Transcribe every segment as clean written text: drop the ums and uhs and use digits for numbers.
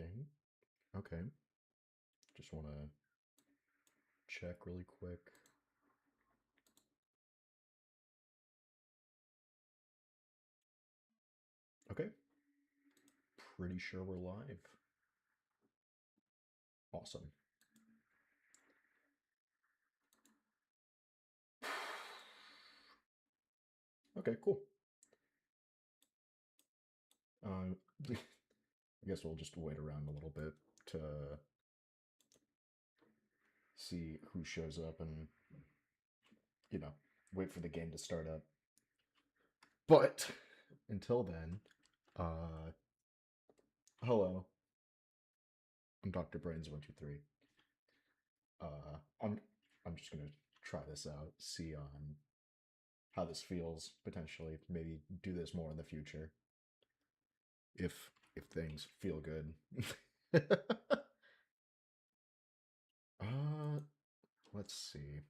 Interesting. Okay. Just want to check really quick. Okay. Pretty sure we're live. Awesome. Okay, cool. I guess we'll just wait around a little bit to see who shows up and, wait for the game to start up. But until then, hello. I'm Dr. Brains123. I'm just gonna try this out, see how this feels, potentially maybe do this more in the future if things feel good. uh let's see.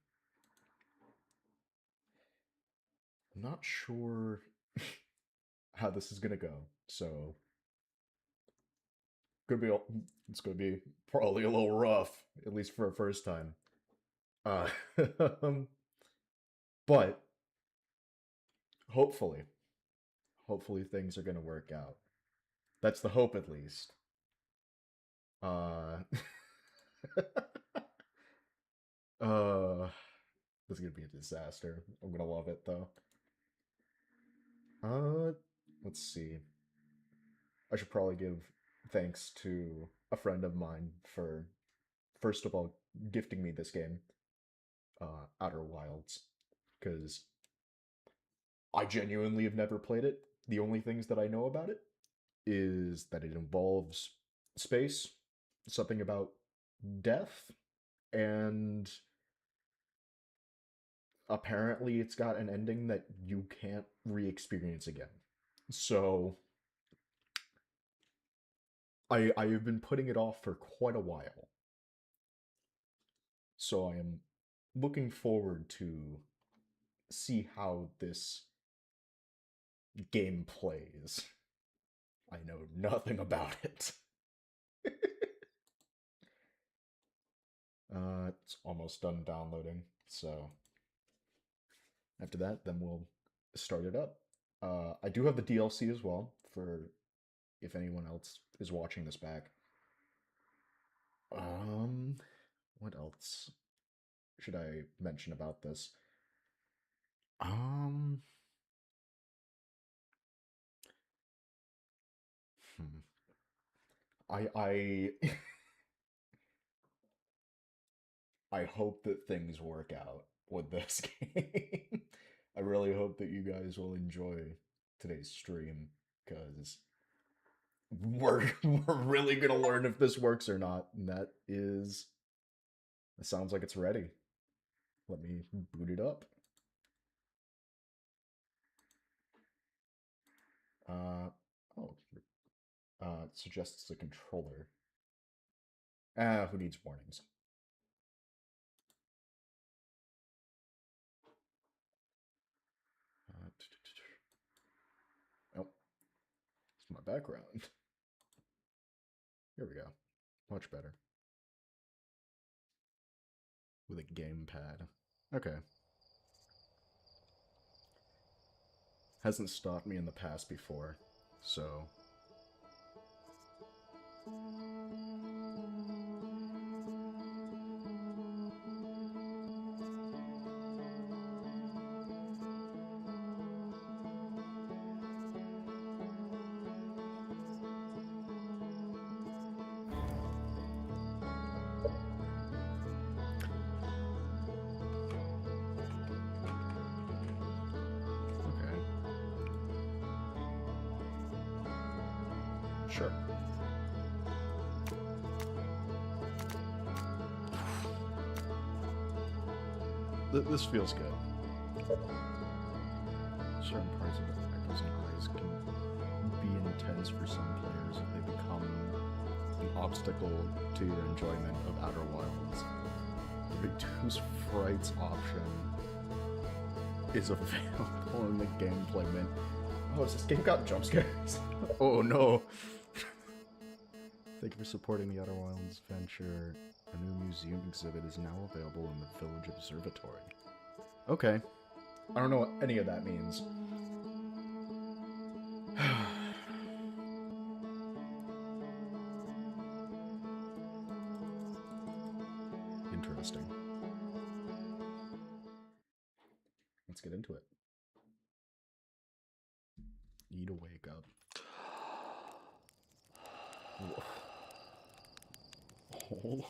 I'm not sure how this is gonna go, so it's gonna be probably a little rough, at least for a first time. Uh but hopefully things are gonna work out. That's the hope, at least. Uh uh this is gonna be a disaster. I'm gonna love it though. Uh let's see. I should probably give thanks to a friend of mine for, first of all, gifting me this game, Outer Wilds, because I genuinely have never played it. The only things that I know about it is that it involves space, something about death, and apparently it's got an ending that you can't re-experience again. So I have been putting it off for quite a while. So I am looking forward to see how this game plays. I know nothing about it. It's almost done downloading, so after that, then we'll start it up. I do have the DLC as well, for if anyone else is watching this back. What else should I mention about this? Um, hmm. I I hope that things work out with this game. I really hope that you guys will enjoy today's stream, because we're really gonna learn if this works or not, and it sounds like it's ready. Let me boot it up. Uh oh, it suggests a controller. Who needs warnings? Oh, it's my background. Here we go. Much better. With a gamepad. Okay. Hasn't stopped me in the past before, so... Okay. Sure. This feels good. Certain parts of the echoes and eyes can be intense for some players if they become the obstacle to your enjoyment of Outer Wilds. The Reduce Frights option is available in the gameplay menu. Oh, has this game got jump scares? Oh no. Thank you for supporting the Outer Wilds venture. A new museum exhibit is now available in the Village Observatory. Okay. I don't know what any of that means. Interesting. Let's get into it. Need to wake up. Oh.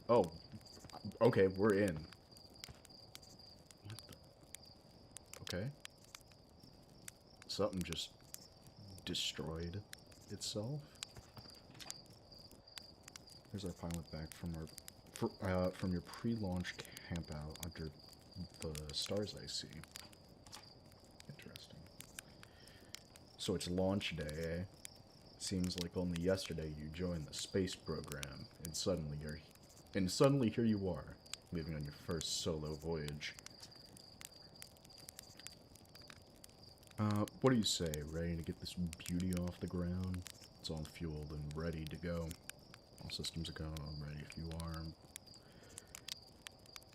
Oh. Okay, we're in. What the? Okay. Something just destroyed itself. Here's our pilot back from your pre-launch campout under the stars I see. Interesting. So it's launch day, eh? Seems like only yesterday you joined the space program, and suddenly here you are, leaving on your first solo voyage. What do you say? Ready to get this beauty off the ground? It's all fueled and ready to go. All systems go. I'm ready if you are.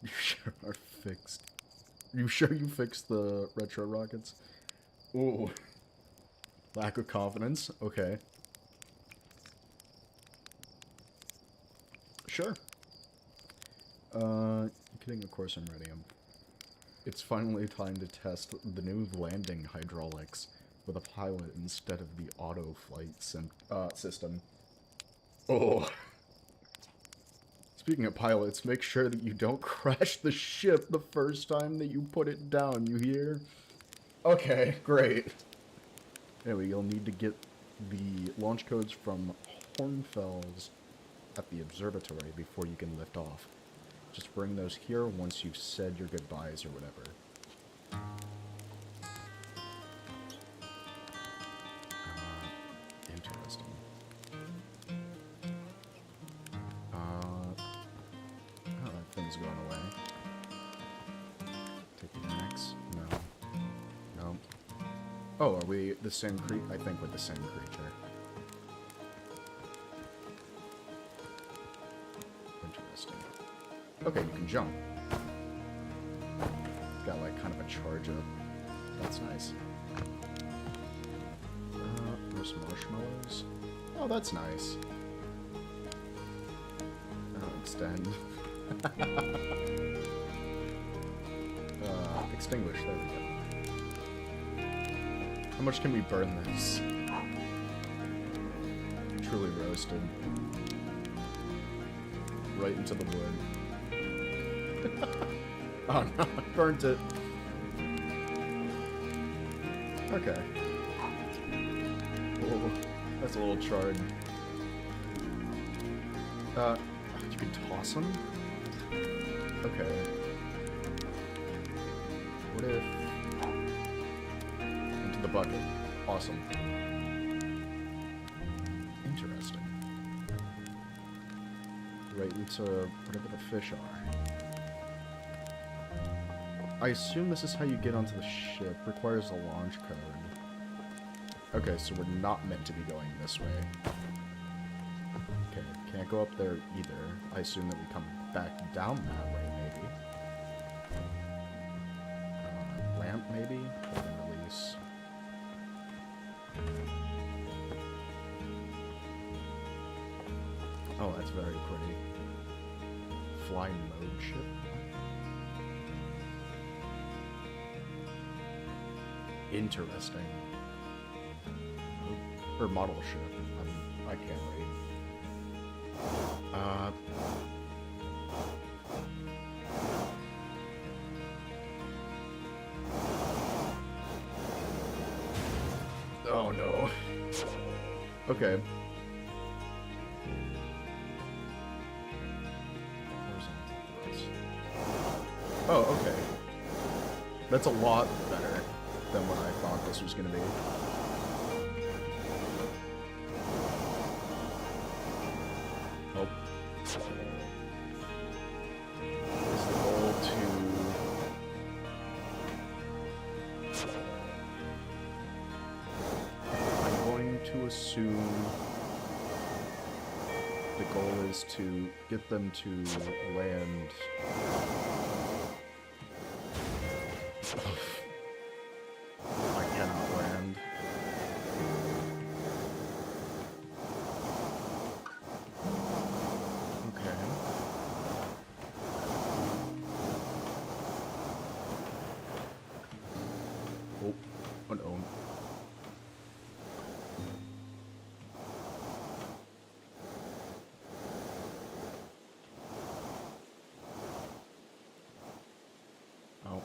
You sure are fixed. You sure you fixed the retro rockets? Ooh. Lack of confidence? Okay. Sure. You're kidding, of course I'm ready. It's finally time to test the new landing hydraulics with a pilot instead of the auto flight system. Oh. Speaking of pilots, make sure that you don't crash the ship the first time that you put it down, you hear? Okay, great. Anyway, you'll need to get the launch codes from Hornfels at the observatory before you can lift off. Just bring those here once you've said your goodbyes or whatever. Interesting. Oh, that thing's going away. Take the next. No. No. Oh, are we the same creature? I think we're the same creature. Interesting. Okay, you can jump. Got like kind of a charge up. That's nice. There's marshmallows. Oh, that's nice. Extend. Extinguish. There we go. How much can we burn this? Truly roasted. Right into the wood. Oh no, I burnt it. Okay. Oh, that's a little charred. You can toss them? Okay. What if... Into the bucket. Awesome. Interesting. Right into whatever the fish are. I assume this is how you get onto the ship. Requires a launch code. Okay, so we're not meant to be going this way. Okay, can't go up there either. I assume that we come back down that way, maybe. Lamp, maybe? And release. Oh, that's very pretty. Fly mode ship. Interesting. Or model ship. I can't read. Oh no. Okay. Oh, okay. That's a lot better than what I thought this was gonna be. Oh. Is the goal to... I'm going to how soon the goal is to get them to land. I cannot land. Okay. Oh, oh no. Oh.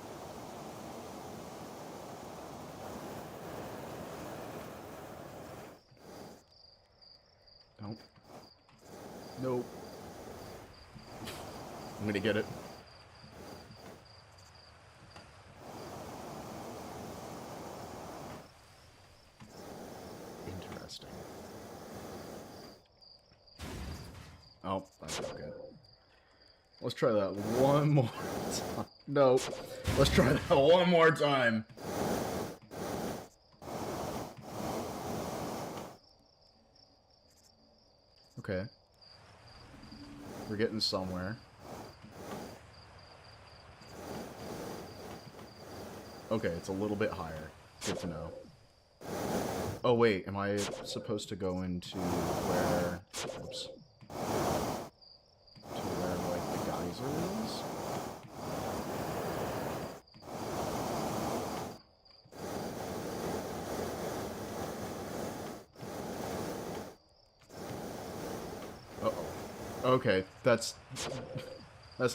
Nope. Nope. I'm gonna get it. Interesting. Oh, that's okay. Let's try that one more time. Nope. Let's try that one more time. Okay. We're getting somewhere. Okay, it's a little bit higher. Good to know. Oh wait, am I supposed to go into where... Oops. To where, like, the geyser is? Uh-oh. Okay, that's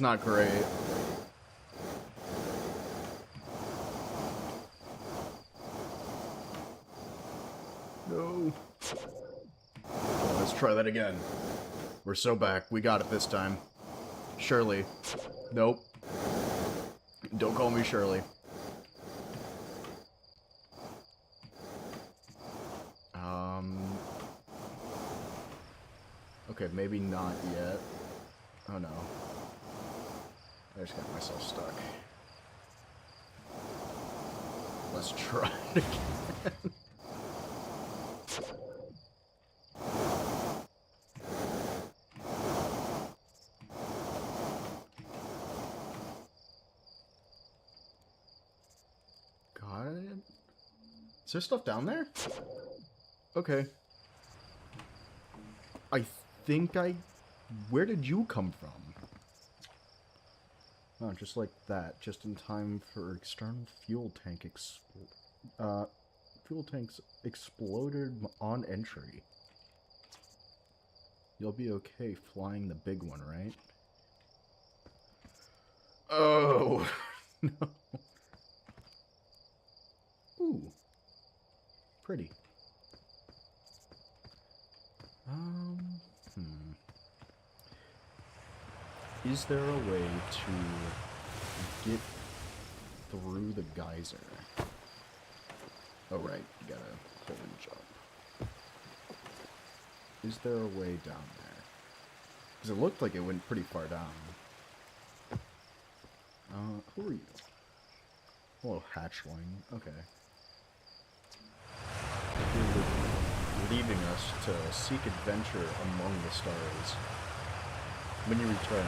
not great. No. Okay, let's try that again. We're so back. We got it this time. Shirley. Nope. Don't call me Shirley. Okay, maybe not yet. Oh no. I just got myself stuck. Let's try it again. Got it? Is there stuff down there? Okay. I think where did you come from? Oh, just like that. Just in time for external fuel tank fuel tanks exploded on entry. You'll be okay flying the big one, right? Oh, no. Ooh. Pretty. Is there a way to get through the geyser? Oh, right. You gotta hold and jump. Is there a way down there? Because it looked like it went pretty far down. Who are you? Oh, hatchling. Okay. You're leaving us to seek adventure among the stars. When you return,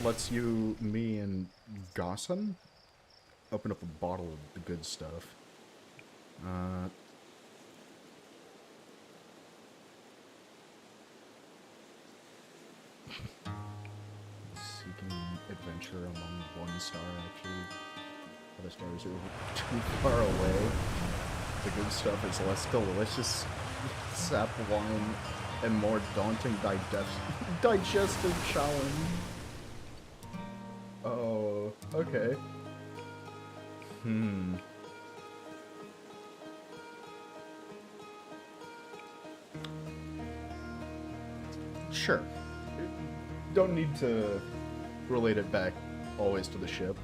lets you, me, and Gossam open up a bottle of the good stuff. Seeking adventure among one star, actually. Other stars are too far away. The good stuff is less delicious sap wine and more daunting digestive challenge. Oh, okay. Sure. Don't need to relate it back always to the ship.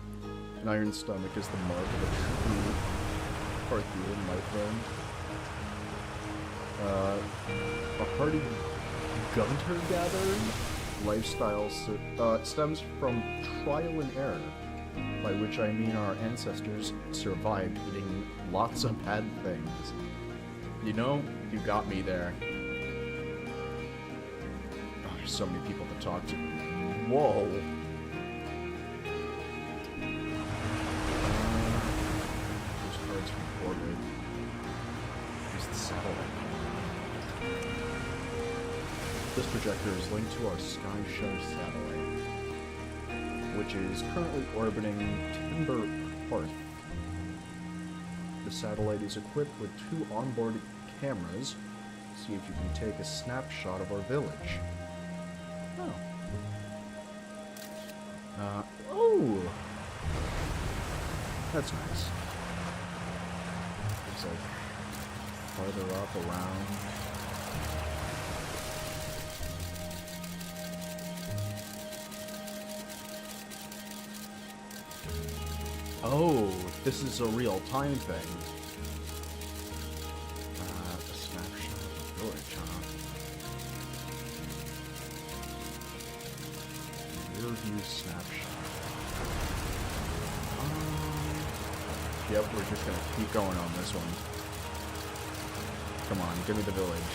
An iron stomach is the mark of a true Parthian, my friend. A hardy gunter-gatherer lifestyle stems from trial and error, by which I mean our ancestors survived eating lots of bad things You know, you got me there. Oh, there's so many people to talk to. Whoa. Those cards from orbit. Here's the satellite. This projector is linked to our Sky Shuttle satellite, which is currently orbiting Timber Hearth. The satellite is equipped with 2 onboard cameras. See if you can take a snapshot of our village. Oh. Oh! That's nice. It's like farther up around. Oh, this is a real-time thing. A snapshot of the village, huh? Rear view snapshot. Yep, we're just gonna keep going on this one. Come on, give me the village.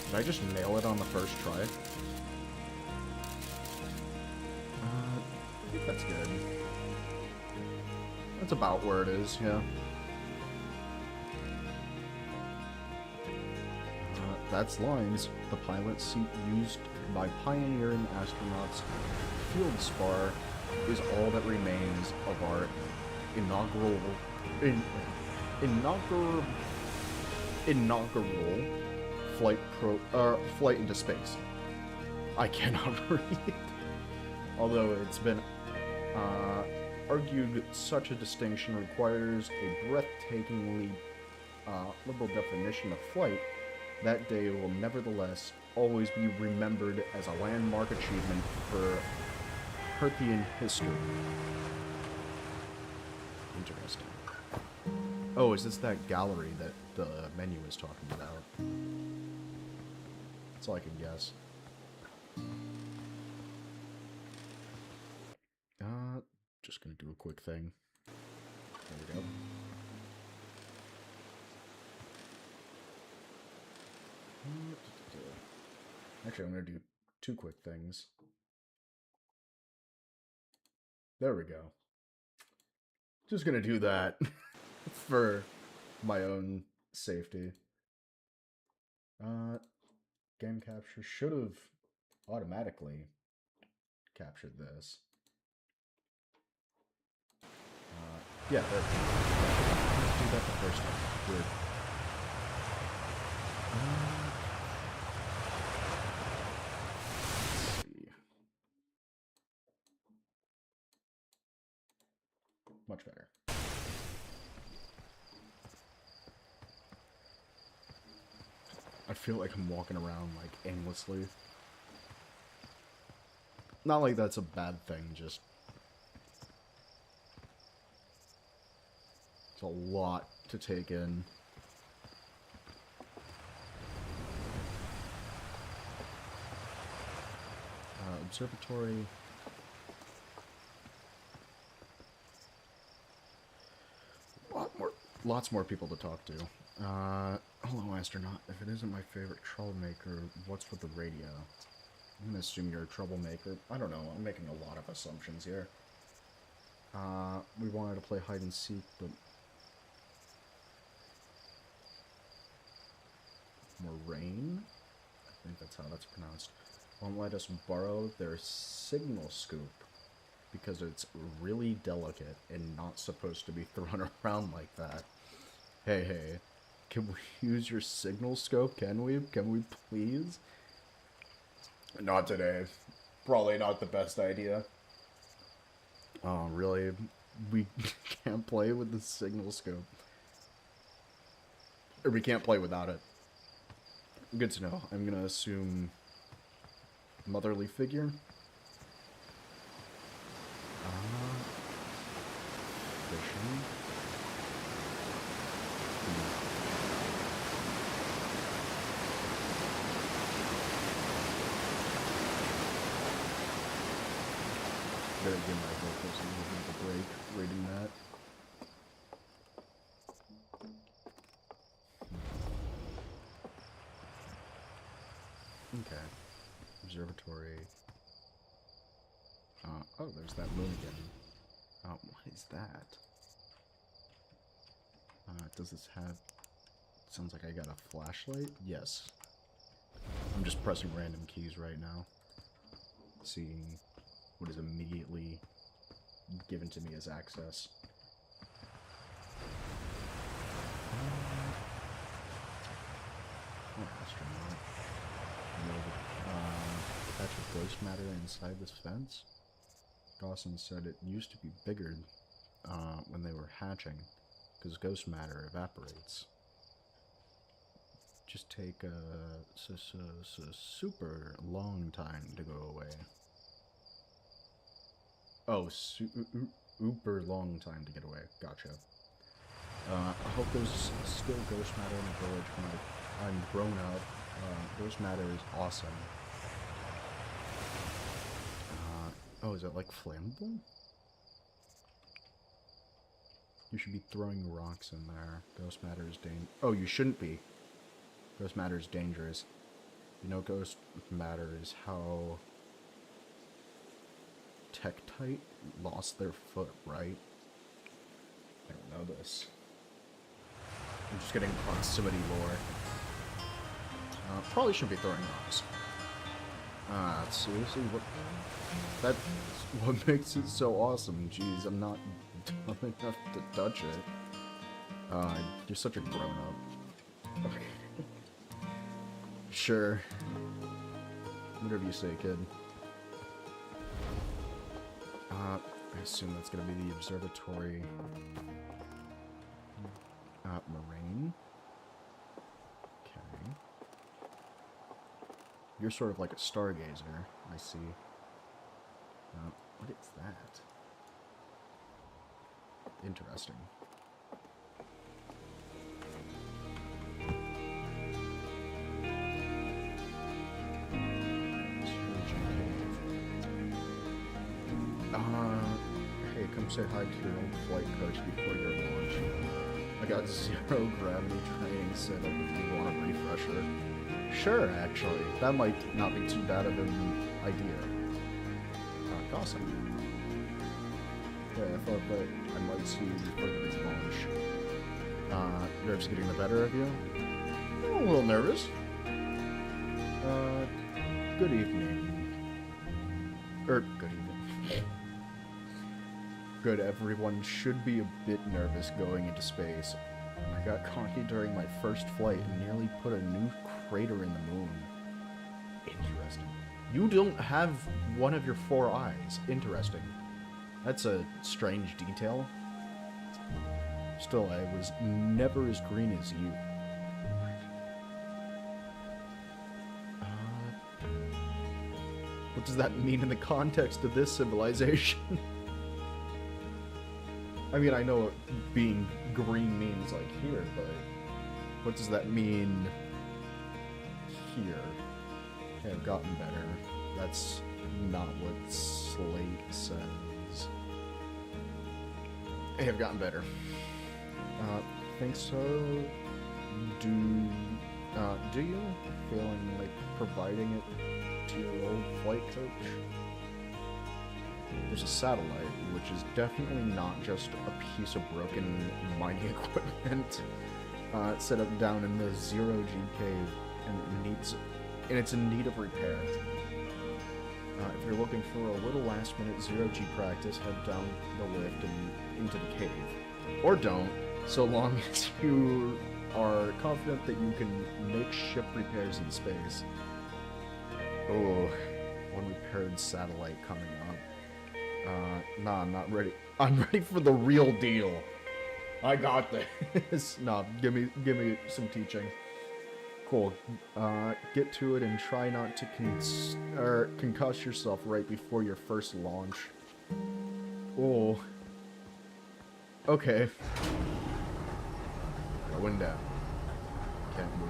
Did I just nail it on the first try? I think that's good. That's about where it is, yeah. That's lines. The pilot seat used by pioneering astronauts. Field spar is all that remains of our inaugural flight into space. I cannot read. Although it's been argued such a distinction requires a breathtakingly liberal definition of flight, that day will nevertheless always be remembered as a landmark achievement for Herthian history. Interesting. Oh, is this that gallery that the menu is talking about? That's all I can guess. Just gonna do a quick thing. There we go. Actually, I'm gonna do 2 quick things. There we go. Just gonna do that for my own safety. Game capture should have automatically captured this. Yeah, there we go. Let's do that the first time. Weird. Let's see. Much better. I feel like I'm walking around, like, aimlessly. Not like that's a bad thing, just... It's a lot to take in. Observatory. Lots more people to talk to. Hello, astronaut. If it isn't my favorite troublemaker, what's with the radio? I'm gonna assume you're a troublemaker. I don't know. I'm making a lot of assumptions here. We wanted to play hide and seek, but Moraine? I think that's how that's pronounced. Won't let us borrow their signal scoop because it's really delicate and not supposed to be thrown around like that. Hey, can we use your signal scope? Can we? Can we please? Not today. Probably not the best idea. Oh, really? We can't play with the signal scope. Or we can't play without it. Good to know. I'm gonna assume motherly figure. Fishing. Better give my vocals a little bit of a break reading that. Observatory. Oh, there's that moon again. What is that? Does this have... Sounds like I got a flashlight? Yes. I'm just pressing random keys right now. Seeing what is immediately given to me as access. Astronaut. Patch of ghost matter inside this fence? Dawson said it used to be bigger when they were hatching, because ghost matter evaporates. Just take a super long time to go away. Oh, super long time to get away. Gotcha. I hope there's still ghost matter in the village when I'm grown up. Ghost matter is awesome. Oh, is it like flammable? You should be throwing rocks in there. Ghost matter is Oh, you shouldn't be. Ghost matter is dangerous. You know, ghost matter is how Tektite lost their foot, right? I don't know this. I'm just getting proximity lore. Probably shouldn't be throwing rocks. Seriously, that's what makes it so awesome. Jeez, I'm not dumb enough to touch it. You're such a grown-up. Okay. Sure. Whatever you say, kid. I assume that's gonna be the observatory. Moraine? Okay. You're sort of like a stargazer, I see. What is that? Interesting. Hey, come say hi to your old flight coach before your launch. I got 0 gravity training set up if you want a refresher. Sure, actually. That might not be too bad of an idea. Awesome. Yeah, I thought that I might see you before the big launch. Nerves getting the better of you? I'm a little nervous. Good evening. Good evening. Good, everyone should be a bit nervous going into space. I got cocky during my first flight and nearly put a new crater in the moon. Interesting. You don't have one of your 4 eyes. Interesting. That's a strange detail. Still, I was never as green as you. What does that mean in the context of this civilization? I mean, I know what being green means, like, here, but what does that mean here? Okay, I've gotten better. That's not what Slate says. Hey, I've gotten better. Think so? Do you? Feeling like providing it to your old flight coach? There's a satellite, which is definitely not just a piece of broken mining equipment. It's set up down in the 0G cave, and it's in need of repair. If you're looking for a little last-minute 0G practice, head down the lift and into the cave. Or don't, so long as you are confident that you can make ship repairs in space. Oh, one repaired satellite coming up. Nah, I'm not ready. I'm ready for the real deal. I got this. Nah, give me some teaching. Cool. Get to it and try not to concuss yourself right before your first launch. Oh. Okay. Going down. Can't move.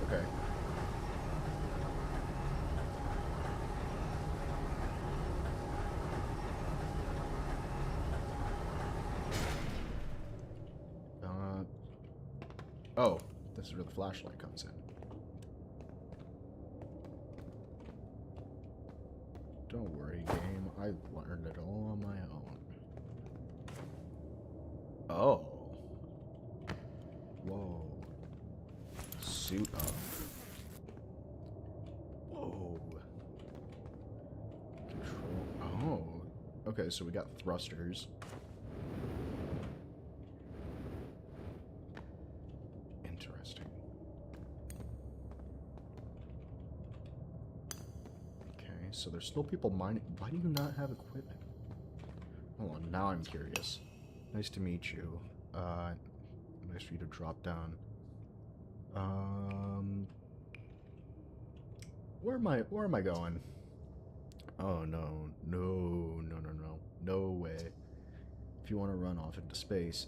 Okay. Oh, this is where the flashlight comes in. Don't worry, game. I learned it all on my own. Oh. Whoa. Suit up. Whoa. Control. Oh. Okay, so we got thrusters. Interesting. Okay, so there's still people mining. Why do you not have equipment? Hold on, now I'm curious. Nice to meet you. Nice for you to drop down. Where am I going? Oh no, no way. If you want to run off into space,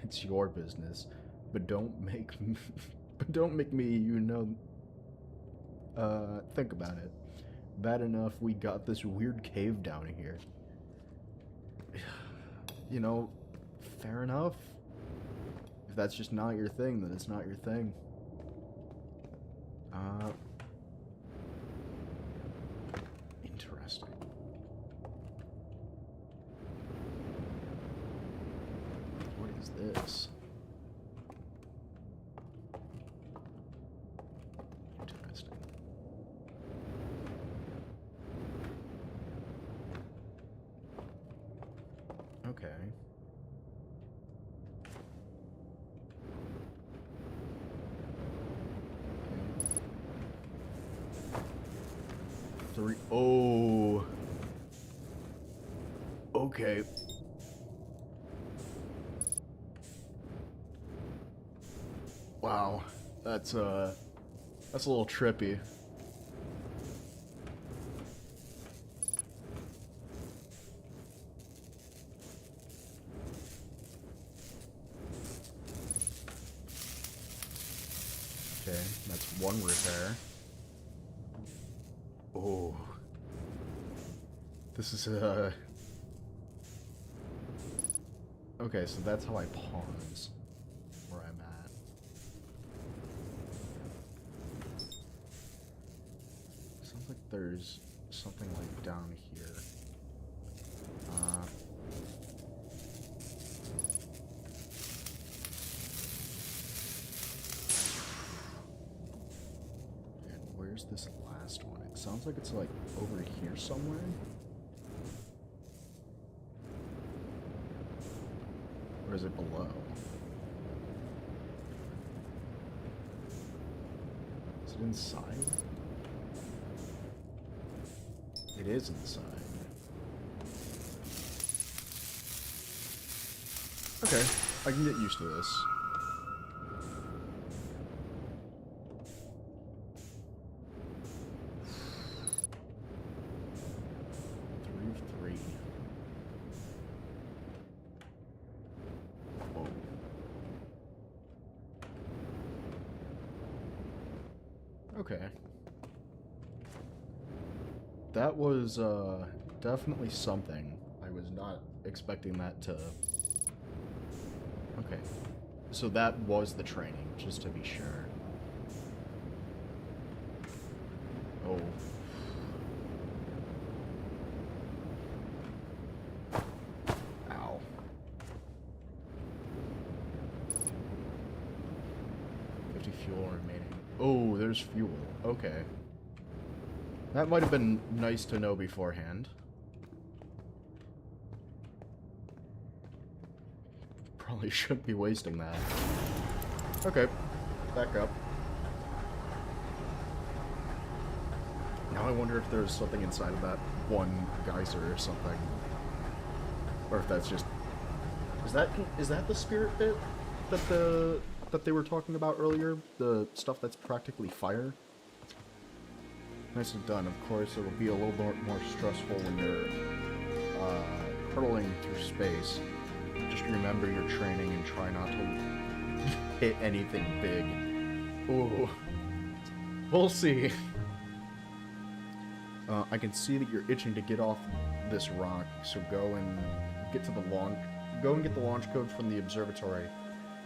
it's your business. But don't make me, think about it. Bad enough we got this weird cave down here. You know, fair enough. If that's just not your thing, then it's not your thing. Interesting. What is this? Interesting. Okay. Oh. Okay. Wow. That's a little trippy. Okay, that's one repair. Oh. This is okay, so that's how I pause where I'm at. Sounds like there's something like down here. And where's this last one? It sounds like it's like over here somewhere. Or is it below? Is it inside? It is inside. Okay, I can get used to this. Okay. That was, definitely something. I was not expecting that to... Okay. So that was the training, just to be sure. Oh. Ow. Fuel remaining. Oh, there's fuel. Okay. That might have been nice to know beforehand. Probably shouldn't be wasting that. Okay. Back up. Now I wonder if there's something inside of that one geyser or something. Or if that's just... Is that the spirit bit that they were talking about earlier? The stuff that's practically fire? Nicely done. Of course, it'll be a little more stressful when you're hurtling through space. Just remember your training and try not to hit anything big. Ooh. We'll see. I can see that you're itching to get off this rock, so go and get to the launch. Go and get the launch code from the observatory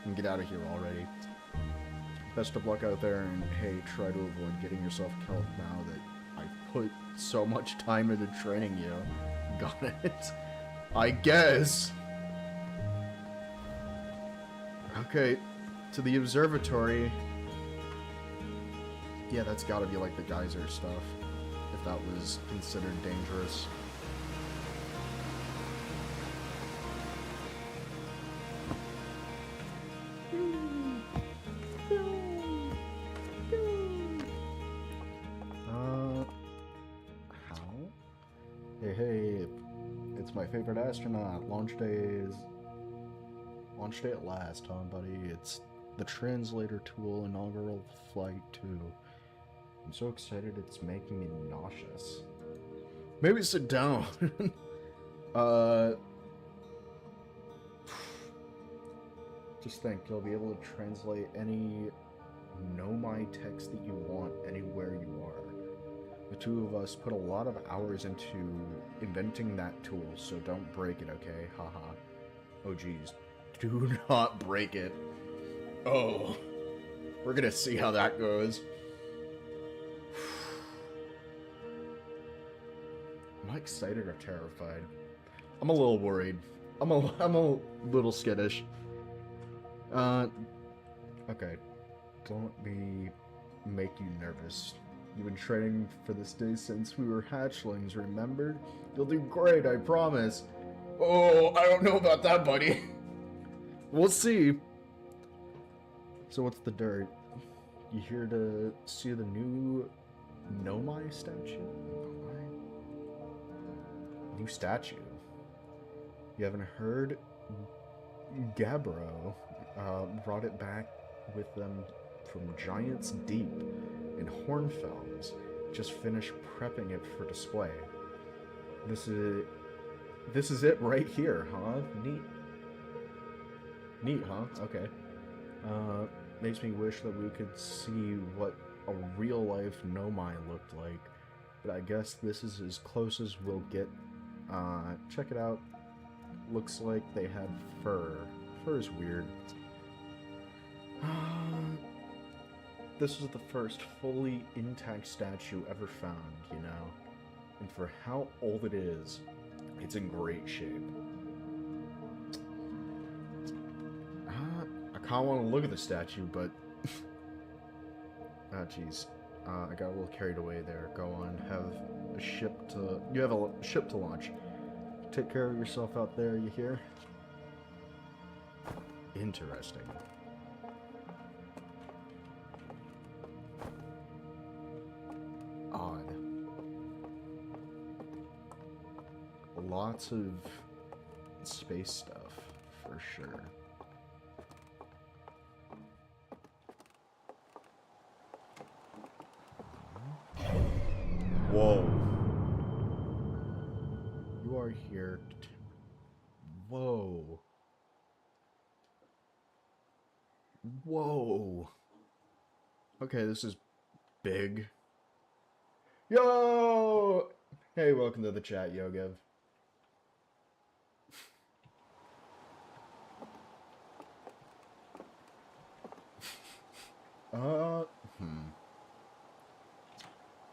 and get out of here already. Best of luck out there, and hey, try to avoid getting yourself killed now that I've put so much time into training you. Got it. I guess. Okay, to the observatory. Yeah, that's gotta be like the geyser stuff, if that was considered dangerous. How? Hey, it's my favorite astronaut. Launch day at last, huh, buddy? It's the translator tool inaugural flight 2. I'm so excited it's making me nauseous. Maybe sit down. Just think, you'll be able to translate any Nomai text that you want anywhere you are. The two of us put a lot of hours into inventing that tool, so don't break it, okay? Haha. Oh geez. Do not break it. Oh. We're gonna see how that goes. Am I excited or terrified? I'm a little worried. I'm a little skittish. Okay. Don't make you nervous. You've been training for this day since we were hatchlings, remember? You'll do great, I promise. Oh, I don't know about that, buddy. We'll see. So what's the dirt? You here to see the new Nomai statue? New statue? You haven't heard? Gabbro brought it back with them from Giants Deep in Hornfells. Just finished prepping it for display. This is it right here, huh? Neat, huh? Okay. Makes me wish that we could see what a real-life Nomai looked like. But I guess this is as close as we'll get. Check it out. Looks like they had fur. Fur is weird. This is the first fully intact statue ever found, you know? And for how old it is, it's in great shape. I kinda want to look at the statue, but... ah, jeez. I got a little carried away there. Go on, you have a ship to launch. Take care of yourself out there, you hear? Interesting. Odd. Lots of space stuff, for sure. Whoa. You are here to... Whoa. Whoa. Okay, this is big. Yo! Hey, welcome to the chat, Yogev.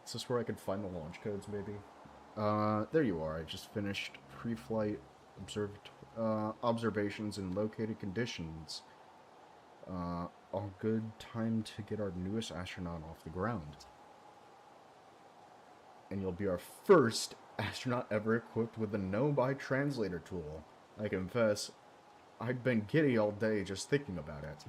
Is this where I can find the launch codes, maybe? There you are. I just finished pre-flight observations and located conditions. All good. Time to get our newest astronaut off the ground. And you'll be our first astronaut ever equipped with the Nomai translator tool. I confess, I've been giddy all day just thinking about it.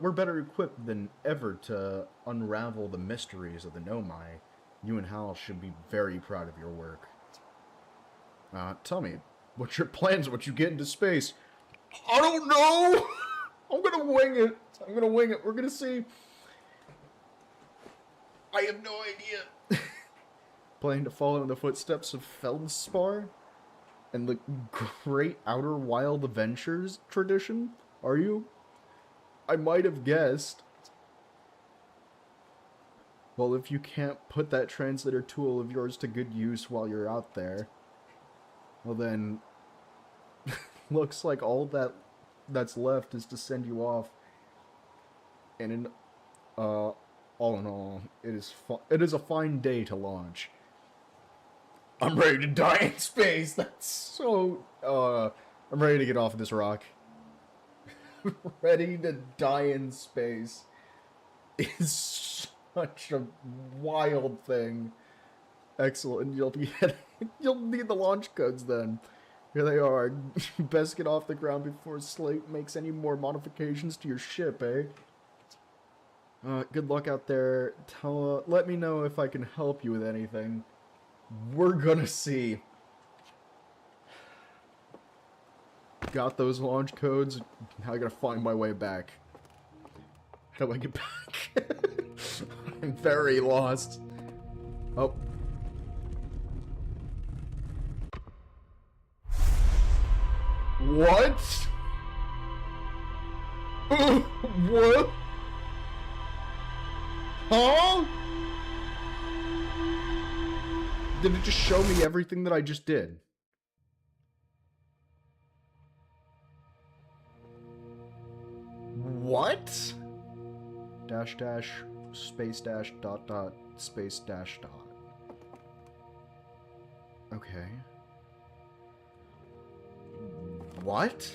We're better equipped than ever to unravel the mysteries of the Nomai. You and Hal should be very proud of your work. Tell me, what's your plans once you get into space? I don't know! I'm gonna wing it. We're gonna see. I have no idea. Planning to follow in the footsteps of Feldspar and the Great Outer Wild Adventures tradition? Are you? I might have guessed. Well, if you can't put that translator tool of yours to good use while you're out there, well then, looks like all that's left is to send you off in an all in all, it is a fine day to launch. I'm ready to die in space. That's so. I'm ready to get off of this rock. Ready to die in space is such a wild thing. Excellent. You'll need the launch codes then. Here they are. Best get off the ground before Slate makes any more modifications to your ship, eh? Good luck out there. Let me know if I can help you with anything. We're gonna see. Got those launch codes. Now I gotta find my way back. How do I get back? I'm very lost. Oh. What? What? Huh? Did it just show me everything that I just did? What? Dash dash space dash dot dot space dash dot. Okay. What?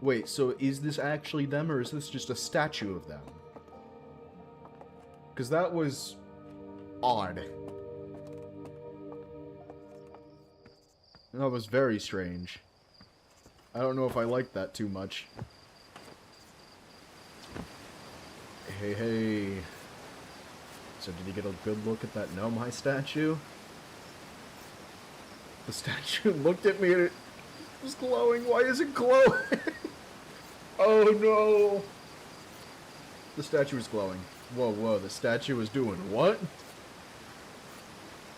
Wait, so is this actually them or is this just a statue of them? Because that was odd. That was very strange. I don't know if I like that too much. Hey, hey. So did you get a good look at that Nomai statue? The statue looked at me and it was glowing. Why is it glowing? Oh no! The statue is glowing. Whoa, whoa, the statue is doing what?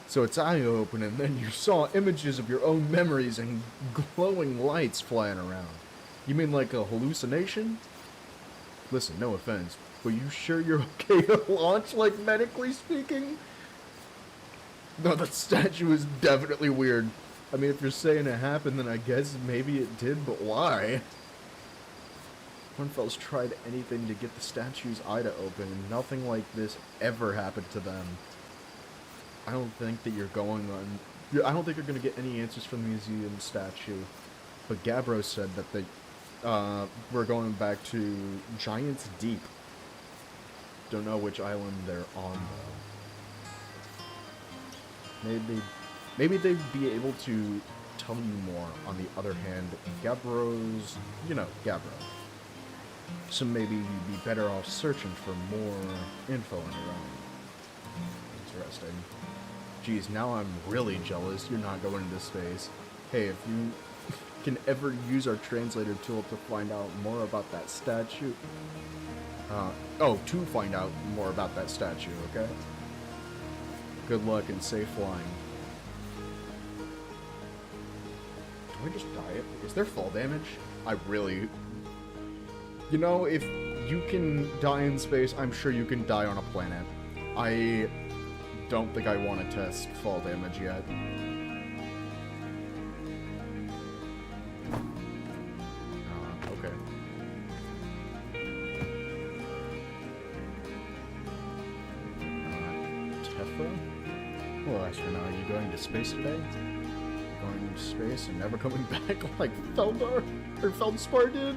So its eye opened and then you saw images of your own memories and glowing lights flying around. You mean like a hallucination? Listen, no offense, but you sure you're okay to launch, like medically speaking? No, that statue is definitely weird. I mean, if you're saying it happened, then I guess maybe it did, but why? Hornfels tried anything to get the statue's eye to open, and nothing like this ever happened to them. I don't think that you're going on... I don't think you're going to get any answers from the museum statue. But Gabbro said that they... we're going back to Giant's Deep. Don't know which island they're on, though. Maybe they'd be able to tell you more. On the other hand, Gabbro's... You know, Gabbro. So maybe you'd be better off searching for more info on your own. Interesting. Geez, now I'm really jealous you're not going into space. Hey, if you can ever use our translator tool to find out more about that statue... to find out more about that statue, okay? Good luck and safe flying. Do I just die? Is there fall damage? I really... You know, if you can die in space, I'm sure you can die on a planet. I don't think I want to test fall damage yet. Okay. Tefra? Well, astronaut, are you going to space today? Going to space and never coming back like Feldspar did?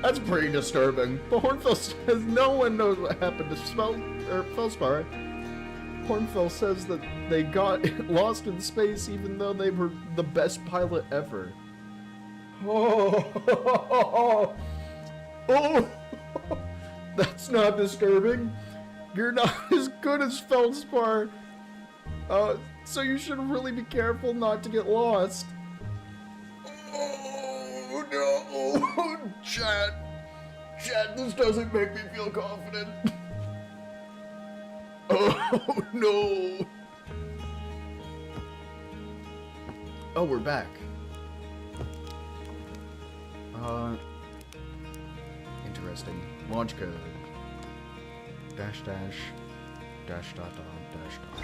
That's pretty disturbing. But Hornfels says no one knows what happened to Feldspar. Hornfels says that they got lost in space even though they were the best pilot ever. Oh, that's not disturbing. You're not as good as Feldspar. So you should really be careful not to get lost. Oh no, Chad, this doesn't make me feel confident. Oh no. Oh, we're back. Interesting. Launch code. Dash dash dash dot dot dash dot.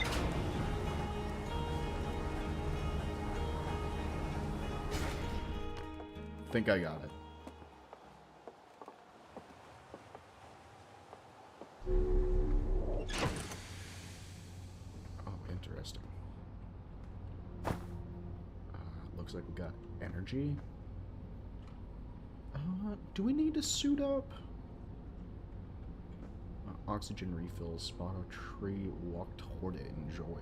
Think I got it. Looks like we got energy. Do we need to suit up? Oxygen refills. Spot a tree. Walk toward it. Enjoy.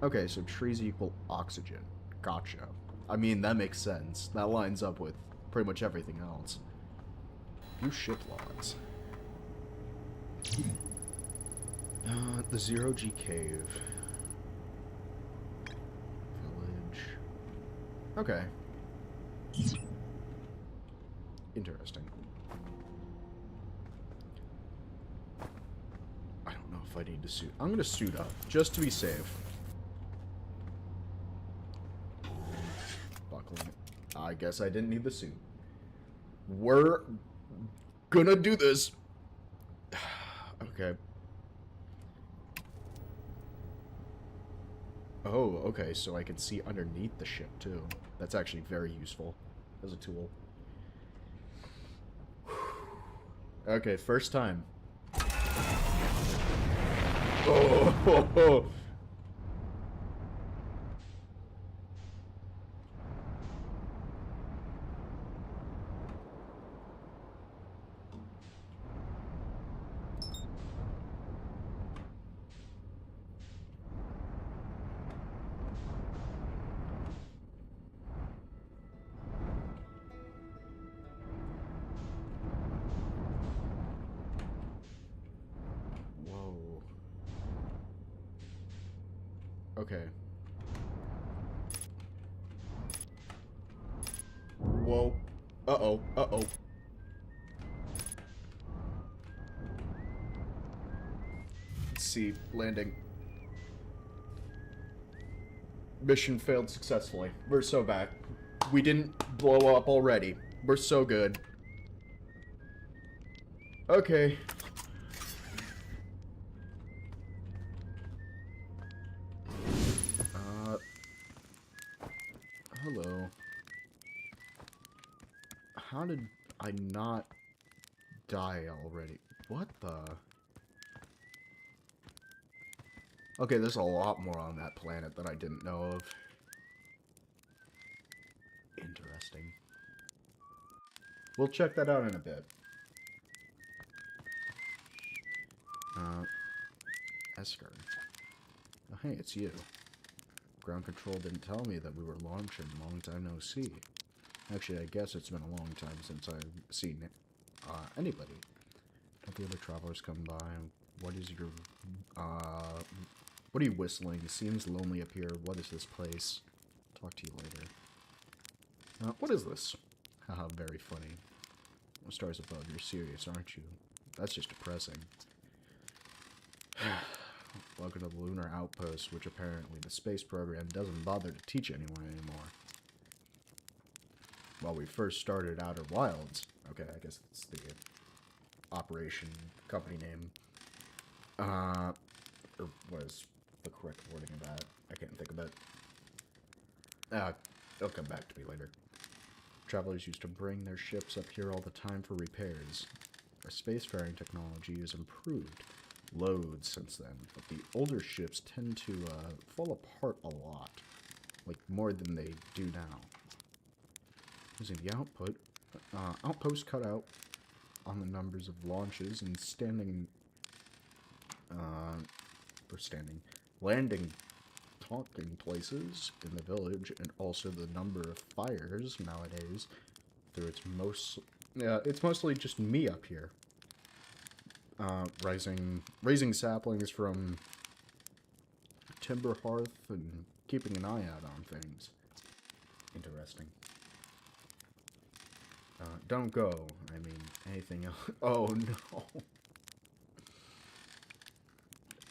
Okay, so trees equal oxygen. Gotcha. I mean, that makes sense. That lines up with pretty much everything else. Few ship logs. The Zero-G Cave. Village. Okay. Interesting. I don't know if I need to suit. I'm gonna suit up, just to be safe. Buckling. I guess I didn't need the suit. We're gonna do this. Okay. Oh, okay, so I can see underneath the ship, too. That's actually very useful as a tool. Okay, first time. Oh! Whoa. Okay. Whoa. Uh-oh. Uh-oh. Let's see. Landing. Mission failed successfully. We're so back. We didn't blow up already. We're so good. Okay. Hello. How did I not die already? What the? Okay, there's a lot more on that planet that I didn't know of. Interesting. We'll check that out in a bit. Esker. Oh, hey, it's you. Ground control didn't tell me that we were launching. Long time no see. Actually, I guess it's been a long time since I've seen anybody. Don't the other travelers come by? What is your, what are you whistling? It seems lonely up here. What is this place? Talk to you later. What is this? Haha, very funny. Stars above, you're serious, aren't you? That's just depressing. Welcome to the Lunar Outpost, which apparently the space program doesn't bother to teach anyone anymore. While we first started Outer Wilds, okay, I guess it's the operation company name. Or what is the correct wording of that? I can't think of it. It'll come back to me later. Travelers used to bring their ships up here all the time for repairs. Our spacefaring technology has improved loads since then, but the older ships tend to fall apart a lot, like more than they do now. Using the outpost cutout on the numbers of launches and landing talking places in the village, and also the number of fires nowadays. Though it's mostly just me up here. Raising saplings from timber hearth and keeping an eye out on things. Interesting. Don't go. I mean, anything else. Oh no.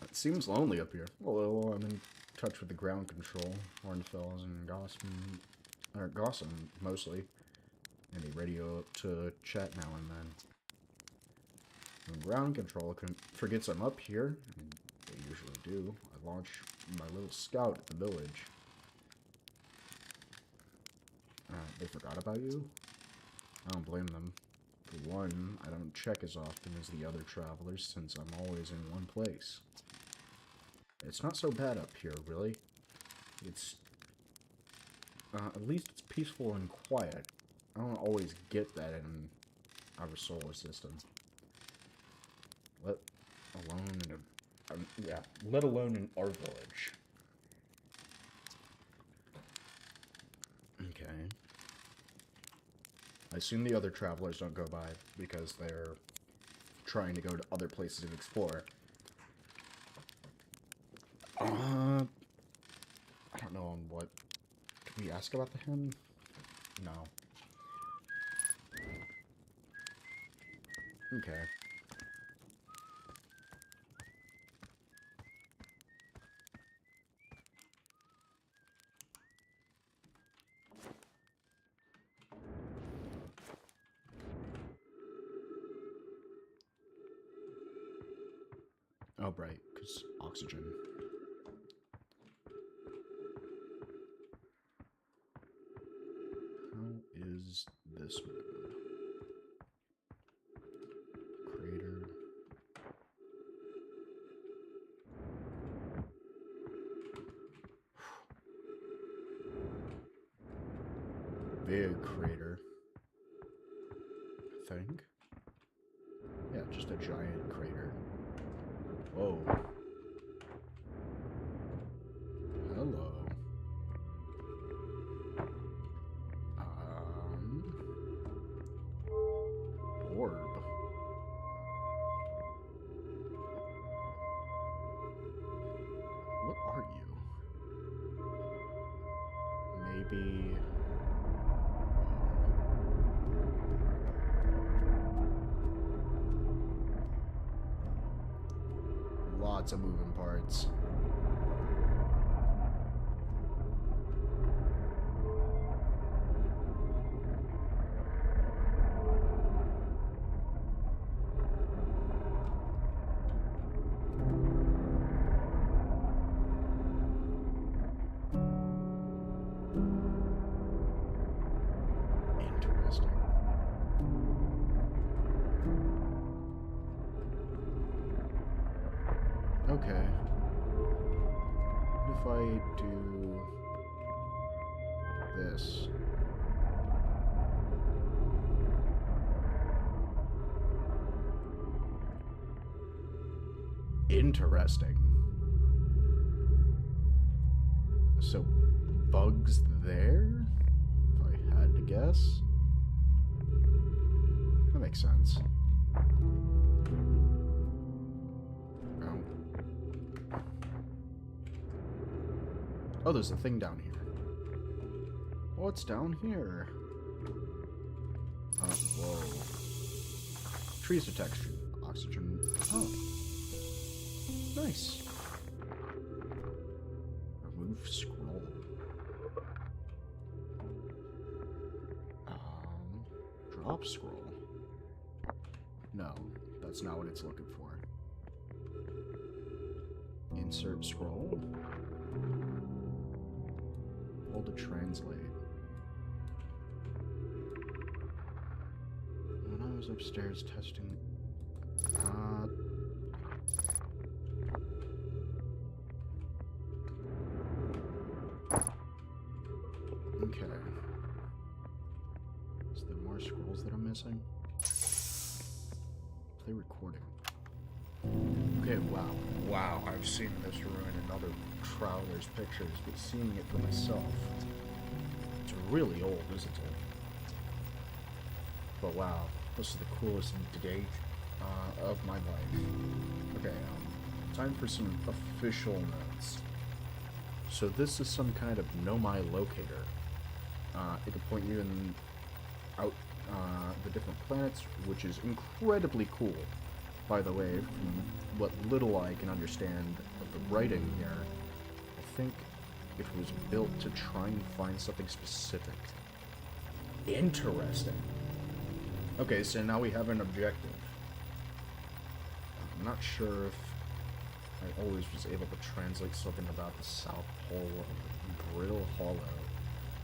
It seems lonely up here. Although I'm in touch with the ground control, Hornfells and Gossam mostly. And they radio up to chat now and then. When ground control forgets I'm up here, and they usually do, I launch my little scout at the village. They forgot about you? I don't blame them. For one, I don't check as often as the other travelers since I'm always in one place. It's not so bad up here, really. It's At least it's peaceful and quiet. I don't always get that in our solar system. Let alone in let alone in our village. Okay. I assume the other travelers don't go by because they're trying to go to other places and explore. I don't know on what. Can we ask about the hen? No. Okay. Oh, right, because oxygen. How is this moon? Crater. Big crater. I think. Yeah, just a giant crater. Whoa. Hello. Orb. What are you? Maybe... Lots of moving parts. Interesting. Okay. What if I do this? Interesting. So, bugs there? If I had to guess? That makes sense. Oh, there's a thing down here. What's down here? Whoa. Trees are textured. Oxygen. Oh. Nice. Remove scroll. Drop scroll. No, that's not what it's looking for. Insert scroll. Hold to translate. When I was upstairs testing... Okay. Is there more scrolls that I'm missing? Play recording. Okay, wow. Wow, I've seen this ruin in other travelers' pictures, but seeing it for myself, it's really old, isn't it? But wow, this is the coolest date of my life. Okay, time for some official notes. So this is some kind of Nomai locator. It can point you in out the different planets, which is incredibly cool. By the way, from what little I can understand of the writing here, I think it was built to try and find something specific. Interesting. Okay, so now we have an objective. I'm not sure if I always was able to translate something about the South Pole of Brittle Hollow,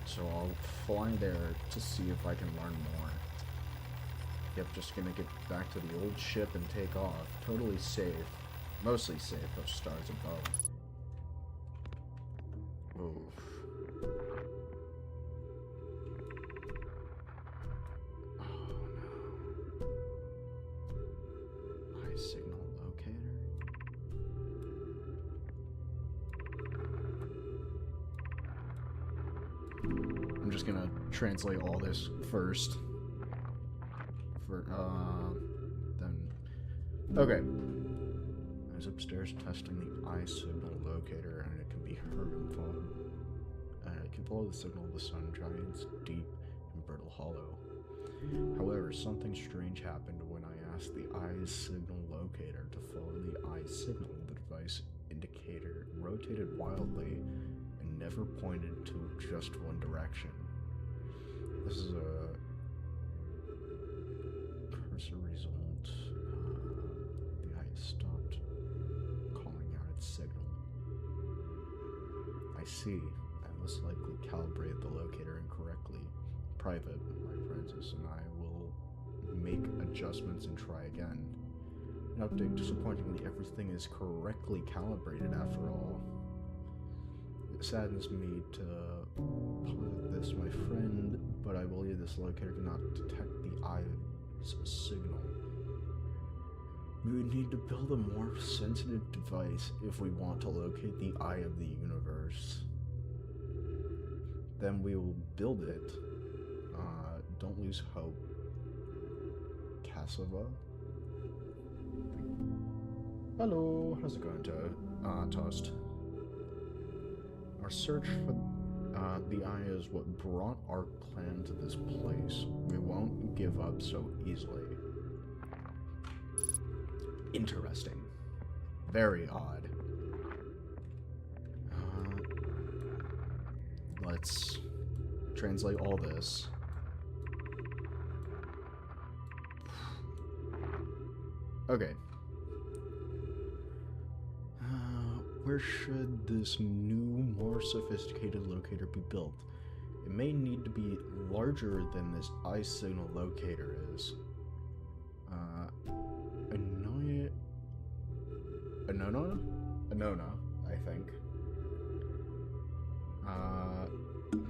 so I'll fly there to see if I can learn more. Yep, just gonna get back to the old ship and take off. Totally safe. Mostly safe, those stars above. Oof. I'm just gonna translate all this first. Then... Okay. I was upstairs testing the eye signal locator, and it can be heard and follow. It can follow the signal of the sun giants deep in Brittle Hollow. However, something strange happened when I asked the eye signal locator to follow the eye signal. The device indicator rotated wildly and never pointed to just one direction. This is a cursor result. The eye stopped calling out its signal. I see. I most likely calibrated the locator incorrectly. Private, my Francis and I will make adjustments and try again. An update, disappointingly, everything is correctly calibrated after all. It saddens me to posit this, my friend, but I believe this locator cannot detect the eye's signal. We would need to build a more sensitive device if we want to locate the eye of the universe. Then we will build it. Don't lose hope. Cassava? Hello, how's it going, Toast? Our search for the eye is what brought our clan to this place. We won't give up so easily. Interesting. Very odd. Let's translate all this. Okay. Where should this new, more sophisticated locator be built? It may need to be larger than this eye signal locator is. Anona, I think.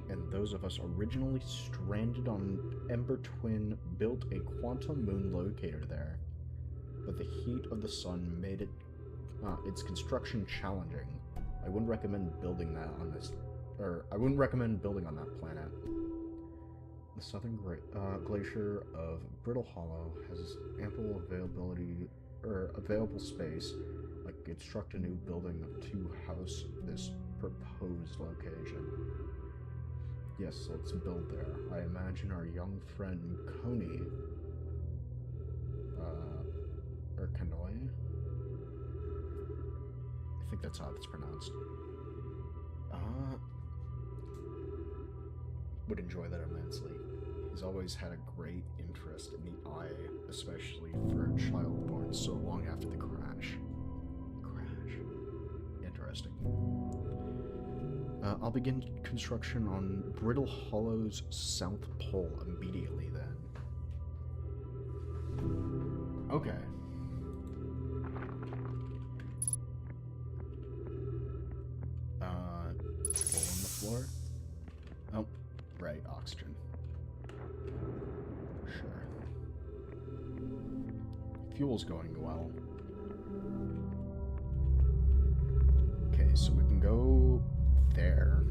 And those of us originally stranded on Ember Twin built a quantum moon locator there. But the heat of the sun made it its construction challenging. I wouldn't recommend building that on this, or I wouldn't recommend building on that planet. The southern glacier of Brittle Hollow has ample available space. I could construct a new building to house this proposed location. Yes, let's build there. I imagine our young friend Coney, or Kanoi? I think that's how it's pronounced. Would enjoy that immensely. He's always had a great interest in the eye, especially for a child born so long after the crash. Interesting. I'll begin construction on Brittle Hollow's south pole immediately then. Okay. Hole in the floor? Oh, right, oxygen. Sure. Fuel's going well. Okay, so we can go there.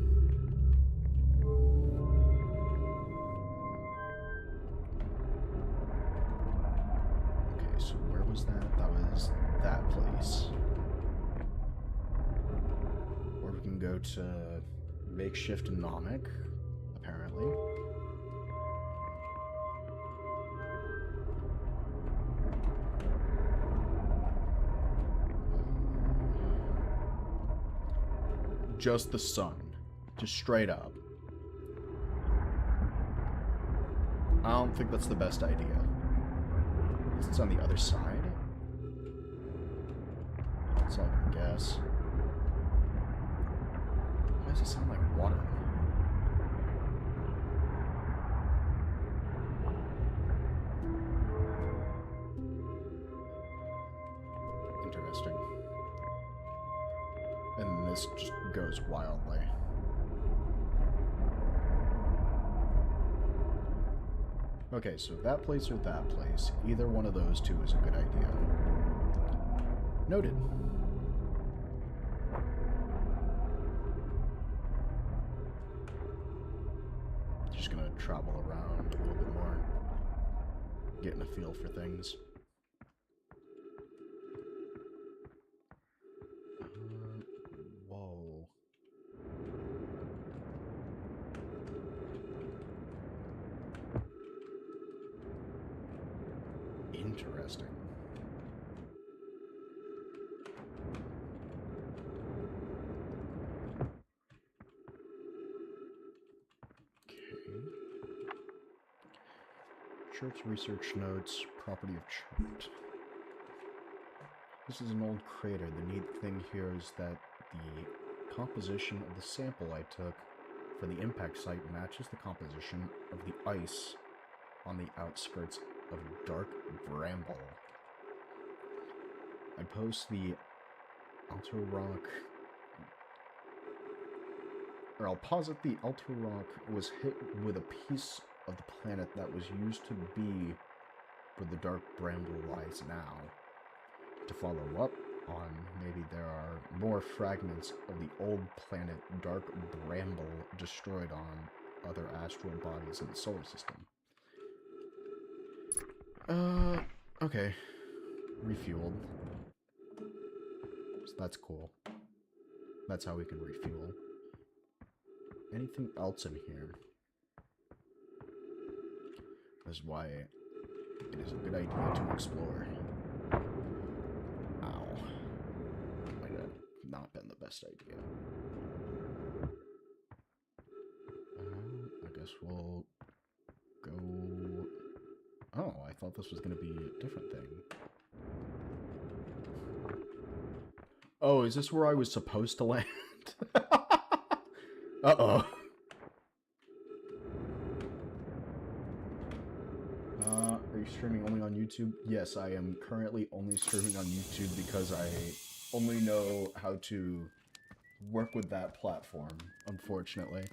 Okay, so where was that? That was that place. Or we can go to Makeshift Nomic, apparently. Just the sun. Just straight up. I don't think that's the best idea. It's on the other side? That's all I can guess. Why does it sound like water? Interesting. And this just goes wildly. Okay, so that place or that place. Either one of those two is a good idea. Noted. just gonna travel around a little bit more, getting a feel for things. Whoa. Interesting. Church research notes, property of chart. This is an old crater. The neat thing here is that the composition of the sample I took for the impact site matches the composition of the ice on the outskirts of dark bramble. I post the Alto Rock, or I'll posit the Alto Rock was hit with a piece of the planet that was used to be where the dark bramble lies now. To follow up on, maybe there are more fragments of the old planet dark bramble destroyed on other asteroid bodies in the solar system. Okay. Refueled. So that's cool. That's how we can refuel. Anything else in here? That's why it is a good idea to explore. Ow. Might have not been the best idea. I guess we'll go... Oh, I thought this was going to be a different thing. Oh, is this where I was supposed to land? Uh-oh. Are you streaming only on YouTube? Yes, I am currently only streaming on YouTube because I only know how to work with that platform, unfortunately.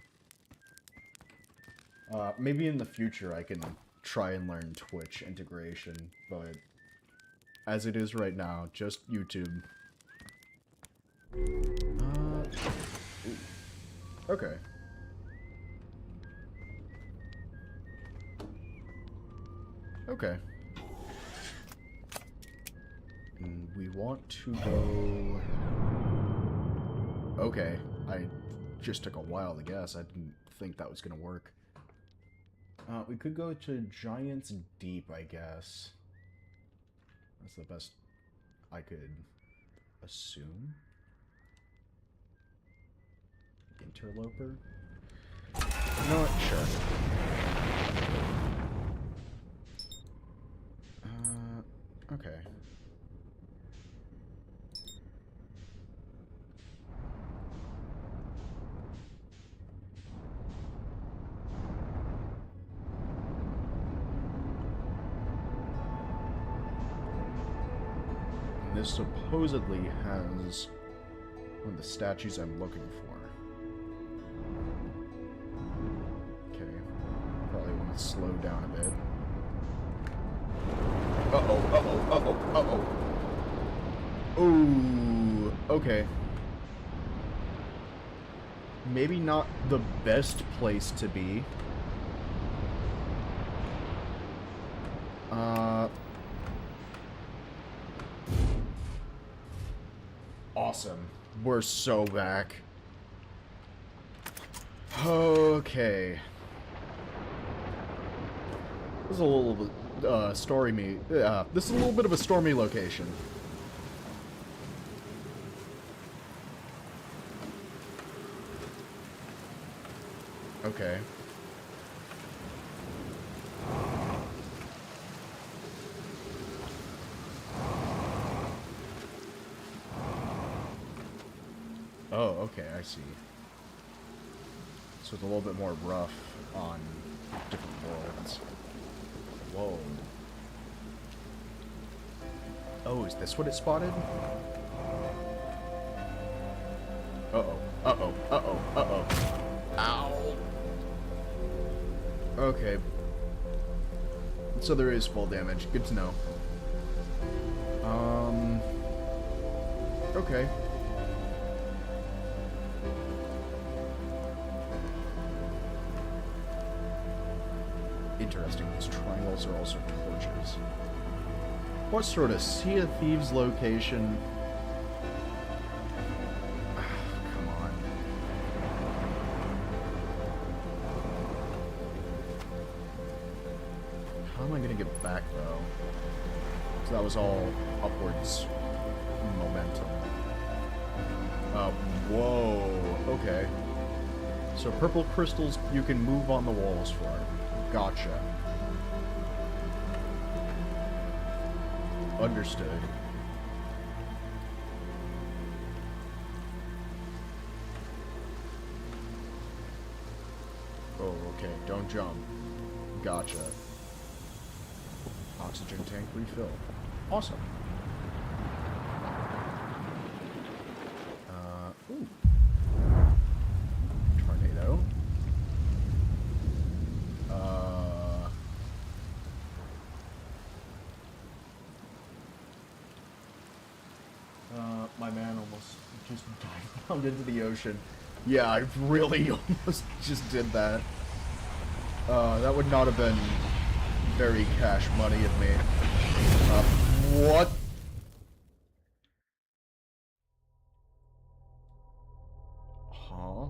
Maybe in the future I can try and learn Twitch integration, but as it is right now, just YouTube. Okay. Okay. And we want to go... Okay. I just took a while to guess. I didn't think that was gonna work. We could go to Giant's Deep, I guess. That's the best I could assume. Interloper? Not sure. Okay. And this supposedly has one of the statues I'm looking for. Okay. Probably want to slow down a bit. Ooh, okay. Maybe not the best place to be. Awesome. We're so back. Okay. This is a little bit... this is a little bit of a stormy location. Okay. Oh, okay, I see. So it's a little bit more rough on different worlds. Whoa. Oh, is this what it spotted? Uh-oh. Uh-oh. Uh-oh. Uh-oh. Ow. Okay. So there is full damage. Good to know. Okay. Interesting, these triangles are also torches. What sort of Sea of Thieves location? Come on. How am I gonna get back, though? So that was all upwards momentum. Whoa. Okay. So purple crystals you can move on the walls for. Gotcha. Understood. Oh, okay. Don't jump. Gotcha. Oxygen tank refill. Awesome. Ooh. Tornado. My man almost just dived down into the ocean. Yeah, I really almost just did that. That would not have been very cash money of me. What? Huh?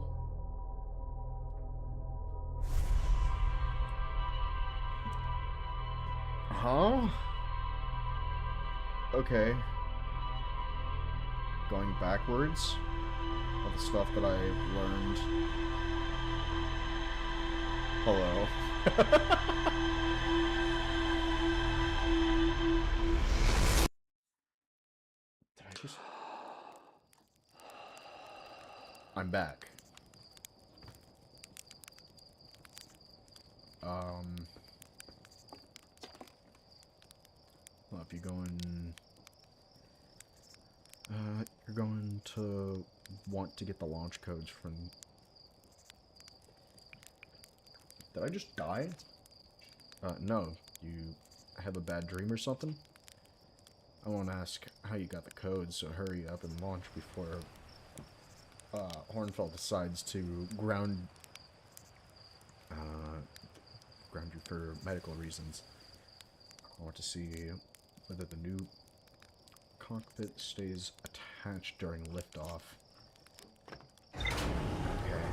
Huh? Okay. Going backwards. All the stuff that I learned. Hello. Did I just... I'm back. Well, if you're going... you're going to want to get the launch codes from... Did I just die? No. You have a bad dream or something? I won't ask how you got the codes, so hurry up and launch before Hornfeld decides to ground you for medical reasons. I want to see whether the new cockpit stays attached during liftoff. Okay.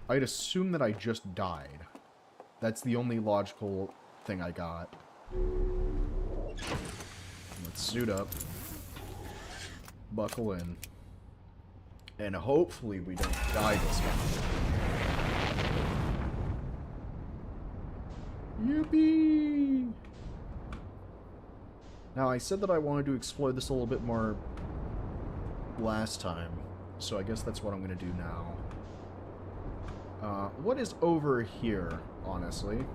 I'd assume that I just died. That's the only logical thing I got. Let's suit up. Buckle in. And hopefully we don't die this time. Yippee! Now, I said that I wanted to explore this a little bit more last time, so I guess that's what I'm going to do now. What is over here, honestly?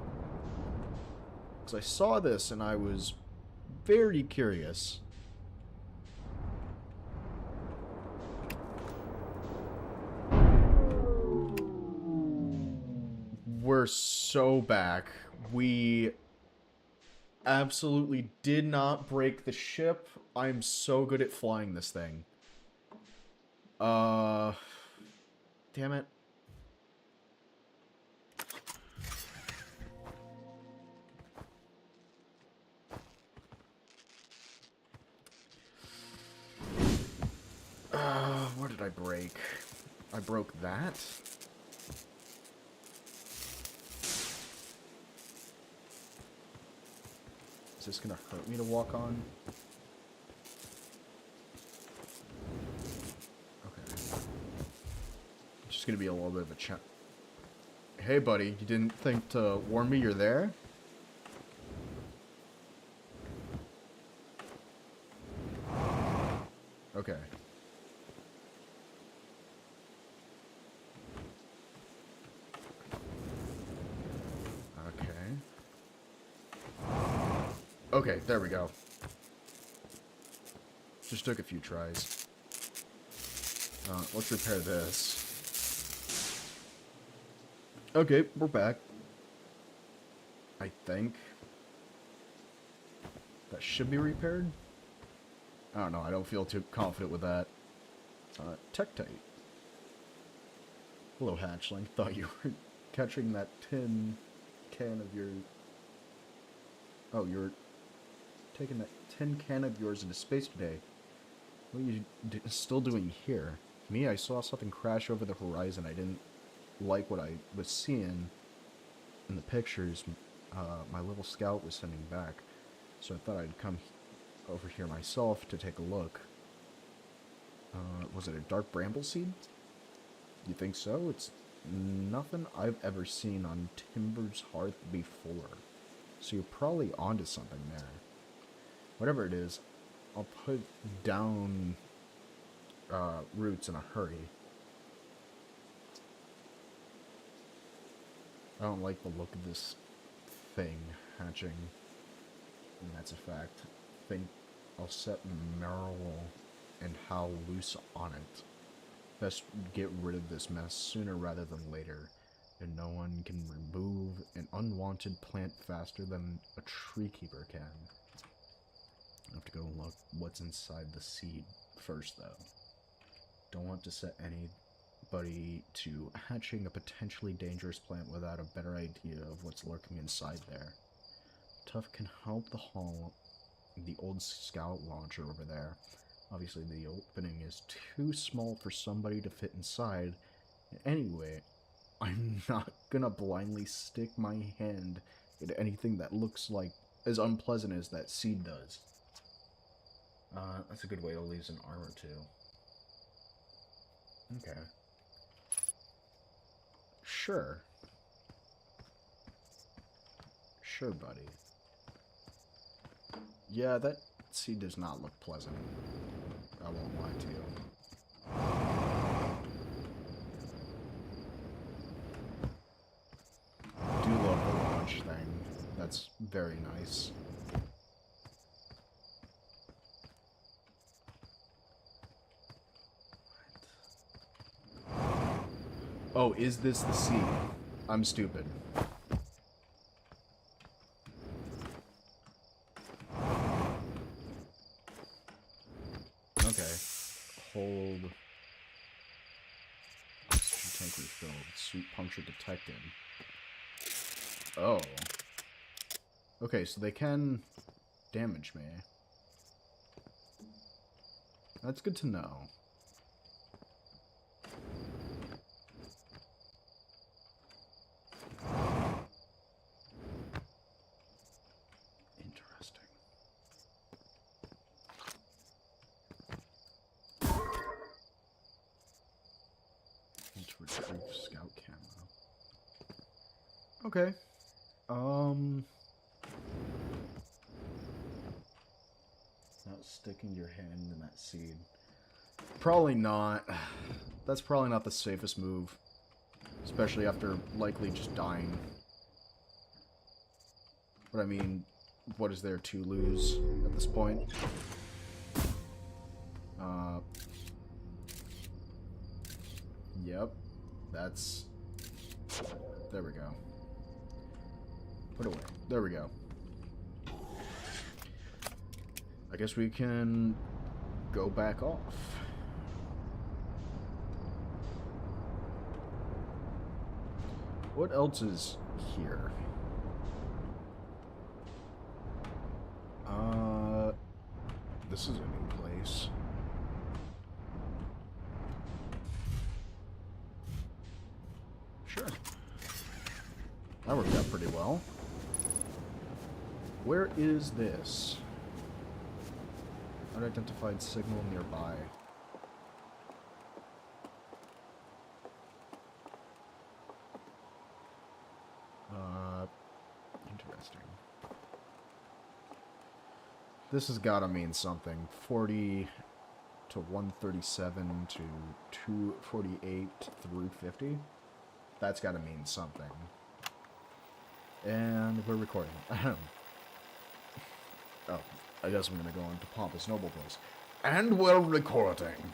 Because I saw this and I was very curious. We're so back. We absolutely did not break the ship. I'm so good at flying this thing. Damn it. What did I break? I broke that? Is this gonna hurt me to walk on? Okay. It's just gonna be a little bit of a chat. Hey buddy, you didn't think to warn me you're there? Okay. Okay, there we go. Just took a few tries. Let's repair this. Okay, we're back. I think. That should be repaired? I don't know, I don't feel too confident with that. Tektite. Hello, hatchling. Thought you were catching that tin can of your... Oh, you're taking that tin can of yours into space today. What are you still doing here? Me, I saw something crash over the horizon. I didn't like what I was seeing in the pictures my little scout was sending back. So I thought I'd come over here myself to take a look. Was it a dark bramble seed? You think so? It's nothing I've ever seen on Timber's hearth before. So you're probably onto something there. Whatever it is, I'll put down roots in a hurry. I don't like the look of this thing hatching, and that's a fact. I think I'll set Merrill and Hal loose on it. Best get rid of this mess sooner rather than later, and no one can remove an unwanted plant faster than a tree keeper can. I have to go look what's inside the seed first, though. Don't want to set anybody to hatching a potentially dangerous plant without a better idea of what's lurking inside there. Tuff can help the old scout launcher over there. Obviously, the opening is too small for somebody to fit inside. Anyway, I'm not gonna blindly stick my hand into anything that looks like as unpleasant as that seed does. That's a good way to lose an arm or two. Okay. Sure. Sure, buddy. Yeah, that seed does not look pleasant. I won't lie to you. I do love the launch thing. That's very nice. Oh, is this the seed? I'm stupid. Okay. Hold. Tank refilled. Suit puncture detected. Oh. Okay, so they can damage me. That's good to know. Interesting. To retrieve scout camo. Okay. Not sticking your hand in that seed. Probably not. That's probably not the safest move. Especially after likely just dying. But I mean, what is there to lose at this point? Yep. That's... There we go. Put away. There we go. I guess we can go back off. What else is here? This is a new place. Sure. That worked out pretty well. Where is this? Unidentified signal nearby. Interesting. This has gotta mean something. 40 to 137 to 248 through 50. That's gotta mean something. And we're recording. Oh, I guess I'm gonna go into pompous noble voice. And we're recording.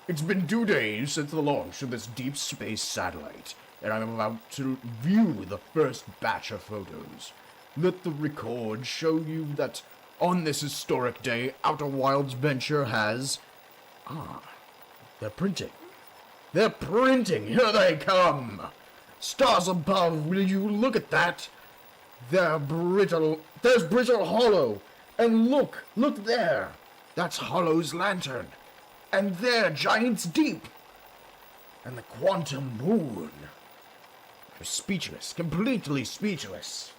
It's been 2 days since the launch of this deep space satellite, and I'm about to view the first batch of photos. Let the record show you that on this historic day, Outer Wilds Venture has... they're printing. They're printing! Here they come! Stars above, will you look at that? They're brittle. There's Brittle Hollow! And look there! That's Hollow's lantern! And there, Giant's Deep! And the Quantum Moon! I'm speechless, completely speechless.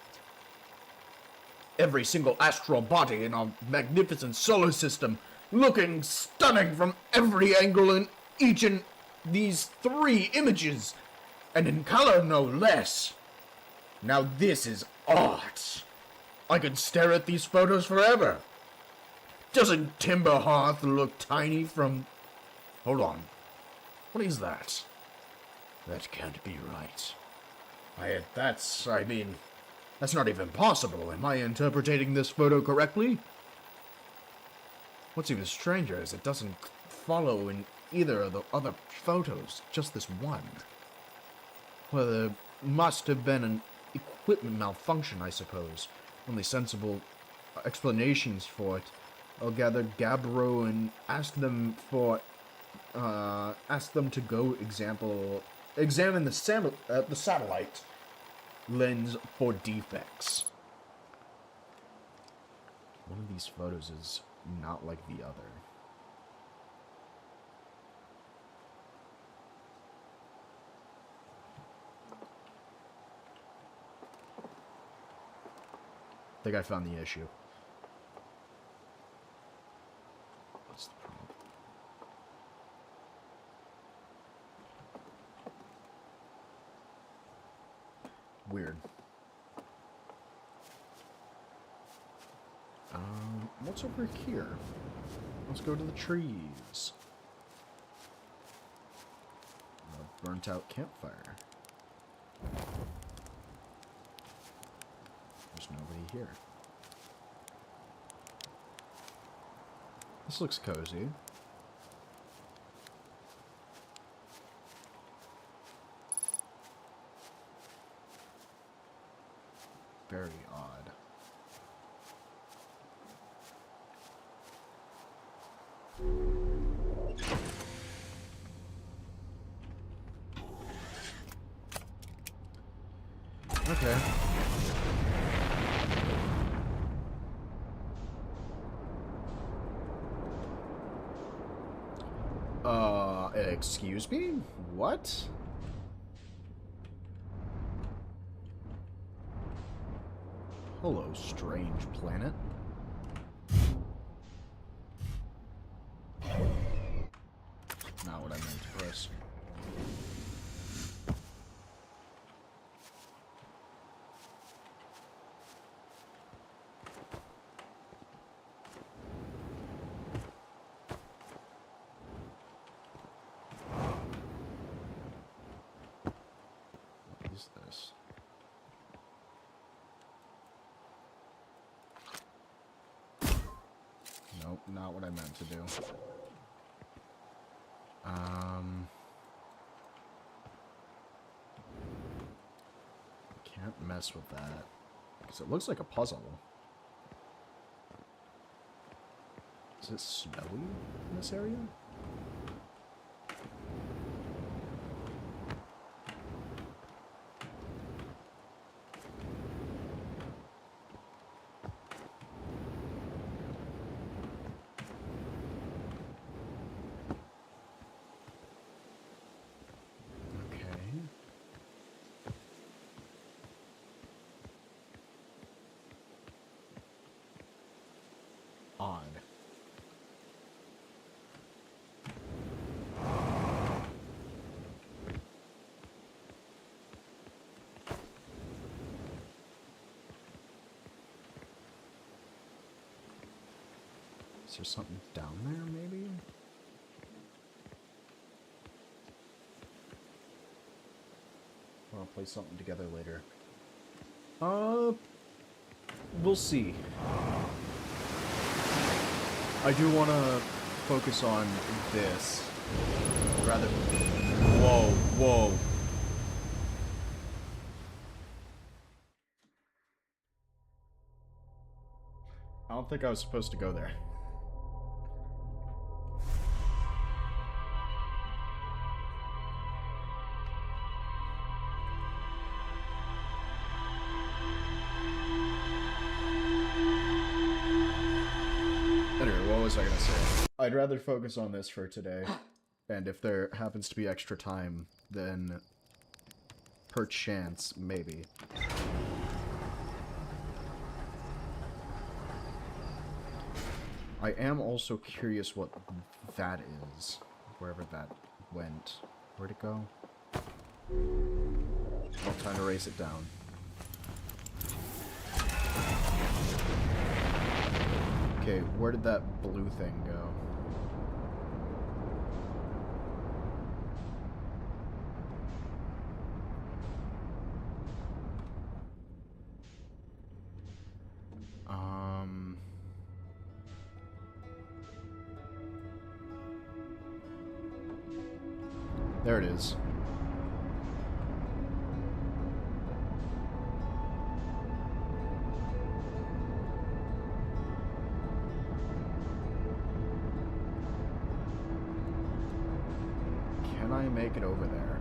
Every single astral body in our magnificent solar system looking stunning from every angle in each and these 3 images, and in color no less. Now this is art. I could stare at these photos forever. Doesn't Timber Hearth look tiny from... Hold on. What is that? That can't be right. That's not even possible. Am I interpreting this photo correctly? What's even stranger is it doesn't follow in either of the other photos, just this one. Well, there must have been an equipment malfunction, I suppose. Only sensible explanations for it. I'll gather Gabbro and ask them to go examine the satellite lens for defects. One of these photos is not like the other. I think I found the issue. What's the problem? Weird. What's over here? Let's go to the trees. A burnt out campfire. There's nobody here. This looks cozy. Very odd. Okay. Excuse me? What? Hello, strange planet. Not what I meant to press. What is this? Nope, not what I meant to do. Can't mess with that. Because it looks like a puzzle. Is it snowy in this area? Odd. Is there something down there, maybe? I'll play something together later. We'll see. I do want to focus on this rather. Whoa, whoa. I don't think I was supposed to go there. was I gonna say? I'd rather focus on this for today. And if there happens to be extra time, then perchance, maybe. I am also curious what that is. Wherever that went. Where'd it go? Well, time to race it down. Okay, where did that blue thing go? There it is. Can I make it over there?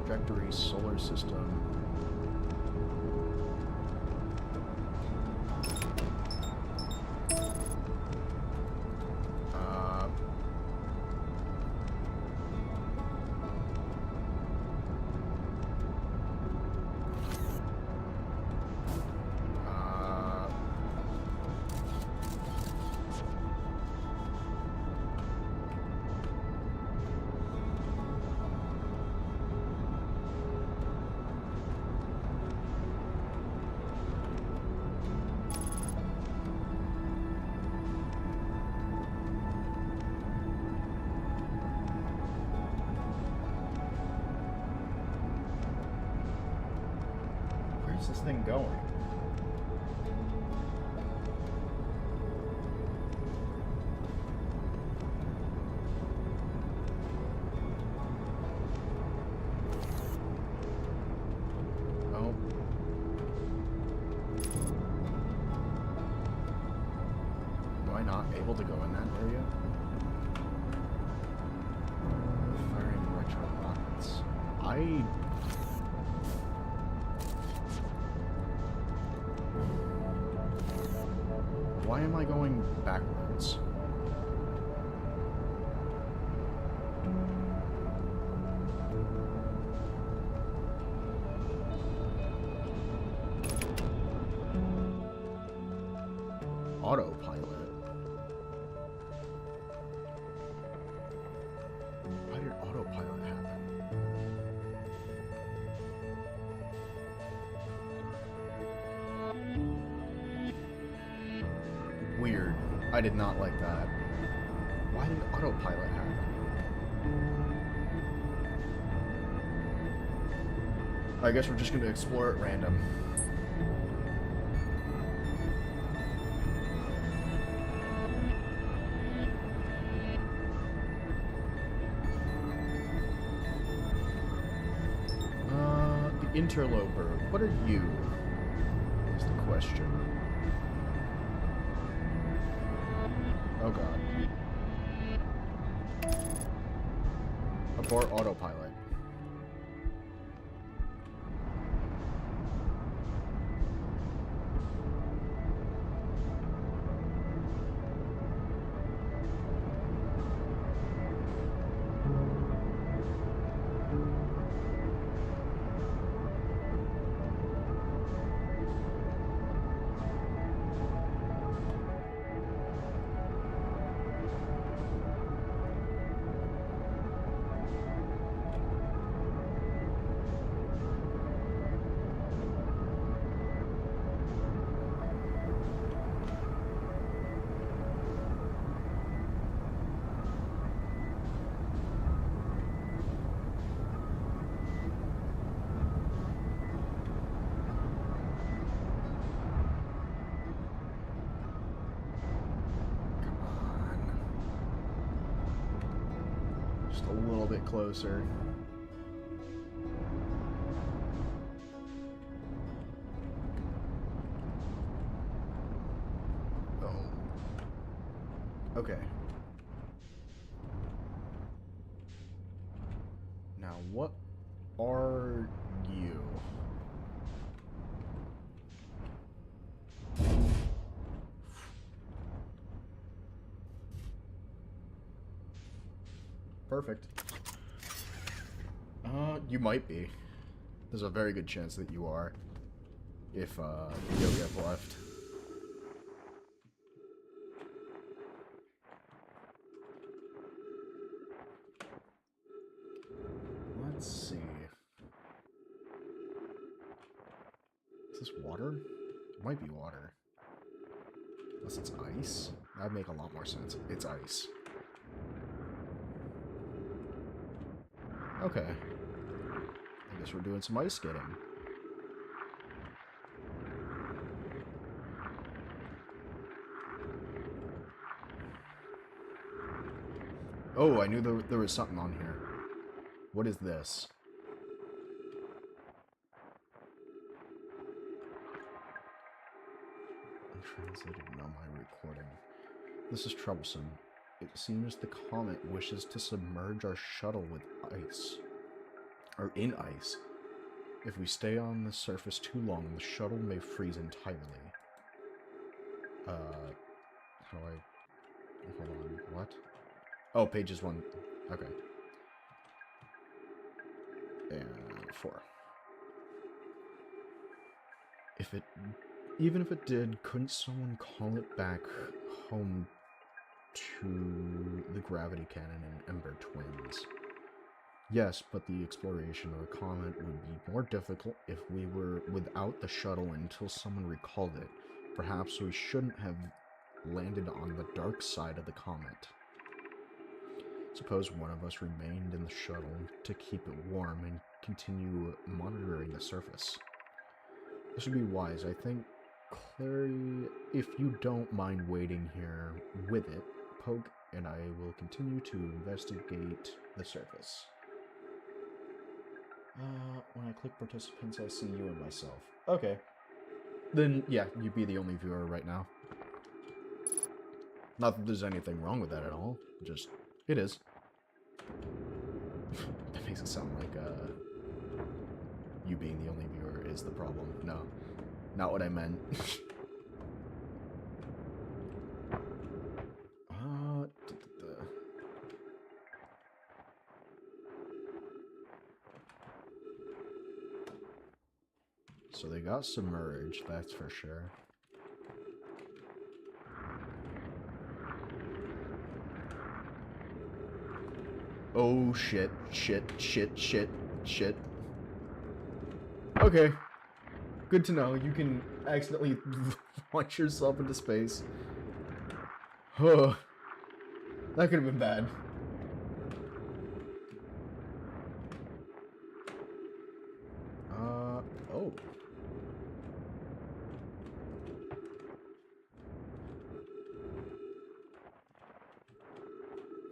Trajectory solar system. Where's this thing going? Oh. Am I not able to go in that area? Firing retro rockets. Why am I going backwards? Autopilot. Why did autopilot happen? Weird. I did not like that. Why did autopilot happen? I guess we're just going to explore at random. The interloper. What are you? Is the question. Oh god. Abort autopilot. A little bit closer. what are you? Perfect. You might be. There's a very good chance that you are. If, Yo-Yep left. Let's see. Is this water? It might be water. Unless it's ice? That'd make a lot more sense. It's ice. Okay. I guess we're doing some ice skating. Oh, I knew there was something on here. What is this? Untranslated, no, my recording. This is troublesome. It seems the comet wishes to submerge our shuttle with ice. Or in ice. If we stay on the surface too long, the shuttle may freeze entirely. How do I... Hold on, what? Oh, pages 1. Okay. And 4. Even if it did, couldn't someone call it back home to the gravity cannon and Ember Twins? Yes, but the exploration of the comet would be more difficult if we were without the shuttle until someone recalled it. Perhaps we shouldn't have landed on the dark side of the comet. Suppose one of us remained in the shuttle to keep it warm and continue monitoring the surface. This would be wise. I think, Clary, if you don't mind waiting here with it, Poke and I will continue to investigate the surface. When I click participants, I see you and myself. Okay. Then, yeah, you'd be the only viewer right now. Not that there's anything wrong with that at all. Just, it is. That makes it sound like, you being the only viewer is the problem. No. Not what I meant. So they got submerged, that's for sure. Oh shit, shit, shit, shit, shit. Okay. Good to know. You can accidentally launch yourself into space. Oh. That could have been bad. Oh.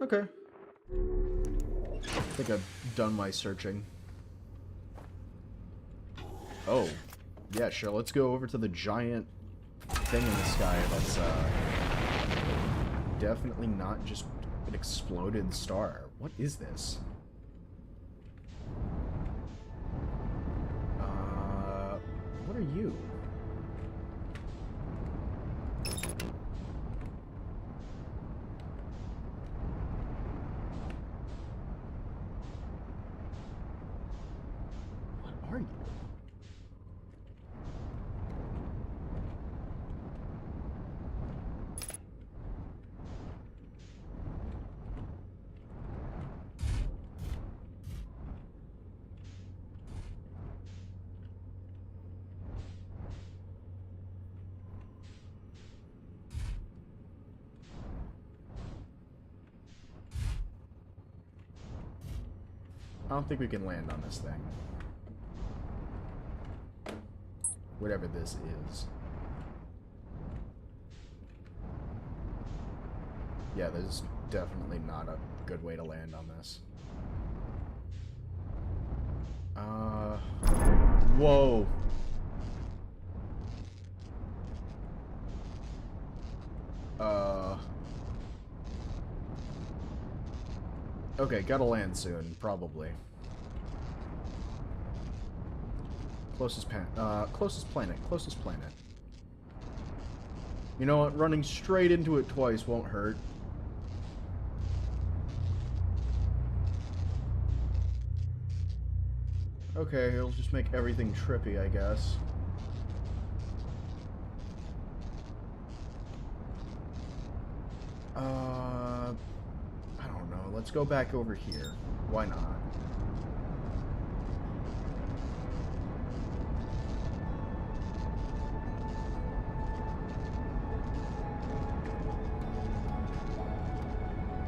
Okay. I think I've done my searching. Oh. Yeah, sure. Let's go over to the giant thing in the sky that's, definitely not just an exploded star. What is this? What are you? What are you? I don't think we can land on this thing. Whatever this is. Yeah, there's definitely not a good way to land on this. Whoa. Okay, gotta land soon, probably. closest planet. You know what? Running straight into it twice won't hurt. Okay, it'll just make everything trippy, I guess. I don't know. Let's go back over here. Why not?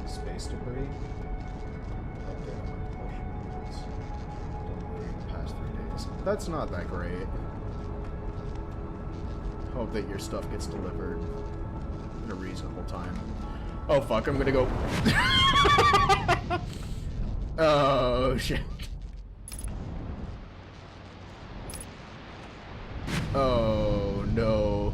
Space debris. Update on my propulsion units. Delivery in the past 3 days. That's not that great. Hope that your stuff gets delivered in a reasonable time. Oh fuck, I'm gonna go. Oh shit. Oh no.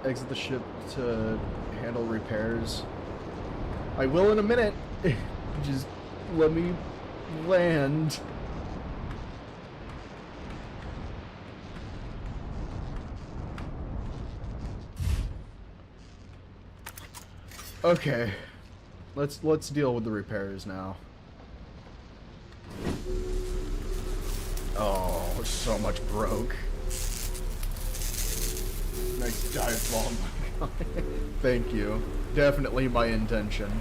Exit the ship to handle repairs. I will in a minute. Just let me land. Okay. Let's deal with the repairs now. Oh, so much broke. Nice dive bomb. Thank you. Definitely my intention.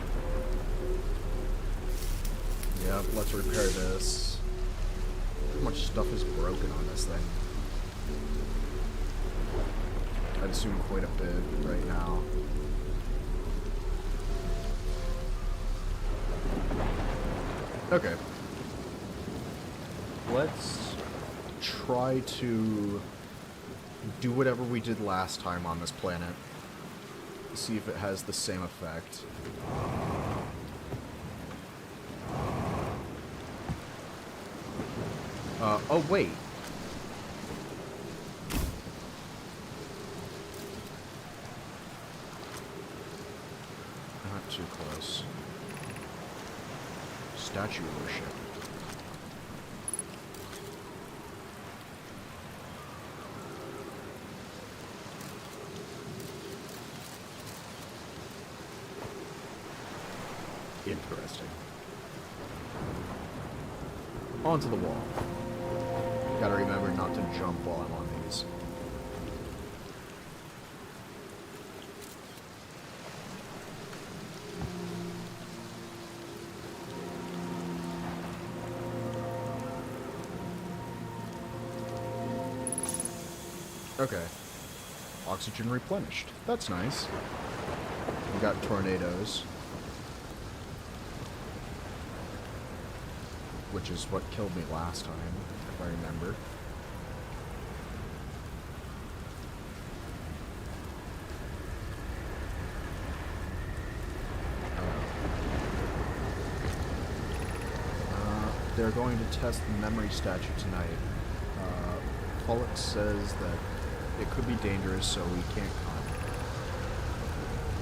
Yep, let's repair this. How much stuff is broken on this thing? I'd assume quite a bit right now. Okay. Let's try to do whatever we did last time on this planet. See if it has the same effect. Oh wait. Not too close. Statue worship. Interesting. Onto the wall. Gotta remember not to jump while I'm on these. Okay. Oxygen replenished. That's nice. We got tornadoes. Which is what killed me last time, if I remember. They're going to test the memory statue tonight. Pollux says that it could be dangerous, so we can't come.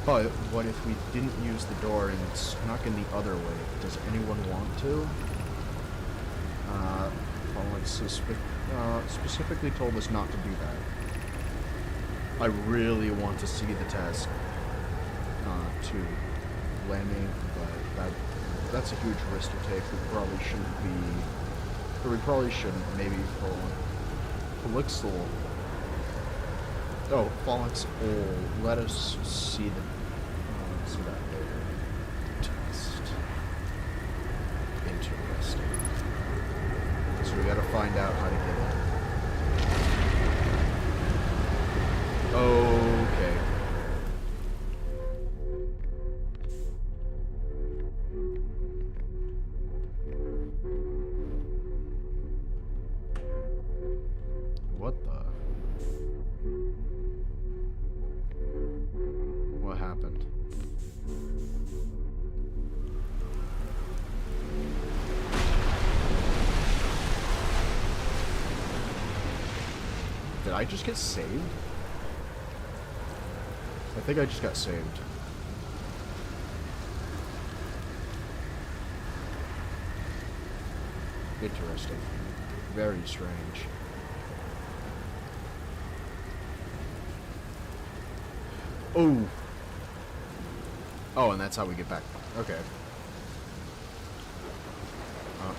But what if we didn't use the door and snuck in the other way? Does anyone want to? Pollux specifically told us not to do that. I really want to see the test to landing, but that's a huge risk to take. We probably shouldn't be, or we probably shouldn't. Maybe Pollux will. Oh, Pollux will let us see see that later. Test. Interesting. So we gotta find out how to get in. Okay. What the? What happened? Did I just get saved? I think I just got saved. Interesting. Very strange. Oh! Oh, and that's how we get back. Okay.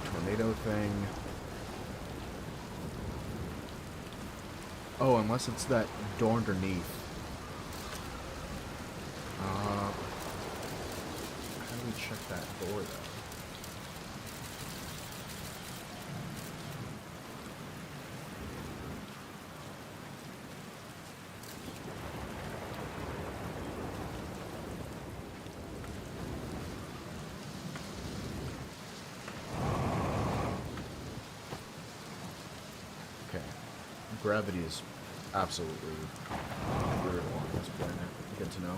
Tornado thing. Oh, unless it's that door underneath. How do we check that door, though? Gravity is absolutely brutal on this planet. Good to know.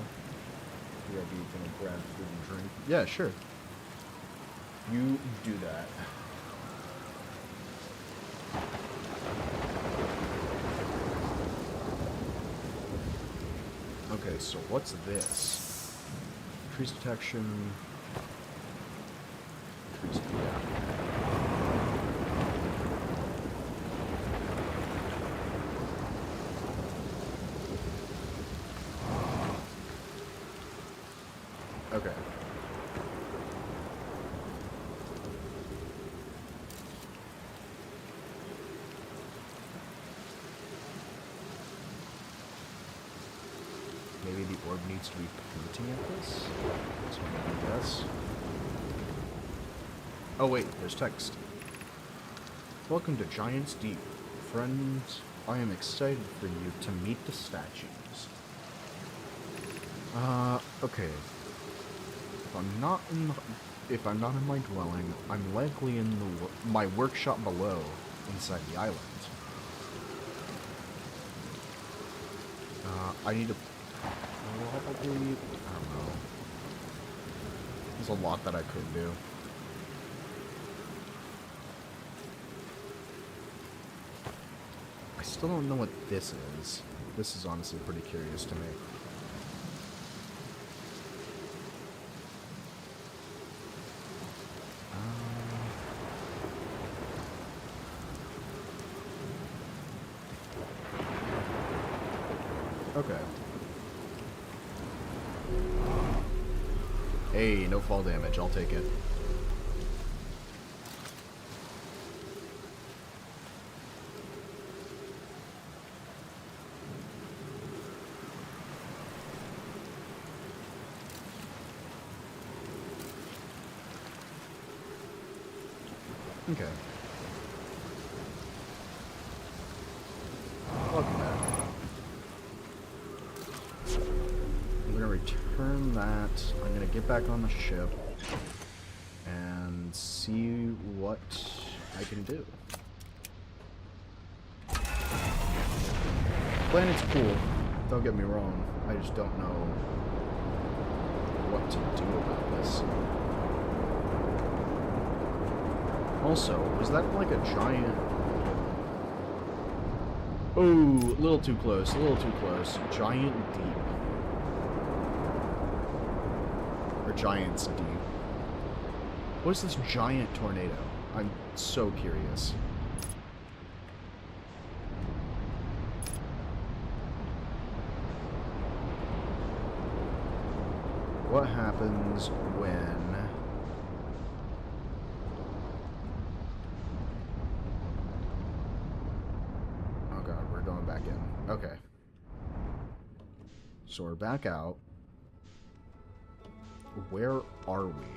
You gotta be gonna grab food and drink. Yeah, sure. You do that. Okay, so what's this? Trees detection. Trees, yeah. Okay. Maybe the orb needs to be pointing at this? That's what I guess. Oh wait, there's text. Welcome to Giant's Deep. Friends, I am excited for you to meet the statues. Okay. If I'm not in my dwelling, I'm likely in my workshop below, inside the island. I need to probably, I don't know. There's a lot that I could do. I still don't know what this is. This is honestly pretty curious to me. Okay. Hey, no fall damage. I'll take it. Okay. Welcome back. I'm gonna return that. I'm gonna get back on the ship and see what I can do. Planet's cool. Don't get me wrong. I just don't know what to do about this. Also, was that like a giant... Oh, a little too close, a little too close. Giant deep. Or Giant's Deep. What is this giant tornado? I'm so curious. What happens when... Oh god, we're going back in. Okay. So we're back out. Where are we?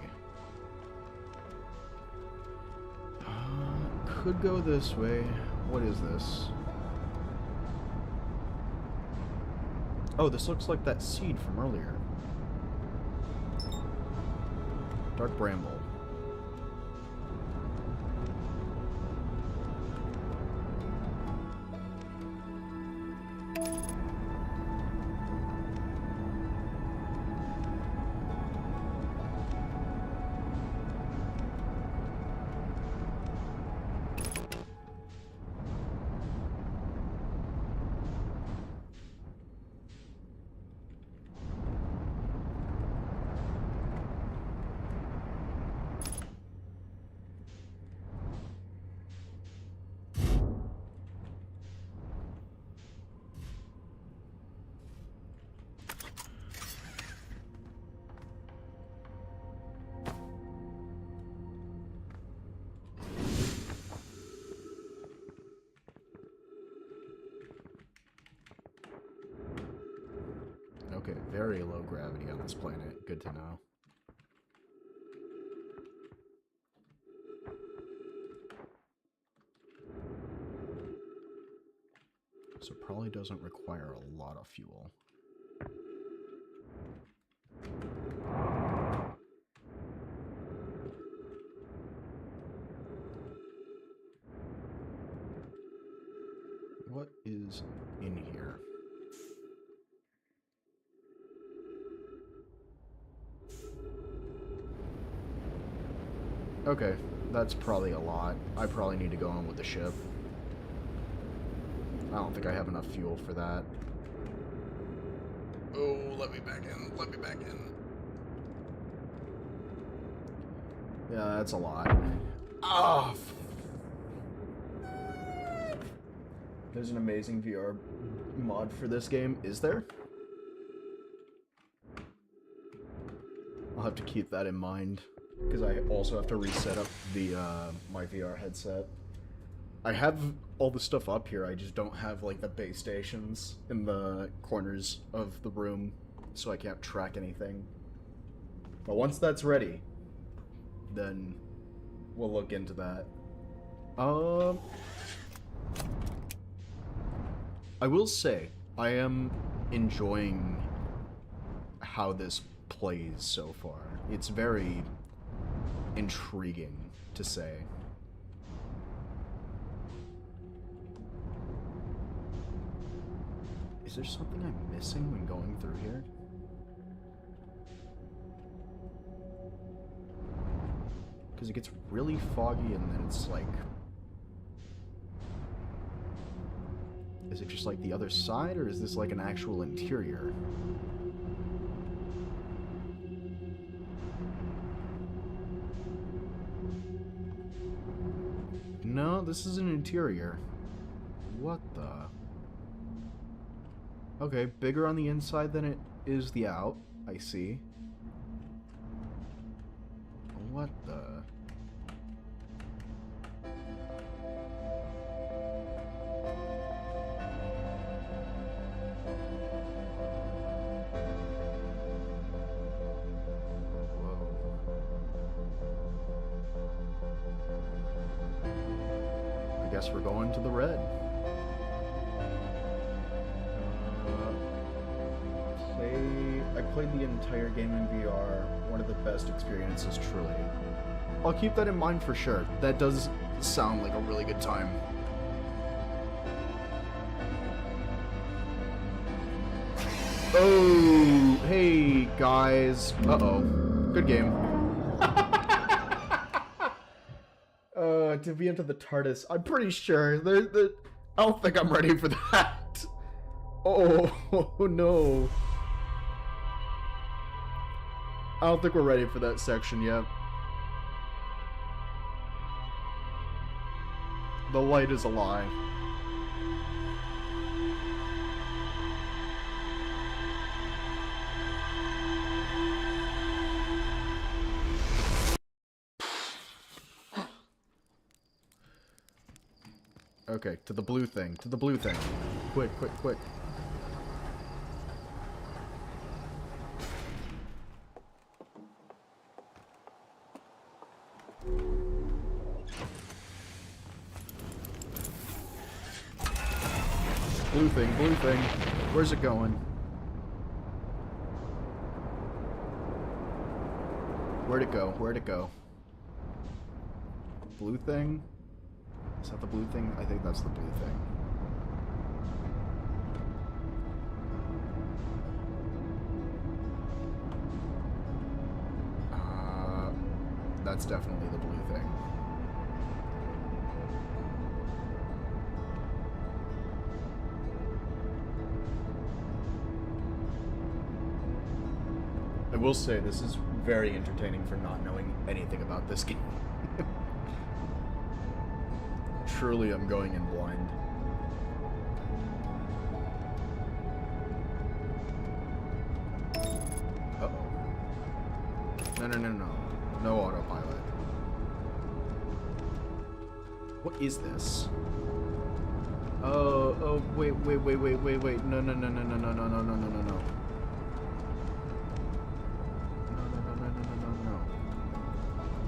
Could go this way. What is this? Oh, this looks like that seed from earlier. Dark bramble. Okay, very low gravity on this planet. Good to know. So it probably doesn't require a lot of fuel. What is in here? Okay, that's probably a lot. I probably need to go on with the ship. I don't think I have enough fuel for that. Oh, let me back in. Let me back in. Yeah, that's a lot. Ah! There's an amazing VR mod for this game. Is there? I'll have to keep that in mind. Because I also have to reset up the my VR headset. I have all the stuff up here, I just don't have, like, the base stations in the corners of the room, so I can't track anything. But once that's ready, then we'll look into that. I will say, I am enjoying how this plays so far. It's very intriguing, to say. Is there something I'm missing when going through here? Because it gets really foggy and then it's like... Is it just like the other side, or is this like an actual interior? No, this is an interior. What the... Okay, bigger on the inside than it is the out. I see. What the... Whoa. I guess we're going to the red. I played the entire game in VR. One of the best experiences, truly. I'll keep that in mind for sure. That does sound like a really good time. Oh, hey guys. Uh-oh. Good game. To be into the TARDIS, I'm pretty sure. I don't think I'm ready for that. Oh no. I don't think we're ready for that section yet. The light is a lie. Okay, to the blue thing. To the blue thing. Quick, quick, quick. Blue thing, blue thing. Where's it going? Where'd it go? Where'd it go? Blue thing? Is that the blue thing? I think that's the blue thing. That's definitely the blue thing. I will say, this is very entertaining for not knowing anything about this game. Truly, I'm going in blind. Uh-oh. No, no, no, no. No autopilot. What is this? Oh, wait. No.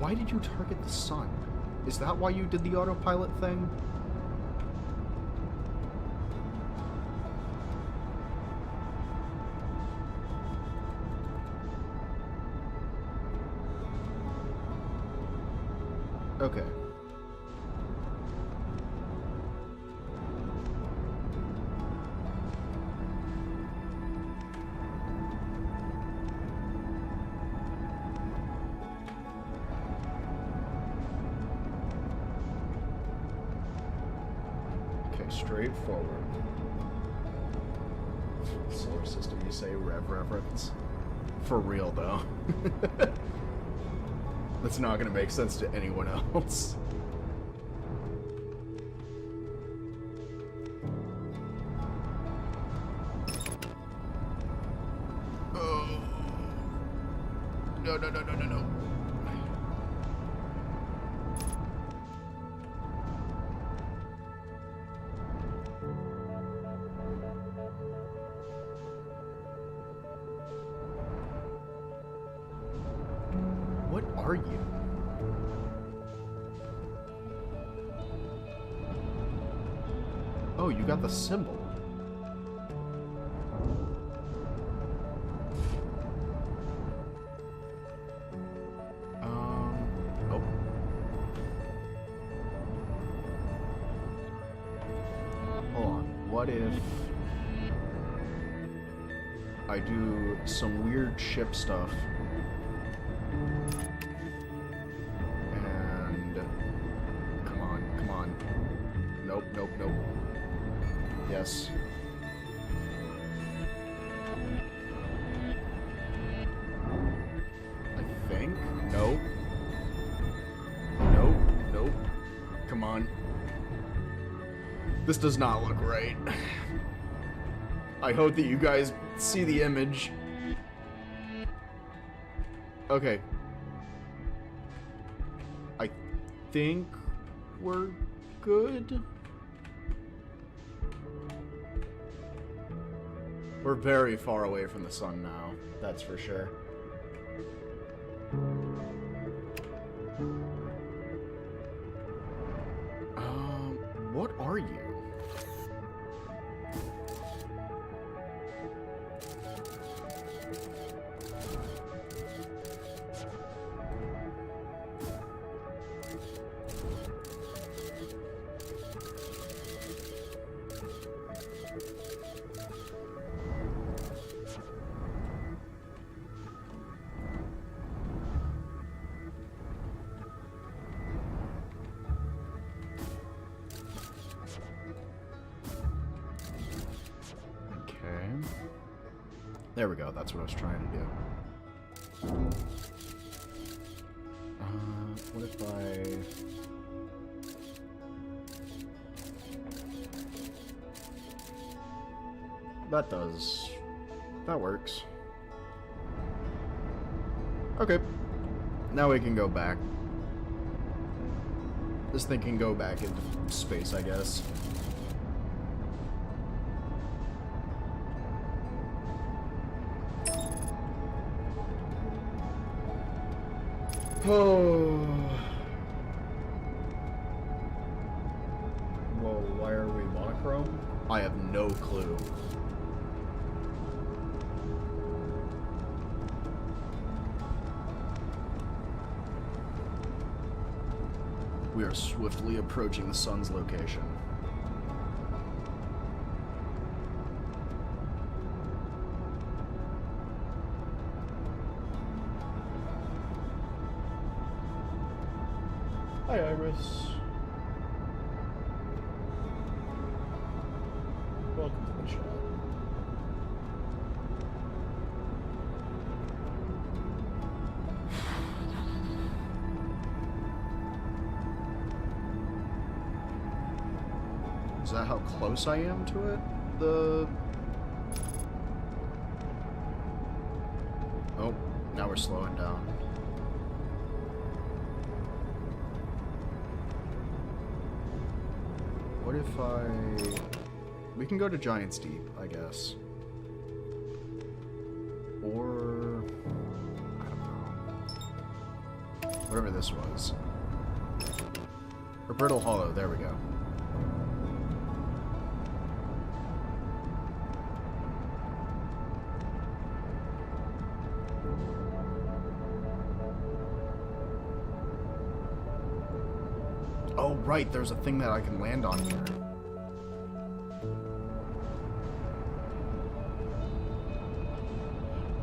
Why did you target the sun? Is that why you did the autopilot thing? Okay. Straightforward. Solar system, you say reference. For real, though. That's not gonna make sense to anyone else. Oh. No. What are you? Oh, you got the symbol. Oh. Hold on. What if I do some weird ship stuff? Come on. Nope. Yes. I think? Nope. Come on. This does not look right. I hope that you guys see the image. Okay. I think we're good. We're very far away from the sun now, that's for sure. What are you? There we go, that's what I was trying to do. What if that works. Okay, now we can go back. This thing can go back into space, I guess. Oh. Whoa, why are we monochrome? I have no clue. We are swiftly approaching the sun's location. Hi, Iris. Welcome to the chat. Is that how close I am to it? Oh, now we're slowing down. What if we can go to Giant's Deep, I guess. Or I don't know. Whatever this was. Or Brittle Hollow, there we go. Oh, right, there's a thing that I can land on here.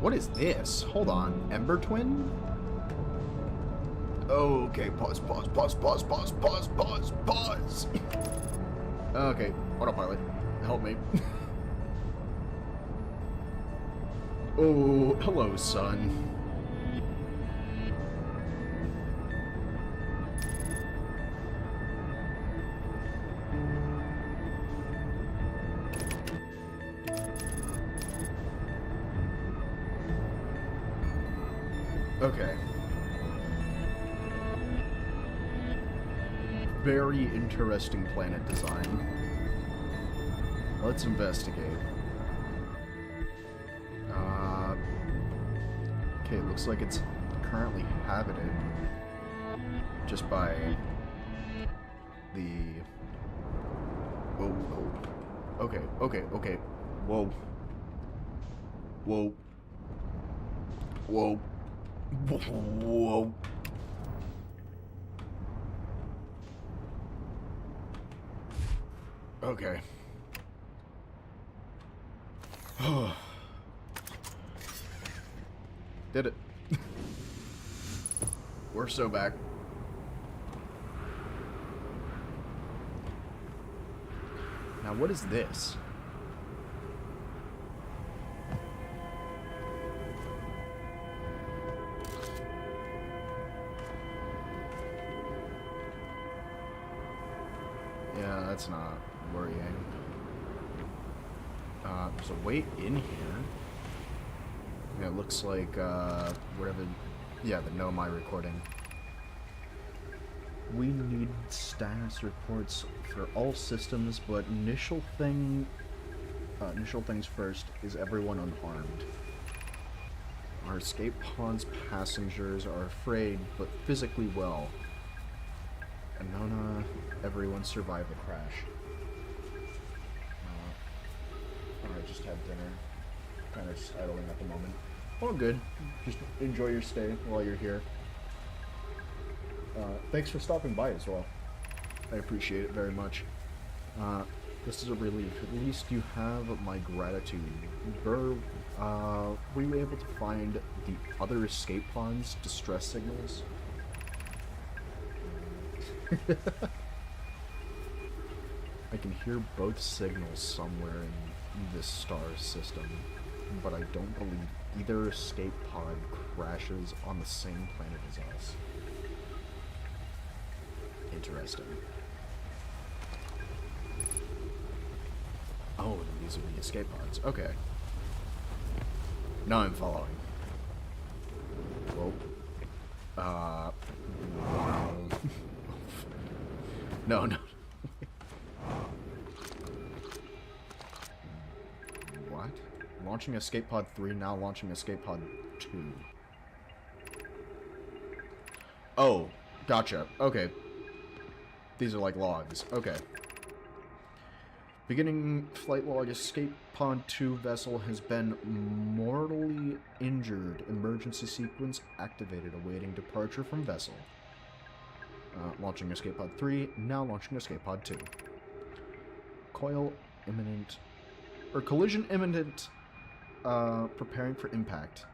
What is this? Hold on. Ember Twin? Okay, pause. Okay, autopilot. Help me. Oh, hello, son. Okay. Very interesting planet design. Let's investigate. Okay, it looks like it's currently habited just by the... Whoa. Okay. Whoa. Okay. Did it. We're so back. Now what is this? Yeah, that's not worrying. There's a way in here. Yeah, it looks like, whatever... Yeah, the Nomai recording. We need status reports for all systems, but initial things first. Is everyone unharmed? Our escape pod's passengers are afraid, but physically well. Anona, everyone survived the crash. I just had dinner. Kind of just idling at the moment. All good. Just enjoy your stay while you're here. Thanks for stopping by as well. I appreciate it very much. This is a relief. At least you have my gratitude. Were you able to find the other escape pod's distress signals? I can hear both signals somewhere in this star system, but I don't believe either escape pod crashes on the same planet as us. Interesting. Oh, these are the escape pods. Okay. Now I'm following. Whoa. No. What? Launching escape pod 3, now launching escape pod 2. Oh, gotcha. Okay. These are like logs. Okay. Beginning flight log, escape pod 2 vessel has been mortally injured. Emergency sequence activated, awaiting departure from vessel. Launching escape pod 3, now launching escape pod 2. Coil imminent, or collision imminent, preparing for impact.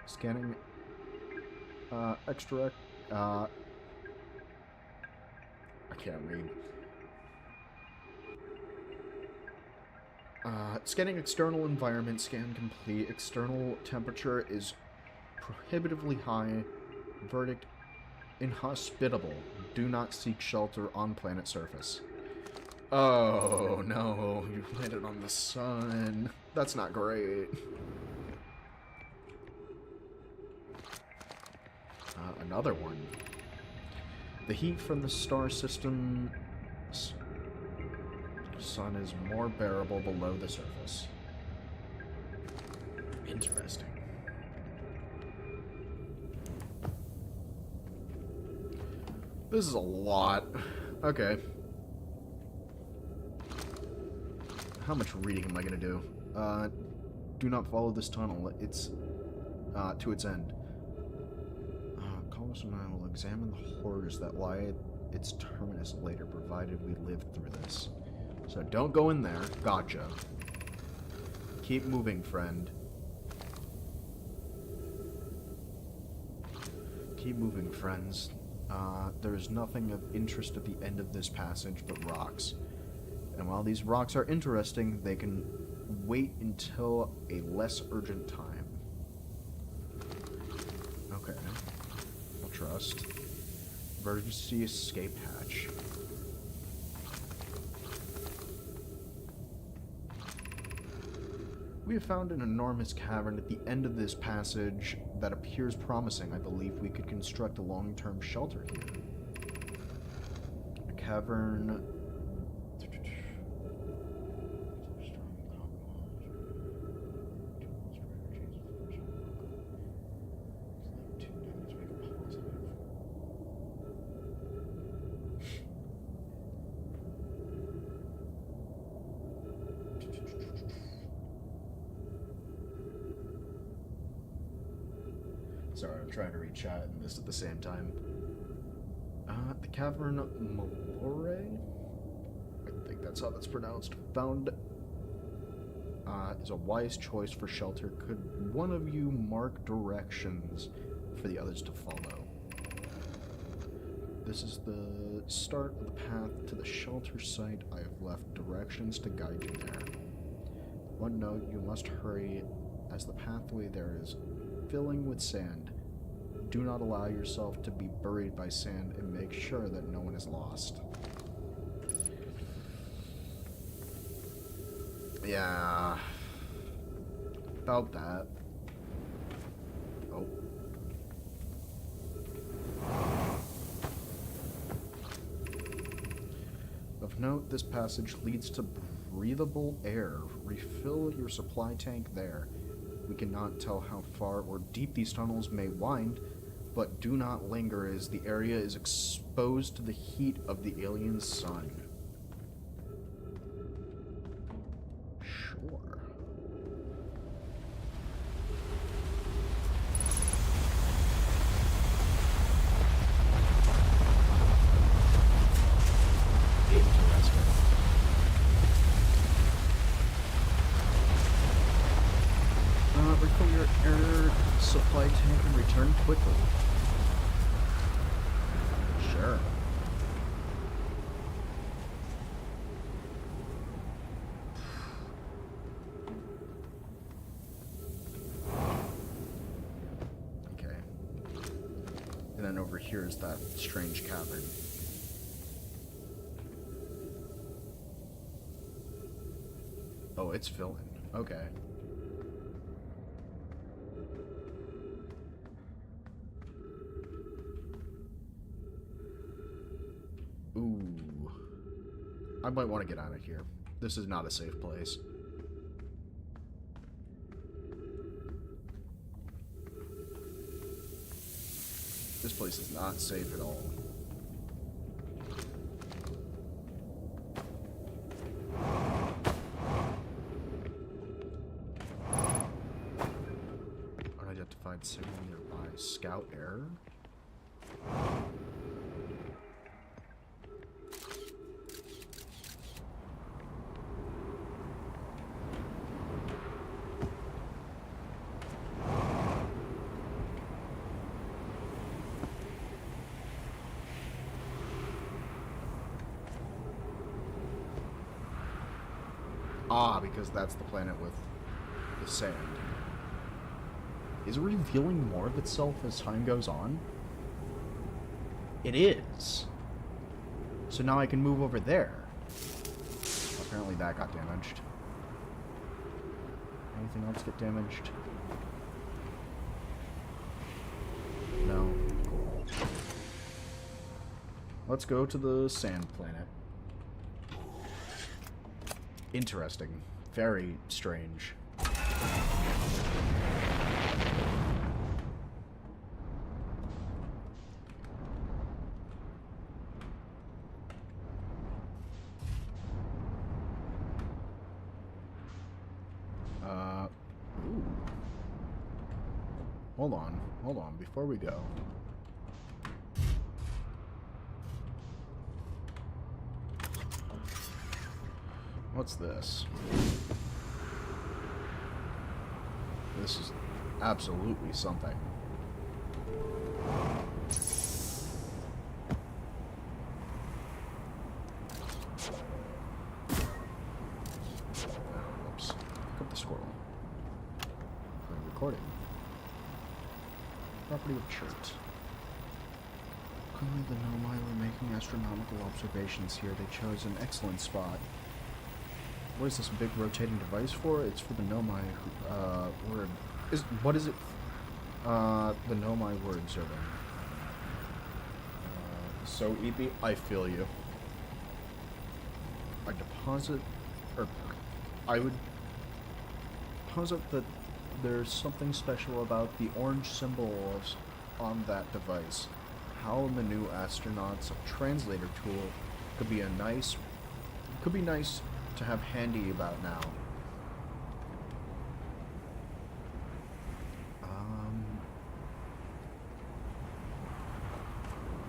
Scanning, extra, I can't read. Scanning external environment, scan complete. External temperature is prohibitively high. Verdict, inhospitable. Do not seek shelter on planet surface. Oh, no. You landed on the sun. That's not great. Another one. The heat from the star system... sun is more bearable below the surface. Interesting. This is a lot. Okay. How much reading am I gonna do? Do not follow this tunnel. It's, to its end. Colossus and I will examine the horrors that lie at its terminus later, provided we live through this. So don't go in there. Gotcha. Keep moving, friend. Keep moving, friends. There's nothing of interest at the end of this passage but rocks. And while these rocks are interesting, they can wait until a less urgent time. Okay. I'll trust. Emergency escape hatch. We have found an enormous cavern at the end of this passage that appears promising. I believe we could construct a long-term shelter here. A cavern... Sorry, I'm trying to read chat and this at the same time. The Cavern Malore? I think that's how that's pronounced. Found is a wise choice for shelter. Could one of you mark directions for the others to follow? This is the start of the path to the shelter site. I have left directions to guide you there. One note, you must hurry as the pathway there is filling with sand. Do not allow yourself to be buried by sand and make sure that no one is lost. Yeah. About that. Oh. Of note, this passage leads to breathable air. Refill your supply tank there. We cannot tell how far or deep these tunnels may wind, but do not linger as the area is exposed to the heat of the alien sun. Sure. Interesting. Refill your air supply tank and return quickly. Sure. Okay. And then over here is that strange cavern. Oh, it's filling. Okay. Ooh. I might want to get out of here. This is not a safe place. This place is not safe at all. Unidentified signal nearby. Scout error? Ah, because that's the planet with the sand. Is it revealing more of itself as time goes on? It is. So now I can move over there. Apparently that got damaged. Anything else get damaged? No. Cool. Let's go to the sand planet. Interesting. Very strange. Ooh. Hold on, before we go. What's this? This is absolutely something. Oops. Pick up the squirrel. For recording. Property of Chert. Currently the Nomai were making astronomical observations here. They chose an excellent spot. What is this big rotating device for? It's for the Nomai word. What is it? The Nomai we're observing. So, EB, I feel you. I would posit that there's something special about the orange symbols on that device. How the new astronaut's translator tool could be nice to have handy about now.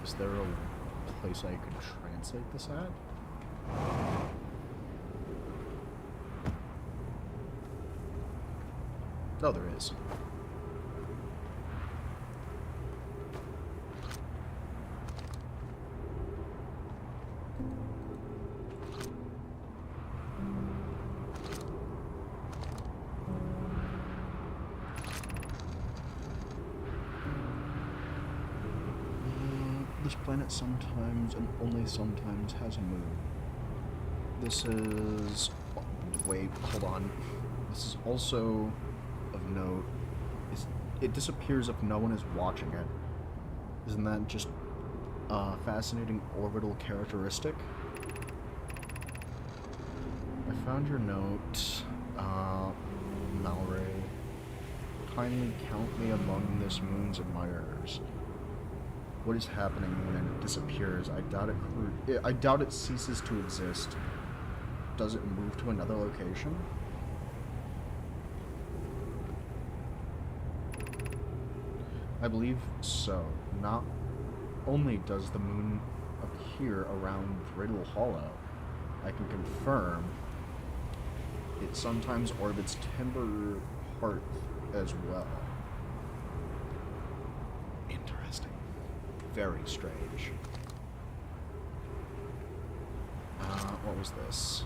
Is there a place I could translate this at? No, there is. This planet sometimes and only sometimes has a moon. This is... Wait, hold on. This is also of note. It disappears if no one is watching it. Isn't that just a fascinating orbital characteristic? I found your note, Malray. Kindly count me among this moon's admirers. What is happening when it disappears? I doubt it ceases to exist. Does it move to another location? I believe so. Not only does the moon appear around Riddle Hollow, I can confirm it sometimes orbits Timber Hearth as well. Interesting. Very strange. What was this?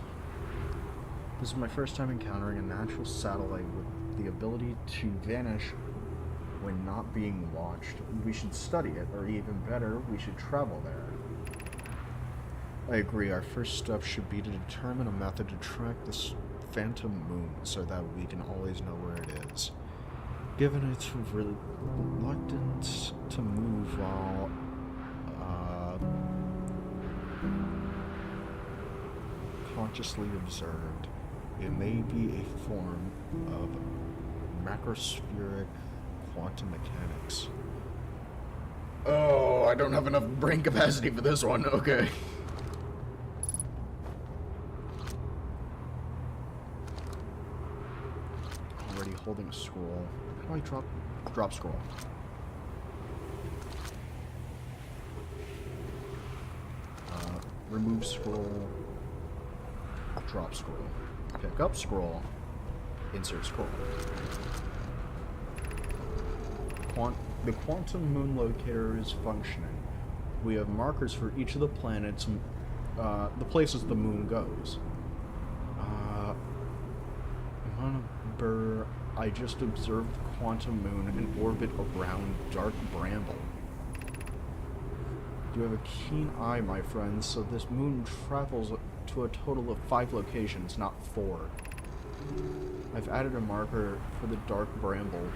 This is my first time encountering a natural satellite with the ability to vanish when not being watched. We should study it, or even better, we should travel there. I agree, our first step should be to determine a method to track this phantom moon so that we can always know where it is. Given its reluctance to move while consciously observed, it may be a form of macrospheric quantum mechanics. Oh, I don't have enough brain capacity for this one. Okay. Already holding a scroll. How do I drop scroll? Remove scroll. Drop scroll. Pick up scroll. Insert scroll. The quantum moon locator is functioning. We have markers for each of the planets and the places the moon goes. I just observed the quantum moon in orbit around Dark Bramble. You have a keen eye, my friend, so this moon travels to a total of 5 locations, not 4. I've added a marker for the Dark Bramble.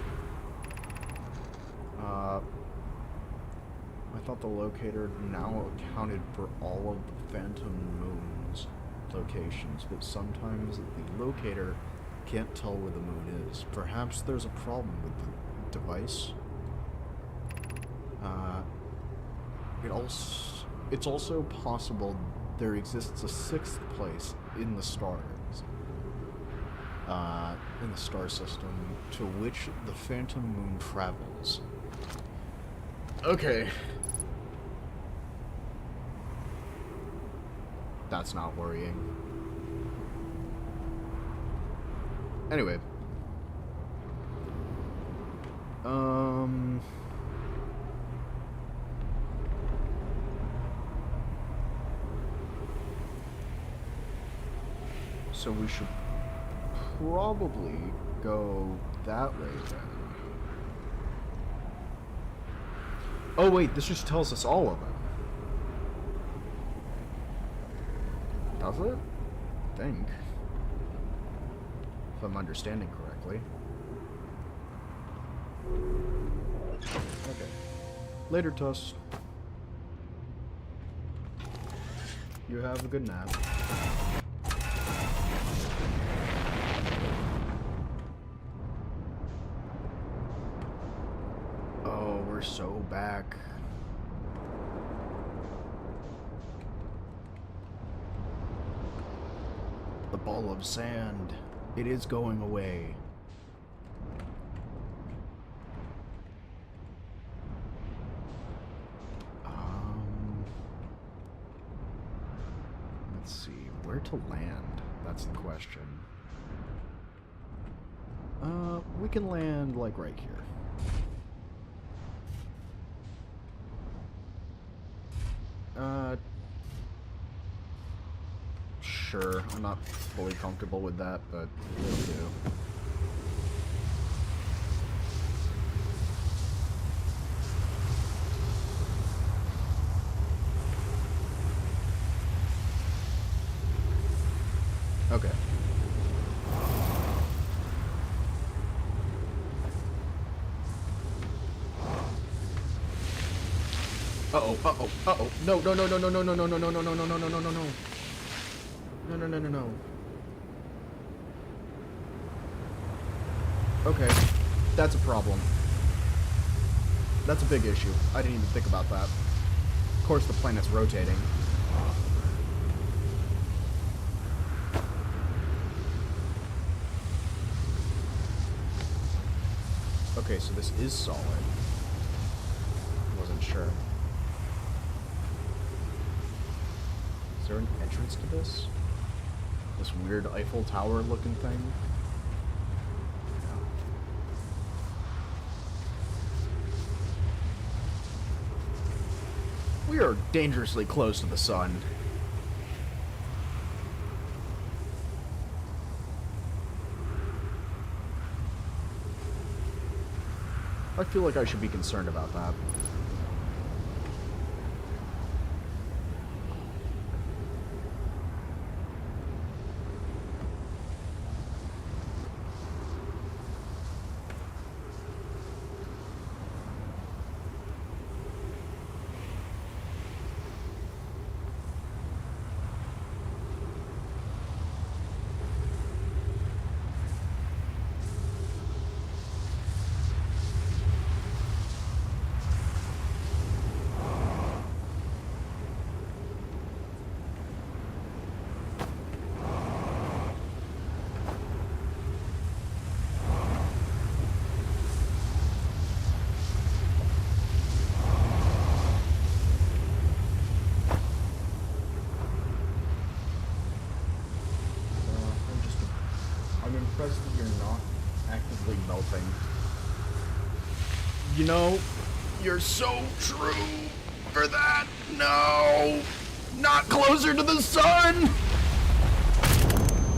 I thought the locator now accounted for all of the Phantom Moon's locations, but sometimes the locator can't tell where the moon is. Perhaps there's a problem with the device. It's also possible there exists a 6th place in the stars. in the star system to which the phantom moon travels. Okay. That's not worrying. Anyway. So we should probably go that way then. Oh wait, this just tells us all of them. Does it? I think. If I'm understanding correctly. Okay. Later, Tuss. You have a good nap. Oh, we're so back. The ball of sand. It is going away. Let's see. Where to land? That's the question. We can land, like, right here. Sure. I'm not fully comfortable with that, but it'll do. Okay. Uh-oh, uh-oh, uh-oh. No, no, no, no, no, no, no, no, no, no, no, no, no, no, no, no, no, no. No, no, no, no, no. Okay. That's a problem. That's a big issue. I didn't even think about that. Of course, the planet's rotating. Okay, so this is solid. Wasn't sure. Is there an entrance to this? This weird Eiffel Tower looking thing? No. We are dangerously close to the sun. I feel like I should be concerned about that. I'm impressed that you're not actively melting. You know, you're so true for that. No! Not closer to the sun!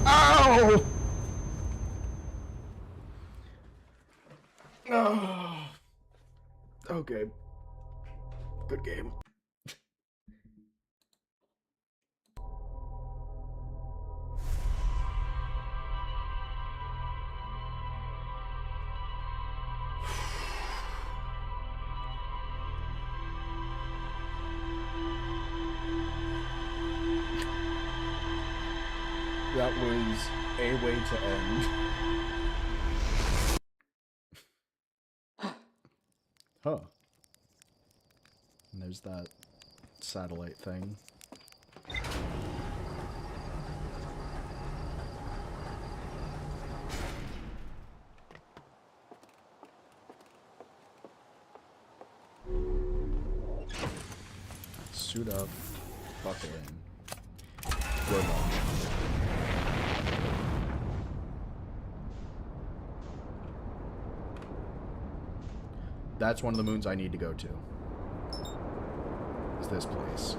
Ow! Oh. Okay. Good game. That was a way to end. Huh. And there's that satellite thing. Suit up. Buckle in. Go launch. That's one of the moons I need to go to. Is this place.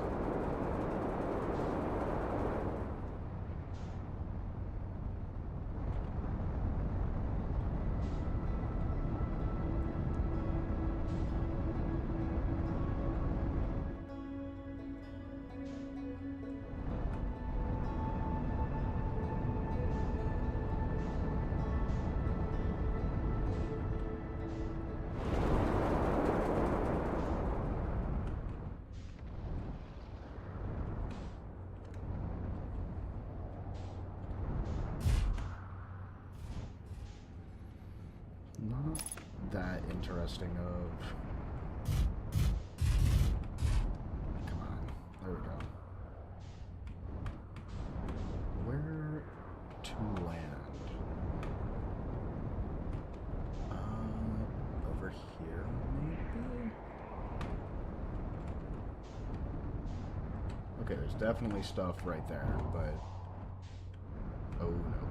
Not that interesting of... Come on. There we go. Where to land? Over here, maybe? Okay, there's definitely stuff right there, but... Oh, no.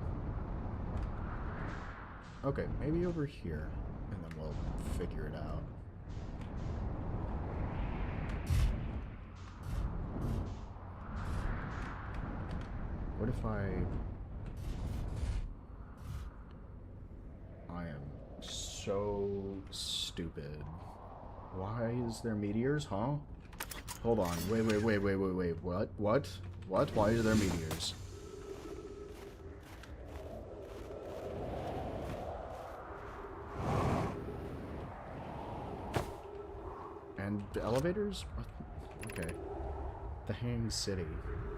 Okay, maybe over here, and then we'll figure it out. What if I am so stupid. Why is there meteors, huh? Hold on, wait, what? Why is there meteors? And the elevators? Okay. The Hanging City,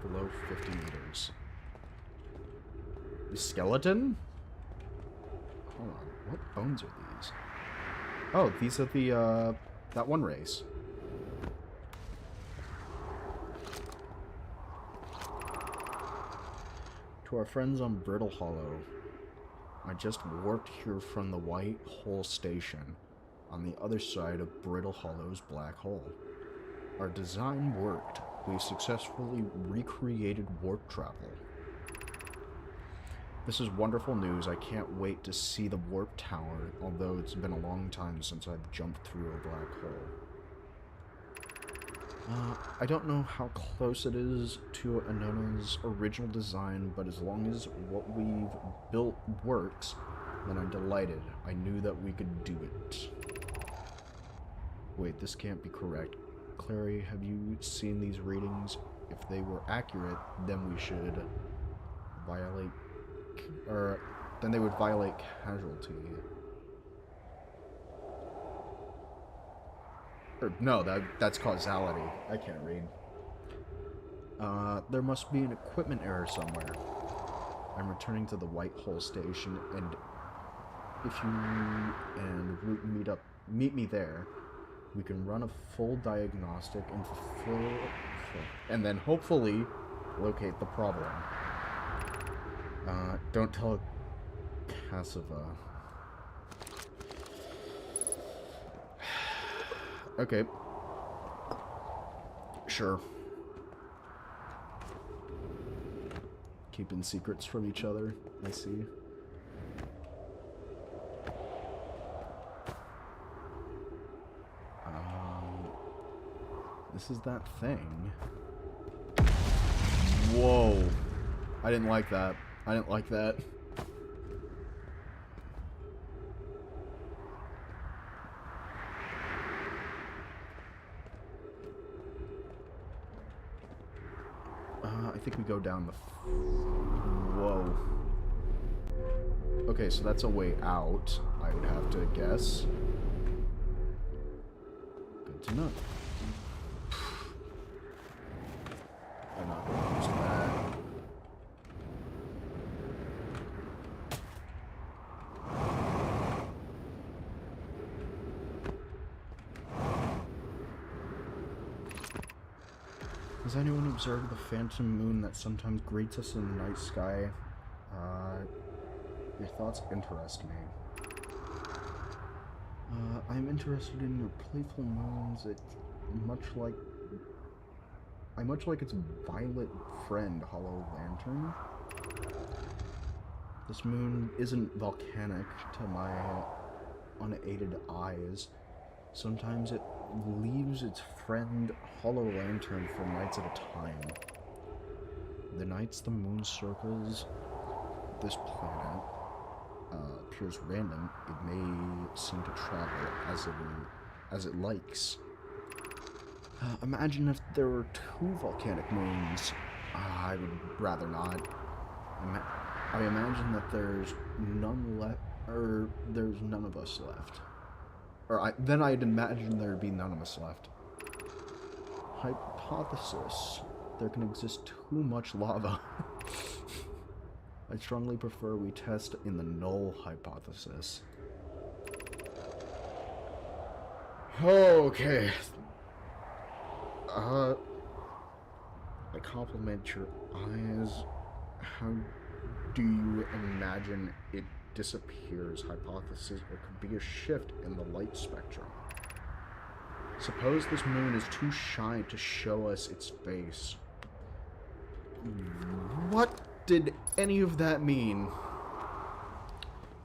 below 50 meters. The skeleton? Hold on, what bones are these? Oh, these are the, that one race. To our friends on Brittle Hollow, I just warped here from the White Hole Station, on the other side of Brittle Hollow's black hole. Our design worked. We successfully recreated warp travel. This is wonderful news. I can't wait to see the warp tower, although it's been a long time since I've jumped through a black hole. I don't know how close it is to Anona's original design, but as long as what we've built works, then I'm delighted. I knew that we could do it. Wait, this can't be correct. Clary, have you seen these readings? If they were accurate, then we should violate... or then they would violate casualty. Or, no, that's causality. I can't read. There must be an equipment error somewhere. I'm returning to the White Hole Station, and if you and Root meet me there, we can run a full diagnostic and then hopefully locate the problem. Don't tell Cassava. Okay. Sure. Keeping secrets from each other, I see. This is that thing. Whoa. I didn't like that. I didn't like that. I think we go down the... Whoa. Okay, so that's a way out, I would have to guess. Good to know. I'm not going to use that. Has anyone observed the phantom moon that sometimes greets us in the night sky? Your thoughts interest me. I'm interested in your playful moons. It's much like I much like its violet friend, Hollow Lantern. This moon isn't volcanic to my unaided eyes. Sometimes it leaves its friend, Hollow Lantern, for nights at a time. The nights the moon circles this planet appears random, it may seem to travel as it likes. Imagine if there were 2 volcanic moons. I would rather not. I imagine that there's none left, or there's none of us left. Then I'd imagine there'd be none of us left. Hypothesis. There can exist too much lava. I strongly prefer we test in the null hypothesis. Okay. I compliment your eyes. How do you imagine it disappears? Hypothesis, it could be a shift in the light spectrum. Suppose this moon is too shy to show us its face. What did any of that mean?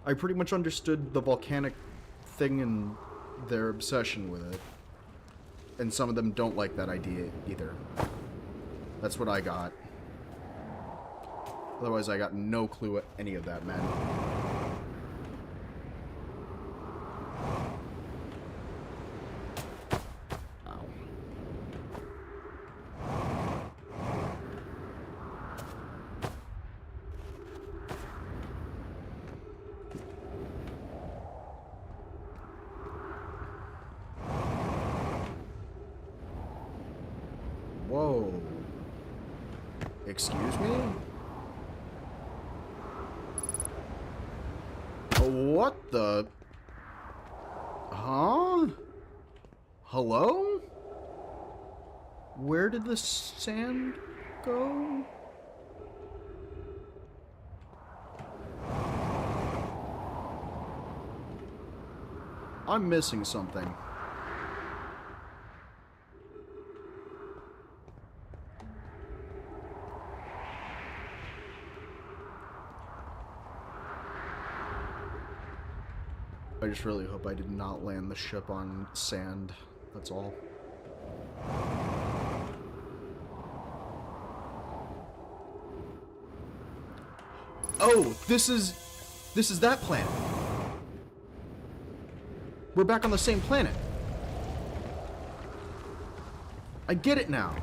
I pretty much understood the volcanic thing and their obsession with it. And some of them don't like that idea either. That's what I got. Otherwise, I got no clue what any of that meant. Ow. Whoa. Excuse me? What the? Huh? Hello? Where did the sand go? I'm missing something. I just really hope I did not land the ship on sand. That's all. Oh, this is that planet. We're back on the same planet. I get it now.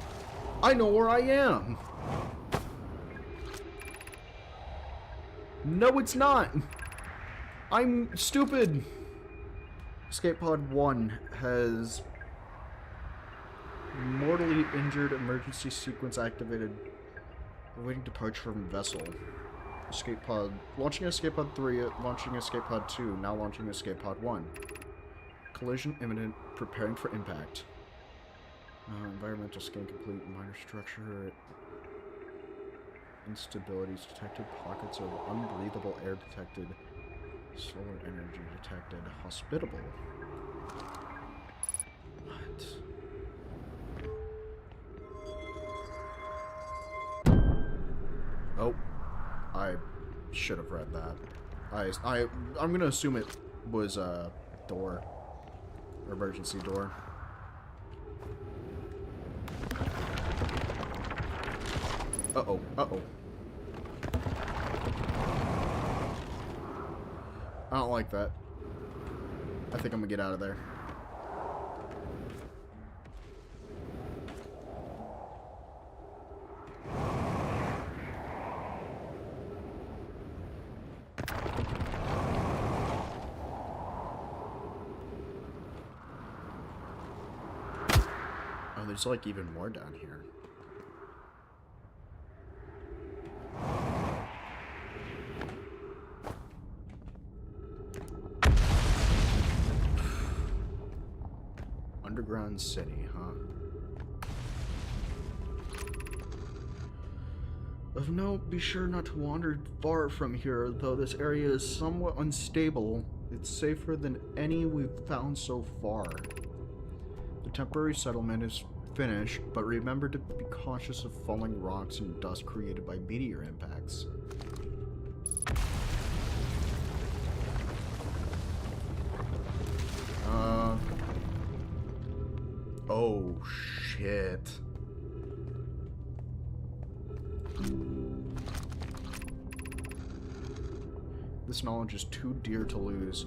I know where I am. No, it's not. I'm stupid. Escape Pod 1 has mortally injured, emergency sequence activated, awaiting departure from vessel. Escape Pod, launching Escape Pod 3, launching Escape Pod 2, now launching Escape Pod 1. Collision imminent, preparing for impact. Environmental scan complete, minor structure instabilities detected, pockets of unbreathable air detected. Solar energy detected. Hospitable. What? Oh, I should have read that. I'm gonna assume it was a door, or emergency door. Uh-oh, uh-oh. I don't like that. I think I'm gonna get out of there. Oh, there's like even more down here. Underground city, huh? Of note, be sure not to wander far from here, though this area is somewhat unstable. It's safer than any we've found so far. The temporary settlement is finished, but remember to be cautious of falling rocks and dust created by meteor impacts. Oh, shit. This knowledge is too dear to lose.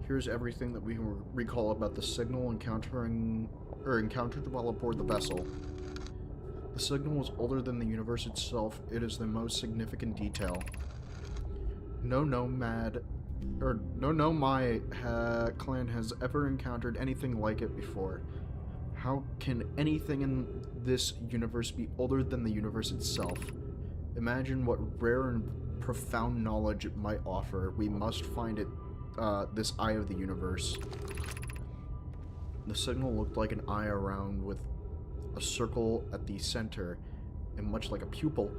Here's everything that we can recall about the signal encountered while aboard the vessel. The signal was older than the universe itself. It is the most significant detail. No nomad clan has ever encountered anything like it before. How can anything in this universe be older than the universe itself? Imagine what rare and profound knowledge it might offer. We must find it, this eye of the universe. The signal looked like an eye around with a circle at the center, and much like a pupil.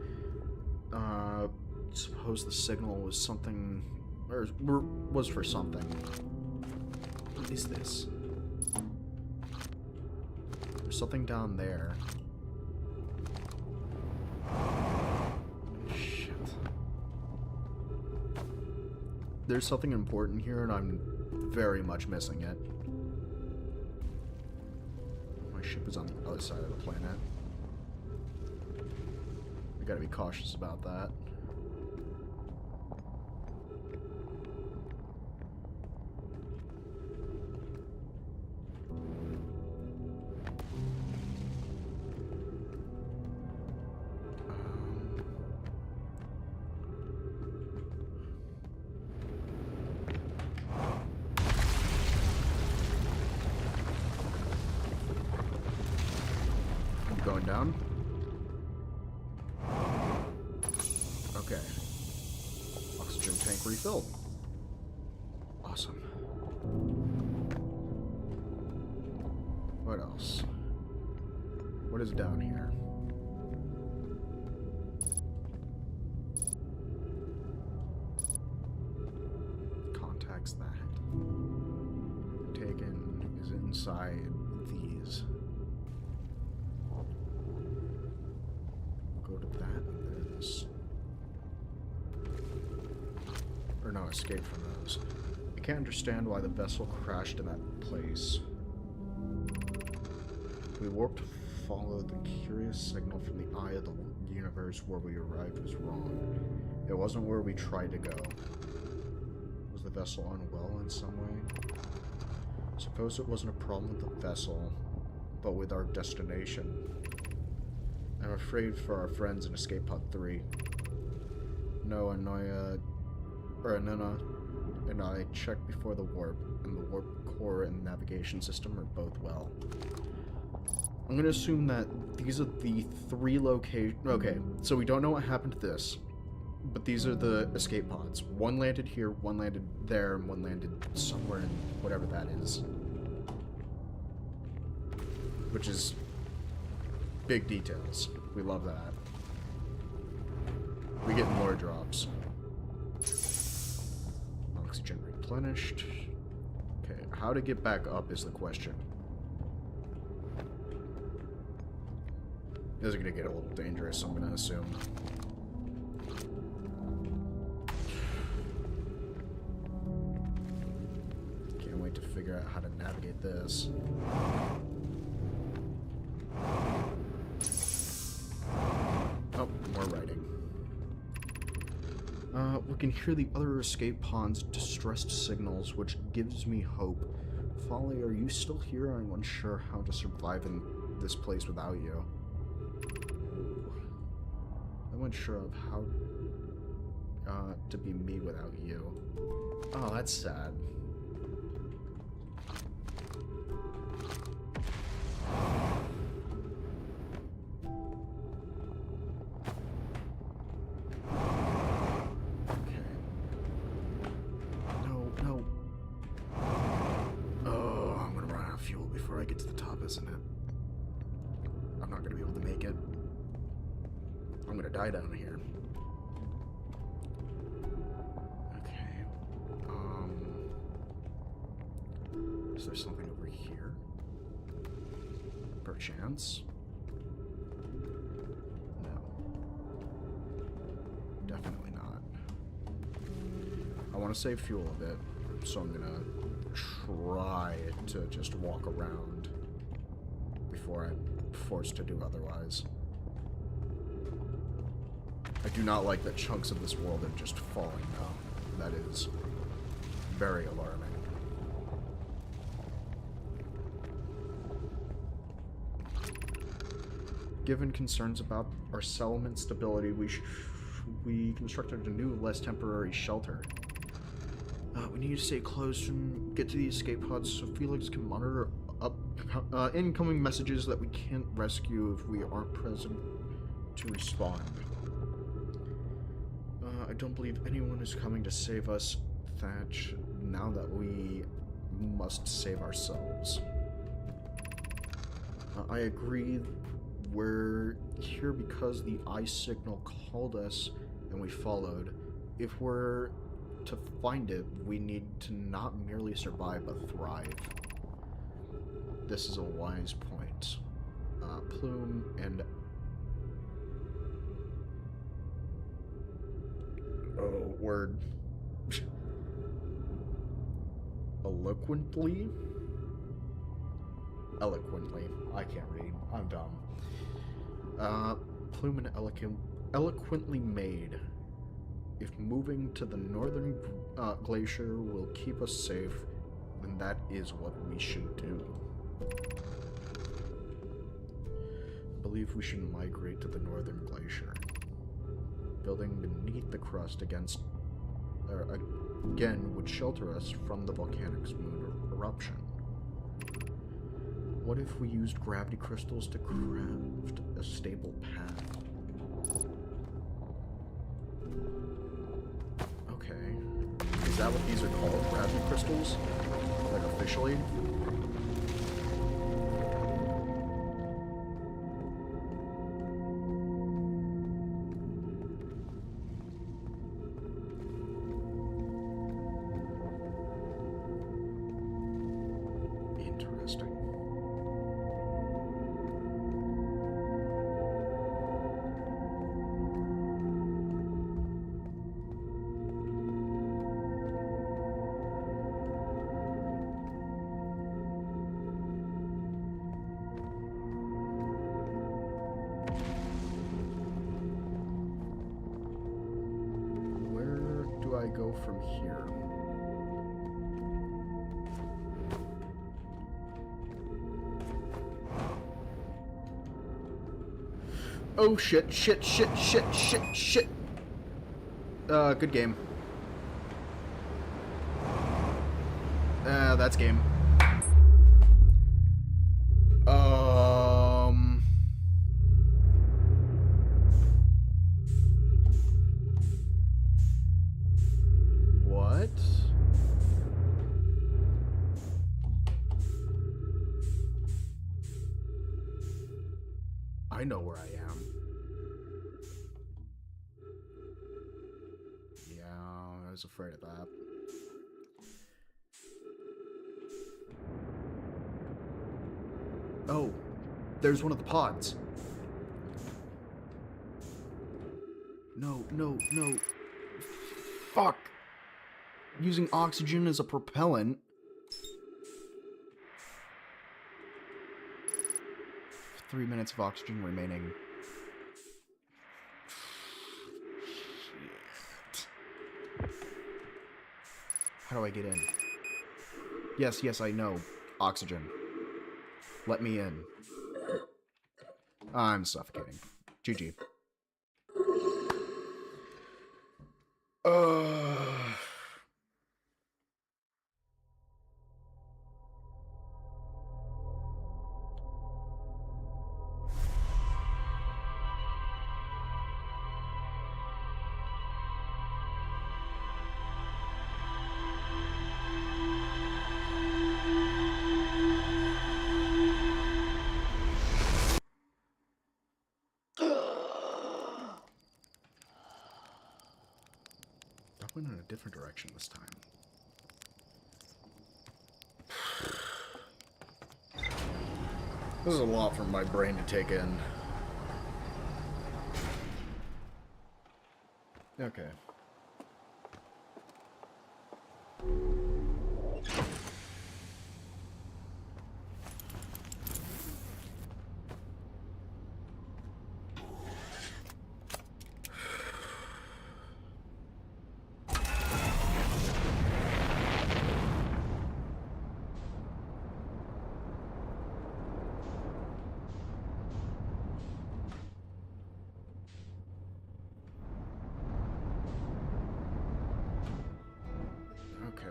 Suppose the signal was something, or was for something. What is this? There's something down there. Shit. There's something important here, and I'm very much missing it. My ship is on the other side of the planet. We gotta be cautious about that. Going down. Okay. Oxygen tank refilled. Awesome. What else? What is down here? Contacts that. Taken is inside these. Go to that and this. Or no, escape from those. I can't understand why the vessel crashed in that place. We warped to follow the curious signal from the eye of the universe. Where we arrived was wrong. It wasn't where we tried to go. Was the vessel unwell in some way? Suppose it wasn't a problem with the vessel, but with our destination. I'm afraid for our friends in Escape Pod 3. No, Anuna and I checked before the warp, and the warp core and navigation system are both well. I'm gonna assume that these are the 3 locations. Okay, so we don't know what happened to this, but these are the escape pods. One landed here, one landed there, and one landed somewhere in whatever that is. Which is big details. We love that. We get lore drops. Oxygen replenished. Okay, how to get back up is the question. This is gonna get a little dangerous, I'm gonna assume. Can't wait to figure out how to navigate this. Oh, more writing. We can hear the other escape pods' distressed signals, which gives me hope. Folly, are you still here? I'm unsure how to survive in this place without you. I'm unsure of how to be me without you. Oh, that's sad. Get to the top, isn't it? I'm not gonna be able to make it. I'm gonna die down here. Okay. Is there something over here? a chance? No. Definitely not. I want to save fuel a bit, so I'm gonna try to just walk around before I'm forced to do otherwise. I do not like that chunks of this world are just falling now. That is very alarming. Given concerns about our settlement stability, we constructed a new, less temporary shelter. We need to stay close and get to the escape pods so Felix can monitor incoming messages that we can't rescue if we aren't present to respond. I don't believe anyone is coming to save us, Thatch, now that we must save ourselves. I agree. We're here because the eye signal called us and we followed. If we're to find it, we need to not merely survive but thrive. This is a wise point. Plume and... Oh, word. Eloquently? Eloquently. I can't read. I'm dumb. Plume and eloquently made. If moving to the northern glacier will keep us safe, then that is what we should do. I believe we should migrate to the northern glacier. Building beneath the crust again would shelter us from the volcanic's moon eruption. What if we used gravity crystals to craft a stable path? Okay. Is that what these are called? Gravity crystals? Like officially? Interesting. I go from here? Oh shit, shit. Good game. That's game. What? I know where I am. Yeah, I was afraid of that. Oh, there's one of the pods. No. Fuck. Using oxygen as a propellant. Three minutes of oxygen remaining. Shit. How do I get in? Yes, I know. Oxygen. Let me in. I'm suffocating. GG. Went in a different direction this time. This is a lot for my brain to take in. Okay. Okay.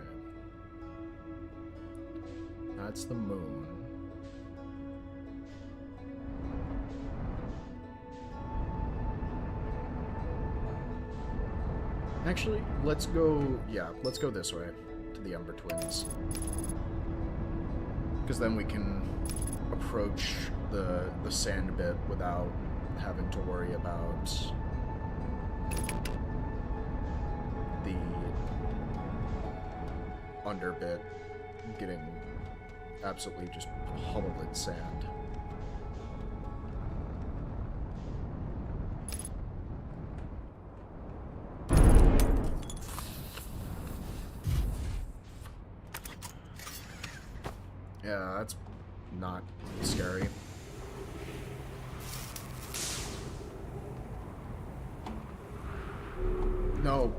That's the moon. Actually, let's go this way, to the Ember Twins. Because then we can approach the sand bit without having to worry about the under bit getting absolutely just pummeled in sand. Yeah, that's not scary. No.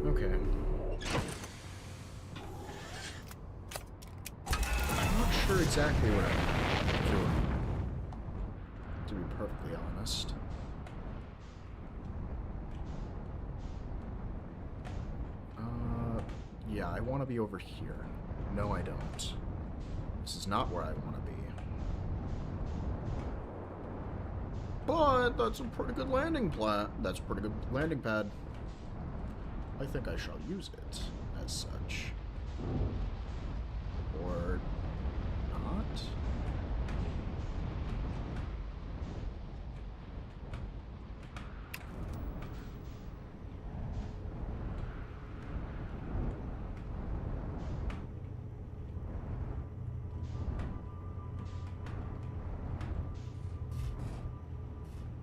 Okay. I'm not sure exactly what I'm doing, to be perfectly honest. Yeah, I want to be over here. No, I don't. This is not where I want to be. But that's a pretty good landing That's a pretty good landing pad. I think I shall use it as such. Or not?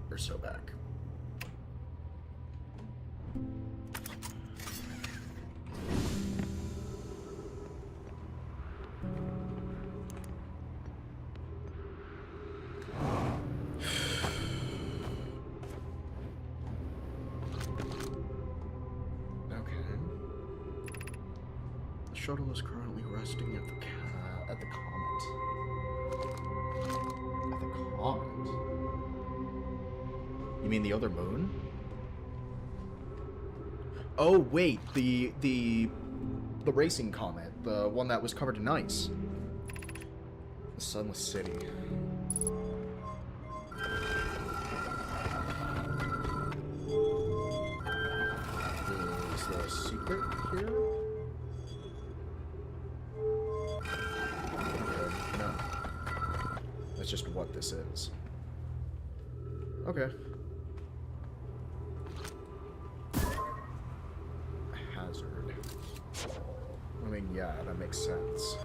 We're so back. The shuttle is currently resting at the comet. At the comet? You mean the other moon? Oh wait, the racing comet, the one that was covered in ice. The Sunless City. Is there a secret here? No. That's just what this is. Okay. A hazard. I mean, yeah, that makes sense.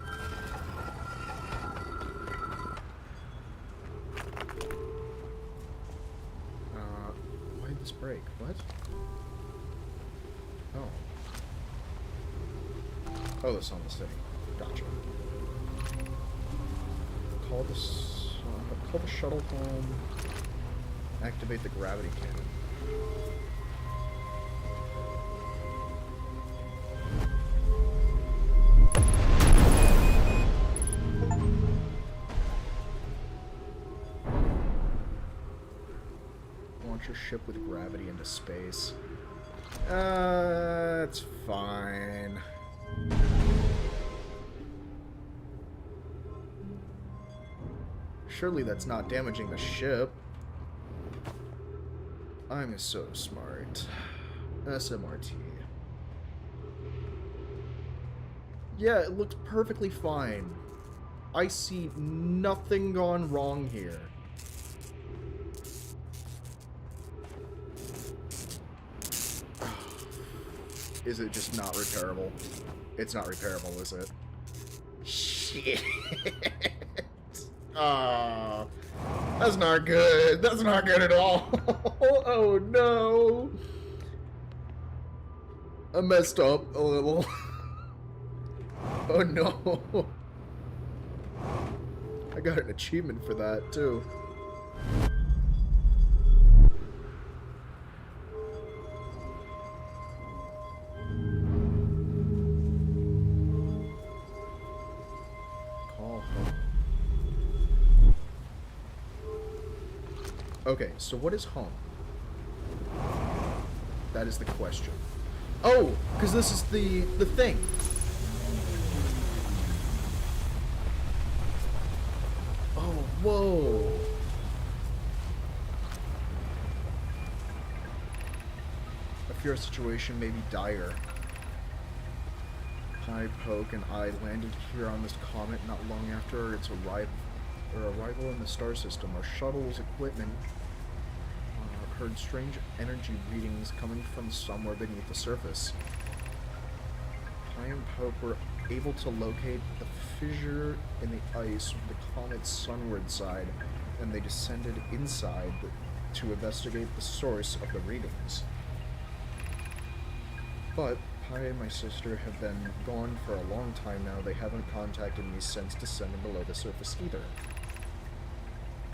Why did this break? What? Oh, the Sunless City. Gotcha. Call the shuttle home. Activate the gravity cannon. your ship with gravity into space. It's fine. Surely that's not damaging the ship. I'm so smart. SMRT. Yeah, it looks perfectly fine. I see nothing gone wrong here. Is it just not repairable? It's not repairable, is it? Shit. Ah, that's not good. That's not good at all. Oh no. I messed up a little. Oh no. I got an achievement for that too. Call home. Okay, so what is home? That is the question. Oh, because this is the thing. Oh, whoa. I fear a situation may be dire. Pi, Poke, and I landed here on this comet not long after its arrival in the star system. Our shuttle's equipment heard strange energy readings coming from somewhere beneath the surface. Pi and Poke were able to locate the fissure in the ice of the comet's sunward side, and they descended inside to investigate the source of the readings. But Pi and my sister have been gone for a long time now. They haven't contacted me since descending below the surface either.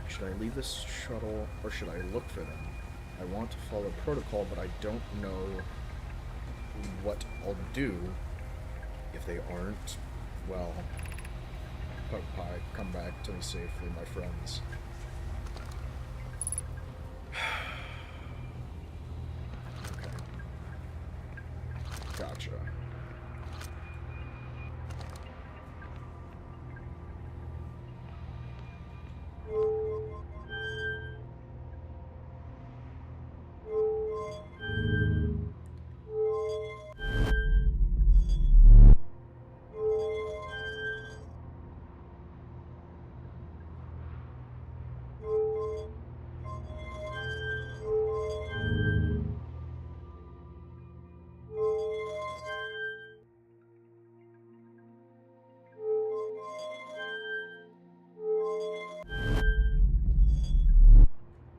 Should I leave this shuttle, or should I look for them? I want to follow protocol, but I don't know what I'll do if they aren't. Well, Poke Pi, come back to me safely, my friends. Okay. Gotcha.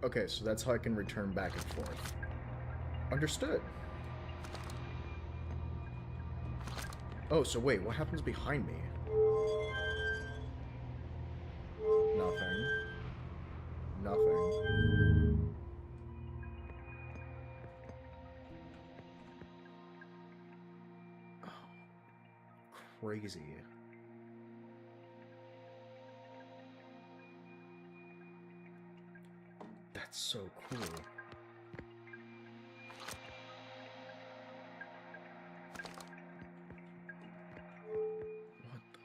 Okay, so that's how I can return back and forth. Understood. Oh, so wait, what happens behind me? Nothing. Nothing. Oh, crazy. That's so cool. What the...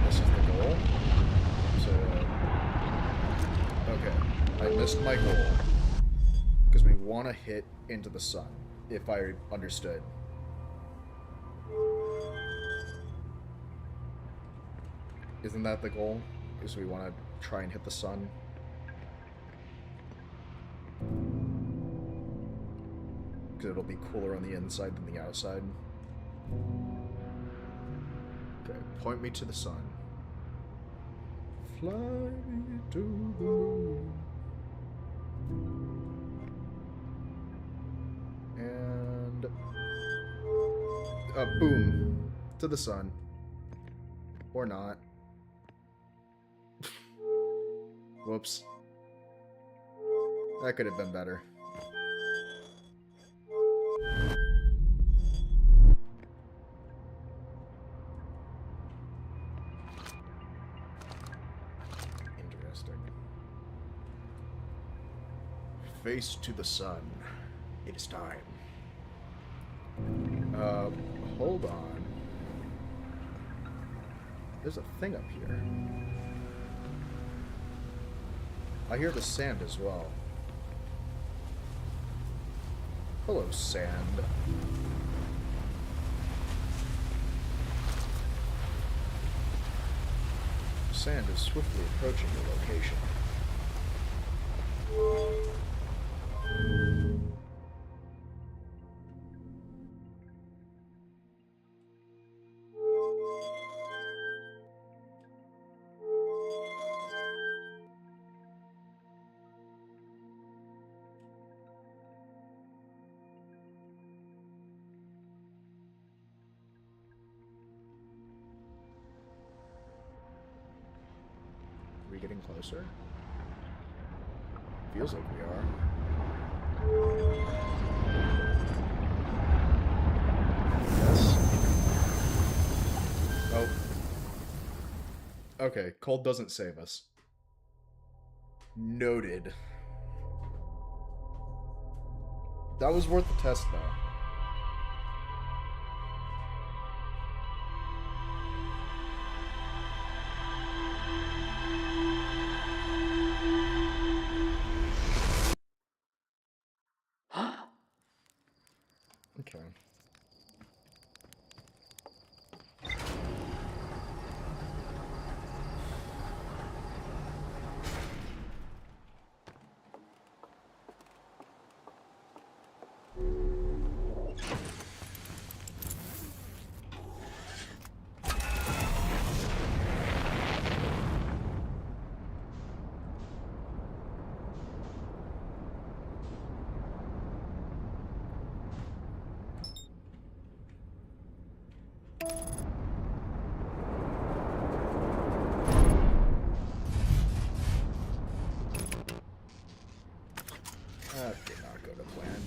This is the goal? Okay, I missed my goal. Because we want to hit into the sun, if I understood. Isn't that the goal? Is we want to try and hit the sun? Because it'll be cooler on the inside than the outside. Okay, point me to the sun. Fly me to the moon. And... boom. To the sun. Or not. Whoops. That could have been better. face to the sun. It is time. Hold on. There's a thing up here. I hear the sand as well. Hello, sand. Sand is swiftly approaching your location. Are we getting closer? Feels like we are. Yes. Oh. Okay, cold doesn't save us. Noted. That was worth the test, though. Okay. That did not go to plan.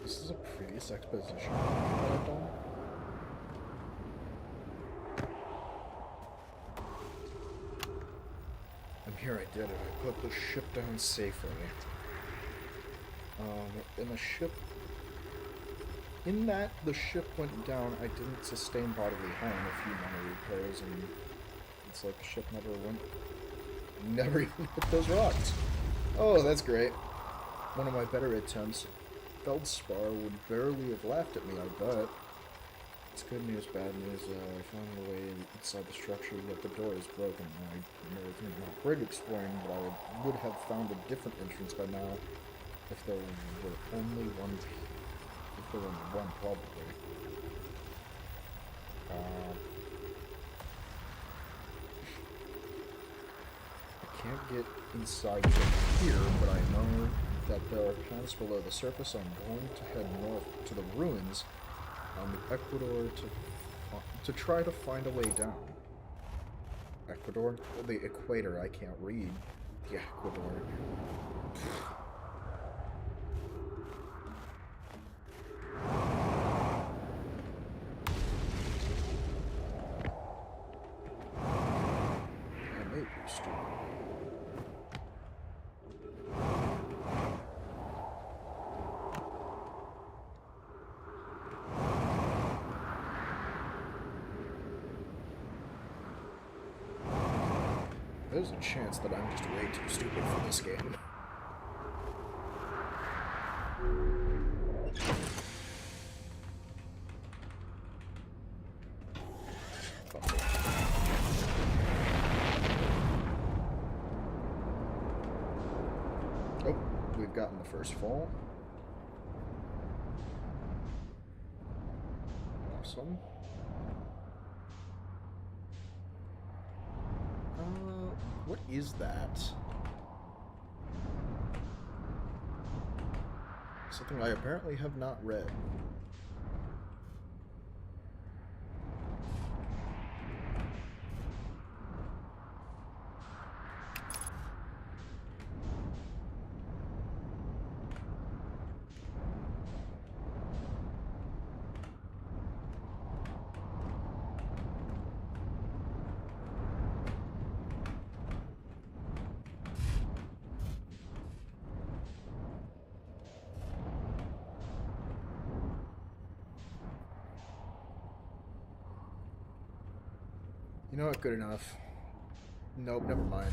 This is a previous exposition that I've done. And here I did it. I put the ship down safely. And the ship... In that the ship went down, I didn't sustain bodily harm, a few minor repairs, and it's like the ship never even hit those rocks. Oh, that's great. One of my better attempts. Feldspar would barely have laughed at me, I bet. It's good news, bad news. I found a way inside the structure, yet the door is broken. I know it's not great exploring, but I would have found a different entrance by now if there were only one. If there were only one, probably. I can't get inside from here, but I know that there are paths below the surface. I'm going to head north to the ruins on the Ecuador to try to find a way down. Ecuador? The equator, I can't read. The Ecuador. I may be stupid. There's a chance that I'm just way too stupid for this game. Oh, we've gotten the first fall. Awesome. What is that? Something I apparently have not read. You know what? Good enough. Nope, never mind.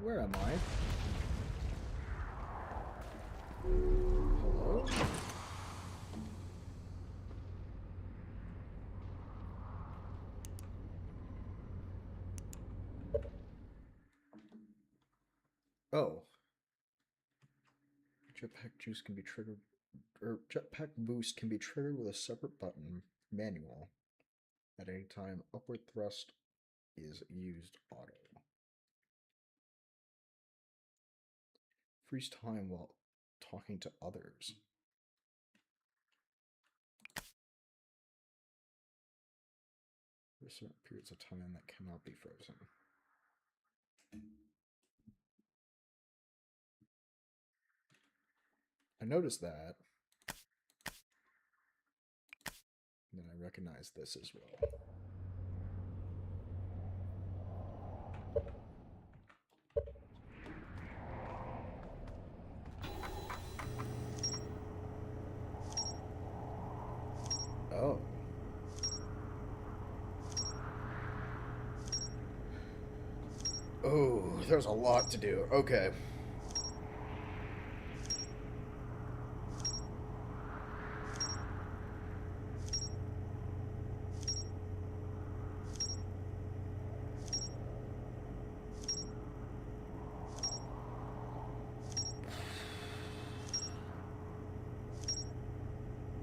Where am I? Hello? Oh. Jetpack juice can be triggered, or jetpack boost can be triggered with a separate button, manual. At any time, upward thrust is used auto. Freeze time while talking to others. For certain periods of time that cannot be frozen. I noticed that. And then I recognize this as well. Oh. Oh, there's a lot to do. Okay.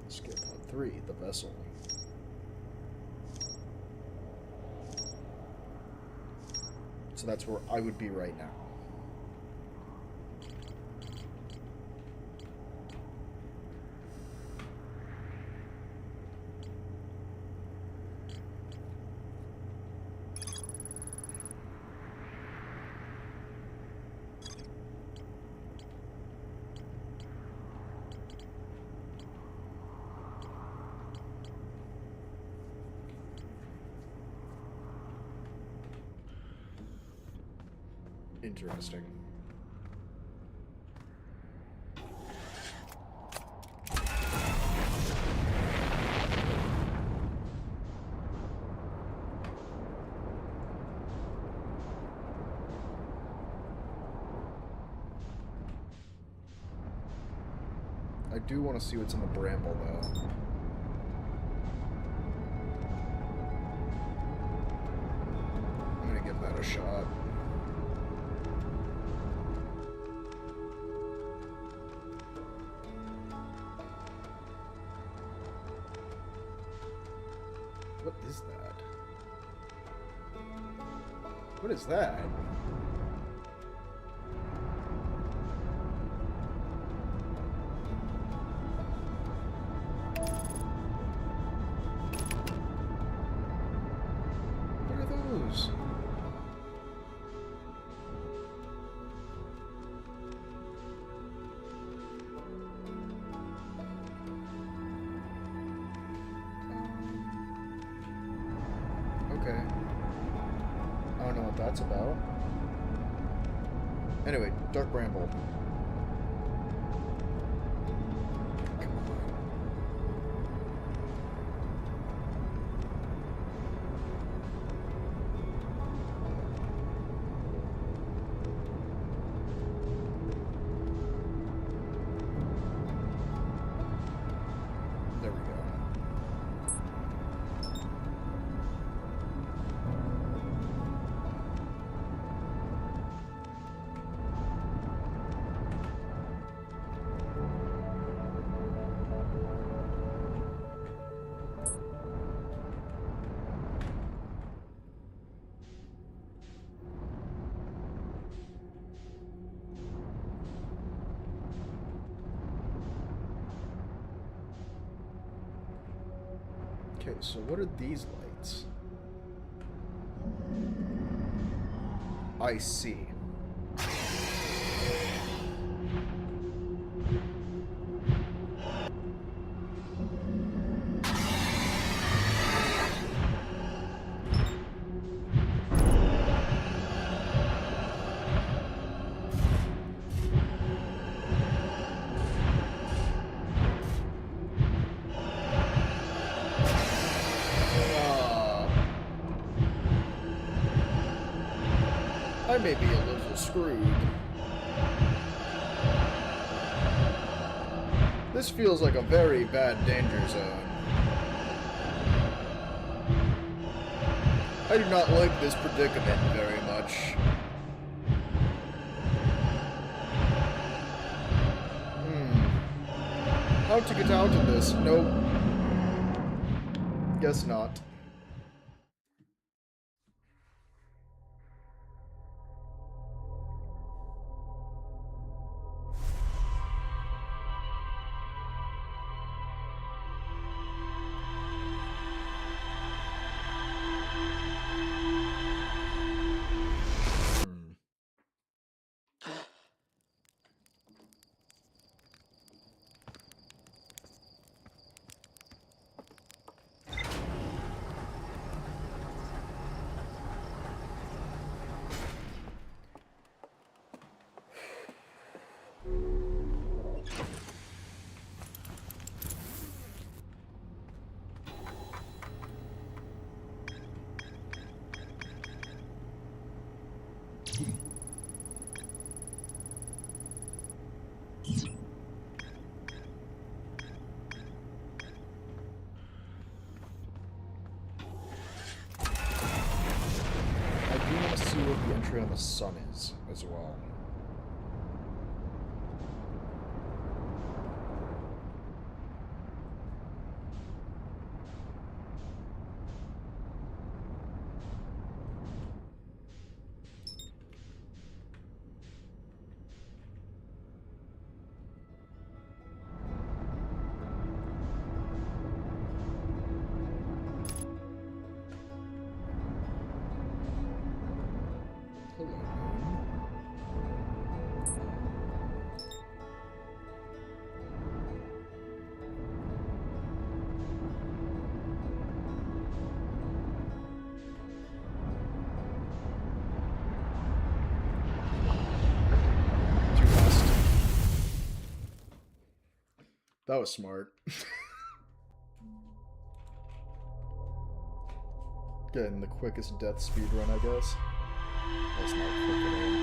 Skip pod 3, the vessel. So that's where I would be right now. Interesting. I do want to see what's in the bramble, though. I'm gonna give that a shot. What is that? What are those? Okay. I don't know what that's about. Anyway, Dark Bramble. There we go. Okay, so what are these lights? I see. I may be a little screwed. This feels like a very bad danger zone. I do not like this predicament very much. How to get out of this? Nope. Guess not. See what the entry on the sun is as well. That was smart. Getting the quickest death speed run, I guess. That's not quick at all.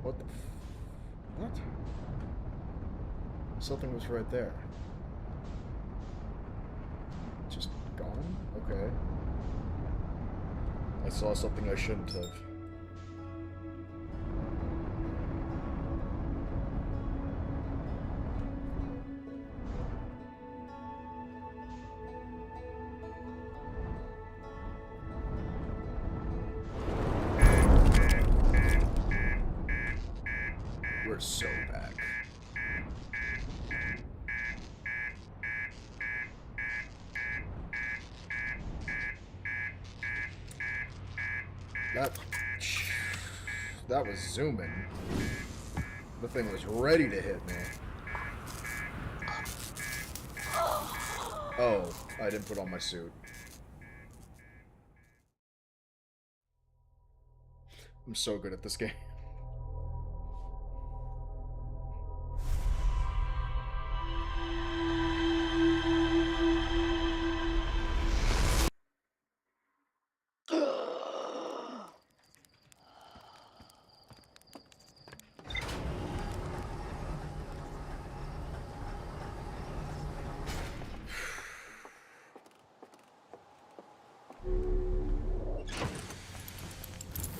What the what? Something was right there. Just gone? Okay. I saw something I shouldn't have. We're so back. That was zooming. The thing was ready to hit me. Oh, I didn't put on my suit. I'm so good at this game.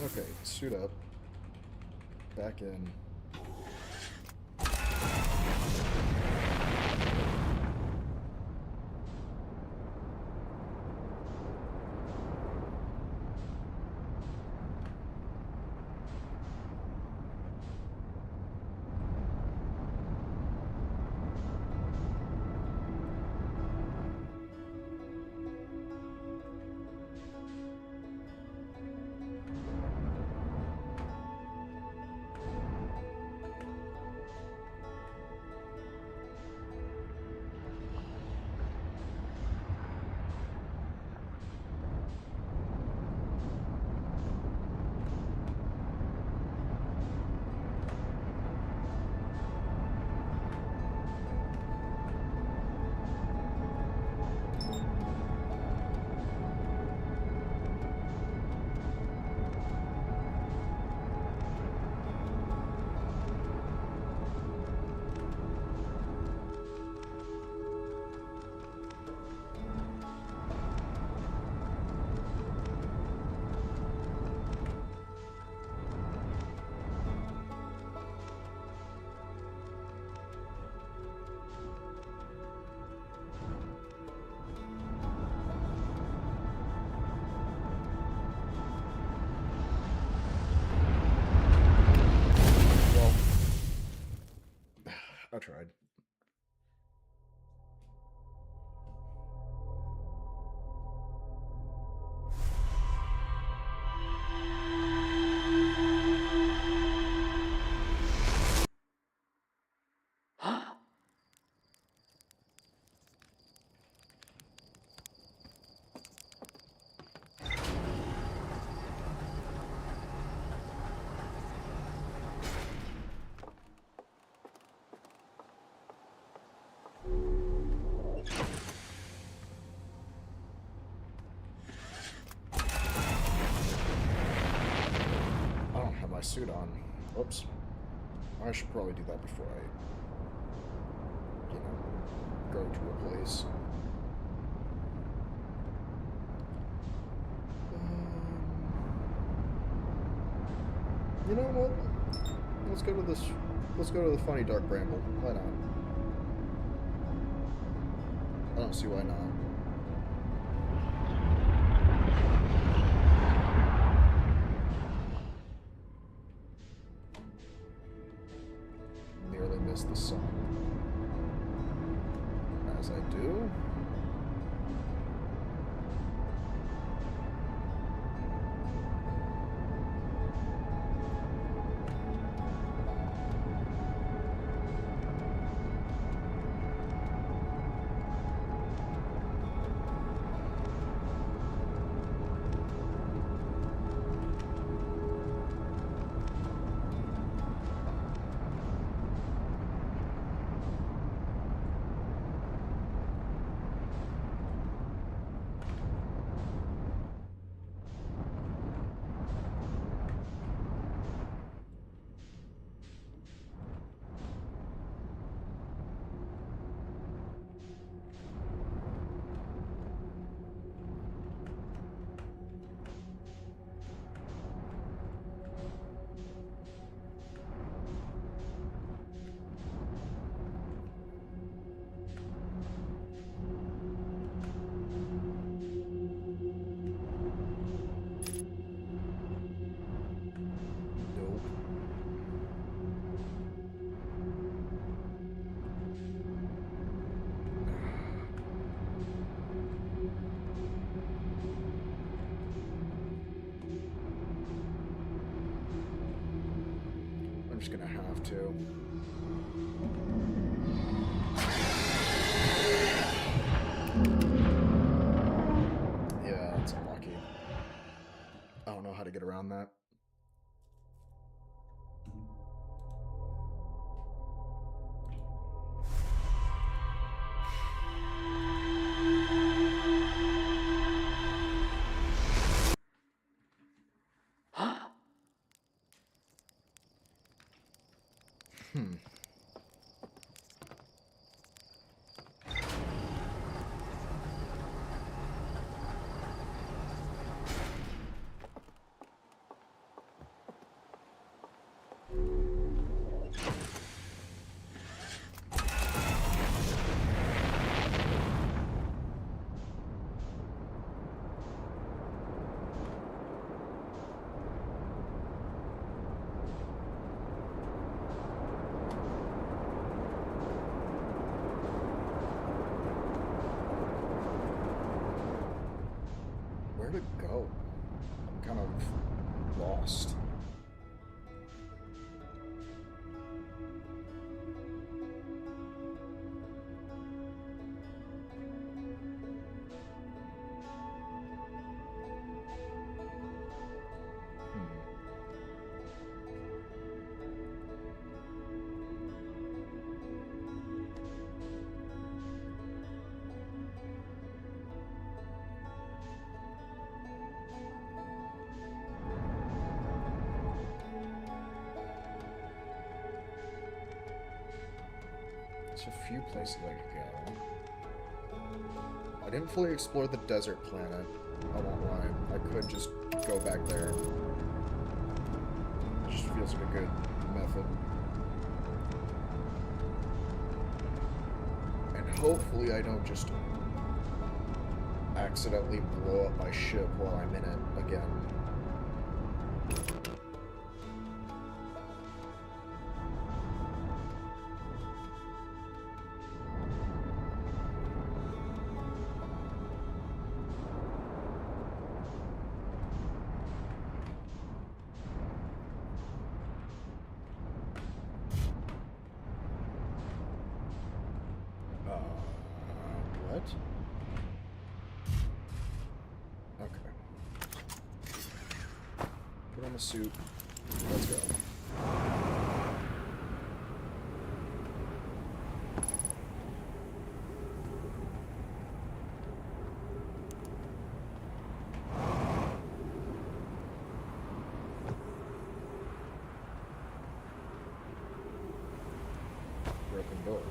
Okay, suit up. Back in. I tried. My suit on. Whoops. I should probably do that before I, go to a place. You know what? Let's go to this. Let's go to the funny dark bramble. Why not? I don't see why not. The sun. As I do. I'm just gonna have to. Yeah, that's unlucky. I don't know how to get around that. Where to go? I'm kind of lost. There's a few places I could go. I didn't fully explore the desert planet. I won't lie. I could just go back there. It just feels like a good method. And hopefully I don't just accidentally blow up my ship while I'm in it again. What? Okay. Put on the suit. Let's go. Broken door.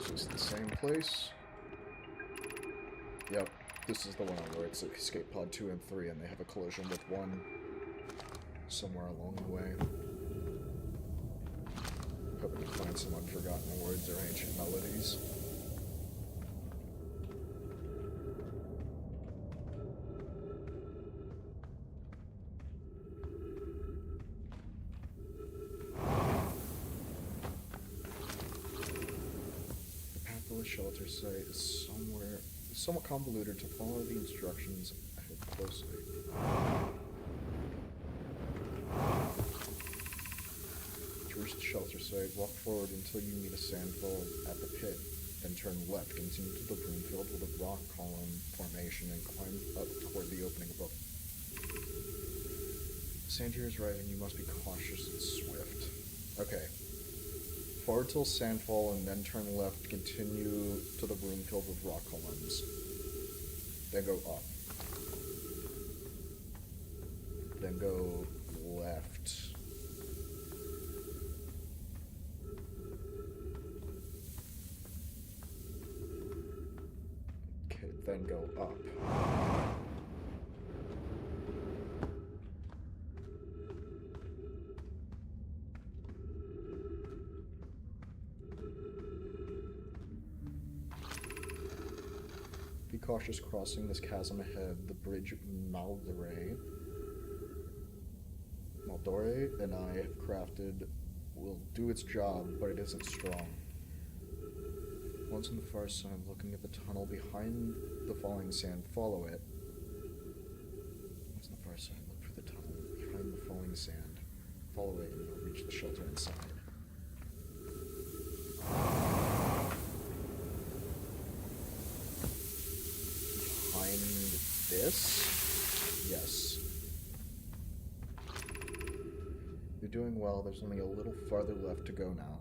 Is this the same place? Yep, this is the one where it's like escape pod 2 and 3 and they have a collision with 1 somewhere along the way. Hoping to find some unforgotten words or ancient melodies. Shelter site is somewhat convoluted. To follow the instructions ahead closely. To reach the shelter site, walk forward until you meet a sandfall at the pit, then turn left, continue to the broom field with a rock column formation and climb up toward the opening above. Sand here is right and you must be cautious and swift. Okay. Forward till Sandfall and then turn left, continue to the broom field with rock columns. Then go up. Then go left. Okay, then go up. cautious crossing this chasm ahead. The bridge Maldore and I have crafted will do its job, but it isn't strong. Once on the far side, looking at the tunnel behind the falling sand, follow it. Once on the far side, look for the tunnel behind the falling sand. Follow it and you'll reach the shelter inside. Behind this? Yes. You're doing well. There's only a little farther left to go now.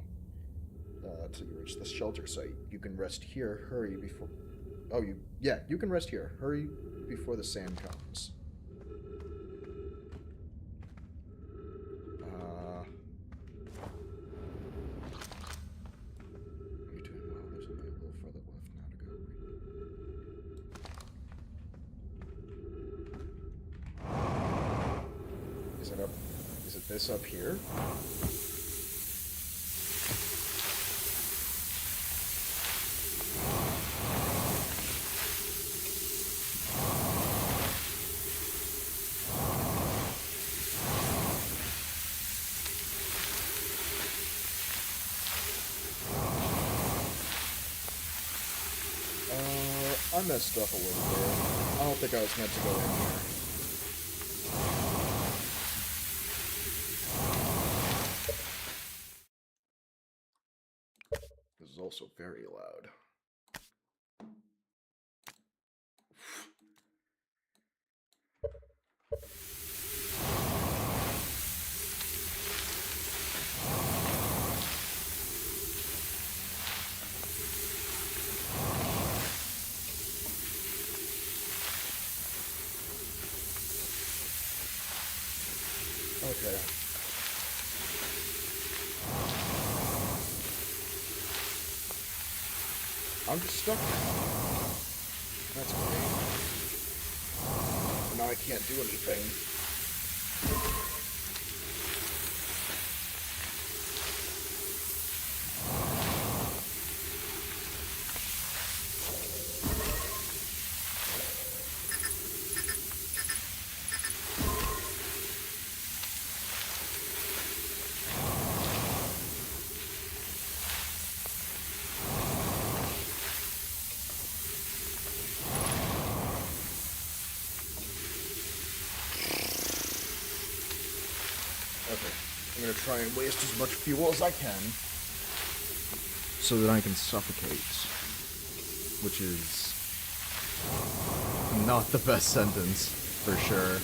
Till you reach the shelter site. You can rest here. Hurry before... Oh, you can rest here. Hurry before the sand comes. You're doing well. There's only a little farther left now to go. Is it up? Is it this up here? I messed up a little bit. I don't think I was meant to go in here. This is also very loud. Okay. I'm just stuck. That's great. Now I can't do anything. Okay, I'm gonna try and waste as much fuel as I can so that I can suffocate, which is not the best sentence, for sure.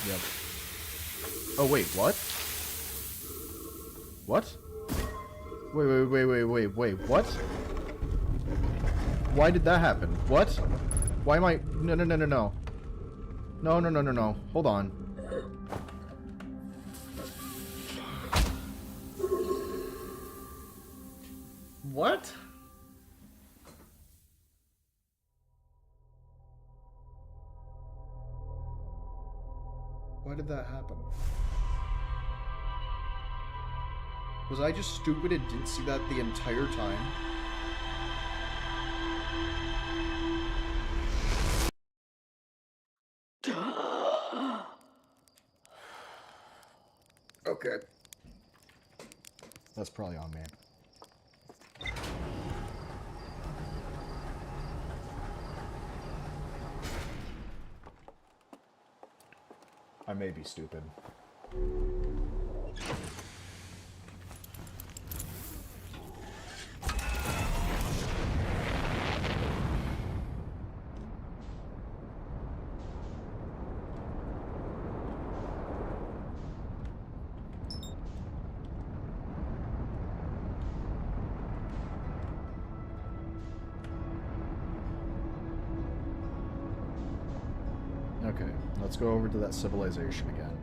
Yep. Oh, wait, what? What? Wait, what? Why did that happen? What? Why am I... No. No. Hold on. What? Why did that happen? Was I just stupid and didn't see that the entire time? Okay. That's probably on me. I may be stupid. Okay, let's go over to that civilization again.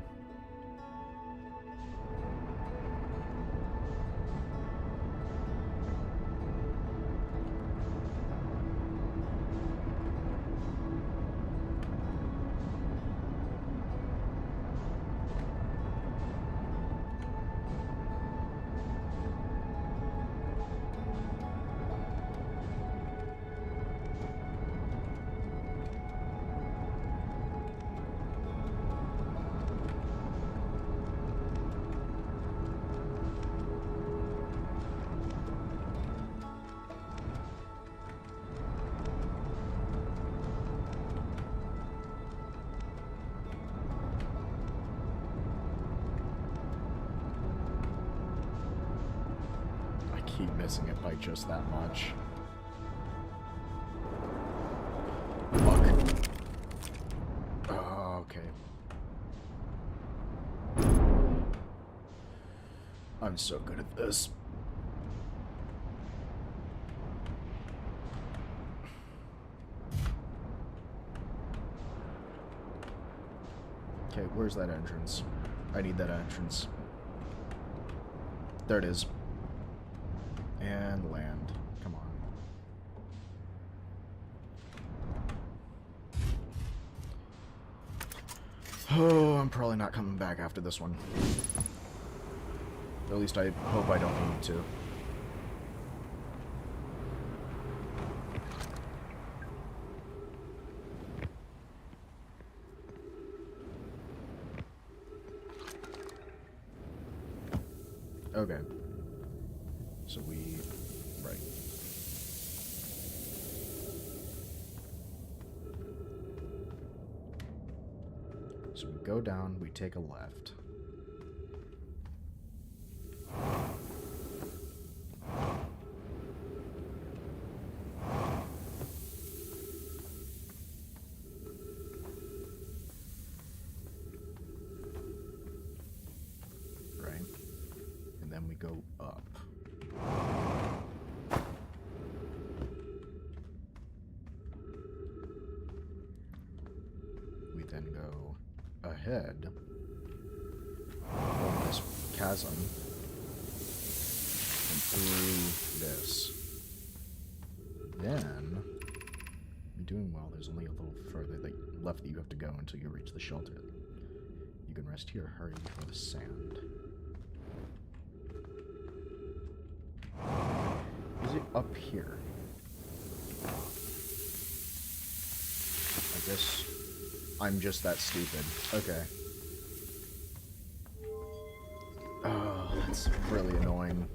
Keep missing it by just that much. Fuck. Oh, okay. I'm so good at this. Okay, where's that entrance? I need that entrance. There it is. And land. Come on. Oh, I'm probably not coming back after this one. At least I hope I don't need to. Okay. So we... right. So we go down, we take a left. Right. And then we go up. We then go ahead over this chasm and through this. Then, you're doing well. There's only a little further left that you have to go until you reach the shelter. You can rest here. Hurry for the sand. Is it up here? I guess I'm just that stupid. Okay. Oh, that's really annoying.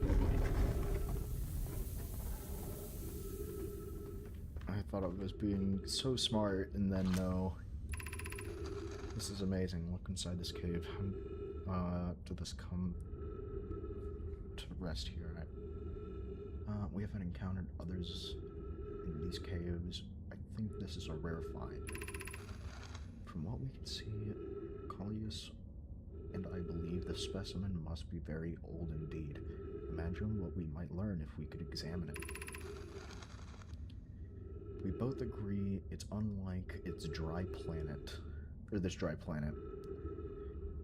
I thought I was being so smart, and then no. This is amazing. Look inside this cave. Did this come to rest here? We haven't encountered others in these caves. I think this is a rare find. From what we can see, Collius and I believe the specimen must be very old indeed. Imagine what we might learn if we could examine it. We both agree it's unlike its dry planet, or this dry planet.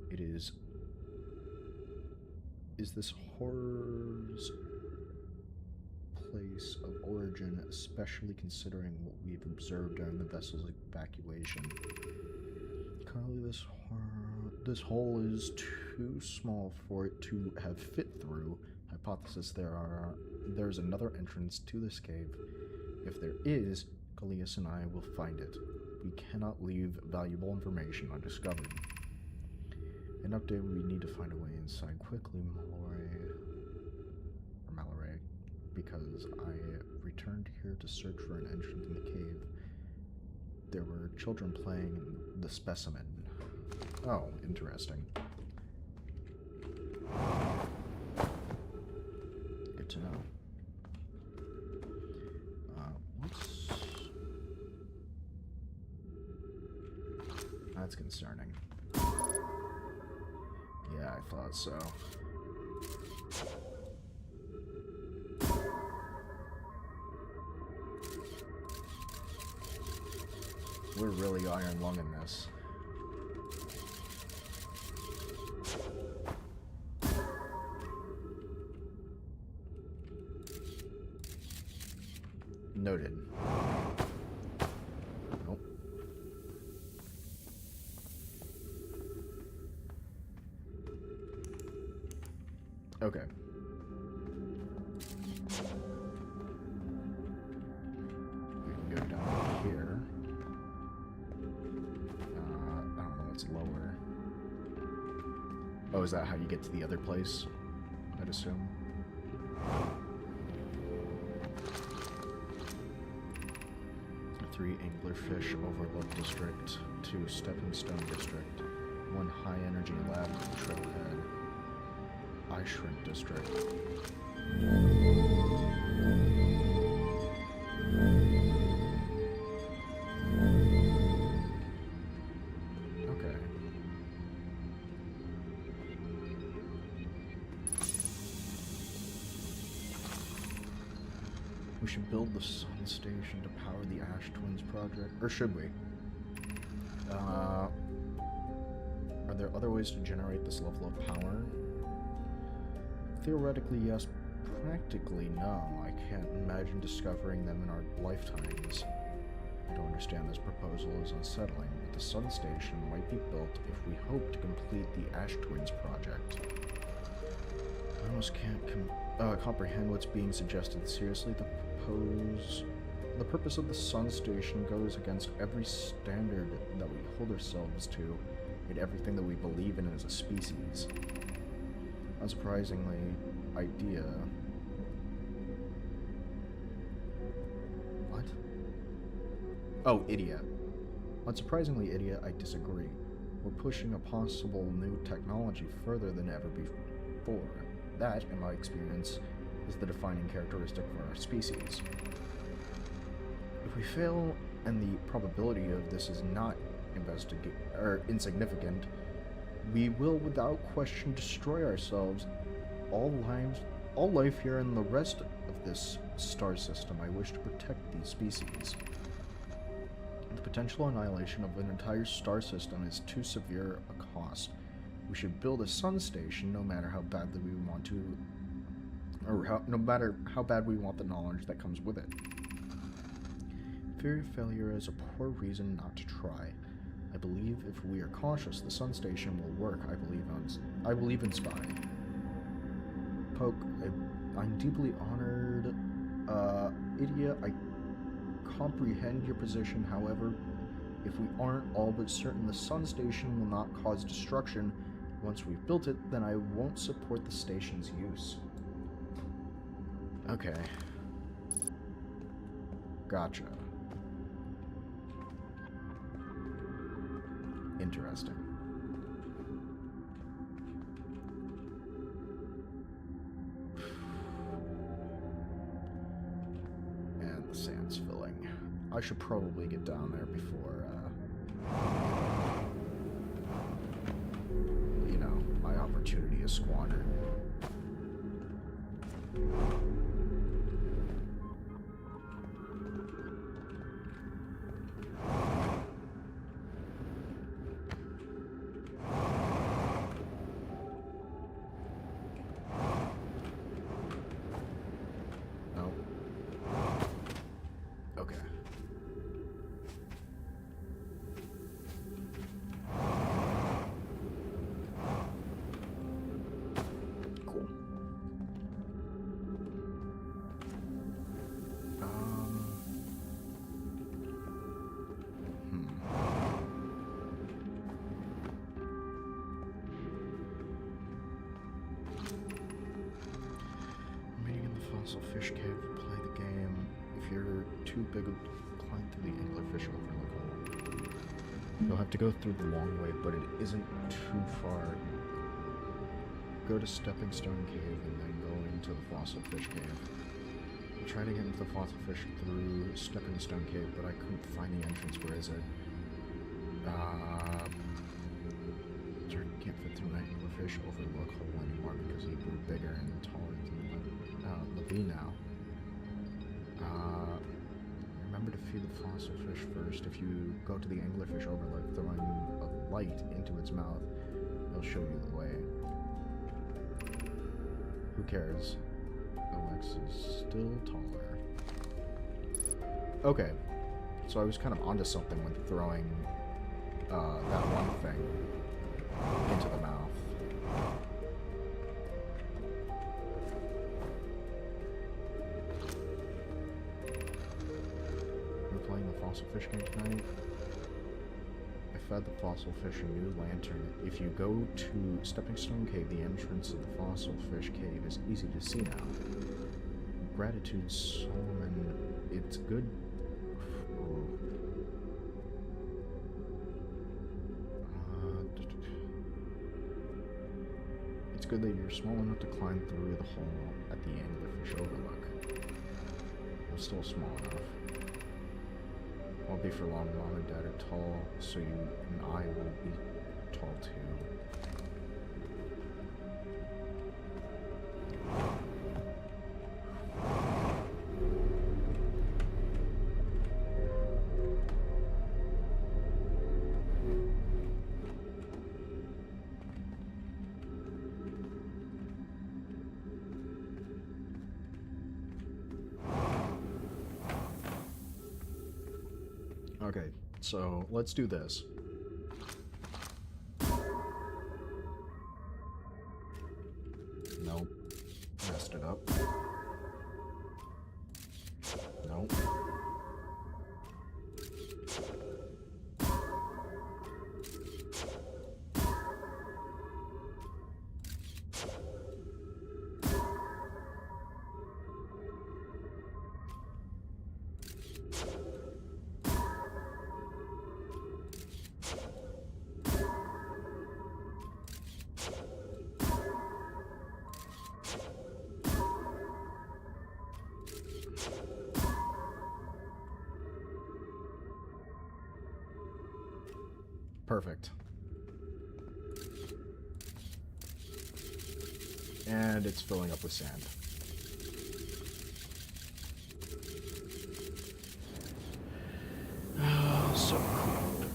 It is this horror's place of origin, especially considering what we've observed during the vessel's evacuation. Currently, this hole is too small for it to have fit through. Hypothesis: there's another entrance to this cave. If there is, Callias and I will find it. We cannot leave valuable information undiscovered. An update: we need to find a way inside quickly, Mallory, because I returned here to search for an entrance in the cave. There were children playing in the specimen. Oh, interesting. Good to know. What's... That's concerning. Yeah, I thought so. We're really iron lunging this. Noted. Nope. Okay. We can go down here. I don't know what's lower. Oh, is that how you get to the other place? I'd assume. Three Anglerfish Overlook District, 2 Stepping Stone District, 1 High Energy Lab Trailhead, Eye Shrimp District. Okay. We should build the sun station to power the Ash Twins project. Or should we? Are there other ways to generate this level of power? Theoretically, yes. Practically, no. I can't imagine discovering them in our lifetimes. I don't understand this proposal is unsettling, but the sun station might be built if we hope to complete the Ash Twins project. I almost can't comprehend what's being suggested. Seriously, the purpose of the sun station goes against every standard that we hold ourselves to and everything that we believe in as a species. Unsurprisingly, idea... What? Oh, idiot. Unsurprisingly, idiot, I disagree. We're pushing a possible new technology further than ever before. That, in my experience, is the defining characteristic for our species. If we fail, and the probability of this is not insignificant, we will without question destroy ourselves, all life here, and the rest of this star system. I wish to protect these species. The potential annihilation of an entire star system is too severe a cost. We should build a sun station no matter how badly we want to, or no matter how bad we want the knowledge that comes with it. Fear of failure is a poor reason not to try. I believe if we are cautious, the sun station will work. I believe in Spy. Poke, I'm deeply honored. Idiot, I comprehend your position. However, if we aren't all but certain the sun station will not cause destruction once we've built it, then I won't support the station's use. Okay. Gotcha. Interesting. And the sand's filling. I should probably get down there before, you know, my opportunity is squandered. So fish cave, play the game. If you're too big of climb through the anglerfish overlook hole. You'll have to go through the long way, but it isn't too far. Go to Stepping Stone Cave and then go into the Fossil Fish Cave. I tried to get into the Fossil Fish through Stepping Stone Cave, but I couldn't find the entrance. Where is it? Sorry, can't fit through an anglerfish overlook hole anymore because he grew bigger and taller than Levine now. Remember to feed the fossil fish first. If you go to the anglerfish overlook, throwing a light into its mouth, it'll show you the way. Who cares? Alex is still taller. Okay, so I was kind of onto something when throwing that one thing into the mouth. We're playing the fossil fish game tonight. I fed the fossil fish a new lantern. If you go to Stepping Stone Cave, the entrance of the fossil fish cave is easy to see now. Gratitude, Solomon. It's good. It's good that you're small enough to climb through the hole at the anglerfish overlook. I'm still small enough. Won't be for long. Mom and Dad are tall, so you and I will be tall too. Okay, so let's do this. Nope. Messed it up. Nope. Perfect. And it's filling up with sand. Oh, so cold.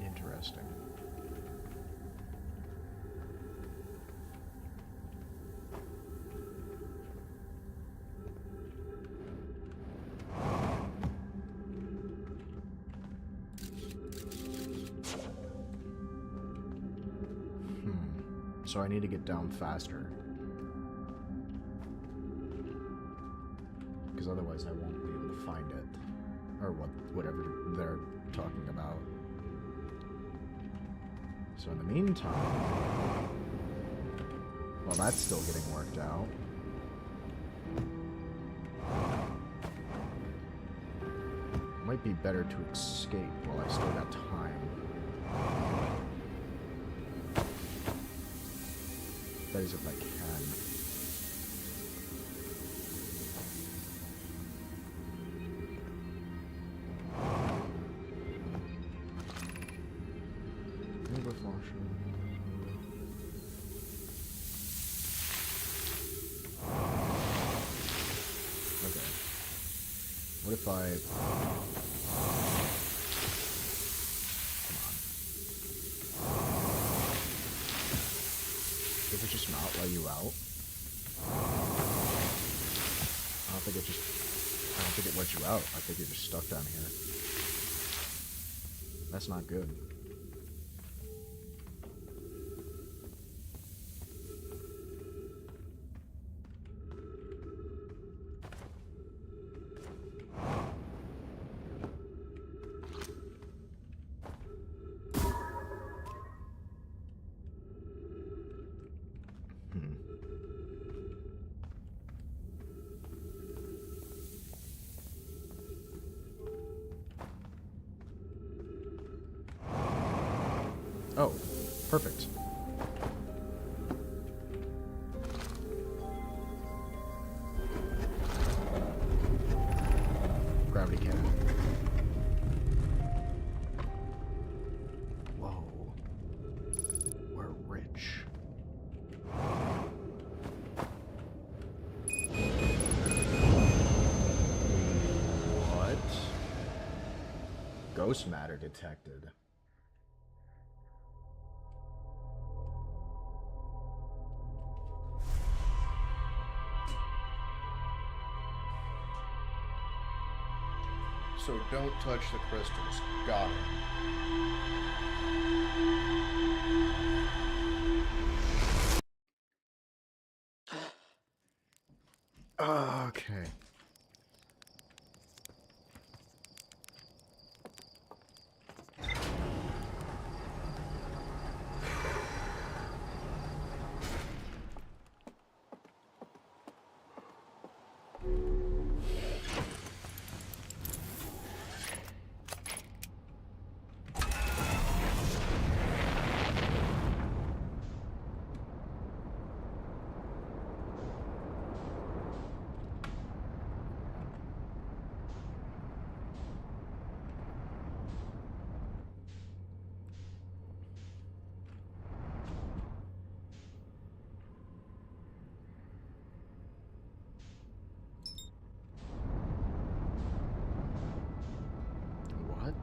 Interesting. So I need to get down faster. Because otherwise I won't be able to find it. Or whatever they're talking about. So in the meantime, well, that's still getting worked out. Might be better to escape while I still got time. That is if I can. with launching. Okay. What if I... Come on. Did it just not let you out? I don't think it let you out. I think you're just stuck down here. That's not good. Oh, perfect. Gravity cannon. Whoa. We're rich. What? Ghost matter detected. So don't touch the crystals. Got it. Okay. What?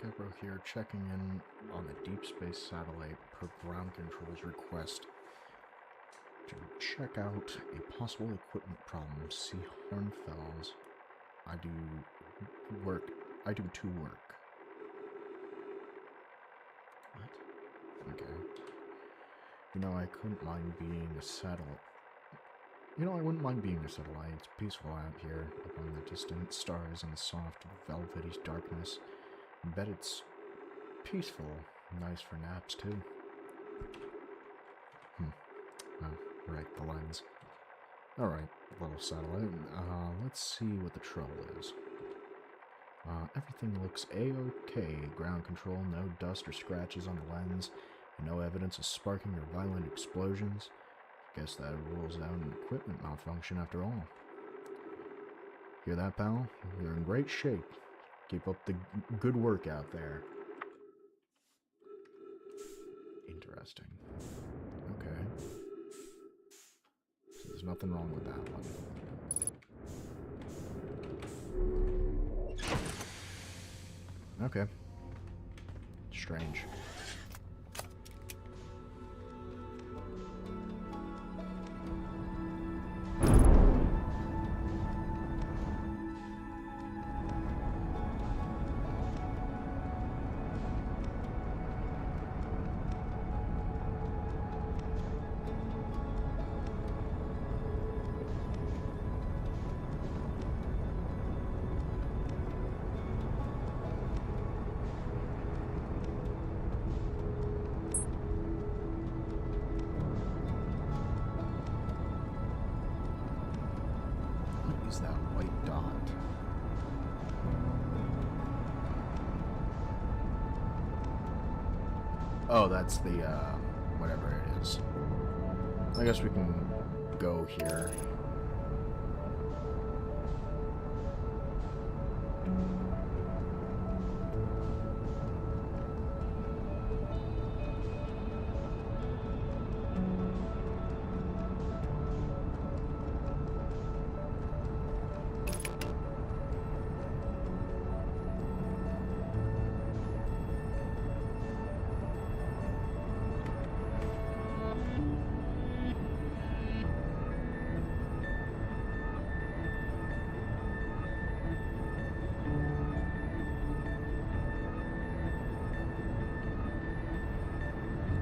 Gabriel here, checking in on the deep space satellite per ground control's request to check out a possible equipment problem. See Hornfels. I do 2 work. Okay. You know, I couldn't mind being a satellite. You know, I wouldn't mind being a satellite. It's peaceful out here, among the distant stars and the soft, velvety darkness. I bet it's peaceful. Nice for naps, too. Oh, right, the lens. Alright, little satellite. Let's see what the trouble is. Everything looks a-okay. Ground control, no dust or scratches on the lens, and no evidence of sparking or violent explosions. Guess that rules out an equipment malfunction after all. Hear that, pal? You're in great shape. Keep up the good work out there. Interesting. Okay. So there's nothing wrong with that one. Okay. Strange. Is that white dot? Oh, that's the, whatever it is. I guess we can go here.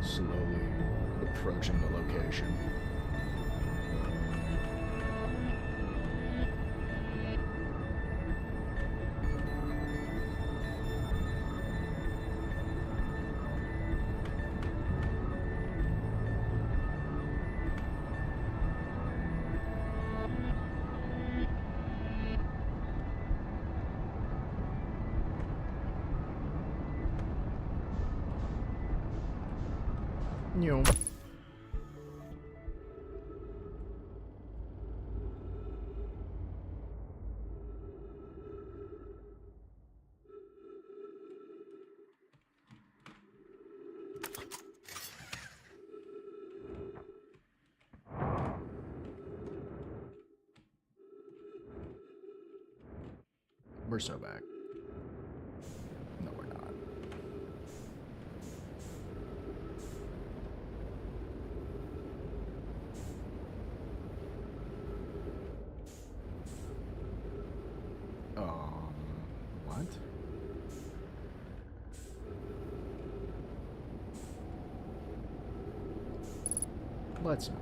Slowly approaching the location. You. We're so back. No, we're not. What? Let's not.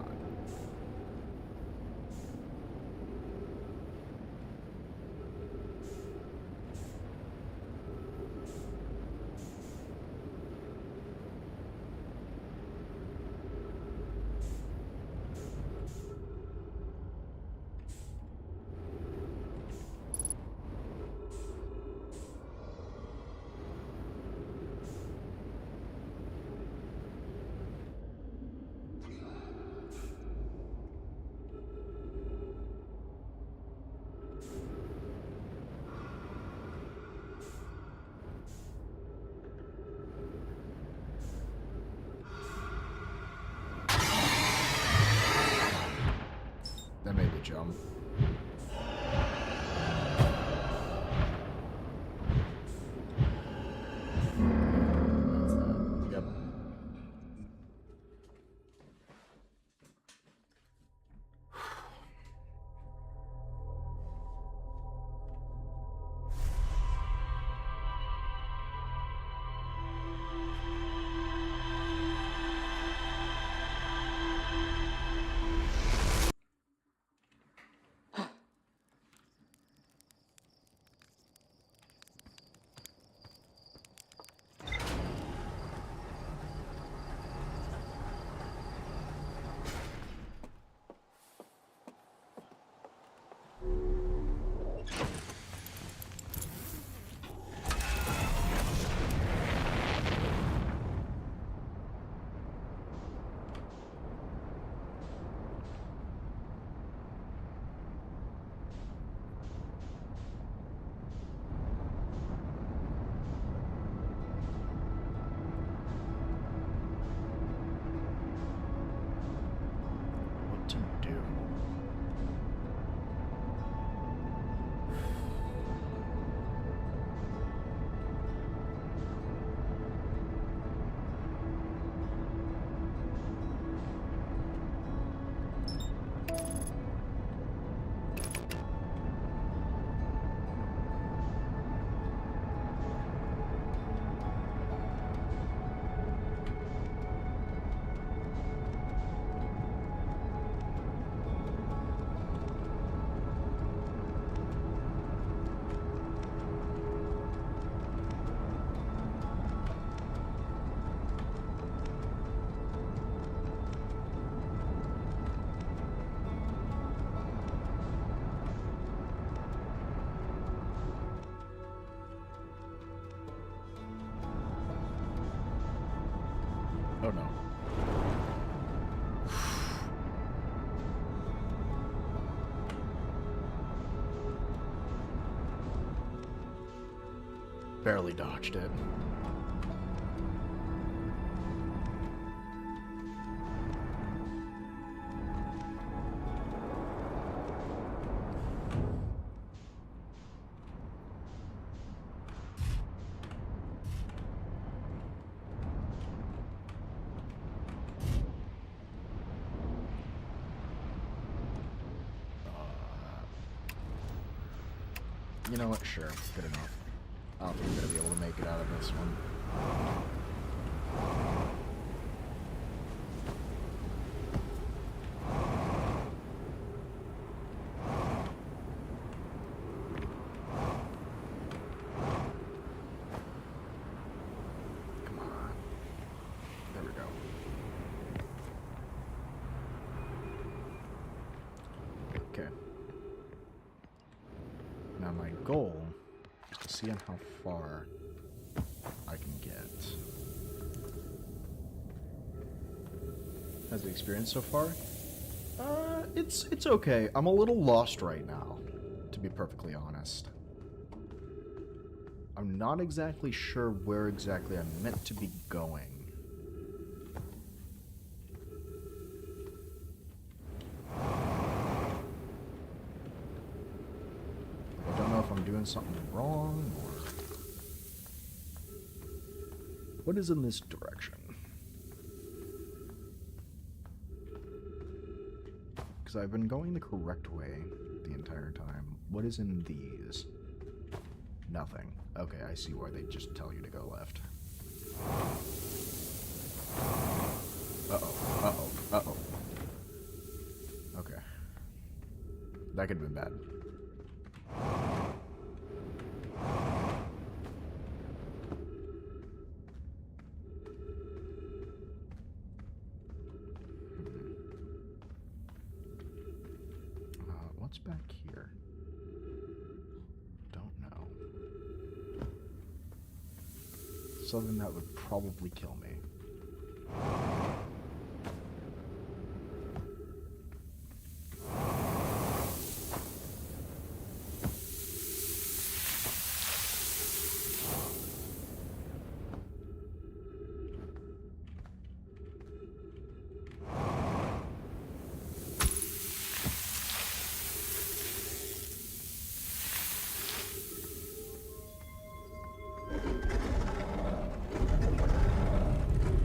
Oh no. Barely dodged it. You know what? Sure. Good enough. I don't think I'm going to be able to make it out of this one. Come on. There we go. Okay. Now my goal is to see how far I can get. How's the experience so far? It's okay. I'm a little lost right now, to be perfectly honest. I'm not exactly sure where exactly I'm meant to be going. I don't know if I'm doing something wrong or what is in this direction. Because I've been going the correct way the entire time. What is in these? Nothing. Okay, I see why they just tell you to go left. Uh-oh, uh-oh, uh-oh. Okay. That could have been bad. What's back here? Don't know. Something that would probably kill me.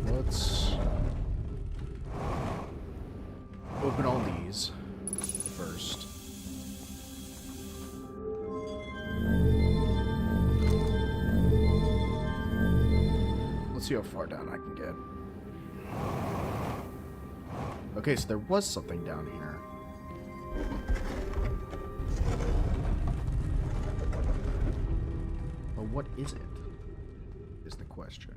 Let's open all these first. Let's see how far down I can get. Okay, so there was something down here. But what is it? Is the question.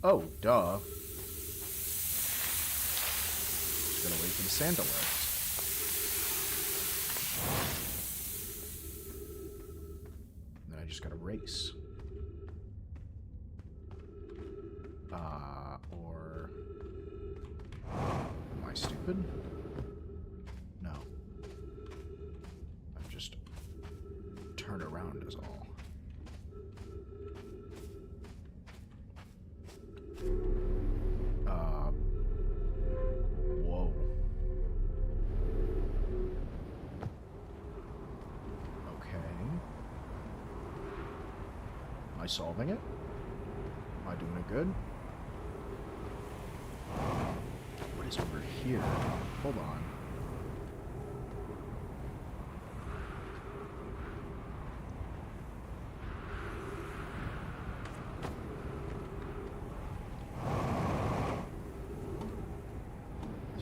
Oh, duh. Just gotta wait for the sand to lift. Then I just gotta race. Or... Am I stupid? No. I've just turned around is all. Whoa. Okay. Am I solving it? Am I doing it good? What is over here? Hold on.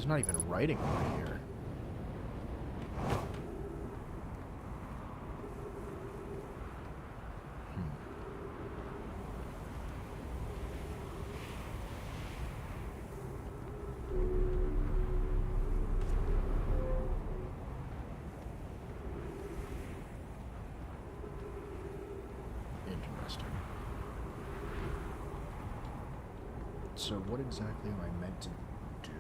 There's not even writing over here. Interesting. So what exactly am I meant to do?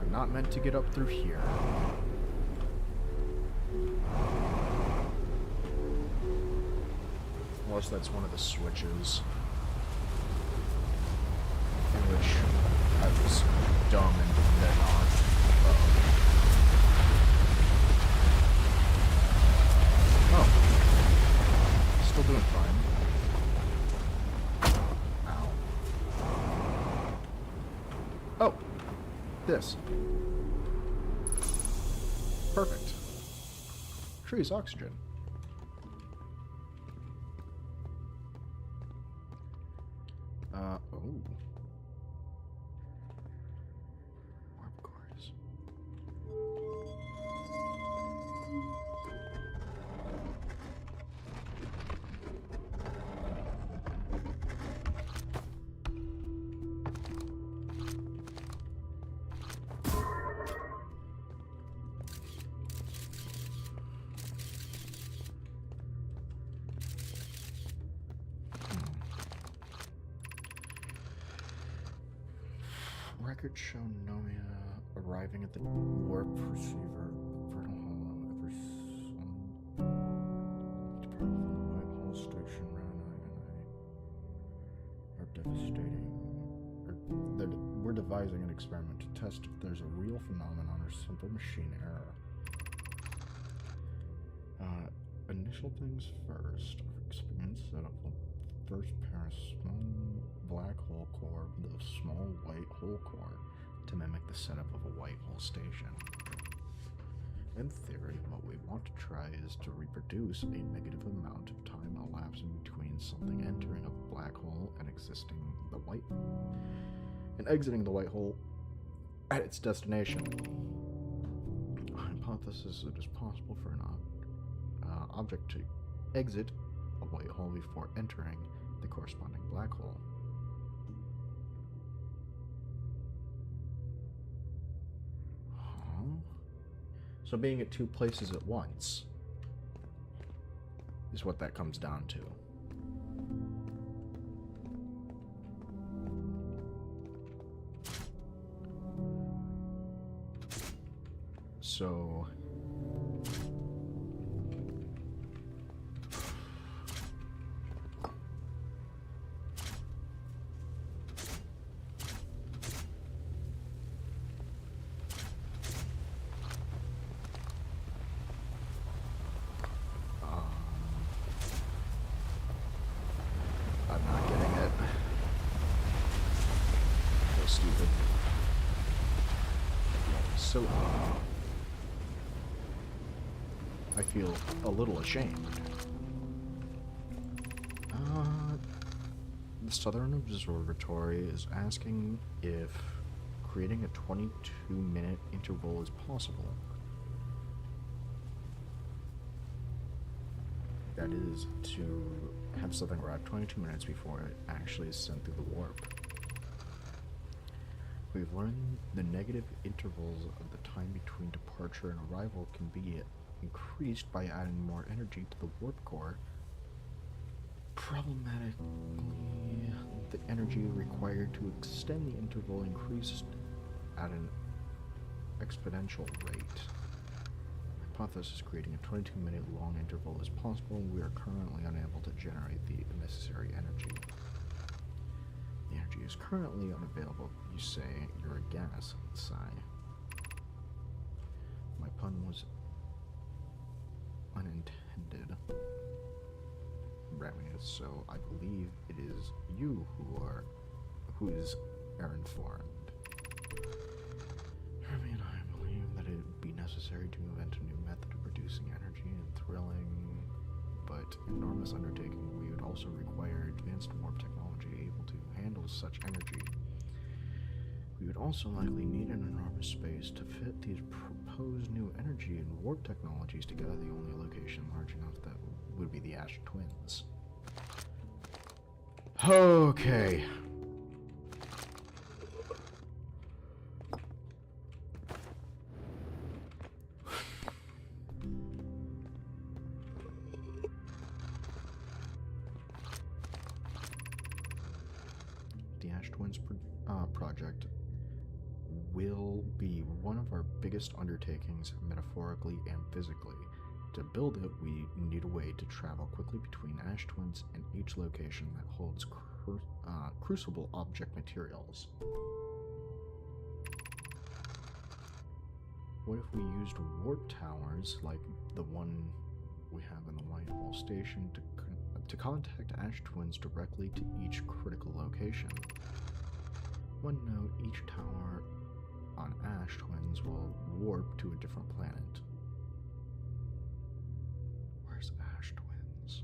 I'm not meant to get up through here. Unless that's one of the switches. In which I was dumb and they're not. Oh. Still doing fine. Ow. Oh. This. Perfect. Trees, oxygen. Oh. Warp cores. Records show Nomia arriving at the warp receiver. Fertile Hollow. Departing from the White Hole Station around are devastating. We're devising an experiment to test if there's a real phenomenon or simple machine error. Initial things first. Our experiment set up a first pair of small black hole core with a small white hole core to mimic the setup of a white hole station. In theory, what we want to try is to reproduce a negative amount of time elapsing between something entering a black hole and exiting the white hole at its destination. Our hypothesis is it is possible for an object to exit a white hole before entering the corresponding black hole. Huh? So being at two places at once is what that comes down to. So I'm not getting it. So stupid. So I feel a little ashamed. The Southern Observatory is asking if creating a 22-minute interval is possible. That is to have something arrive 22 minutes before it actually is sent through the warp. We've learned the negative intervals of the time between departure and arrival can be increased by adding more energy to the warp core. Problematically, the energy required to extend the interval increased at an exponential rate. Hypothesis creating a 22-minute long interval is possible, and we are currently unable to generate the necessary energy. The energy is currently unavailable. You say you're a gas, sigh. My pun was unintended. Ramius, so I believe it is you who is informed. Remy and I believe that it would be necessary to invent a new method of producing energy and thrilling but enormous undertaking. We would also require advanced warp technology handle such energy. We would also likely need an enormous space to fit these proposed new energy and warp technologies together. The only location large enough that would be the Ash Twins. Okay. The Ash Twins project will be one of our biggest undertakings, metaphorically and physically. To build it, we need a way to travel quickly between Ash Twins and each location that holds crucible object materials. What if we used warp towers like the one we have in the White Wall Station to contact Ash Twins directly to each critical location? One note, each tower on Ash Twins will warp to a different planet. Where's Ash Twins?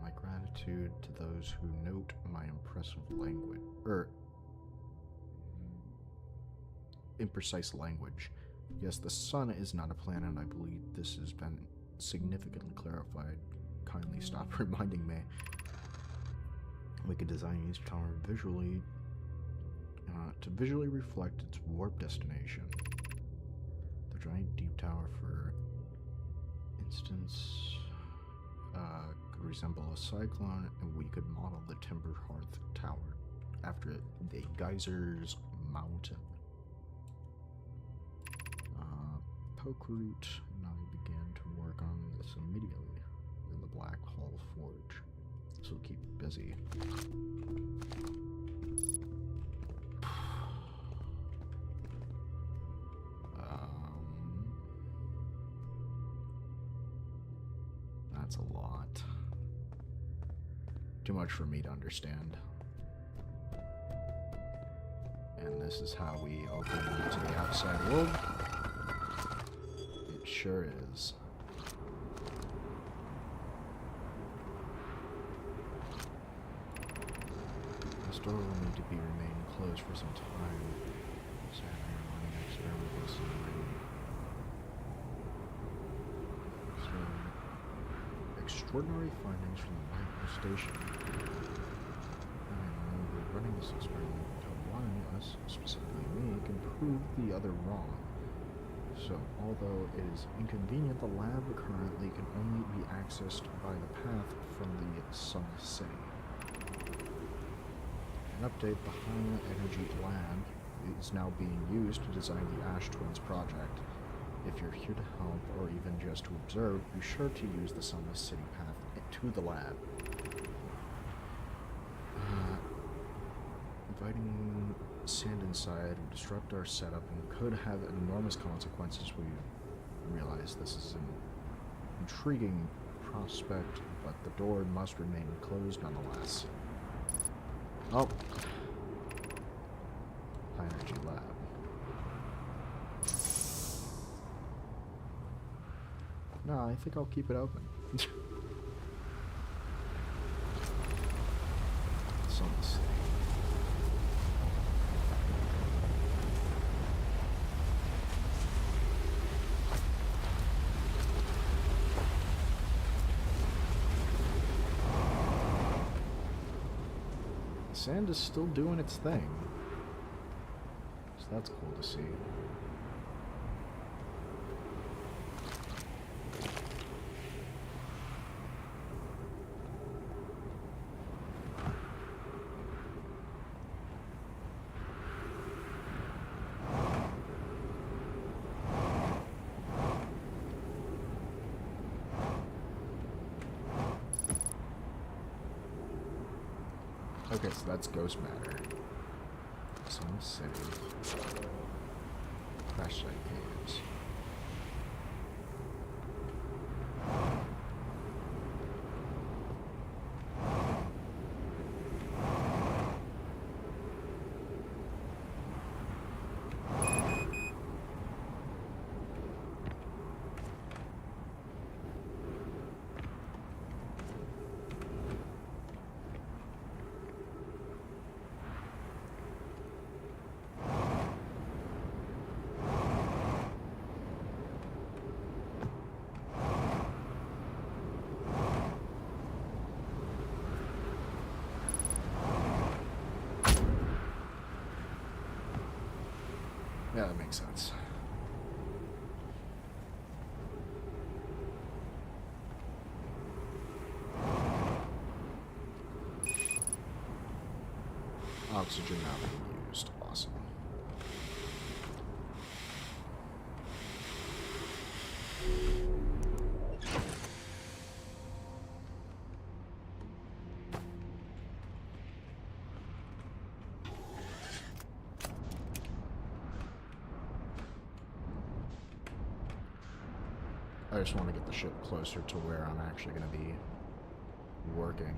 My gratitude to those who note my impressive language, imprecise language. Yes, the sun is not a planet. I believe this has been significantly clarified. Kindly stop reminding me. We could design each tower visually to visually reflect its warp destination. The giant deep tower, for instance, could resemble a cyclone, and we could model the Timber Hearth Tower after the Geysers Mountain. Pokeroot and I began to work on this immediately in the Black Hall Forge. This will keep busy. That's a lot. Too much for me to understand. And this is how we open to the outside world. It sure is. This door will need to be remain closed for some time. Sadly, I'm running an experiment with some extraordinary findings from the White Wall Station. We're running this experiment until one, us, specifically me, can prove the other wrong. So, although it is inconvenient, the lab currently can only be accessed by the path from the Sun City. An update, the high energy lab is now being used to design the Ash Twins project. If you're here to help, or even just to observe, be sure to use the Sunless City path to the lab. Inviting sand inside would disrupt our setup and could have enormous consequences. We realize this is an intriguing prospect, but the door must remain closed nonetheless. Oh. High energy lab. No, I think I'll keep it open. Sunless City. Sand is still doing its thing. So that's cool to see. Okay, so that's ghost matter. Sun City. Crash site caves. Yeah, that makes sense. Oxygen not being used. Awesome. I just want to get the ship closer to where I'm actually going to be working.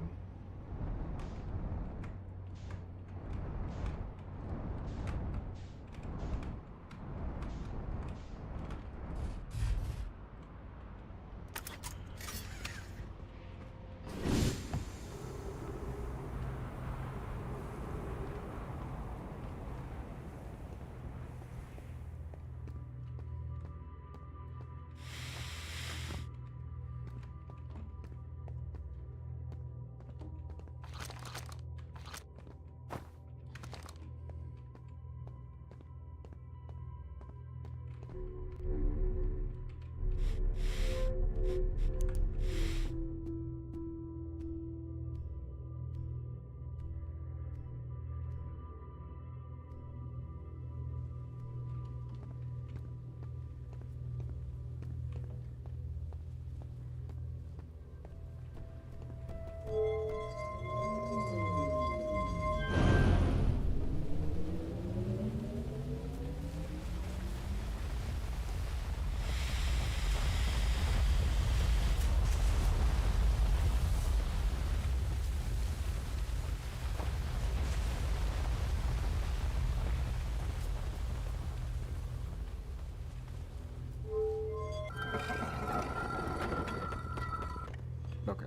Okay.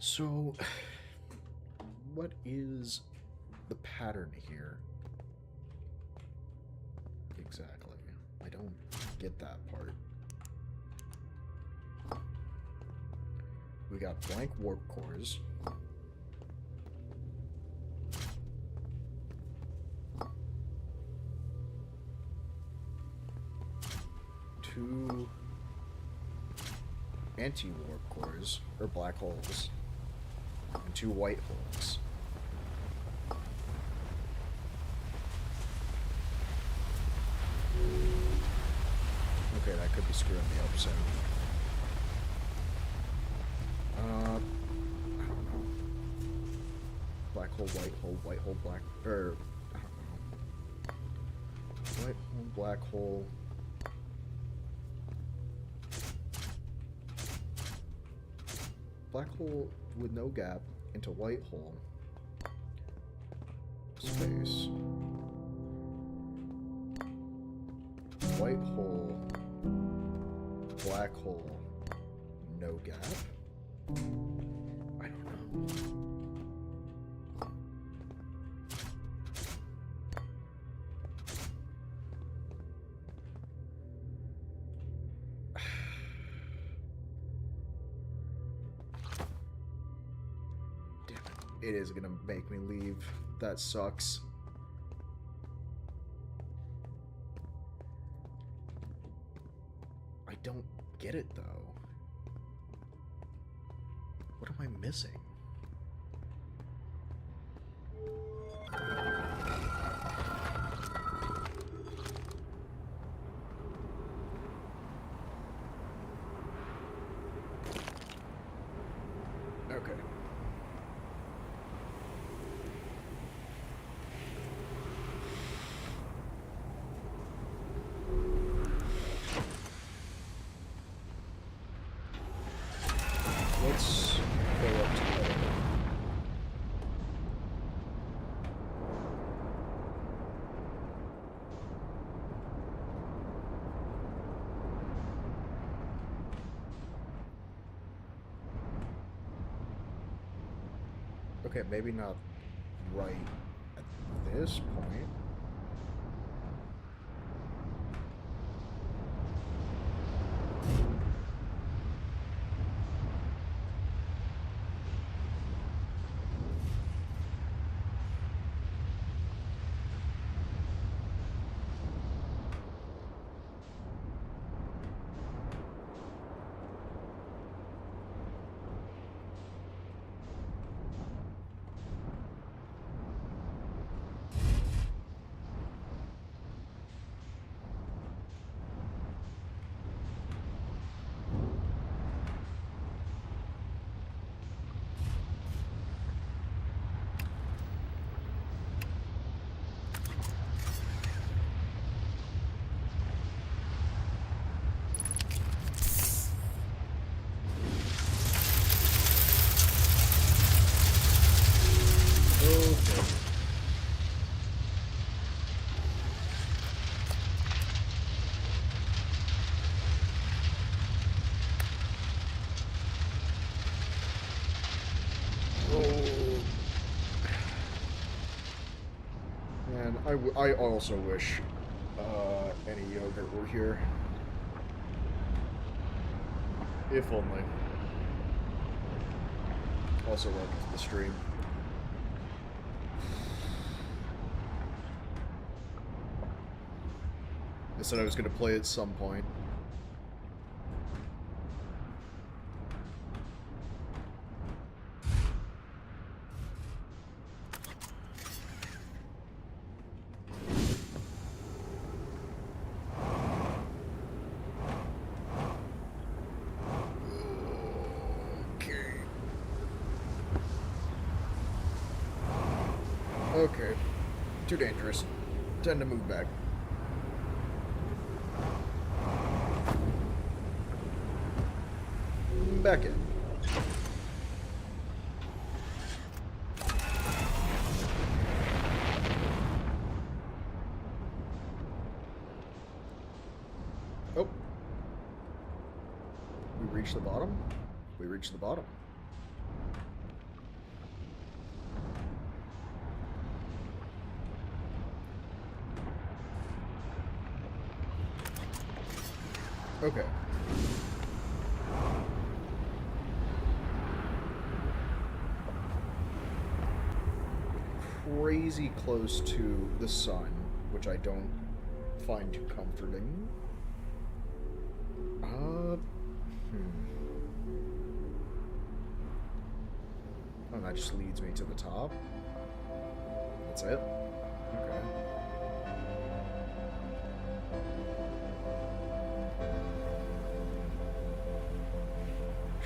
So, what is the pattern here? Exactly. I don't get that part. We got blank warp cores. Two anti-warp cores, or black holes. And two white holes. Okay, that could be screwing me up soon. I don't know. Black hole, white hole, black, or, I don't know. White hole, black hole. Black hole with no gap into white hole. Space. White hole. Black hole. No gap. I don't know. It is gonna make me leave. That sucks. I don't get it though. What am I missing? Okay. Okay, maybe not right at this point. Okay. Oh. Man, I also wish any yogurt were here. If only. Also, welcome to the stream. I said I was going to play at some point. Okay. Too dangerous. Tend to move back. Back in. Oh. We reached the bottom? We reached the bottom. Okay. Crazy close to the sun, which I don't find too comforting. Oh, that just leads me to the top. That's it? Okay.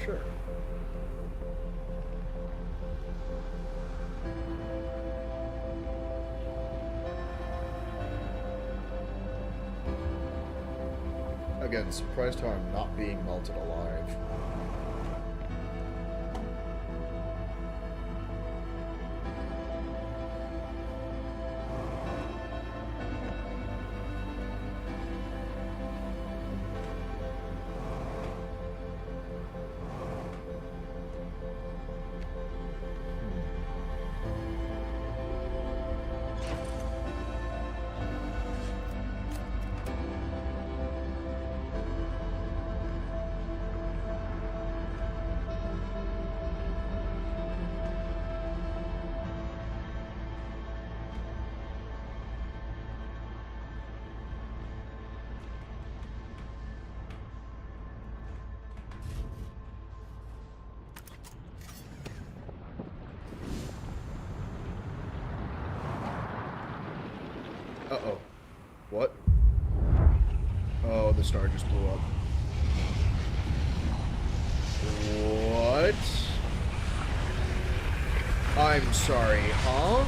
Sure. Again, surprised how I'm not being melted alive. Uh-oh. What? Oh, the star just blew up. What? I'm sorry, huh?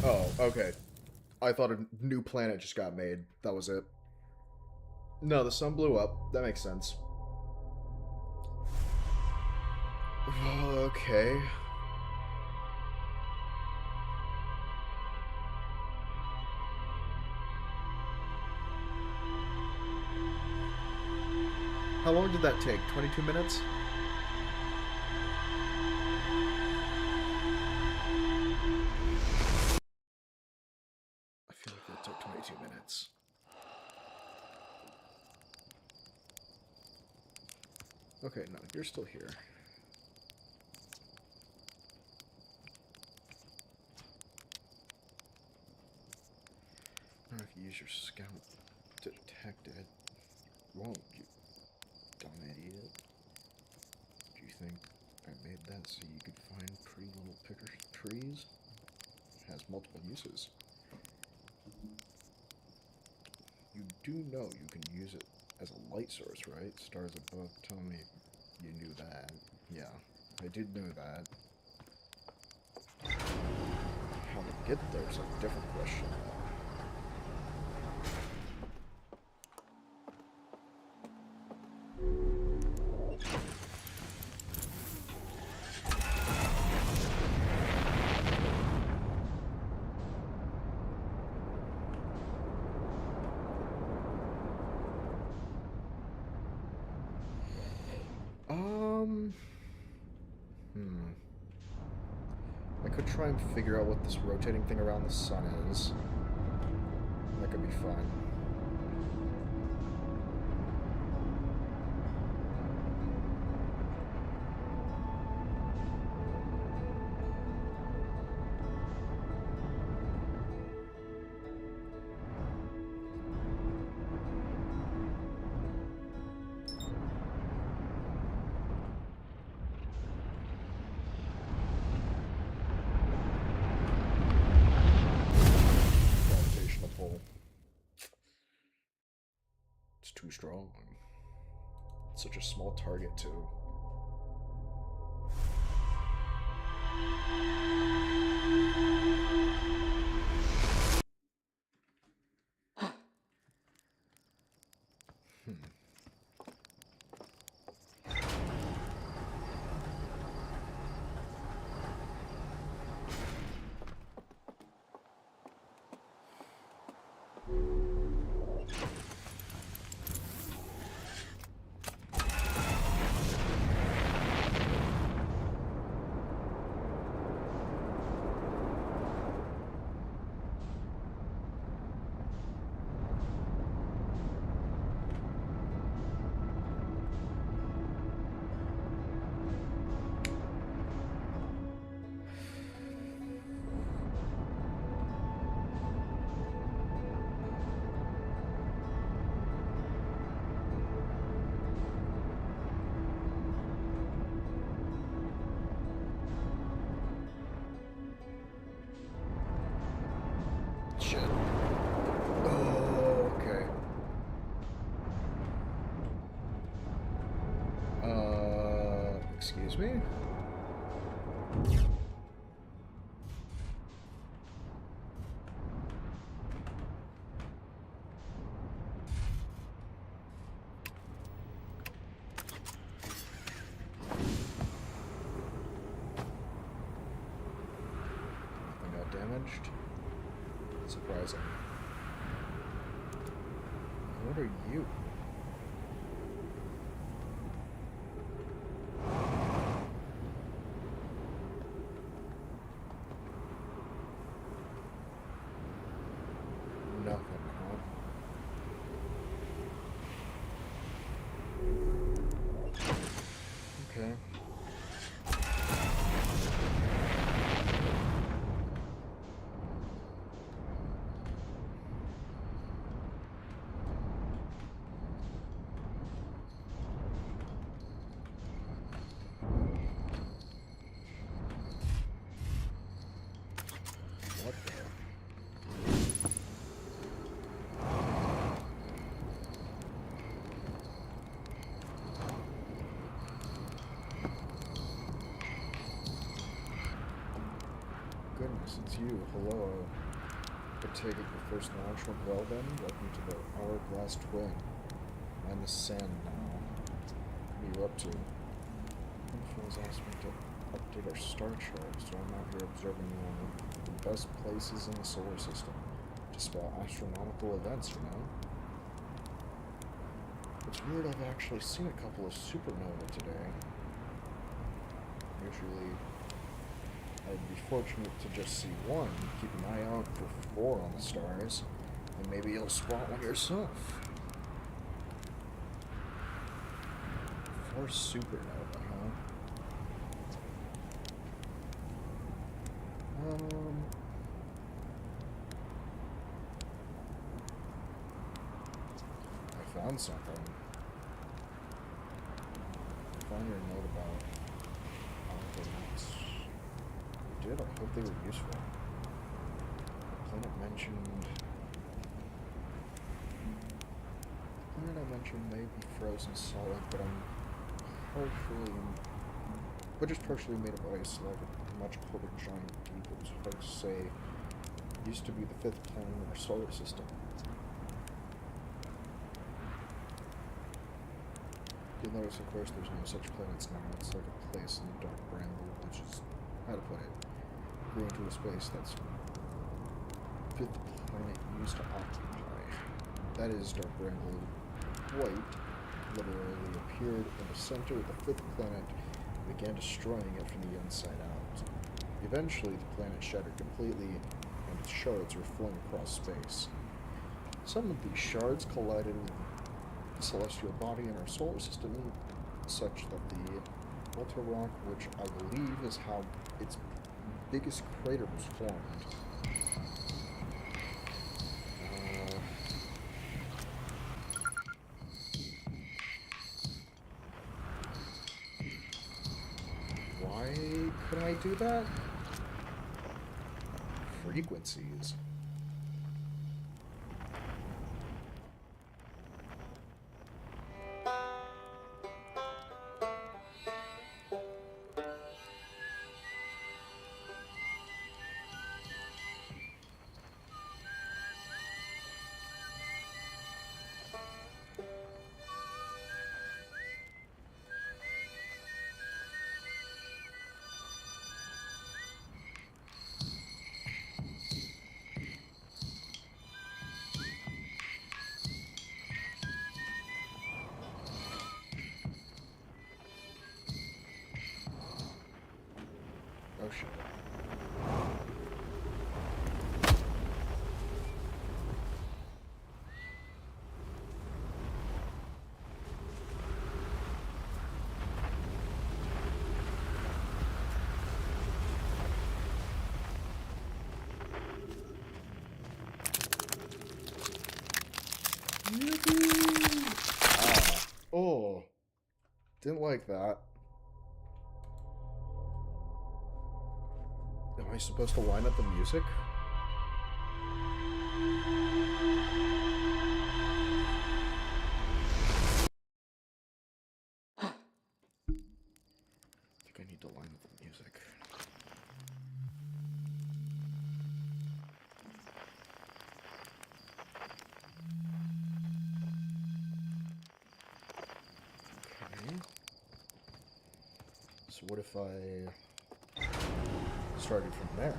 Oh, okay. I thought a new planet just got made. That was it. No, the sun blew up. That makes sense. Okay. How long did that take? 22 minutes? Okay, no, you're still here. Now if you use your scout to detect it, won't you, dumb idiot? Do you think I made that so you could find pretty little picker trees? It has multiple uses. You do know you can use it as a light source, right? Stars above tell me you knew that. Yeah, I did know that. How to get there's a different question, though. I could try and figure out what this rotating thing around the sun is. That could be fun. Gravitational pull. It's too strong. It's such a small target, too. Shit. Oh, okay. Excuse me? Nothing got damaged. Surprising. What are you? Nothing, huh? Okay. What the? Goodness, it's you. Hello. I take it your first launch went well then? Welcome to the Hourglass Twin. I'm the sand now. What are you up to? Influence asked me to update our star chart, so I'm out here observing one of the best places in the solar system to spot astronomical events, you know? It's weird I've actually seen a couple of supernovae today. Usually, I'd be fortunate to just see one. Keep an eye out for 4 on the stars, and maybe you'll spot one yourself. Or supernova, huh? I found something. I found your note about things. You did? I hope they were useful. The planet I mentioned may be frozen solid, but just partially made of ice, like a much colder giant deep. It was hard to say. It used to be the 5th planet in our solar system. You'll notice, of course, there's no such planets now. It's like a place in the dark bramble, which is, how to put it, grew into a space that's 5th planet used to occupy. That is, dark bramble white literally appeared in the center of the 5th planet and began destroying it from the inside out. Eventually, the planet shattered completely, and its shards were flung across space. Some of these shards collided with the celestial body in our solar system, such that the Ultra Rock, which I believe is how its biggest crater was formed. Why could I do that? Frequencies. Oh shit. Oh. Didn't like that. Am I supposed to line up the music? I think I need to line up the music. Okay. So what if I started from there?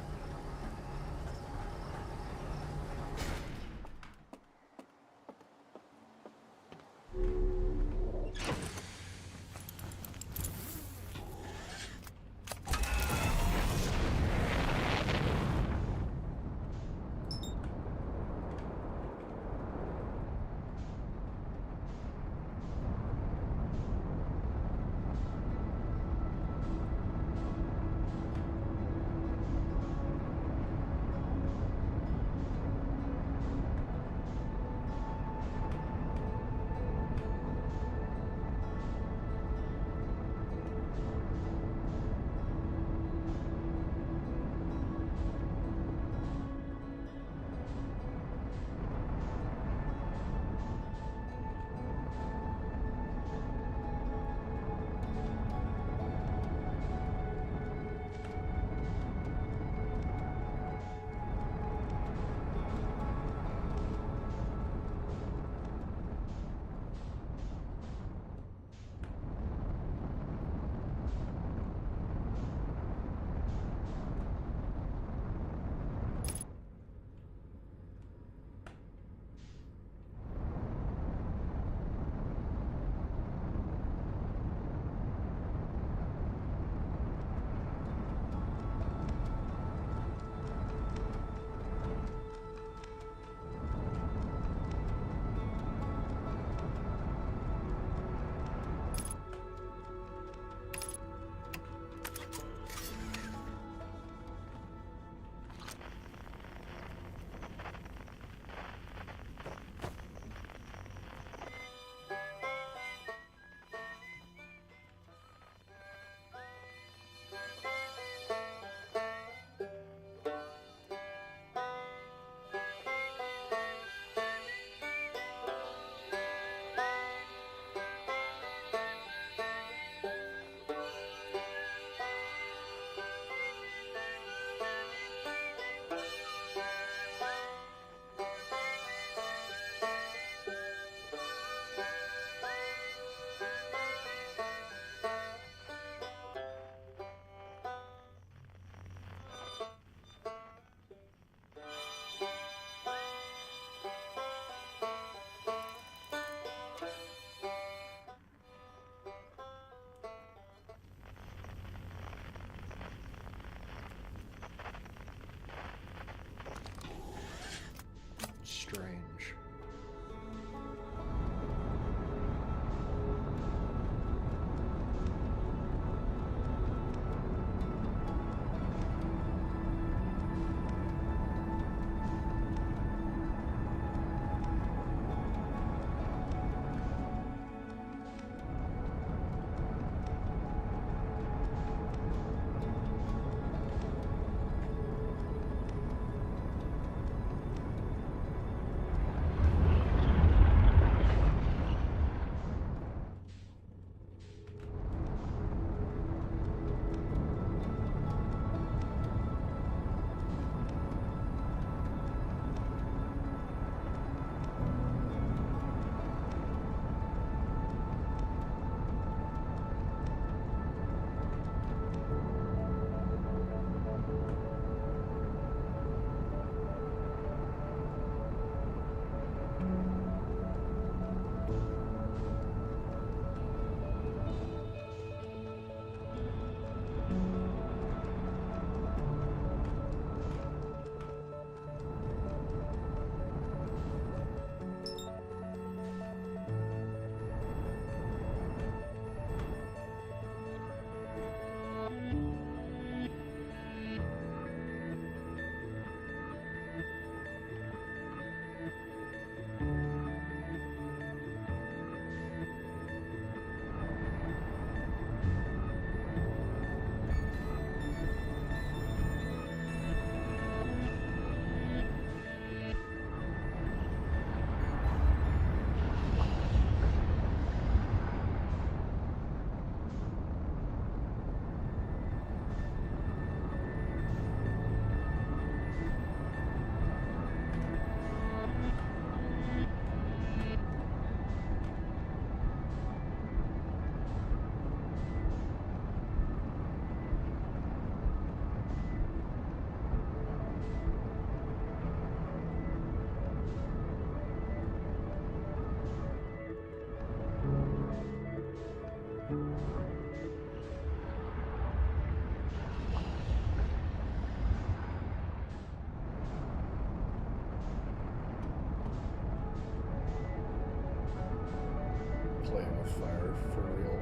For real.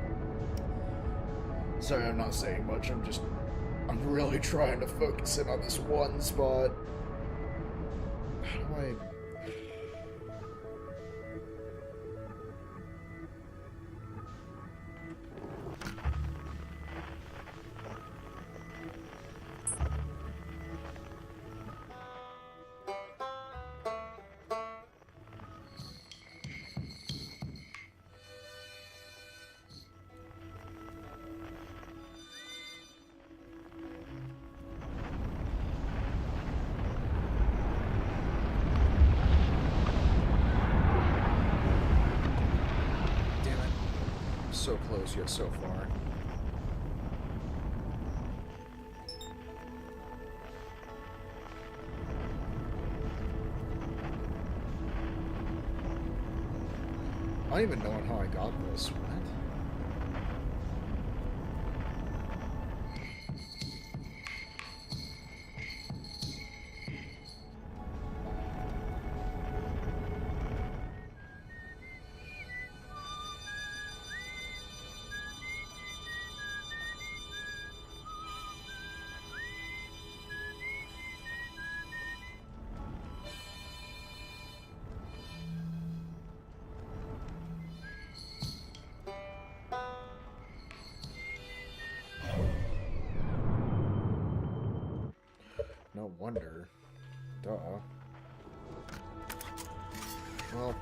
Sorry, I'm not saying much. I'm really trying to focus in on this one spot. How do I... So close yet so far. I don't even know how I got this. What? No wonder. Duh. Well.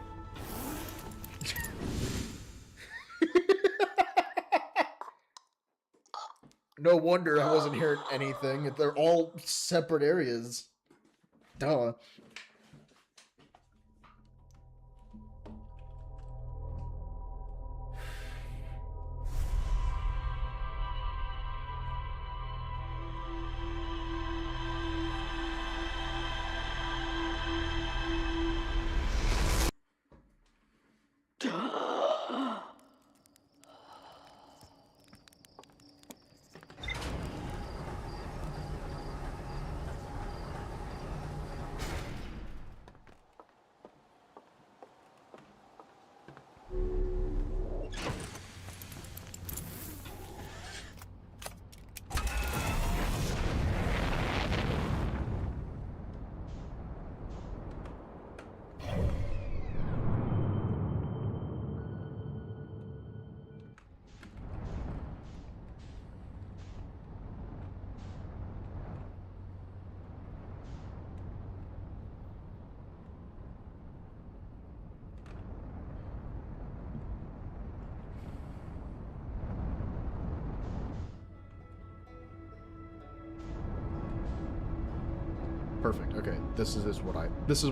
No wonder I wasn't hearing anything. They're all separate areas. Duh. Perfect. Okay, this is what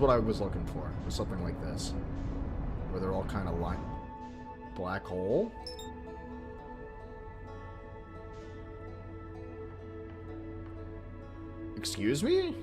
I was looking for. Was something like this, where they're all kind of lined. Black hole. Excuse me?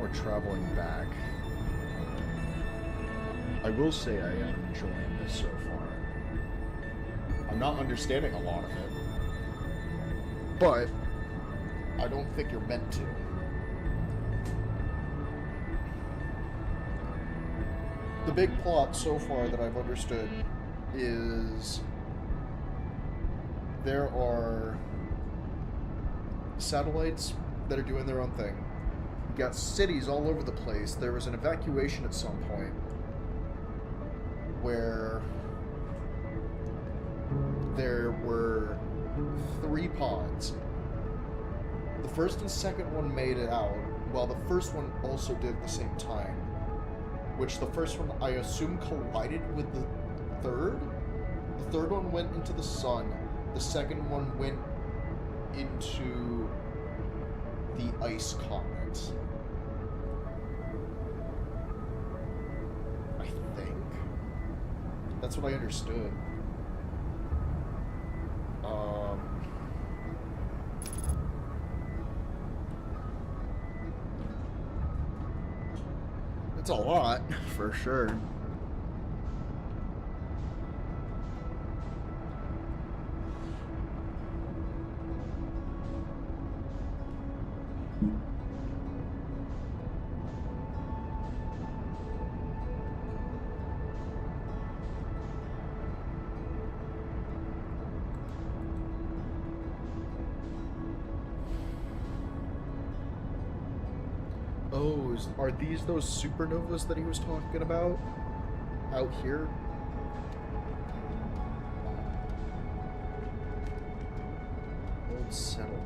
we're traveling back. I will say I am enjoying this so far. I'm not understanding a lot of it, but I don't think you're meant to. The big plot so far that I've understood is there are satellites that are doing their own thing. You got cities all over the place. There was an evacuation at some point where there were 3 pods. The first and second one made it out, while the first one also did at the same time. Which the first one, I assume, collided with the third? The third one went into the sun. The second one went into the ice comet. I think. That's what I understood. It's a lot, for sure. Oh, are these those supernovas that he was talking about? Out here? Old settlement.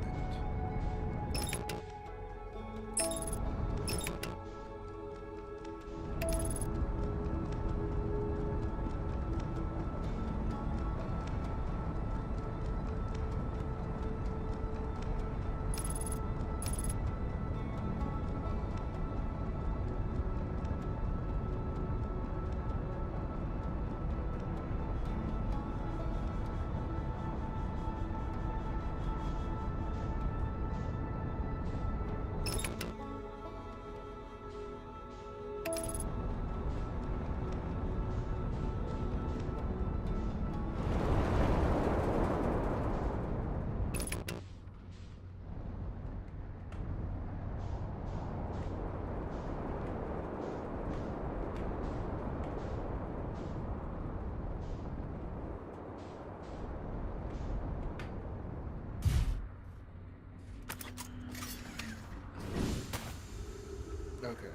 Okay.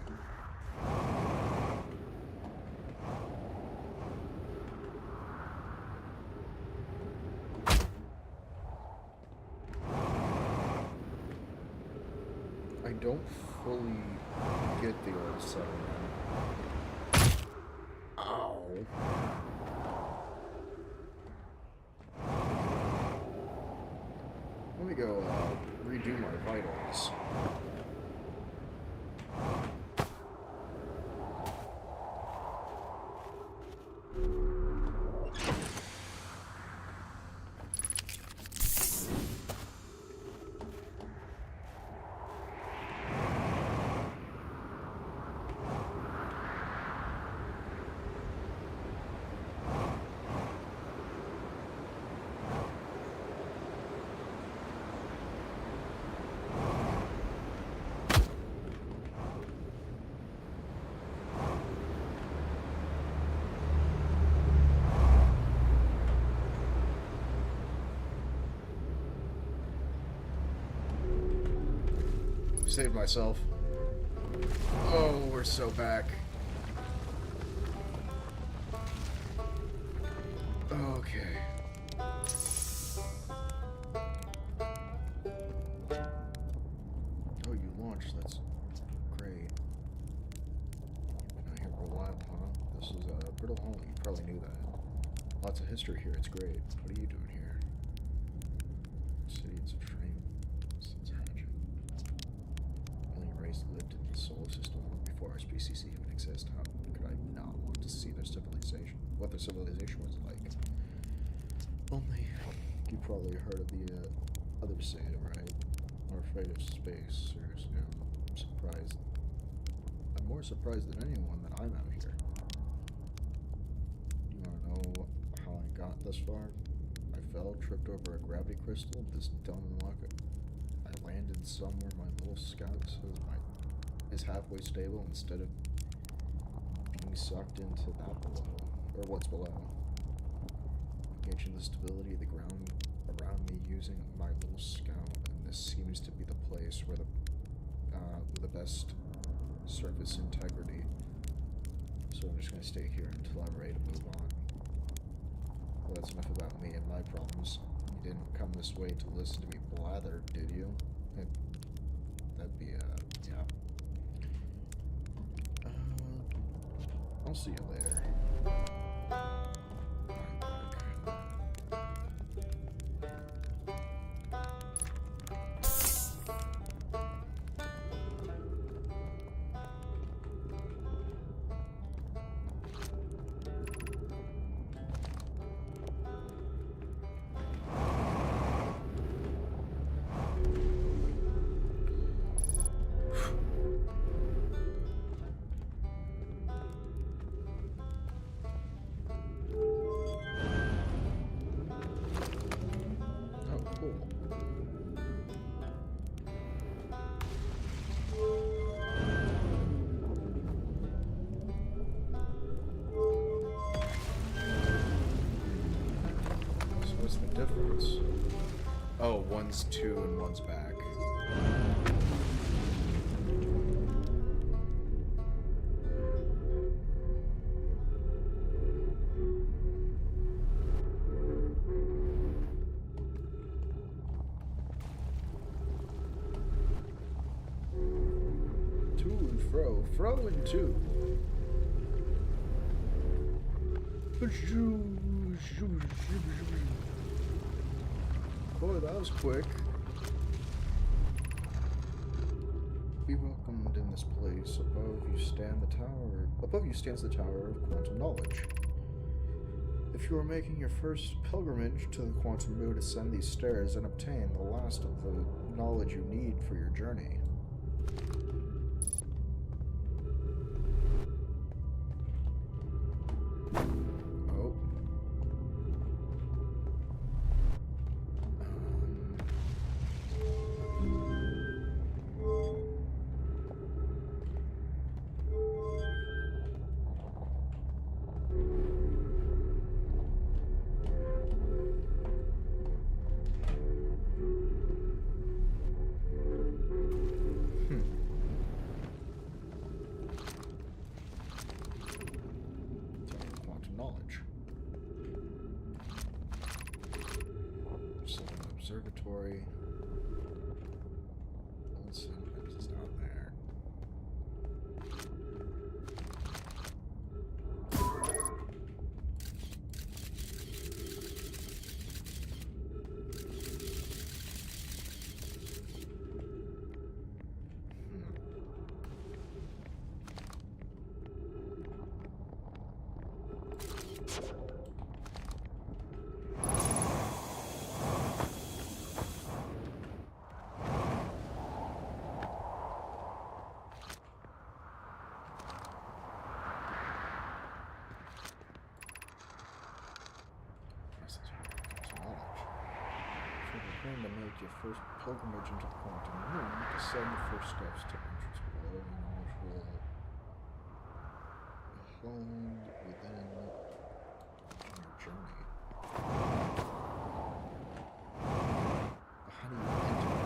I don't fully get the old settlement. Ow. Let me go redo my vitals. Saved myself. Oh, we're so back. Okay. Oh, you launched. That's great. Been out here for a while, huh? This is Brittle Hollow. You probably knew that. Lots of history here. It's great. What are you doing here? City, it's a frame. Since hatching. Alien race lived in the solar system before our species even exist. How could I not want to see their civilization? What their civilization was like? Only you probably heard of the others say it, right? Are afraid of space, or I'm surprised more surprised than anyone that I'm out here. You wanna know how I got this far? I fell, tripped over a gravity crystal, this dumb luck. I landed somewhere my little scout is halfway stable instead of being sucked into that below, or what's below. Gauging the stability of the ground around me using my little scout, and this seems to be the place where with the best surface integrity. So I'm just gonna stay here until I'm ready to move on. Well, that's enough about me and my problems. You didn't come this way to listen to me blather, did you? That'd be, yeah. I'll see you later. Oh, one's 2 and one's back. To and fro and to. Boy, that was quick. Be welcomed in this place. Above you stands the tower of quantum knowledge. If you are making your first pilgrimage to the quantum moon, ascend these stairs and obtain the last of the knowledge you need for your journey. Observatory. Let's see what is down there. To make your first pilgrimage into the quantum room, descend the first steps to entrance below, and knowledge will hold within your journey. How do you enter?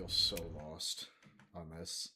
feel so lost on this.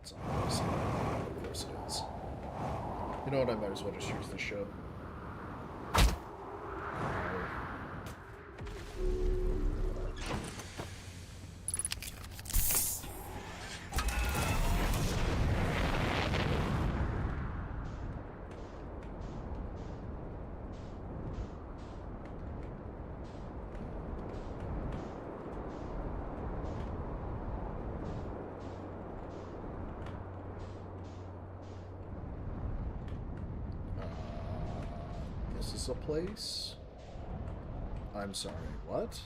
It's obvious. Of course it is. You know what? I might as well just use the show. This is a place? I'm sorry, what?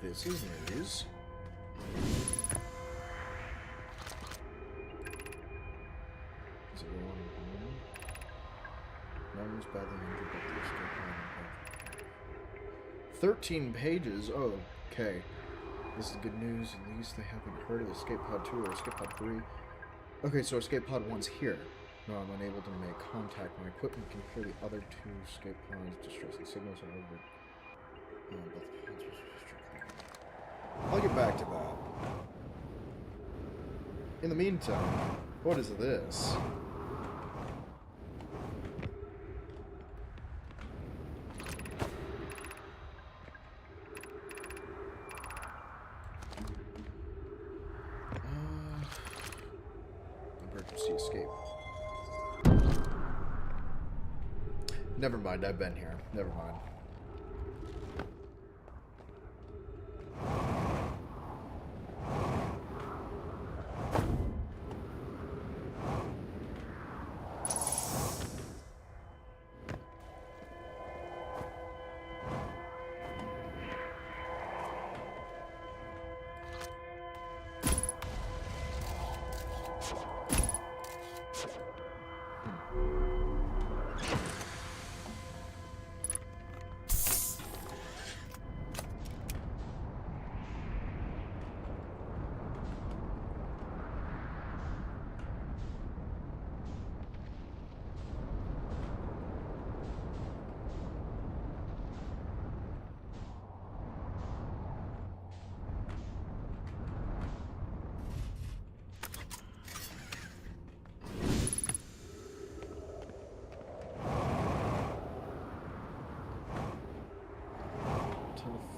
This is news. Is it one home? No one's badly injured, but the escape plan. 13 pages? Oh, okay. This is good news. At least they haven't heard of Escape Pod 2 or Escape Pod 3. Okay, so Escape Pod 1's here. No, I'm unable to make contact. My equipment can hear the other two escape pods. Distressing signals are over. Both pods were strictly. I'll get back to that. In the meantime, what is this? Emergency escape. Never mind, I've been here. Never mind.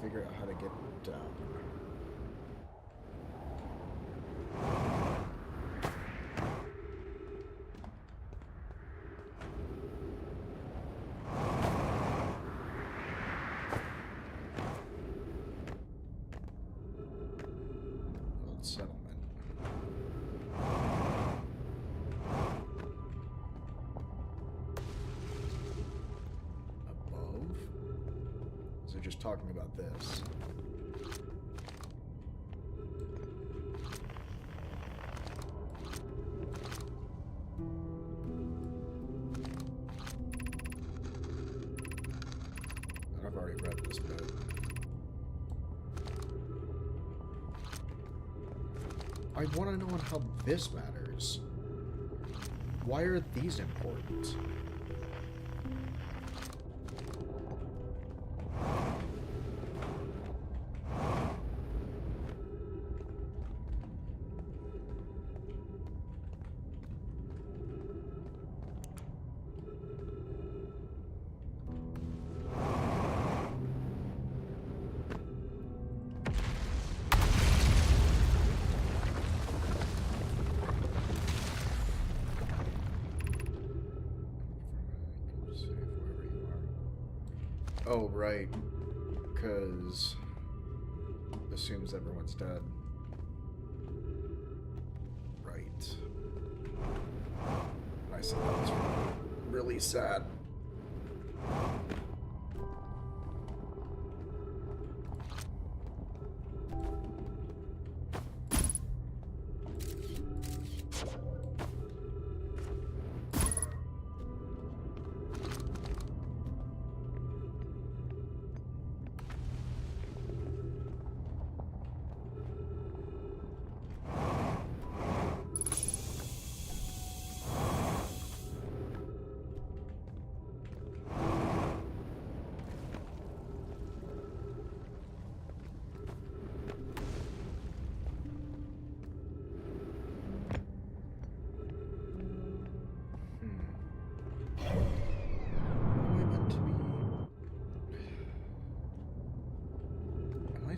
Figure out how to get down. it just talking about this? I've already read this bit. I want to know on how this matters. Why are these important? Oh, right. Because assumes everyone's dead. Right. I said that was really sad.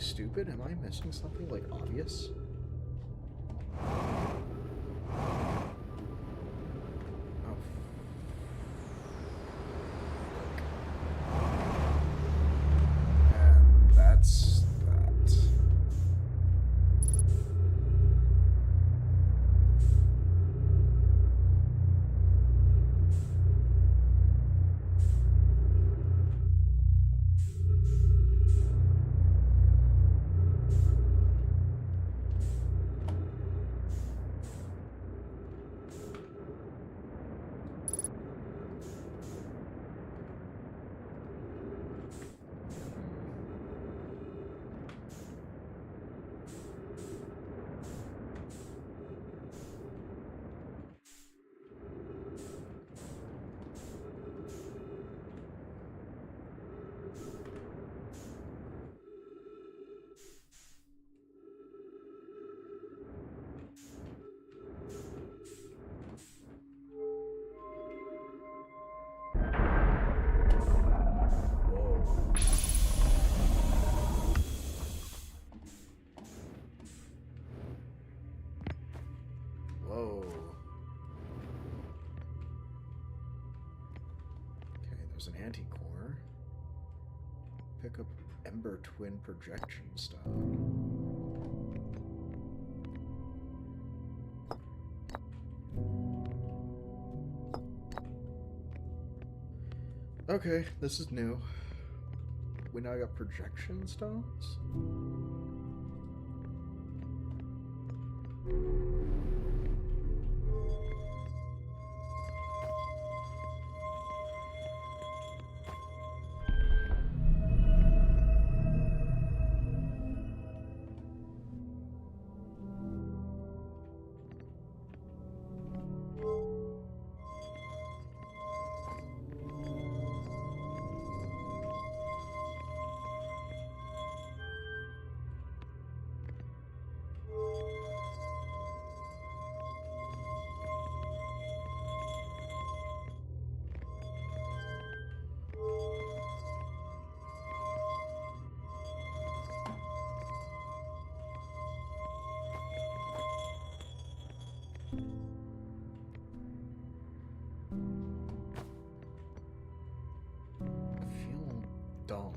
Stupid? Am I missing something, like, obvious? Oh. And that's that. Whoa. Okay, there's an anti-core. Pick up Ember Twin projection stuff. Okay, this is new. We now got projection stones? Dumb.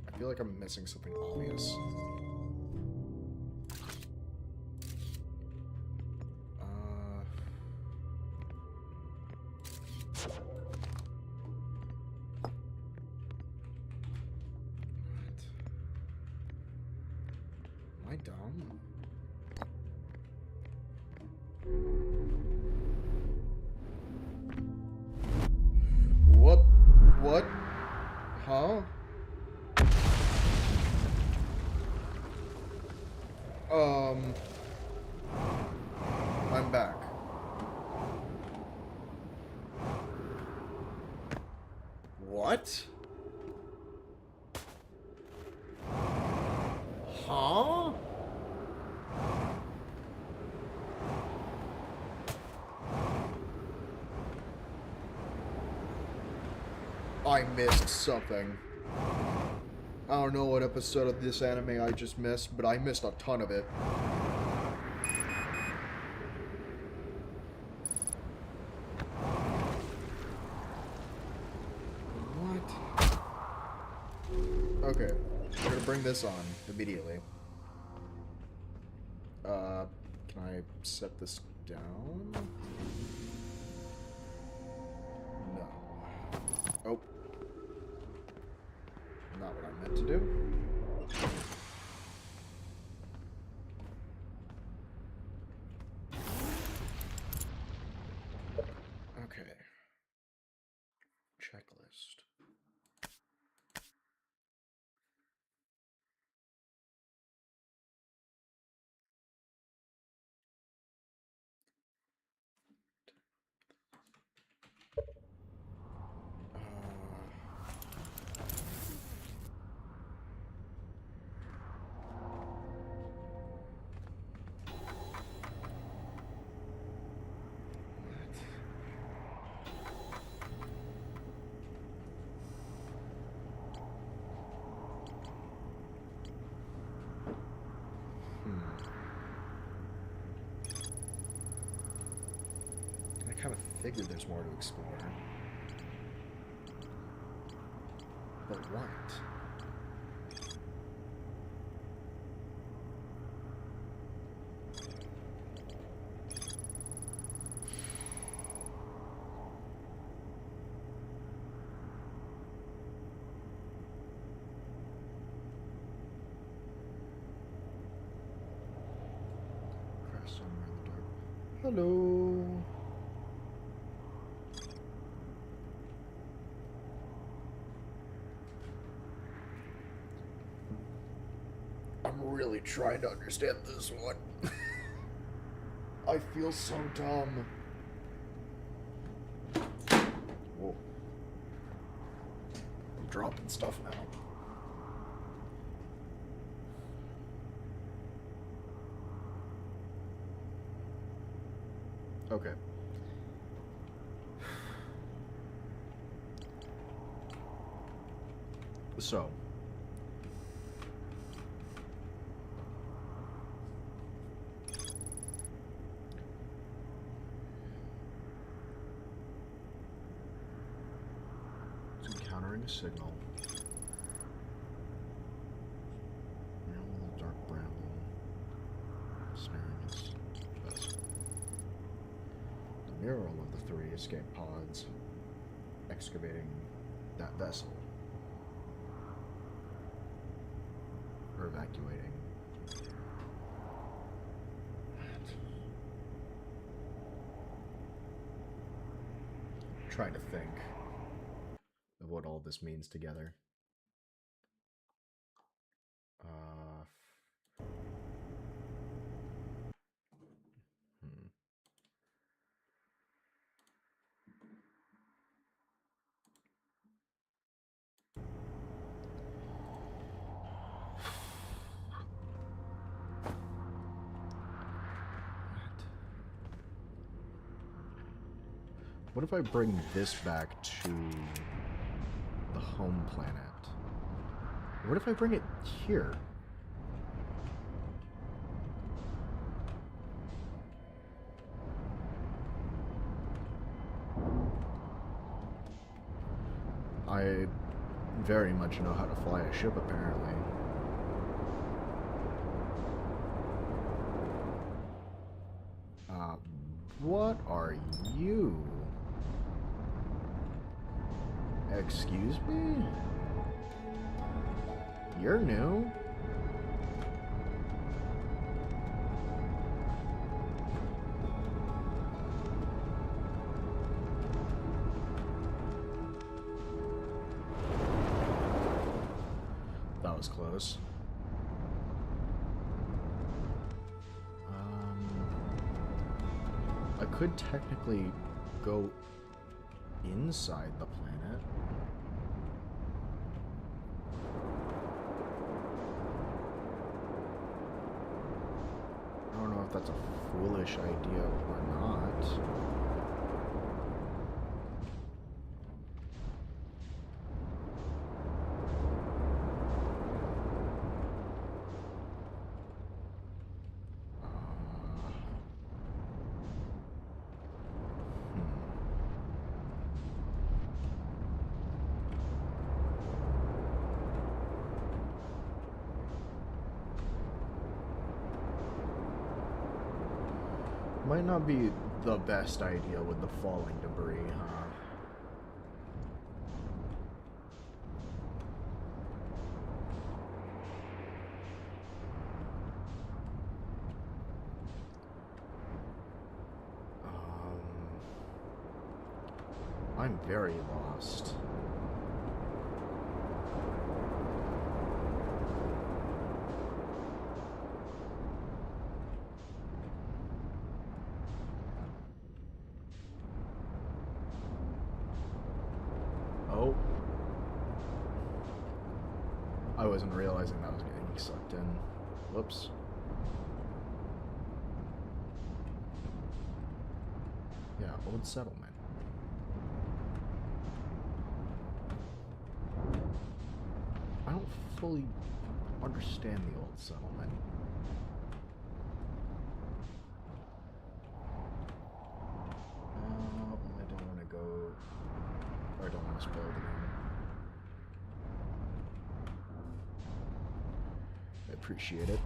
I feel like I'm missing something obvious. I dumb? What? What? Huh? I'm back. What? Huh? I missed something. I don't know what episode of this anime I just missed, but I missed a ton of it. What? Okay, we're gonna bring this on immediately. Can I set this down? No. Oh. Not what I meant to do. Okay. Checklist. I kind of figured there's more to explore. But what? Crash somewhere in the dark. Hello. I'm really trying to understand this one. I feel so dumb. Whoa. I'm dropping stuff now. Okay. So. It's encountering a signal. Around with a dark bramble. Snaring its vessel. The mural of the 3 escape pods excavating that vessel. Or evacuating. Trying to think of what all this means together. What if I bring this back to the home planet? What if I bring it here? I very much know how to fly a ship, apparently. What are you? Excuse me? You're new? That was close. I could technically go inside the planet. I don't know if that's a foolish idea or not. Might not be the best idea with the falling debris, huh? I'm very lost. Oh. I wasn't realizing that was getting sucked in. Whoops. Yeah, old settlement. I don't fully understand the old settlement. I don't want to go... Or I don't want to spoil the game. I appreciate it.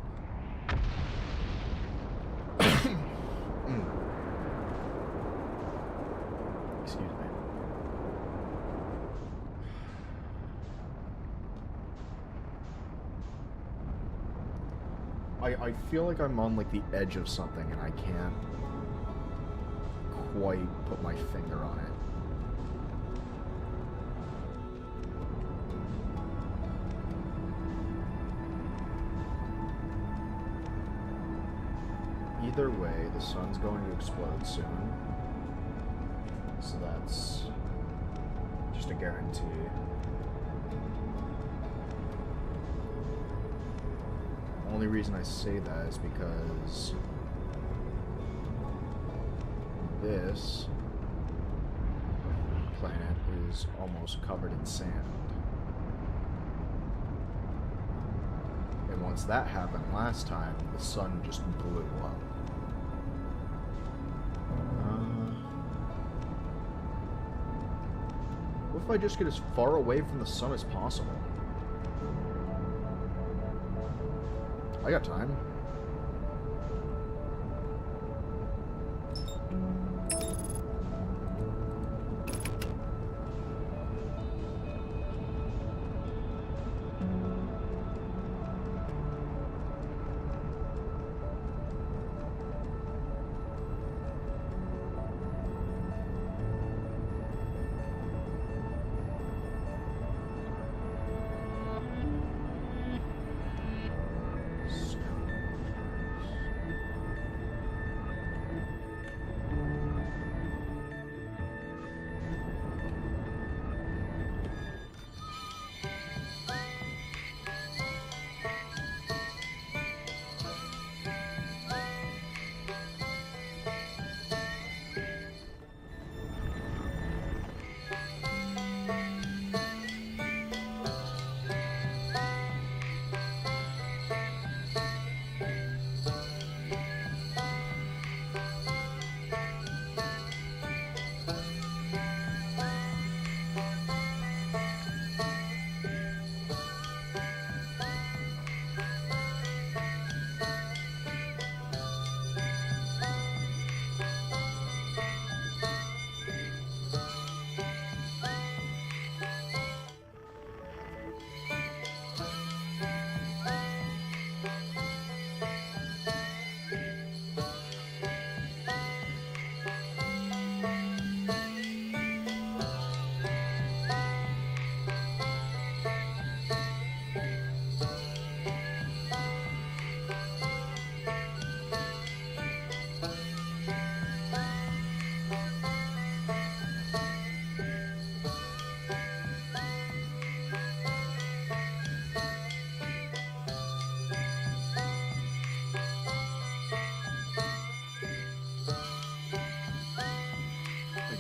Excuse me. I feel like I'm on like the edge of something and I can't quite put my finger on it. Either way, the sun's going to explode soon. So that's just a guarantee. The only reason I say that is because this planet is almost covered in sand. And once that happened last time, the sun just blew up. What if I just get as far away from the sun as possible? I got time.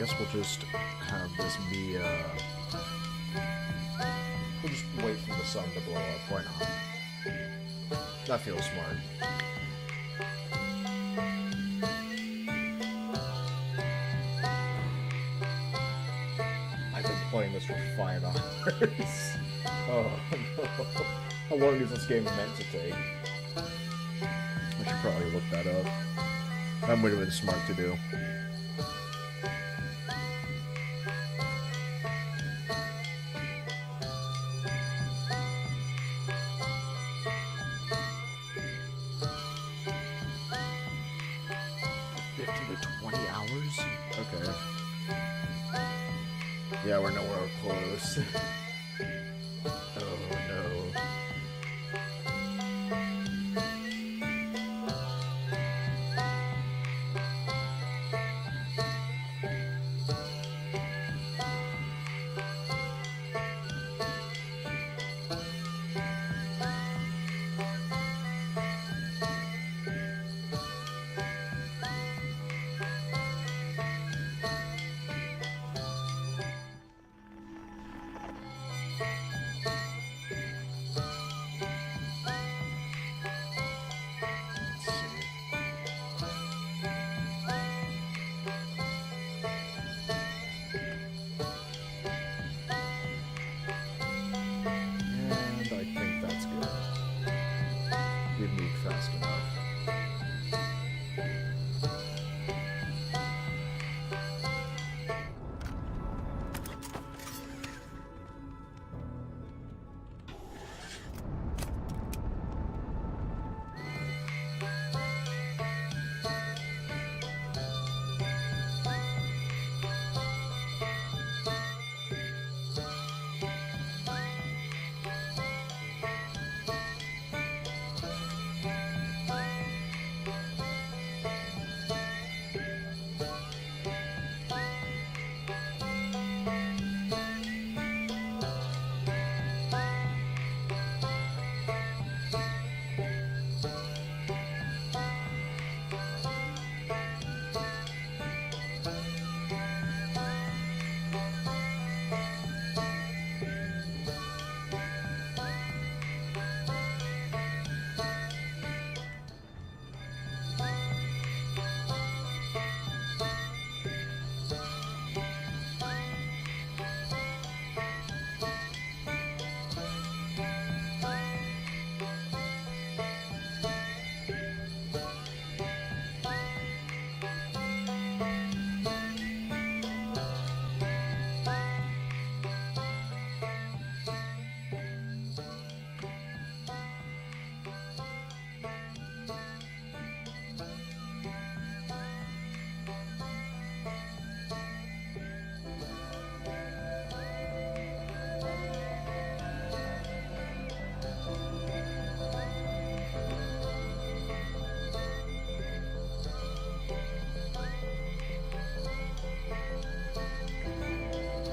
guess we'll just have this be, We'll just wait for the sun to blow up. why not? That feels smart. I've been playing this for 5 hours. Oh no. How long is this game meant to take? I should probably look that up. That would have been smart to do. Okay. Yeah, we're nowhere close. Oh no. Let's see. And I think that's good. We've moved fast enough.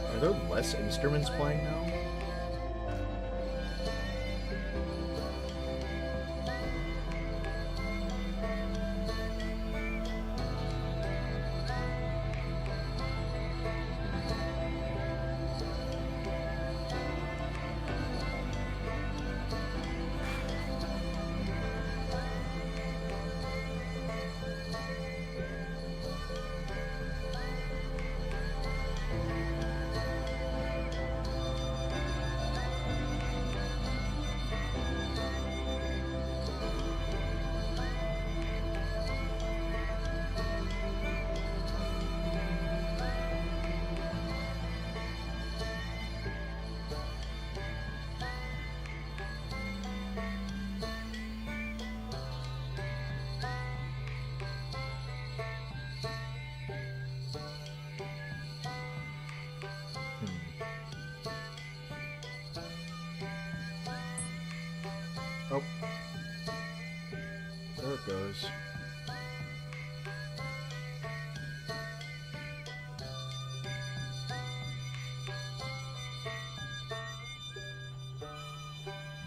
Are there less instruments playing now? Oh. There it goes.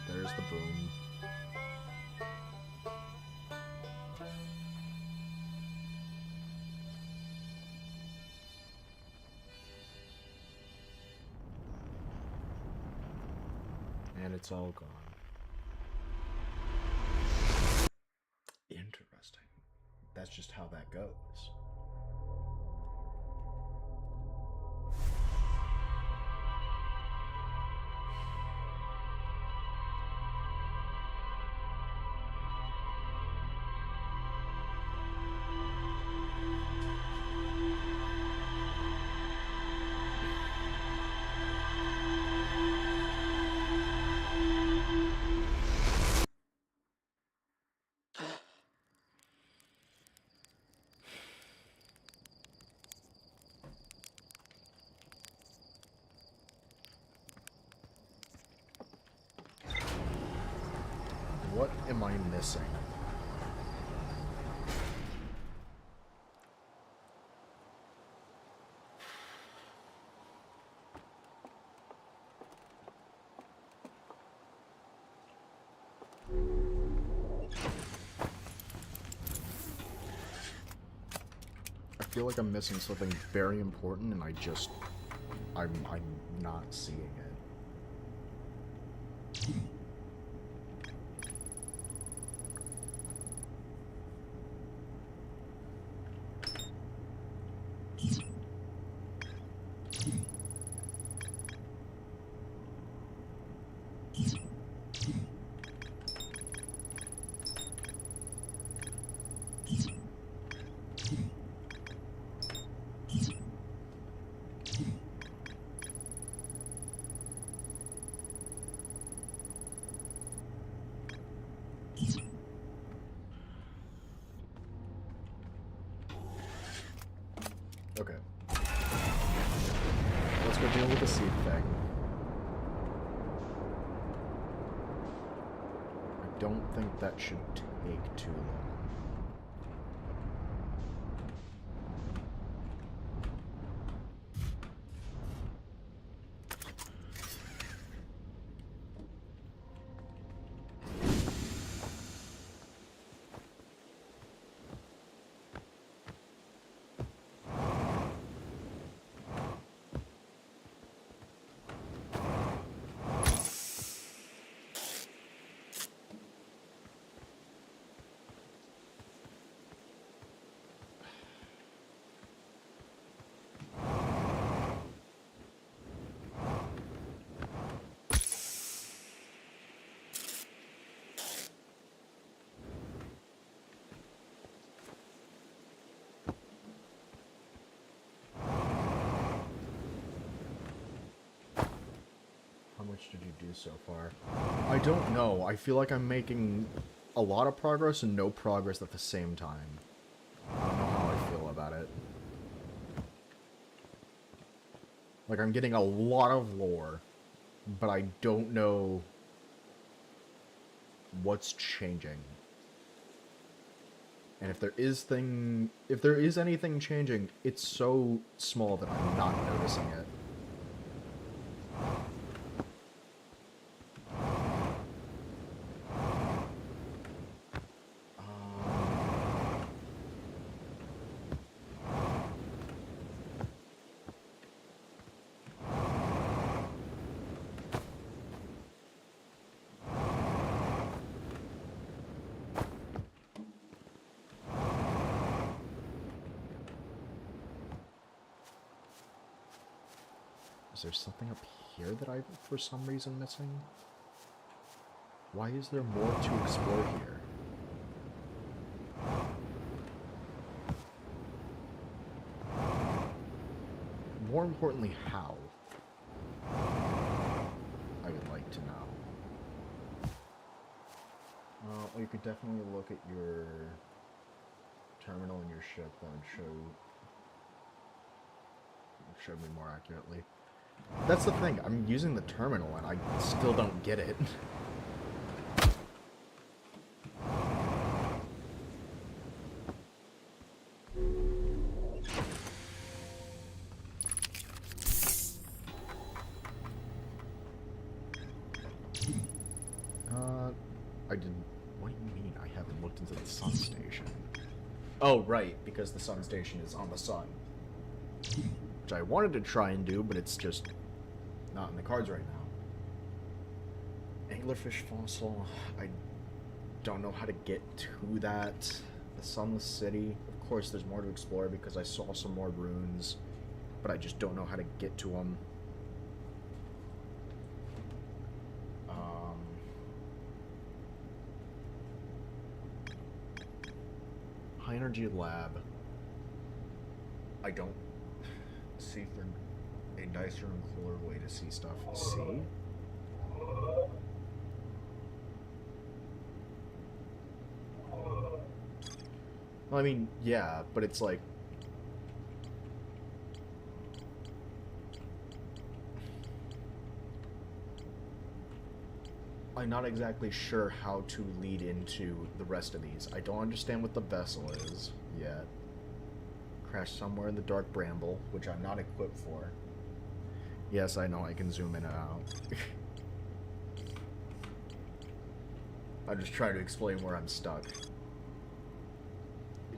There's the boom. it's all gone. Interesting. That's just how that goes. What am I missing? I feel like I'm missing something very important, and I'm not seeing it. Okay. Let's go deal with the seed thing. I don't think that should take too long. How much did you do so far? I don't know. I feel like I'm making a lot of progress and no progress at the same time. I don't know how I feel about it. Like, I'm getting a lot of lore, but I don't know what's changing. And if there is anything changing, it's so small that I'm not noticing it. Is there something up here that I'm, for some reason, missing? Why is there more to explore here? More importantly, how? I would like to know. Well, you could definitely look at your terminal in your ship. That would show me more accurately. That's the thing, I'm using the terminal and I still don't get it. I didn't... What do you mean I haven't looked into the sun station? Oh, right, because the sun station is on the sun. Which I wanted to try and do, but it's just not in the cards right now. anglerfish fossil. I don't know how to get to that. The Sunless City. Of course, there's more to explore because I saw some more runes, but I just don't know how to get to them. High energy lab. I don't see for a nicer and cooler way to see stuff. See? Well, I mean, yeah, but it's like... I'm not exactly sure how to lead into the rest of these. I don't understand what the vessel is yet. Crash somewhere in the dark bramble, which I'm not equipped for. Yes, I know I can zoom in and out. I'm just trying to explain where I'm stuck.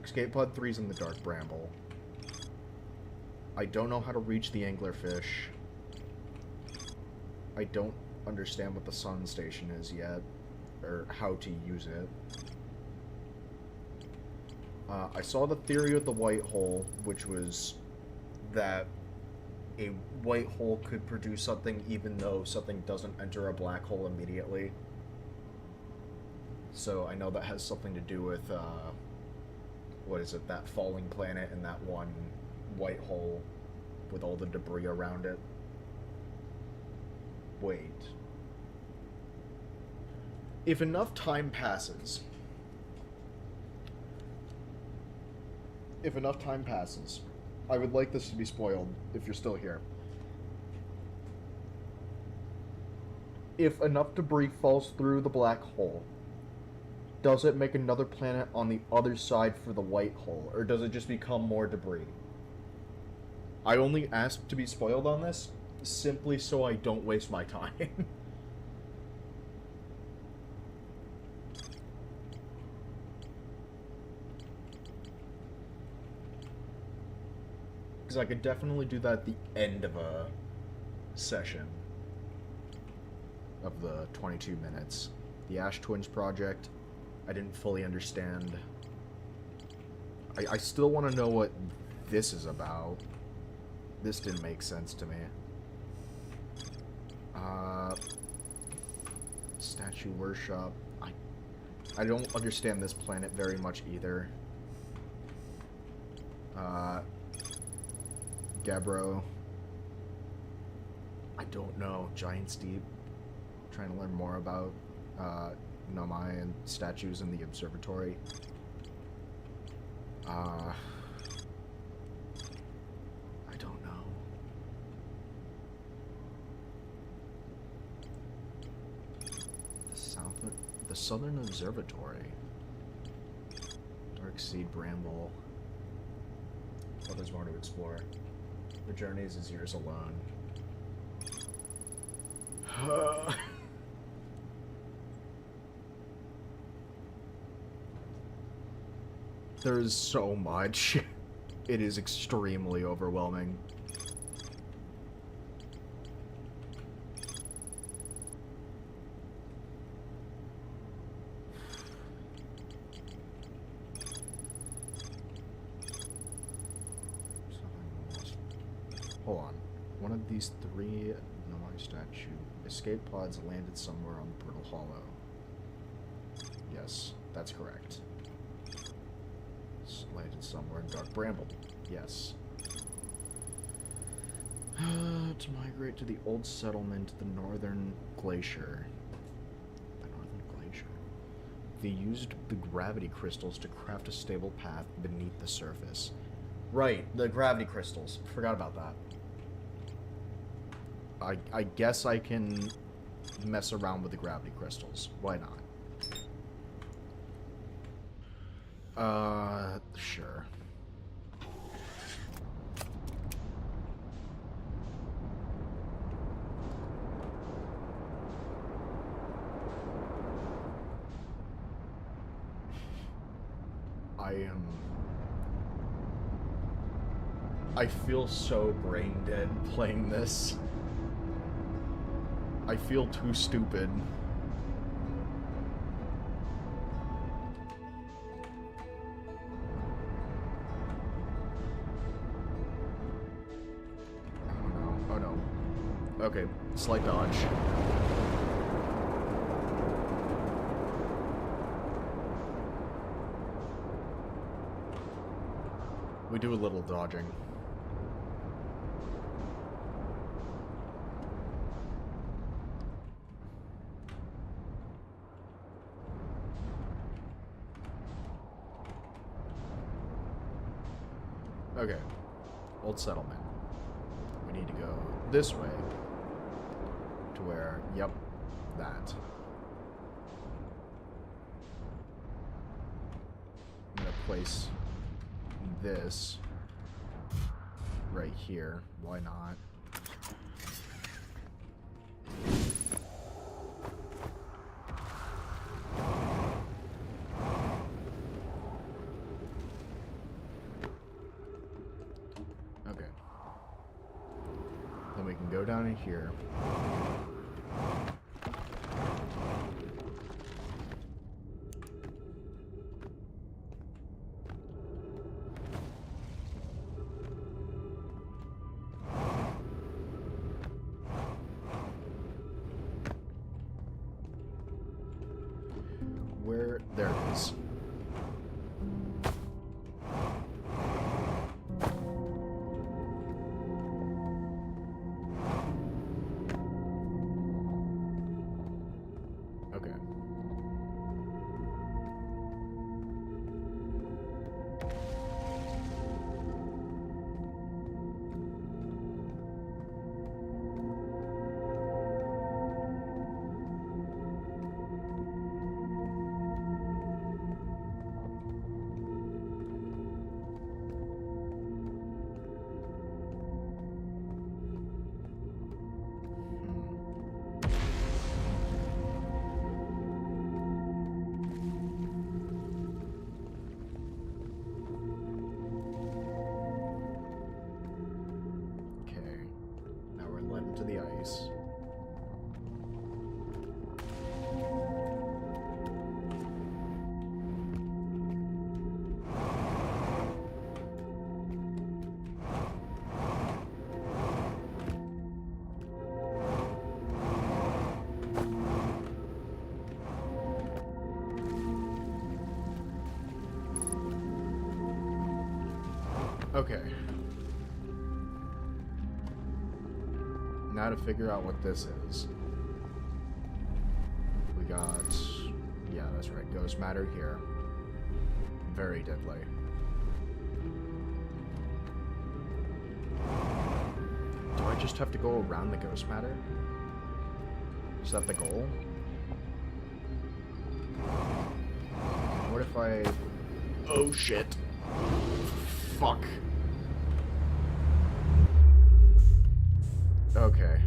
Escape pod 3's in the dark bramble. I don't know how to reach the anglerfish. I don't understand what the sun station is yet, or how to use it. I saw the theory of the white hole, which was that a white hole could produce something even though something doesn't enter a black hole immediately. So I know that has something to do with, what is it, that falling planet and that one white hole with all the debris around it. Wait. If enough time passes... I would like this to be spoiled, if you're still here. If enough debris falls through the black hole, does it make another planet on the other side for the white hole, or does it just become more debris? I only ask to be spoiled on this, simply so I don't waste my time. Because I could definitely do that at the end of a session of the 22 minutes. The Ash Twins project, I didn't fully understand. I still want to know what this is about. This didn't make sense to me. Statue workshop. I don't understand this planet very much either. Gabbro. I don't know. Giant's Deep. Trying to learn more about Nomai and statues in the observatory. I don't know. The Southern Observatory. Dark Seed Bramble. Oh, there's more to explore. The journeys is yours alone. There's so much. It is extremely overwhelming. Hold on. One of these three Nomai statue escape pods landed somewhere on the Brittle Hollow. Yes, that's correct. It's landed somewhere in Dark Bramble. Yes. To migrate to the old settlement, the Northern Glacier. The Northern Glacier. They used the gravity crystals to craft a stable path beneath the surface. Right, the gravity crystals. Forgot about that. I guess I can mess around with the gravity crystals. Why not? Sure. I feel so brain dead playing this. I feel too stupid. Okay, slight dodge. We do a little dodging. Okay, old settlement. We need to go this way to where, yep, that. I'm gonna place this right here. Why not? Okay. Then we can go down in here. Where? There it is. Okay. Okay. Now we're led into the ice. Okay. Now to figure out what this is. We got... Yeah, that's right. Ghost matter here. Very deadly. Do I just have to go around the ghost matter? Is that the goal? What if I... Oh shit. Fuck. Okay.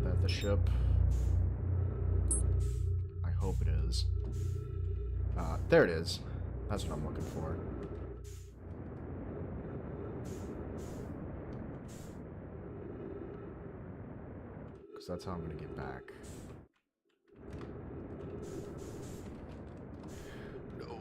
That the ship? I hope it is. There it is. That's what I'm looking for. Because that's how I'm going to get back. No.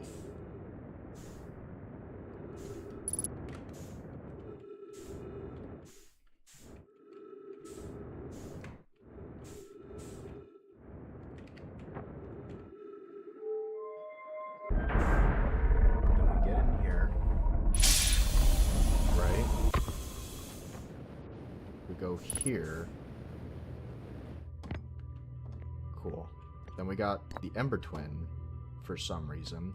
Then we get in here. Right? We go here. Cool. Then we got the Ember Twin for some reason.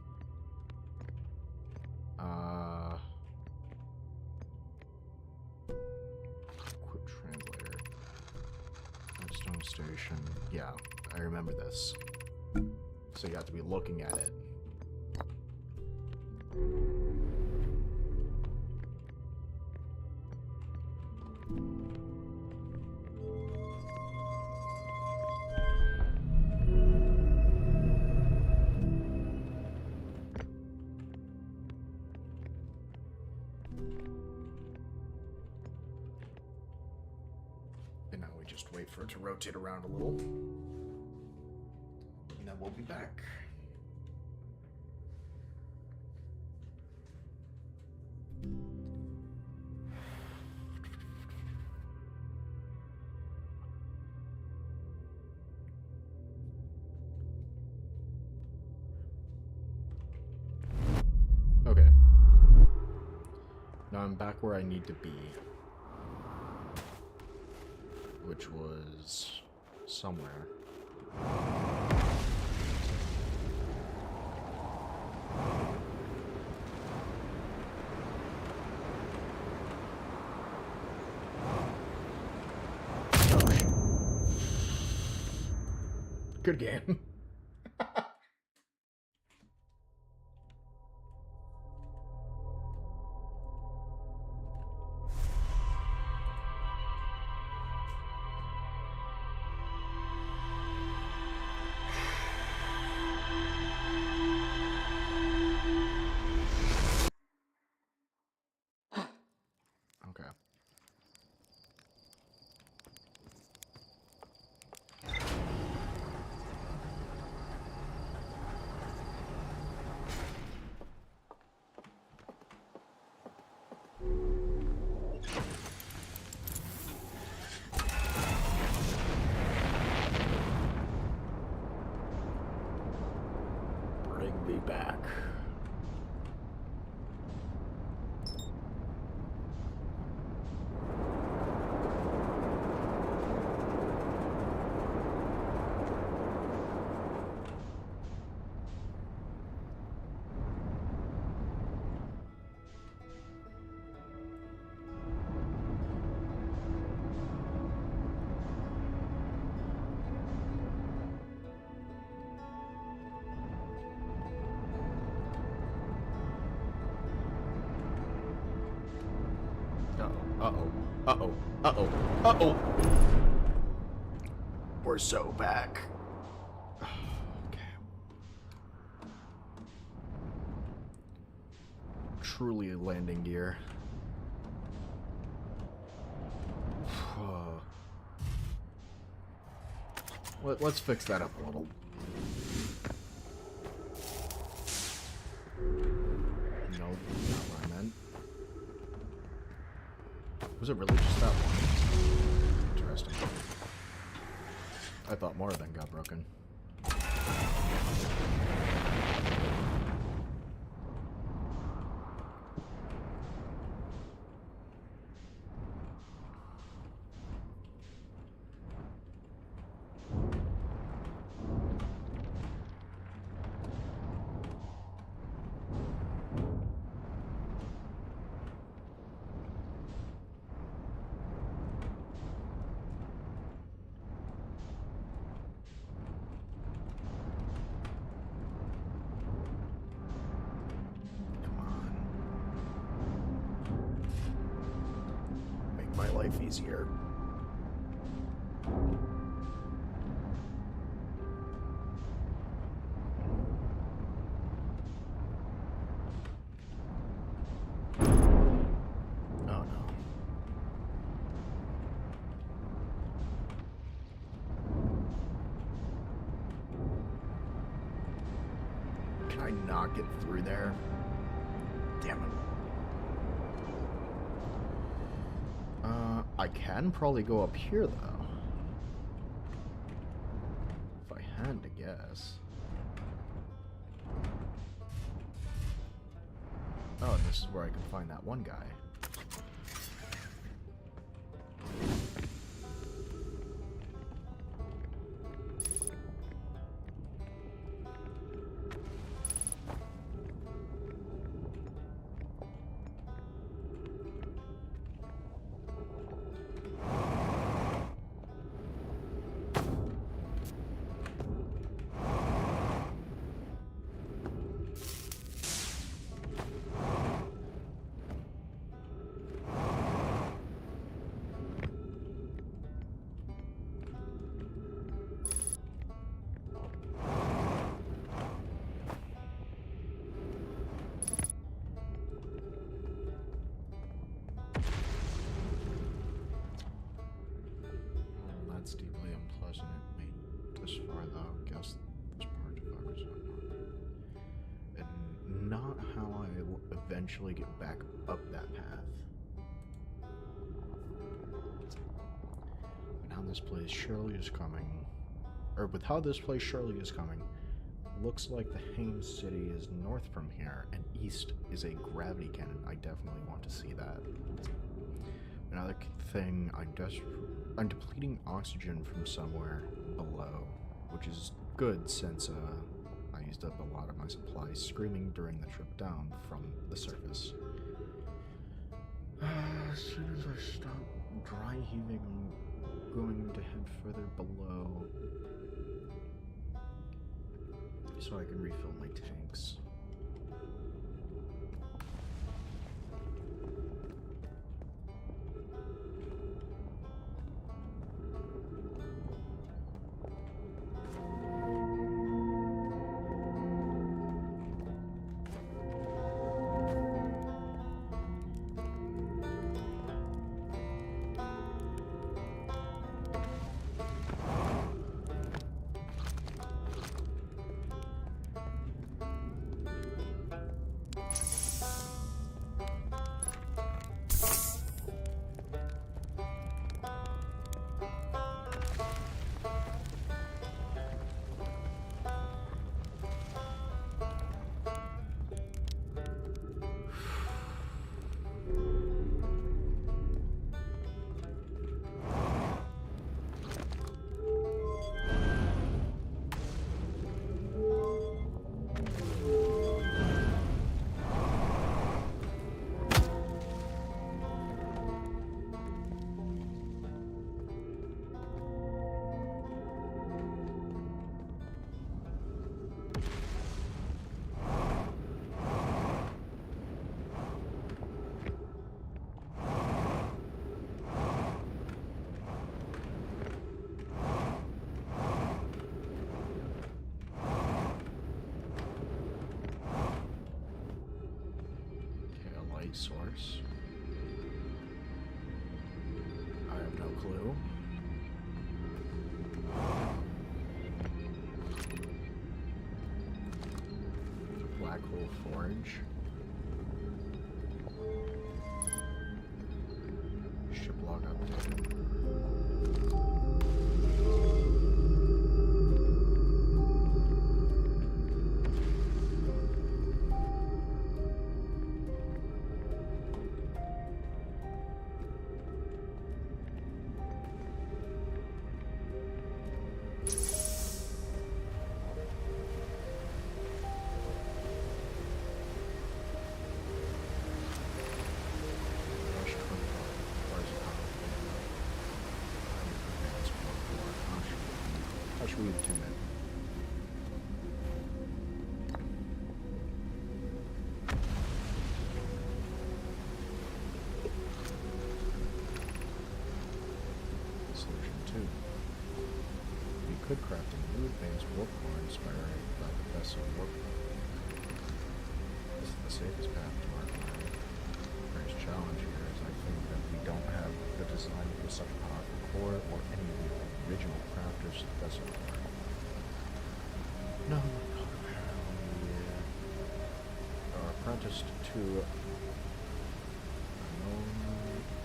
Quick translator. Redstone station. Yeah, I remember this. So you have to be looking at it. And now we just wait for it to rotate around a little. And then we'll be back. I'm back where I need to be. Which was somewhere. Good game. Okay. Bring me back. Uh-oh. Uh-oh. Uh-oh. Uh-oh. We're so back. Okay. Truly a landing gear. Let's fix that up a little. No, not what I meant. Was it really just that one? Interesting. I thought more of them got broken. My life easier. Oh no. Can I not get through there? Damn it. I can probably go up here, though. If I had to guess. Oh, this is where I can find that one guy. That's deeply unpleasant. It made this far, though. Guess this part to focus on. And not how I will eventually get back up that path. And how this place surely is coming. Or with how this place surely is coming, looks like the Haim City is north from here, and east is a gravity cannon. I definitely want to see that. Another thing, I'm depleting oxygen from somewhere below, which is good since I used up a lot of my supplies screaming during the trip down from the surface. As soon as I stop dry heaving, I'm going to head further below so I can refill my tanks. Source. I have no clue. Black hole forge. Ship log updated. How should we attune it? Solution 2. We could craft a new advanced warp core inspired by the vessel warp core. This is the safest path to our planet. The greatest challenge here is I think that we don't have the design for such a powerful core or any of the original crafters vessel core. No, we are apprenticed to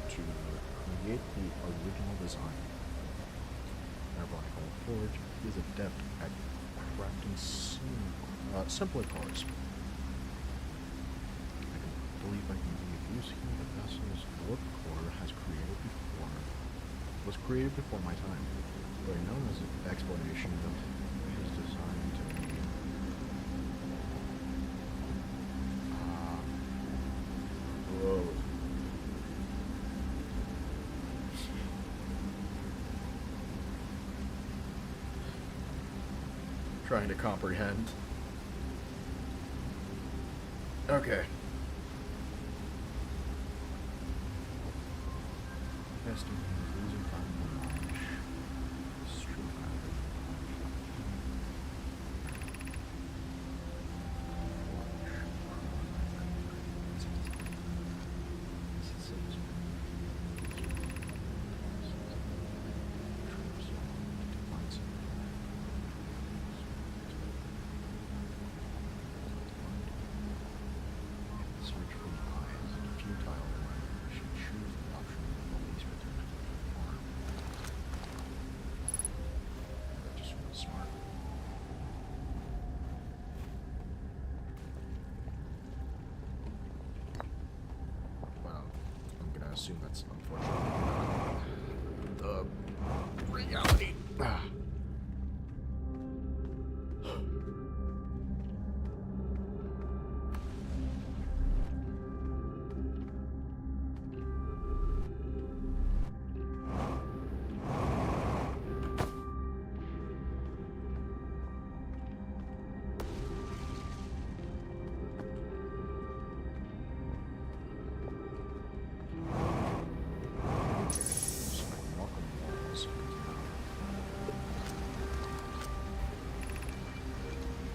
create the original design. Our black hole forge is adept at crafting simpler cores. I can believe I can make use here the vessel's warp core was created before my time. Very known as an explanation that is designed to be whoa. Trying to comprehend. Okay. Testing is losing time on launch. This is true. Search for the eyes. Futile. Should choose the option of the least protected. assume that's unfortunately not the reality.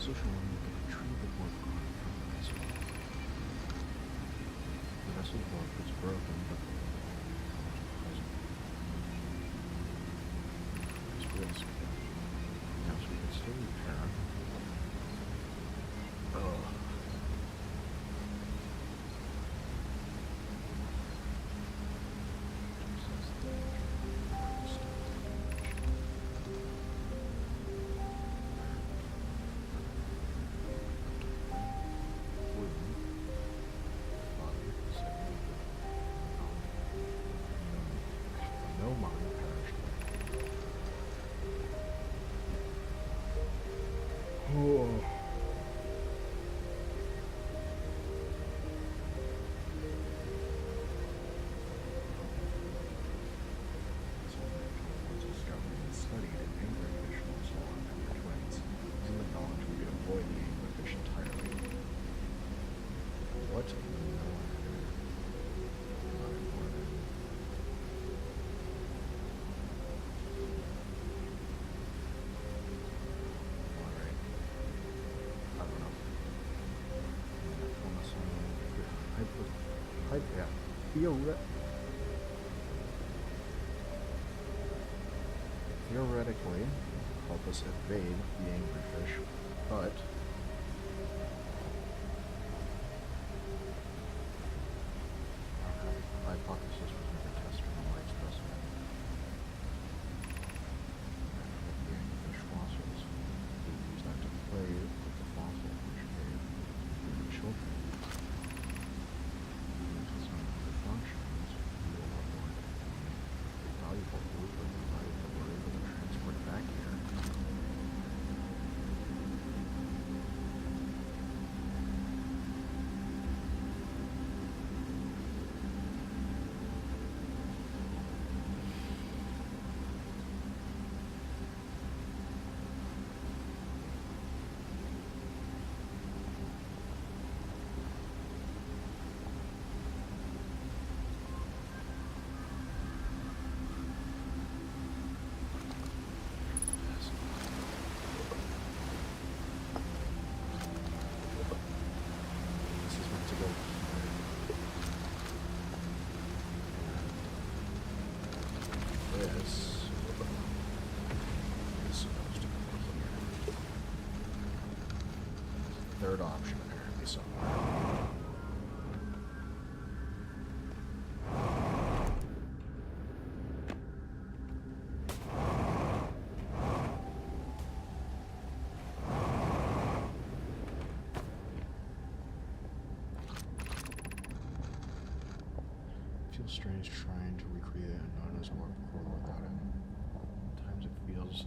Social media can retrieve the board from the vessel. The vessel's board is broken, but it's risk. Now, so we can still repair. Theoretically, help us evade the anglerfish, but our hypothesis was never tested on my specimen. The anglerfish fossils, we use that to play with the fossil which gave the children. Functions, we will have more valuable food, but we're able to transport back here. Third option apparently somewhere. It feels strange trying to recreate Anona's warp core without him. At times it feels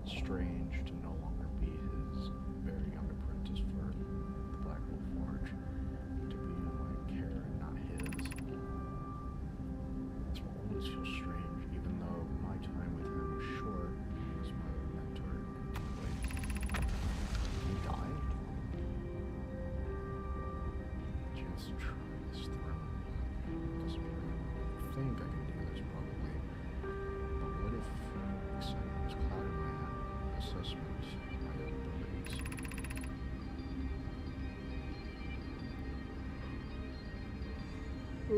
strange to no longer be his very young apprentice for the Black Hole Forge, to be in my care and not his. This will always feel strange, even though my time with him was short. He was my mentor in deep ways. He died? Chance to try this throne. I think I can do this probably. But what if excitement was clouding my assessment, my abilities? I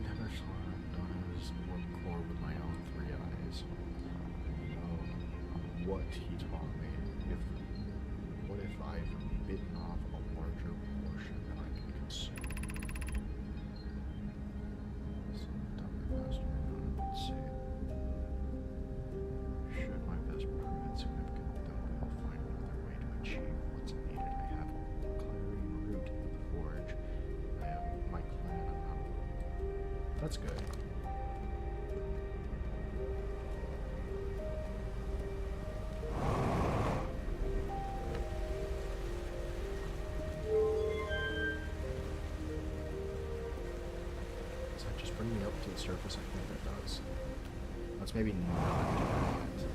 never saw Donna's warp core with my own 3 eyes. You know what he taught me. What if I've bitten off a larger portion than I can consume? Should my best prove insignificant, then we'll find another way to achieve what's needed. I have a clarion route in the forge. I have my clan. That's good. Does that just bring me up to the surface? I think that does. Let's maybe not do that yet.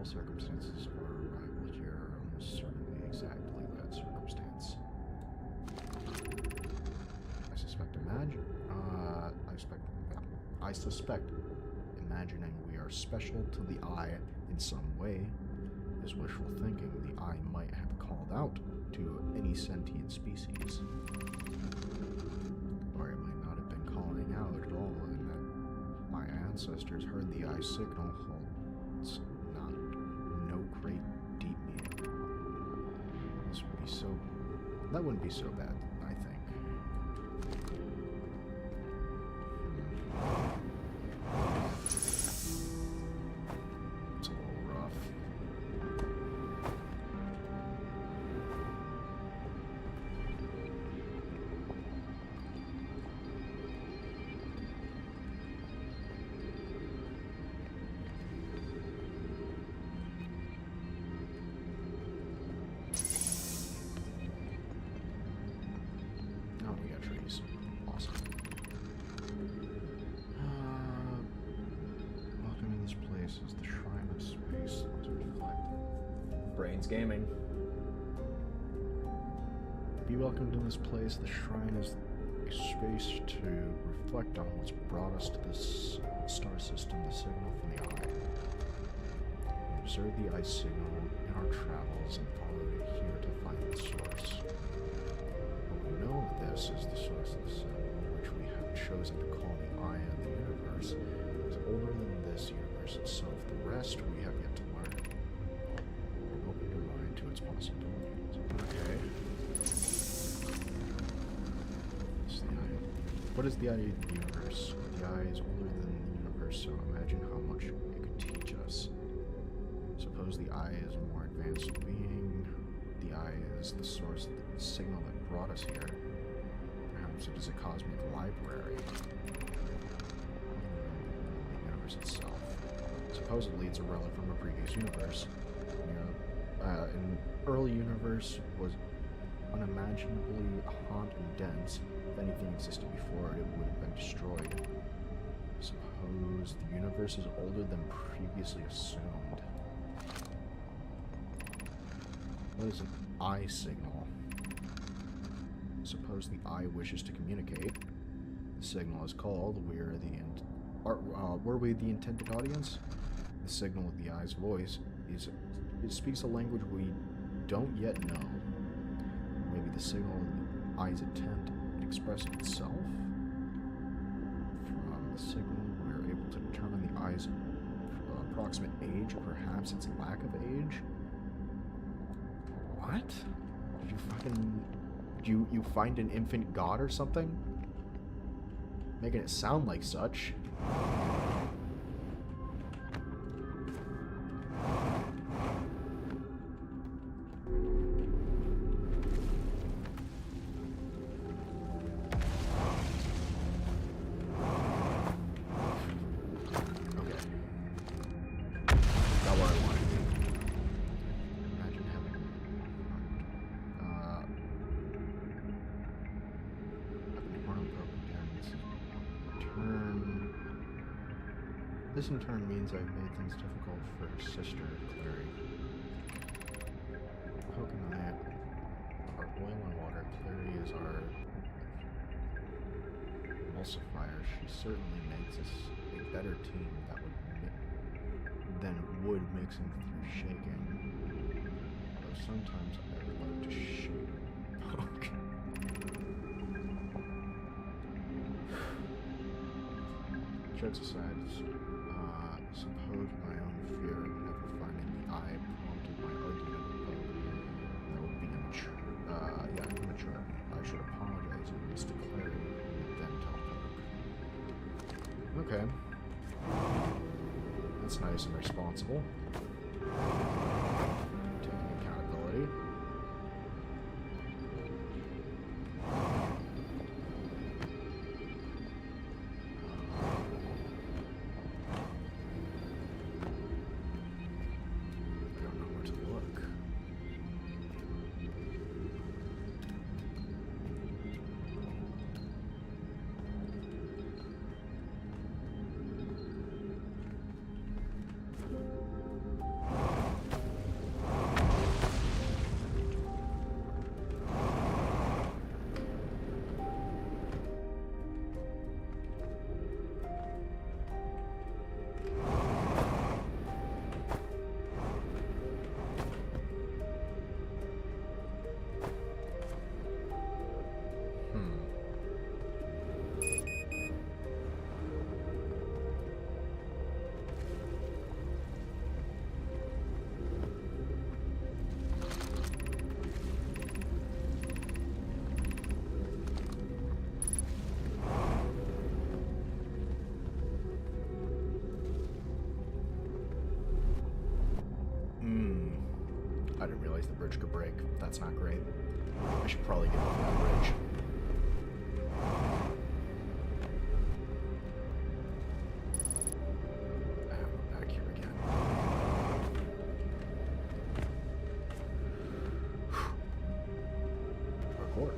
Circumstances for arrival here are almost certainly exactly that circumstance. I suspect imagining we are special to the eye in some way is wishful thinking. The eye might have called out to any sentient species, or it might not have been calling out at all, and that my ancestors heard the eye signal holds no great deep meaning. That wouldn't be so bad, I think. It's a little rough. Oh, we got trees. Awesome. Welcome to this place is the shrine of space to reflect. Brains Gaming. Be welcome to this place. The shrine is a space to reflect on what's brought us to this star system, the signal from the eye. We observed the eye signal in our travels and followed it here to find its source. What we know of this is the source of the signal, which we have chosen to call the eye of the universe, is older than this universe itself. The rest we have yet to learn. Open your mind to its possibilities. Okay. It's the eye. What is the eye of the universe? The eye is older than the universe, so imagine how much it could teach us. Suppose the eye is a more advanced being. The eye is the source of the signal that brought us here. Perhaps it is a cosmic library. The universe itself. Supposedly it's a relic from a previous universe. An early universe was unimaginably hot and dense. If anything existed before it would have been destroyed. Suppose the universe is older than previously assumed. What is an eye signal? Suppose the eye wishes to communicate. The signal is called. Were we the intended audience? The the signal of the eye's voice, it speaks a language we don't yet know. Maybe the signal of the eye's attempt at expressing itself? From the signal, we are able to determine the eye's approximate age, or perhaps its lack of age. What? Did you fucking... You find an infant god or something? Making it sound like such. This in turn means I've made things difficult for her sister, Clary. Poke and I are oil and water. Clary is our emulsifier. She certainly makes us a better team than wood mixing through shaking. Though sometimes I would like to shake Poke. Jokes aside, suppose my own fear of never finding the eye prompted my argument with Pope. That would be immature. Immature. I should apologize and Mr. Clary and then tell Pope. Okay. That's nice and responsible. Taking accountability. I didn't realize the bridge could break. That's not great. I should probably get off that bridge. We're back here again. Parkour.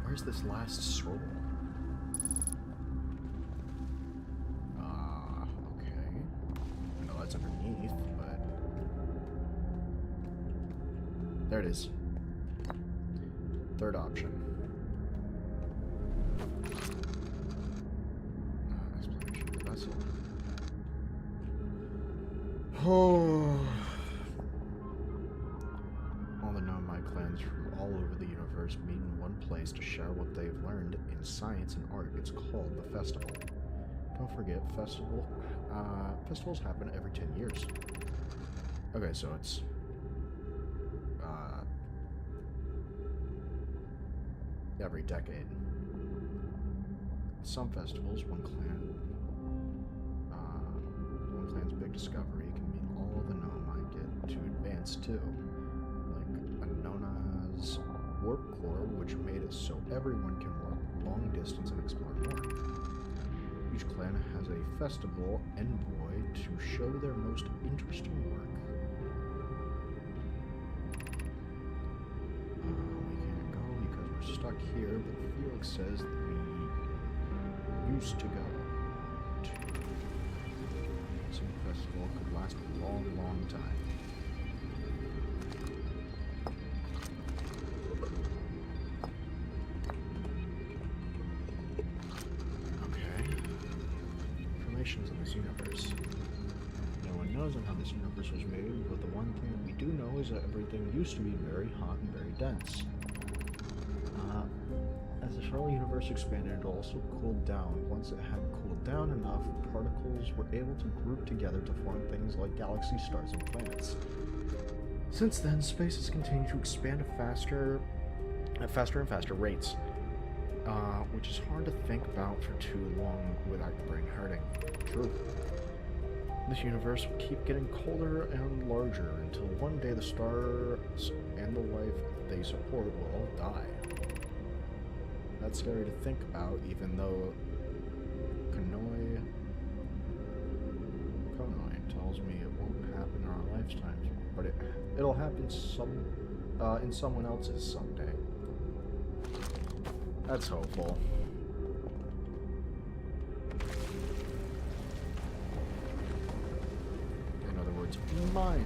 Where's this last scroll? Okay. I know that's underneath, but... There it is. Third option. Explanation of the vessel. Oh... All the nomai clans from all over the universe meet in one place to share what they've learned in science and art. It's called the festival. Don't forget, festivals happen every 10 years. Okay, so it's... every decade. Some festivals, one clan's big discovery can mean all the gnome might get too advanced too, like Anona's warp core, which made it so everyone can warp long distance and explore more. Each clan has a festival envoy to show their most interesting work. We can't go because we're stuck here, but Felix says that we used to go to some festival could last a long, long time. Of this universe. No one knows on how this universe was made, but the one thing that we do know is that everything used to be very hot and very dense. As the Charlotte universe expanded, it also cooled down. Once it had cooled down enough, particles were able to group together to form things like galaxies, stars, and planets. Since then, space has continued to expand at faster and faster rates. Which is hard to think about for too long without your brain hurting. True. This universe will keep getting colder and larger until one day the stars and the life they support will all die. That's scary to think about, even though Konoi tells me it won't happen in our lifetimes, but it'll happen in someone else's someday. That's hopeful. In other words, mine.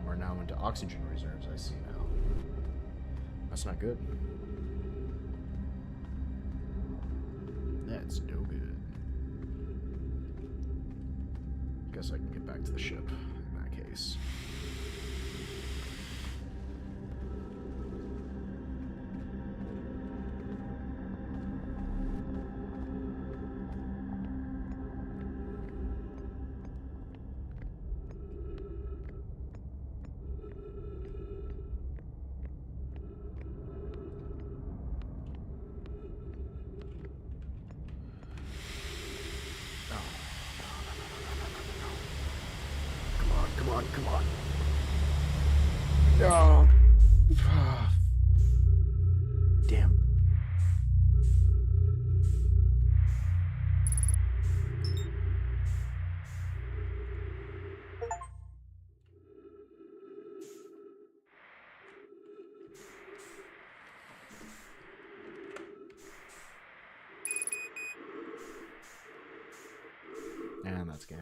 We're now into oxygen reserves, I see now. That's not good. That's no good. Guess I can get back to the ship in that case. Come on. No. Damn. And that's game.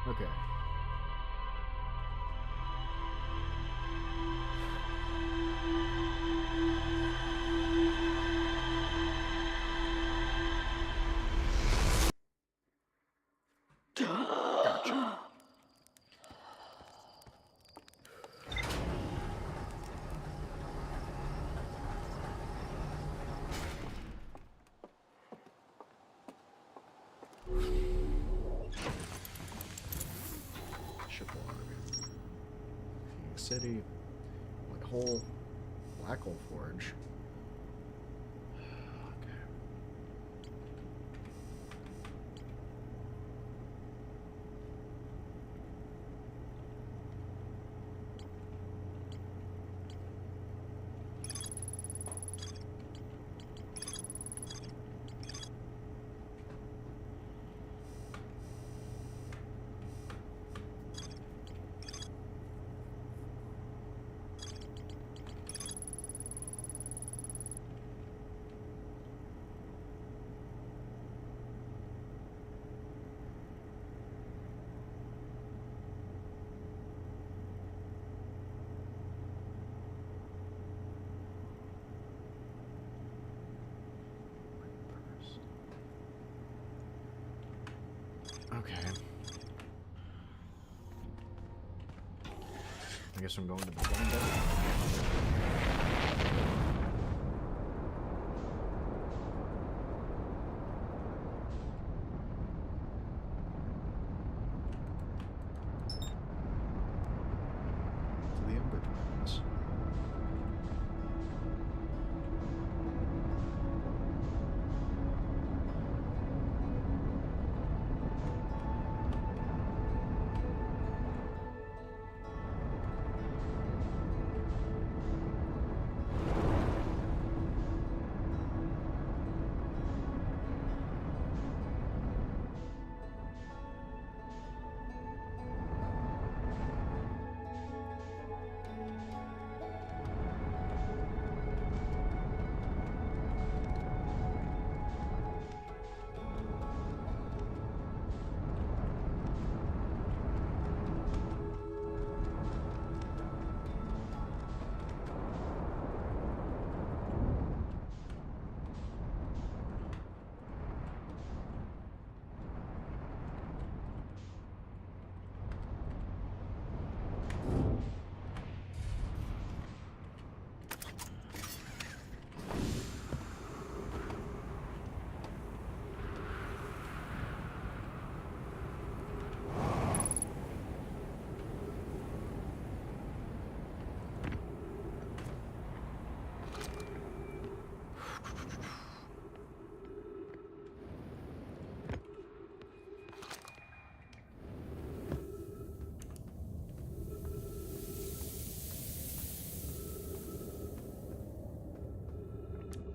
Okay. Gotcha. Shipwalk. Phoenix City. White Hole. Black Hole Forge. Okay. I guess I'm going to the beginning there. To the Ember Twins.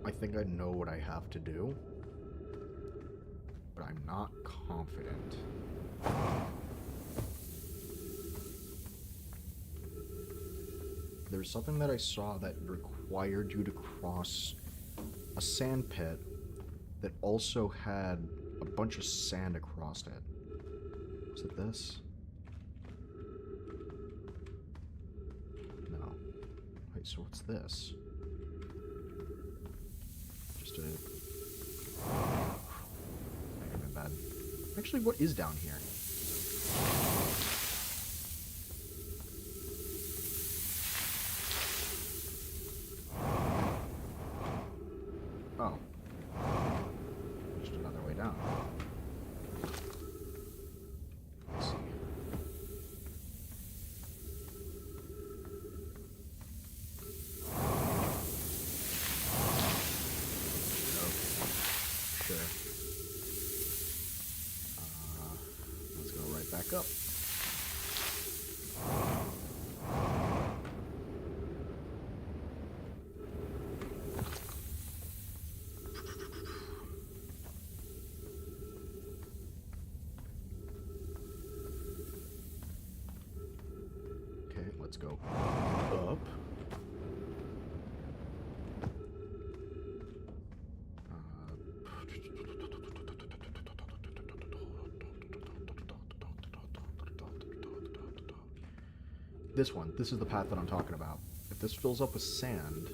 I think I know what I have to do, but I'm not confident. There's something that I saw that required you to cross a sand pit that also had a bunch of sand across it. Is it this? No. Wait, so what's this? Just a... Might have been bad. Actually, what is down here? Oh. Just another way down. Let's see. Sure. Let's go right back up. Okay, let's go up. This one. This is the path that I'm talking about. If this fills up with sand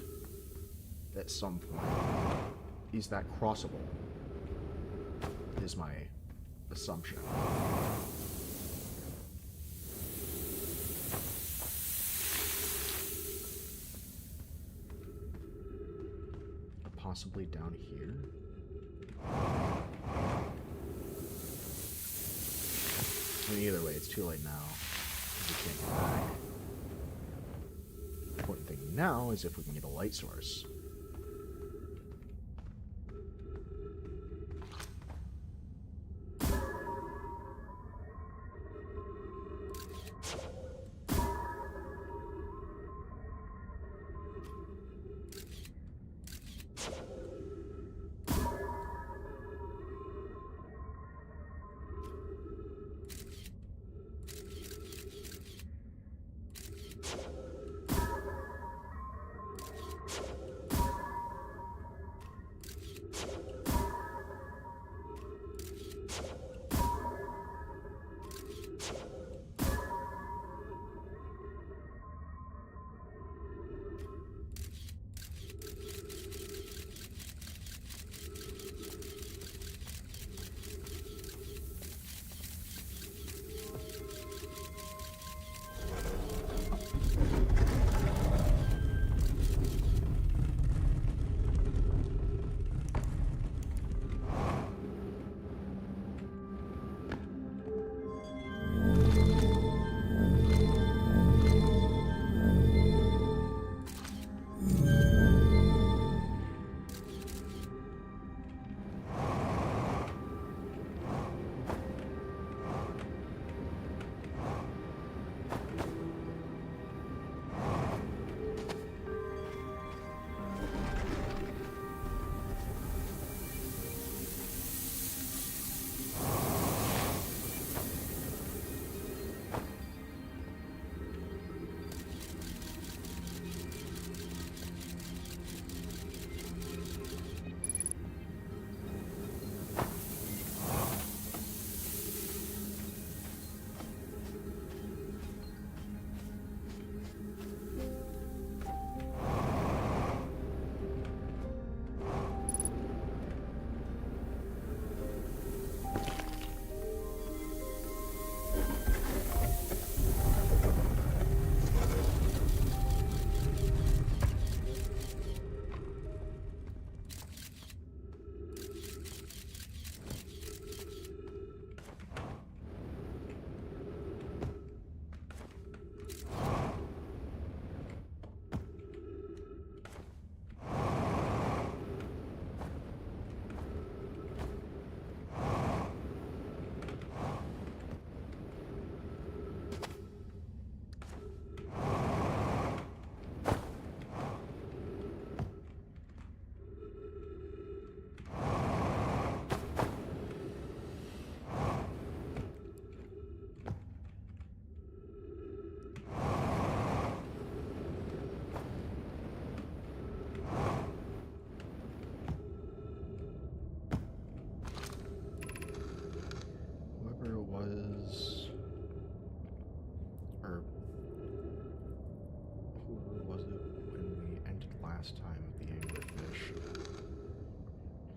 at some point, is that crossable? Is my assumption. Or possibly down here? I mean, either way, it's too late now. We can't get back. The important thing now is if we can get a light source.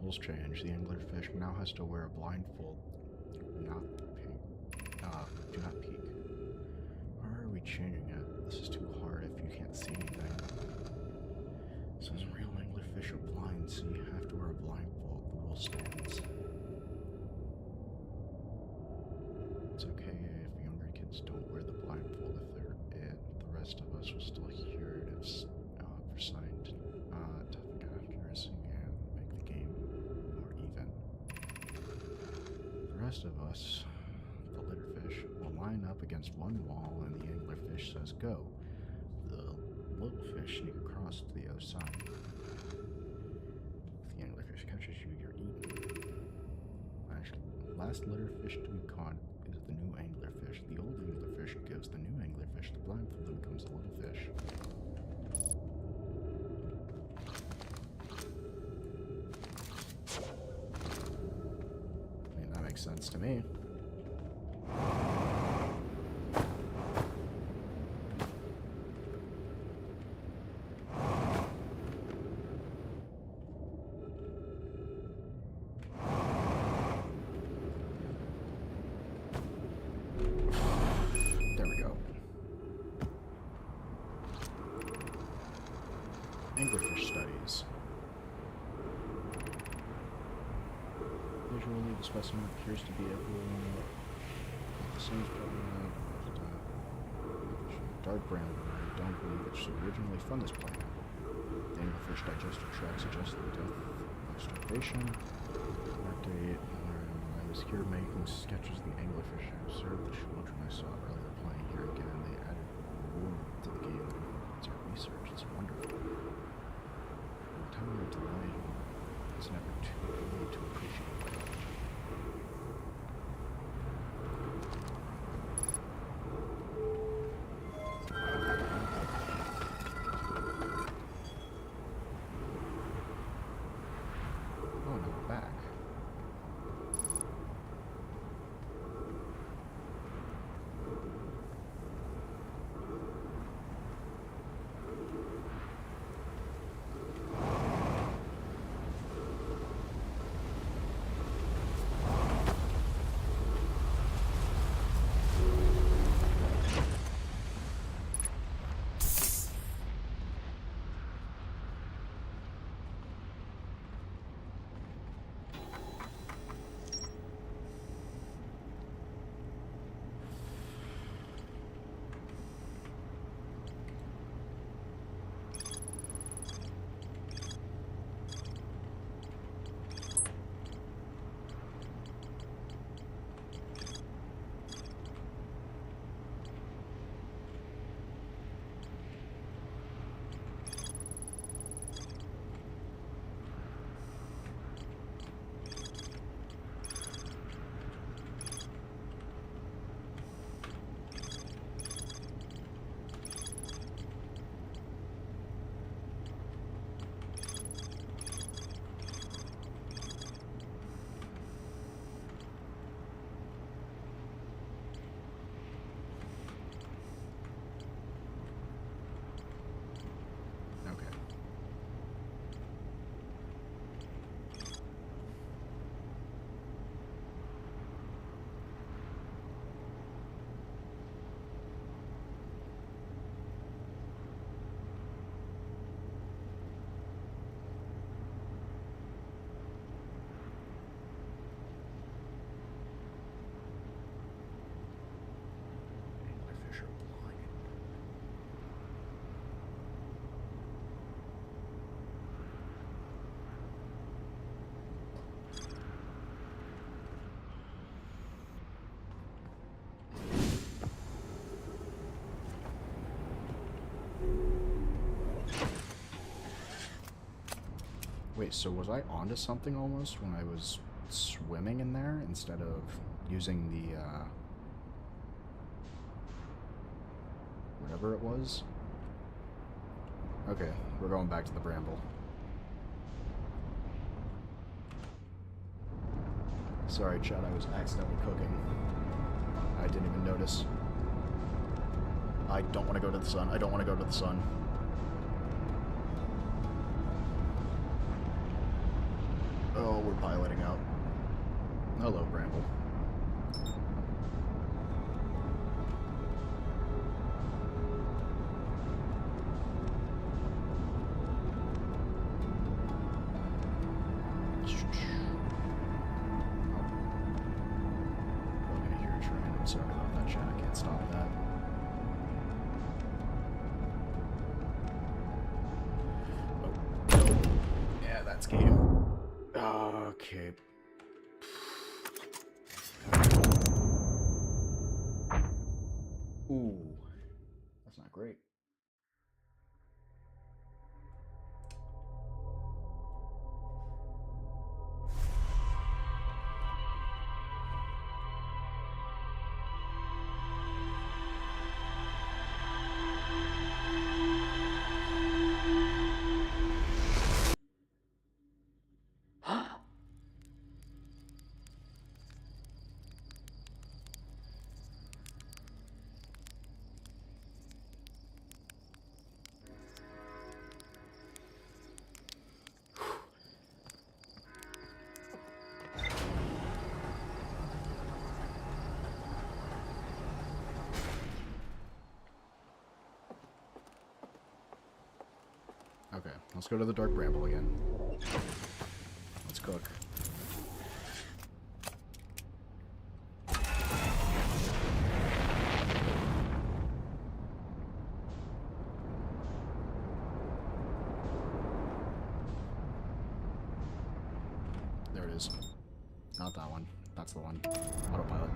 rules change. The anglerfish now has to wear a blindfold. Not peek. Do not peek. Why are we changing it? This is too hard if you can't see anything. It says real anglerfish are blind, so you have to wear a blindfold. The rule stands. It's okay if younger kids don't wear the blindfold if they're in. The rest of us will still hear it if for signed tough characters and make the game more even. The rest of us, the litterfish, will line up against one wall and the anglerfish says go. The little fish sneak across to the other side. If the anglerfish catches you, you're eaten. Last litterfish to be caught is the new anglerfish. The old anglerfish gives the new anglerfish the blindfold and becomes the little fish. I mean, that makes sense to me. Anglerfish studies. Visually, the specimen appears to be the same dark brown, but I don't believe it should originally from this planet. The anglerfish digestive tract suggests the death by starvation. Date, when I was here making sketches of the anglerfish, I observed the children I saw earlier playing here again. They added more to the game than it's our research. It's wonderful. Time to light, it's never too early to appreciate biology. Oh, no, we're back. Wait, so was I onto something almost when I was swimming in there instead of using the, whatever it was? Okay, we're going back to the bramble. Sorry, Chad, I was accidentally cooking. I didn't even notice. I don't want to go to the sun. I don't want to go to the sun. Oh, we're piloting out. Hello, Bramble. Sorry about that, chat. I can't stop that. Oh. Yeah, that's game. Okay. Ooh. That's not great. Okay, let's go to the Dark Bramble again. Let's cook. There it is. Not that one. That's the one. Autopilot.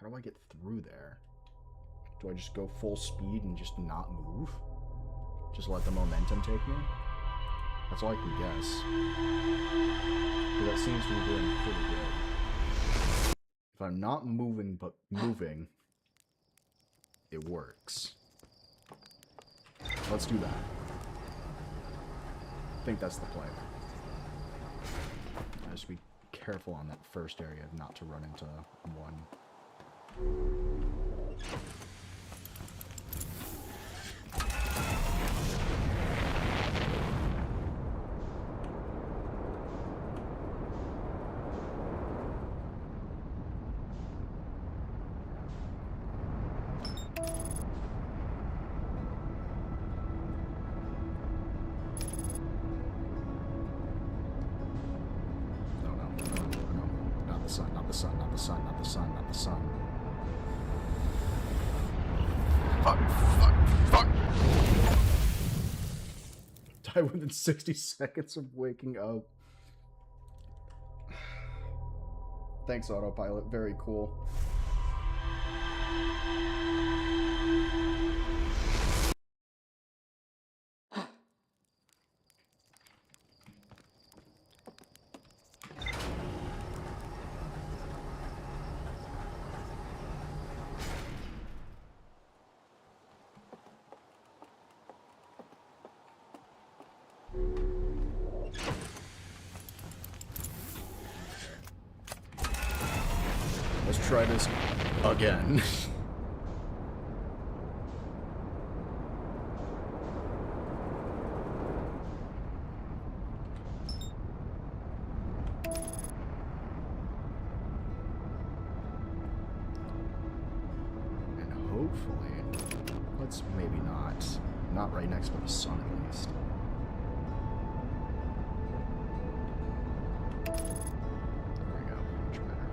How do I get through there? Do I just go full speed and just not move? Just let the momentum take me? That's all I can guess. But that seems to be doing pretty good. If I'm not moving, but moving, it works. Let's do that. I think that's the play. Just be careful on that first area not to run into one. Not the sun, not the sun, not the sun, not the sun. Fuck, fuck, fuck! Die within 60 seconds of waking up. Thanks, autopilot. Very cool. Let's try this again. And hopefully, let's maybe not right next to the sun at least. There we go, much better.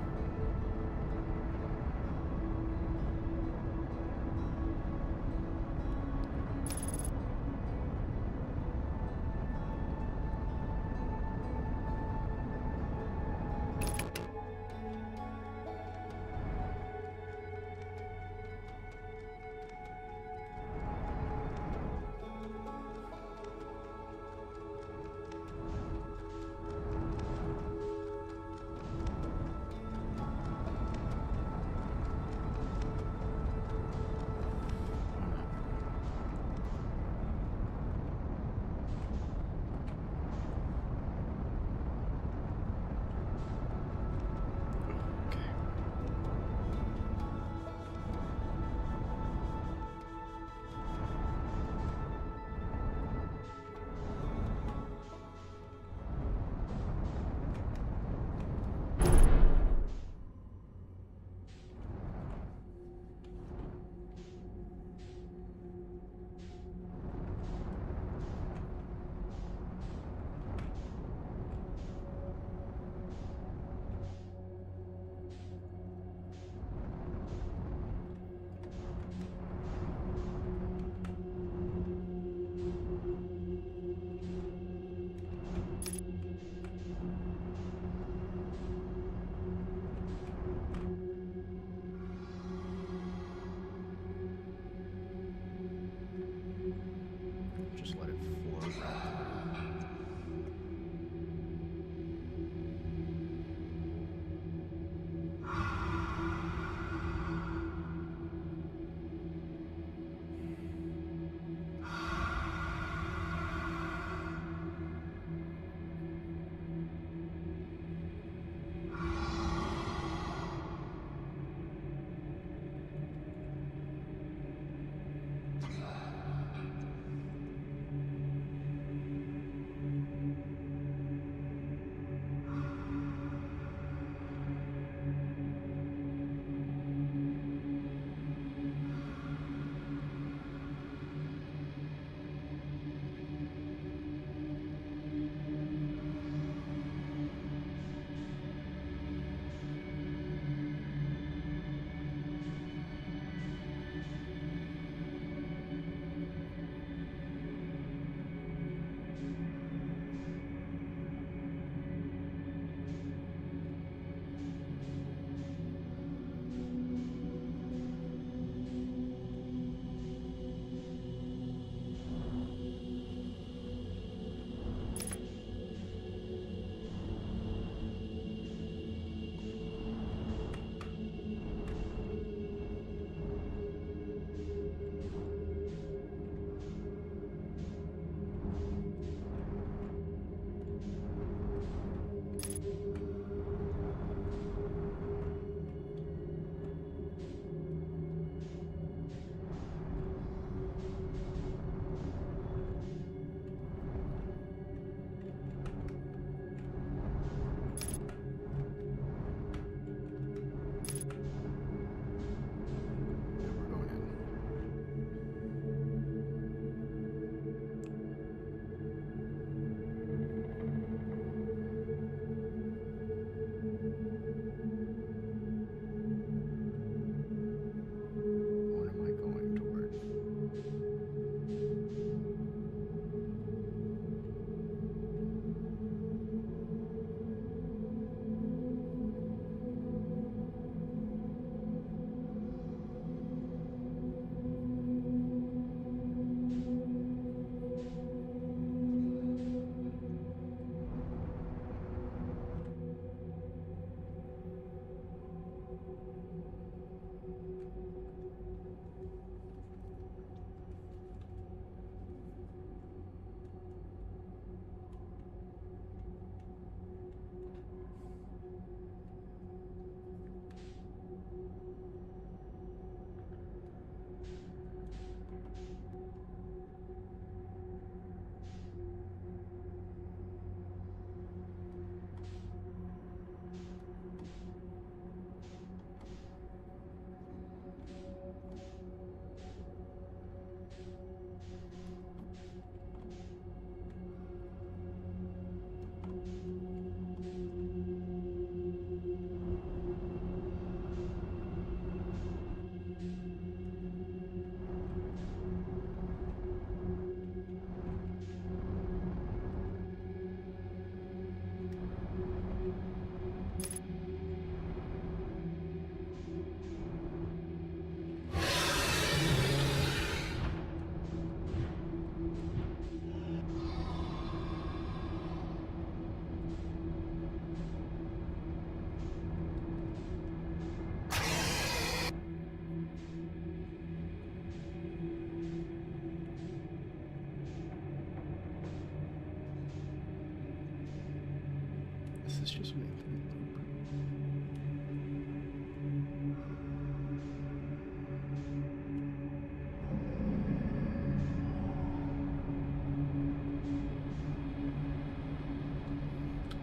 this just an infinite loop?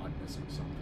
I'm missing something.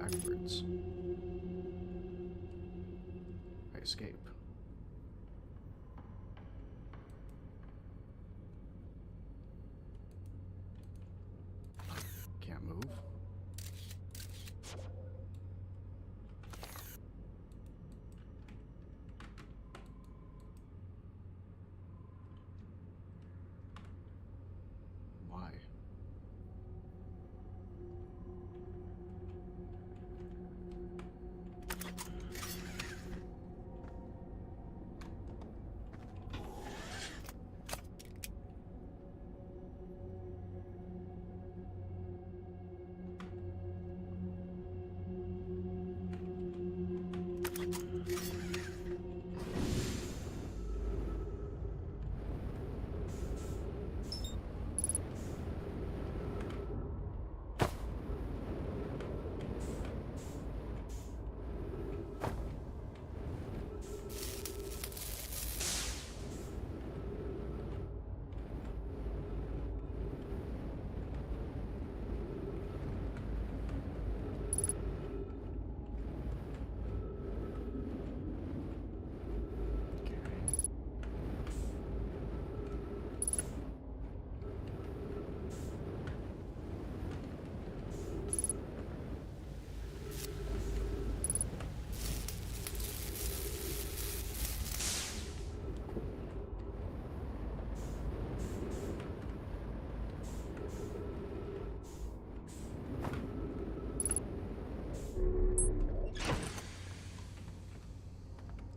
backwards. I escape. Can't move. Why?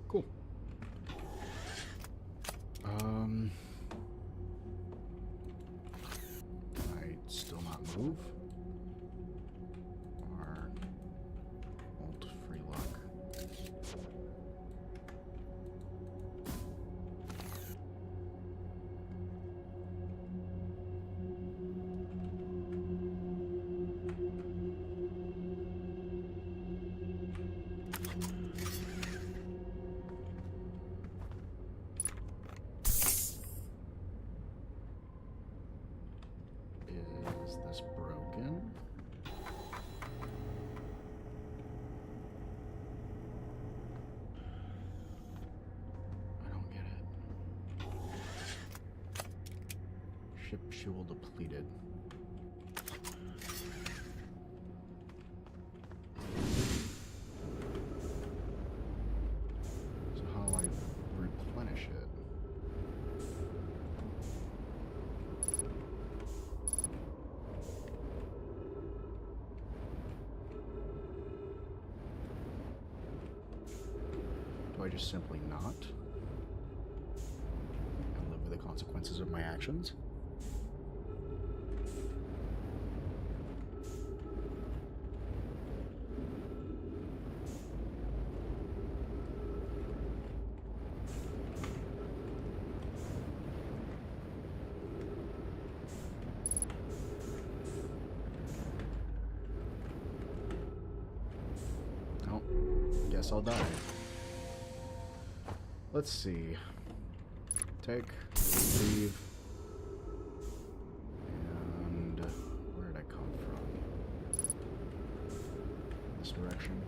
Cool. Can I still not move? Or hold free lock? Is this broken? I don't get it. Ship fuel depleted. So how do I replenish it? Do I just simply not? And live with the consequences of my actions? No. Guess I'll die. Let's see. Take, leave, and where did I come from? This direction.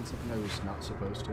find something I was not supposed to?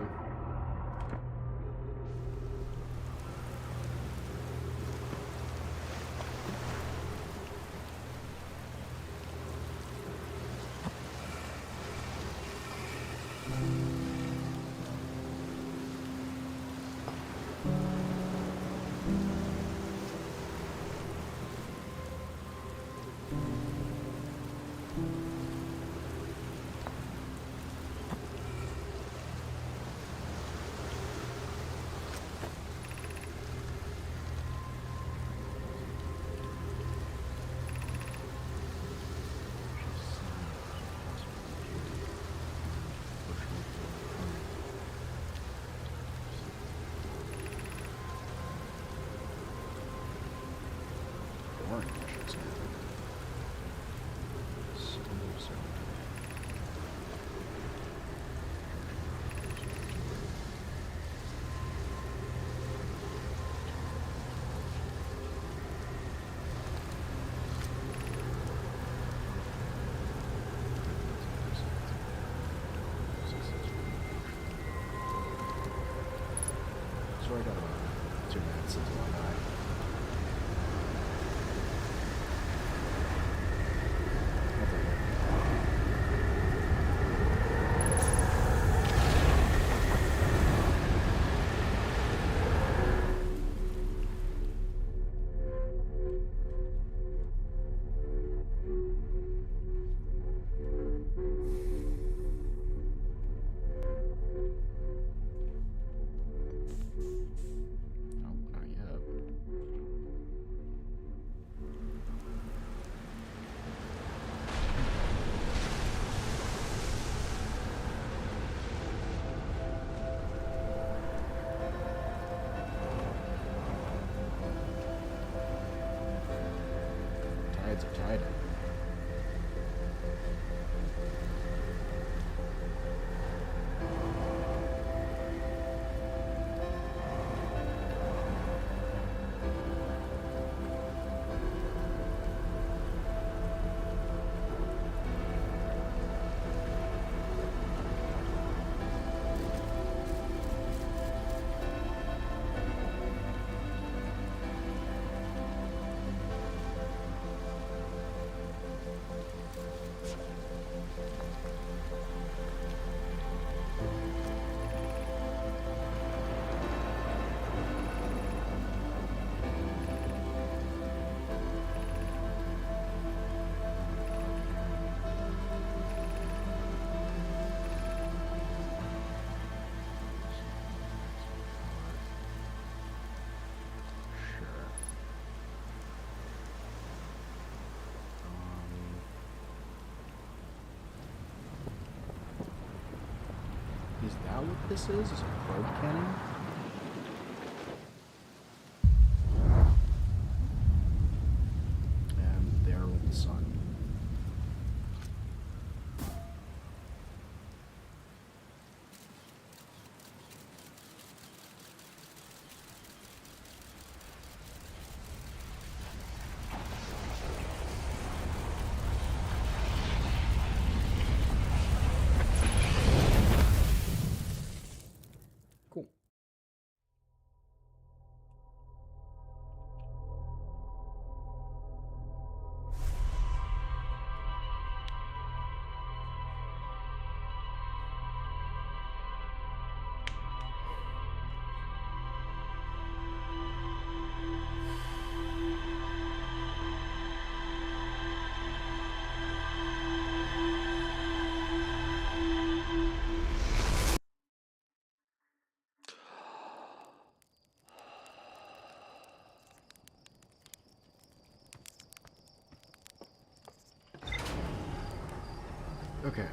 So I got about 2 minutes until I die. I'll take it. Oh, not yet. Tides are tiding. Sure. Is that what this is? Is a probe cannon? And there with the sun. Cool. Okay.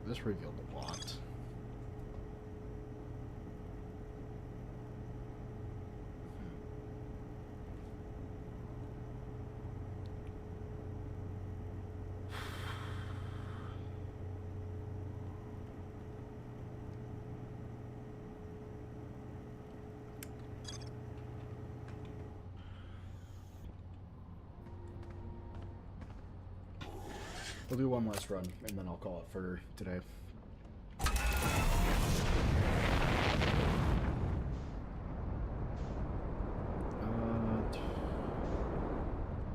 this revealed a lot. We'll do one last run, and then I'll call it for today.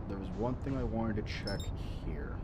There was one thing I wanted to check here.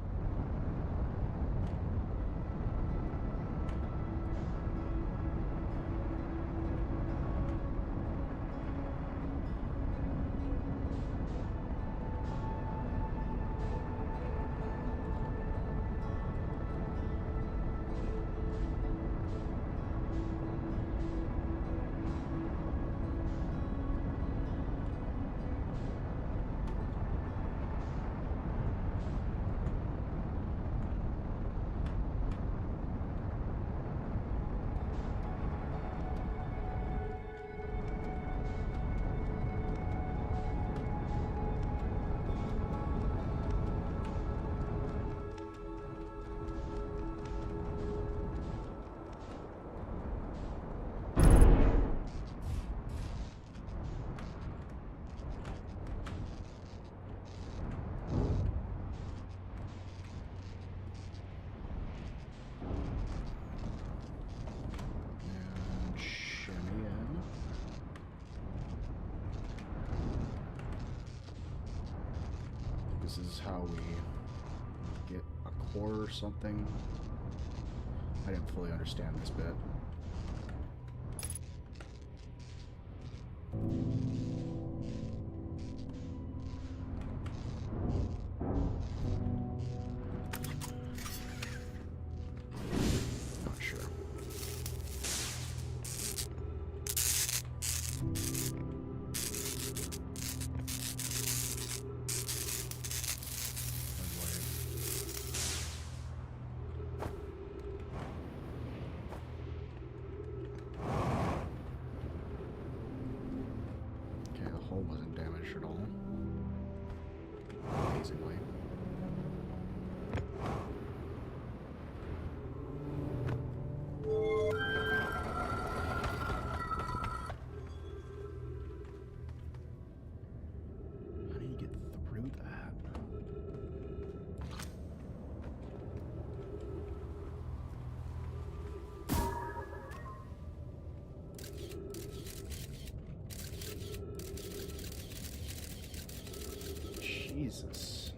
This is how we get a core or something. I didn't fully understand this bit. Not sure. Hull wasn't damaged at all. Amazingly. How do you get through that? Jesus.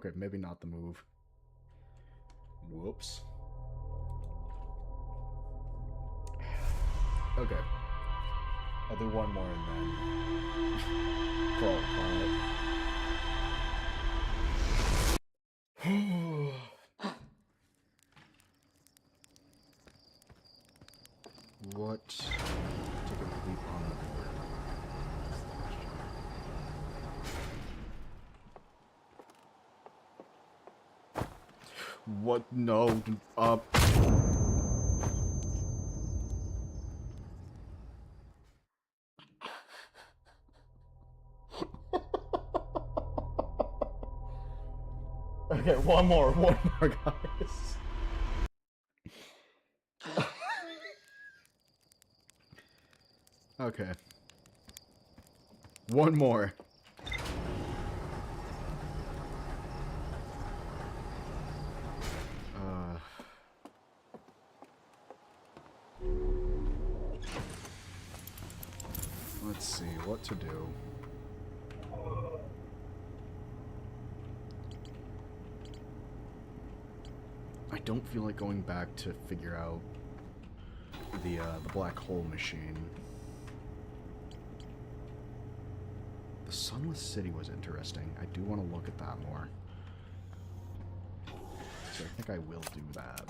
Okay, maybe not the move. Whoops. Okay. I'll do one more and then call it. What? Take a leap on the board. What? No. Up. Okay, one more, guys. Okay. One more. Let's see what to do. I don't feel like going back to figure out the black hole machine. The Sunless City was interesting. I do want to look at that more. So I think I will do that.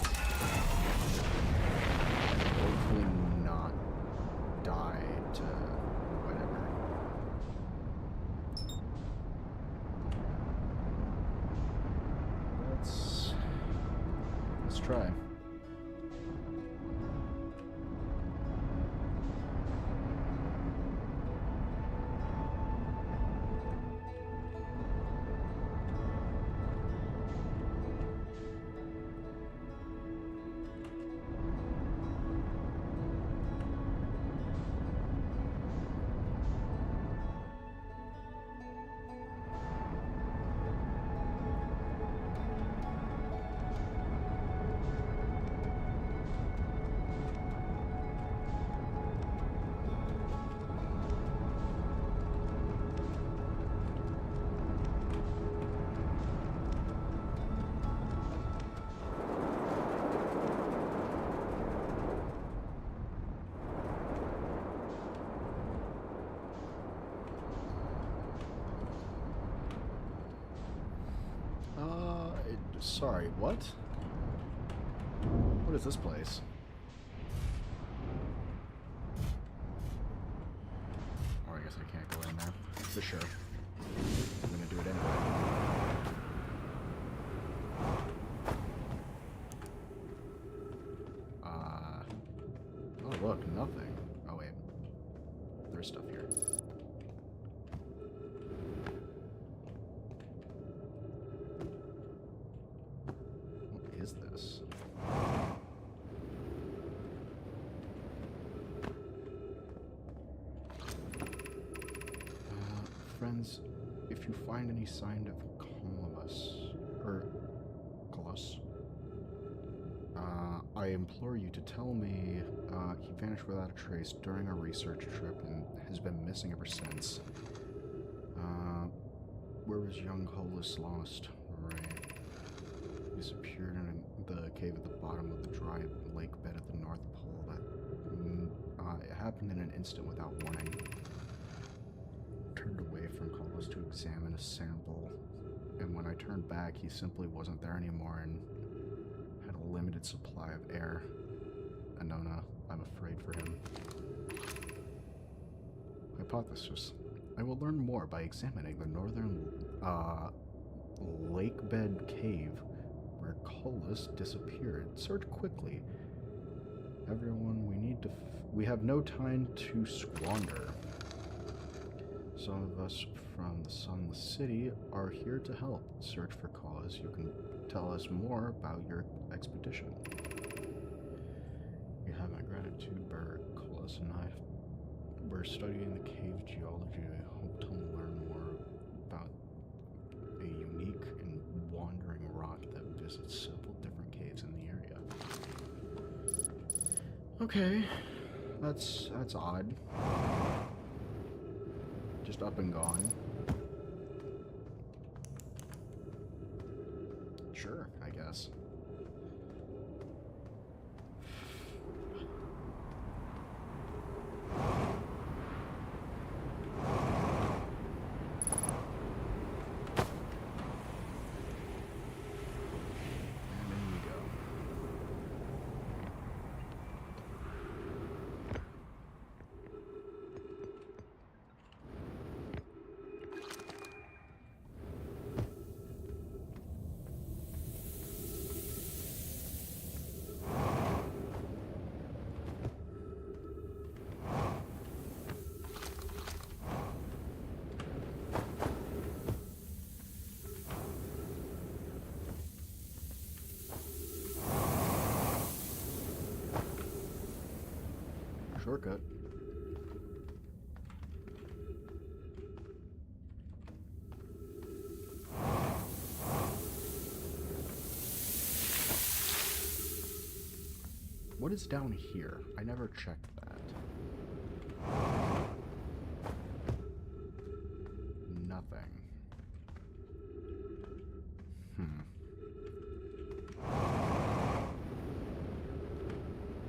Hopefully not die to whatever. Let's try. Sorry, what? What is this place? Or I guess I can't go in there. For sure. I'm gonna do it anyway. Oh look, nothing. Oh wait. There's stuff here. Is this? Friends, if you find any sign of Columbus, I implore you to tell me he vanished without a trace during our research trip and has been missing ever since. Where was young Hollis lost? Right. Disappeared in the cave at the bottom of the dry lake bed at the North Pole. It happened in an instant without warning. Turned away from Columbus to examine a sample, and when I turned back, he simply wasn't there anymore and had a limited supply of air. Anona, I'm afraid for him. Hypothesis. I will learn more by examining the northern lake bed cave where Colus disappeared. Search quickly. Everyone, we have no time to squander. Some of us from the Sunless City are here to help. Search for Colus. You can tell us more about your expedition. You have my gratitude, Bert. Colus and I were studying the cave geology. I hope to learn more about a unique and wandering rock that visits several different caves in the area. Okay, that's odd. Just up and gone. this. And in we go. Shortcut. What is down here? I never checked that. Nothing.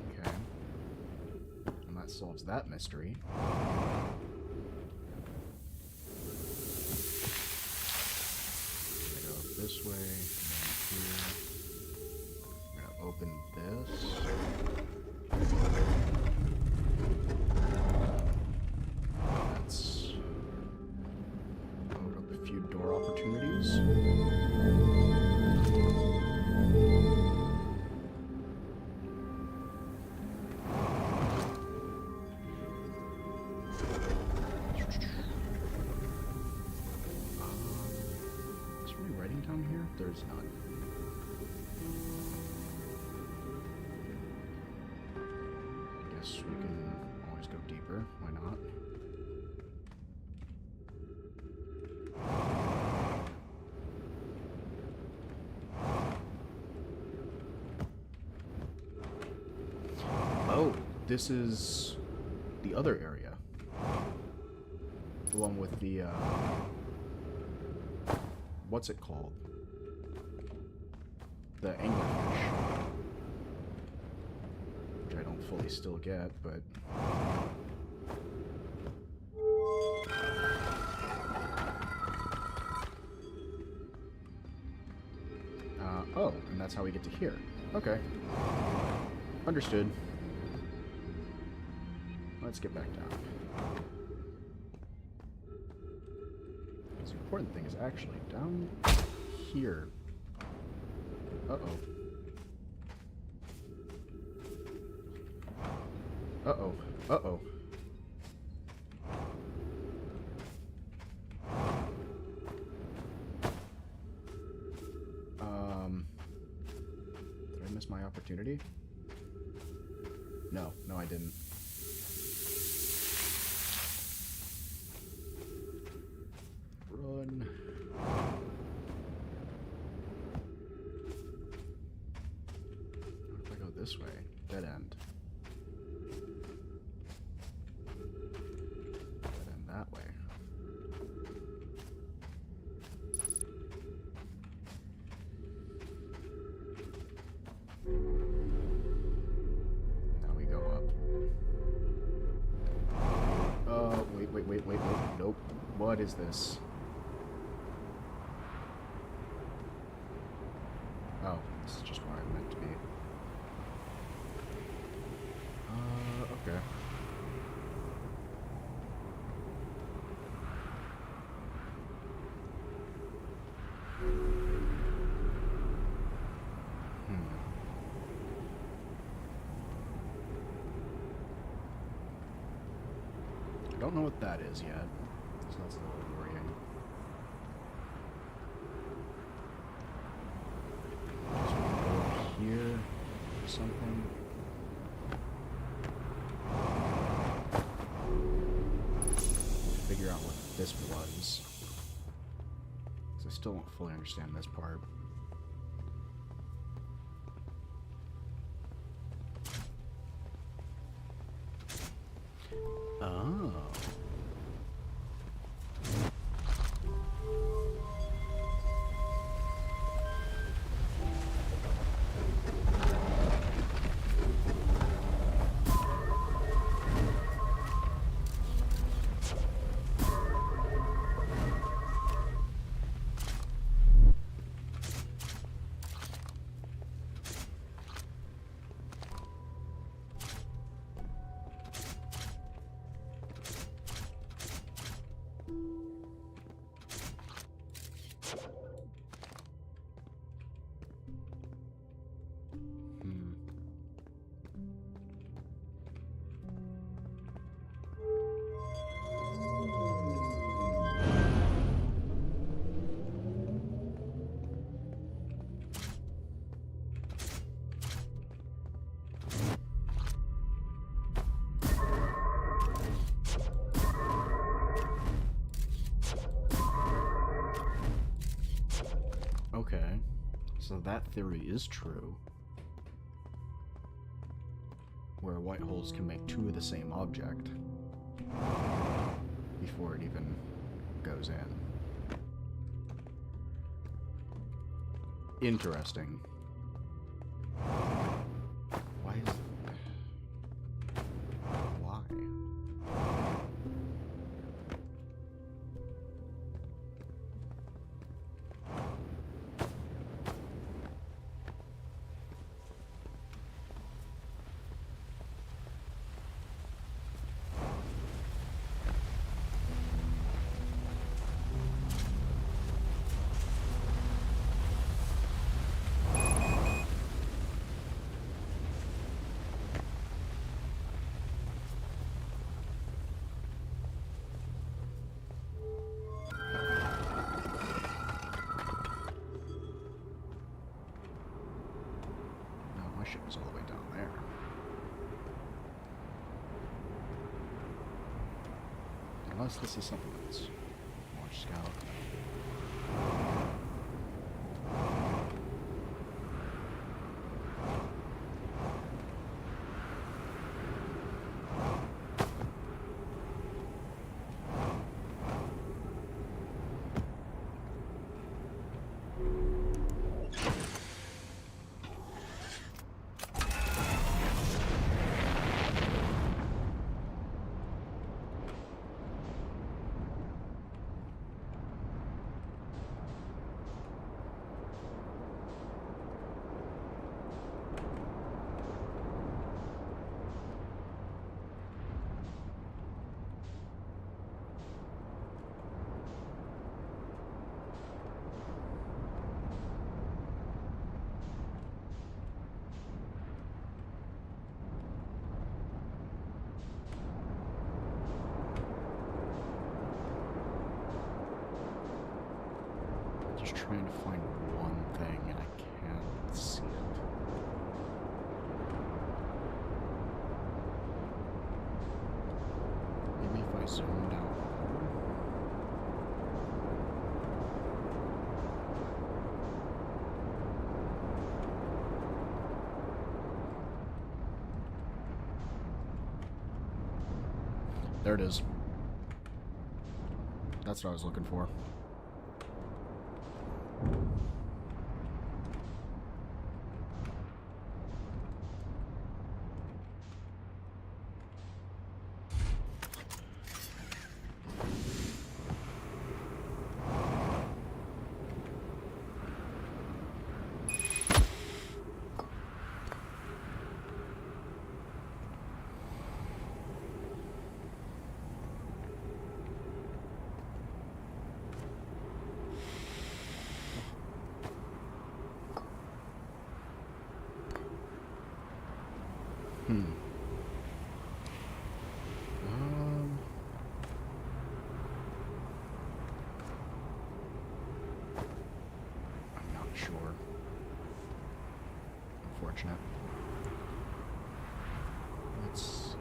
Okay. And that solves that mystery. I'm gonna go this way, and then here. I'm gonna open this. Let's load up a few door opportunities. Is there any writing down here? There's none. Guess we can always go deeper. Why not? Oh, this is the other area. The one with the, what's it called? The anglerfish. Which I don't fully still get, but... oh, and that's how we get to here. Okay. Understood. Let's get back down. The important thing is actually down here. Uh-oh. Uh-oh. Uh-oh. Did I miss my opportunity? No. No, I didn't. Run. What if I go this way? Dead end. Dead end that way. Now we go up. Wait. Nope. What is this? Oh, this is just where I'm meant to be. Okay. I don't know what that is yet, so that's a little worrying. Just go up here or something. Figure out what this was. Because I still don't fully understand this part. Oh. So that theory is true, where white holes can make two of the same object before it even goes in. Interesting. Why is... Why? My ship is all the way down there. Unless this is something that's more scout. Just trying to find one thing and I can't see it. Maybe if I zoomed out. There it is. That's what I was looking for. I'm not sure. Unfortunate. Let's see.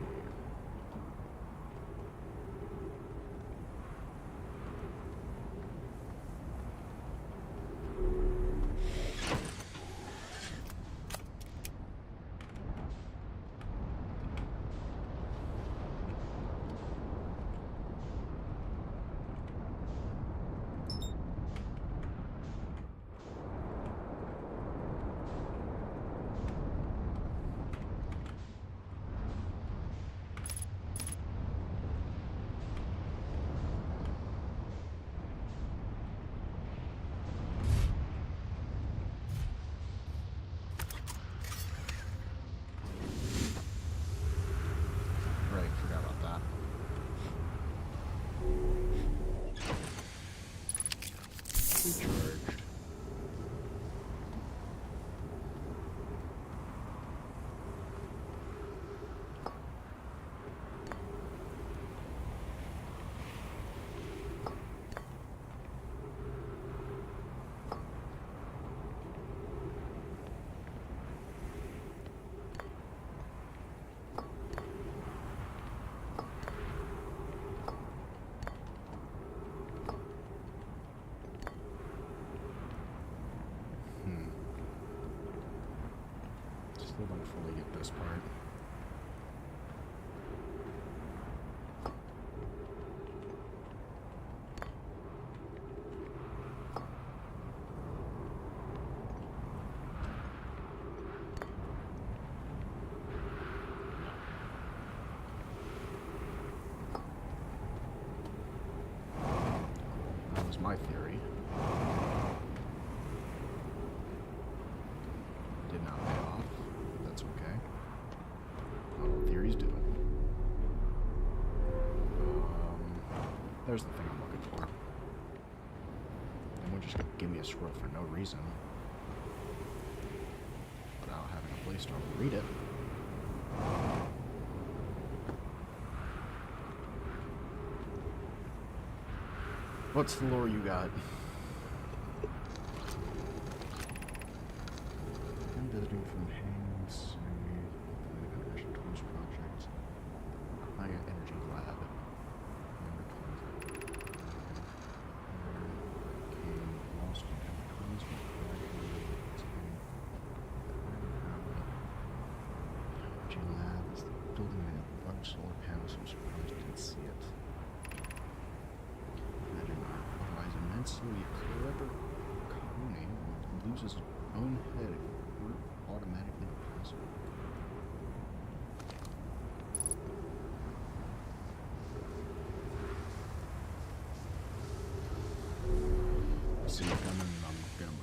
Right, forgot about that. Recharged. still don't fully get this part. That was my theory. Did not pay off, but that's okay. Not all theories do. There's the thing I'm looking for. And we're just gonna give me a scroll for no reason. Without having a place to read it. What's the lore you got? I'm visiting from Hangs, the Conversion Tools Project. High Energy Lab. Came lost in chemicals. Energy Lab is building a large solar panel, so I'm surprised I didn't see it. Otherwise immensely clever Coney loses his own head if we're automatically impossible. See it coming and I'm gonna move.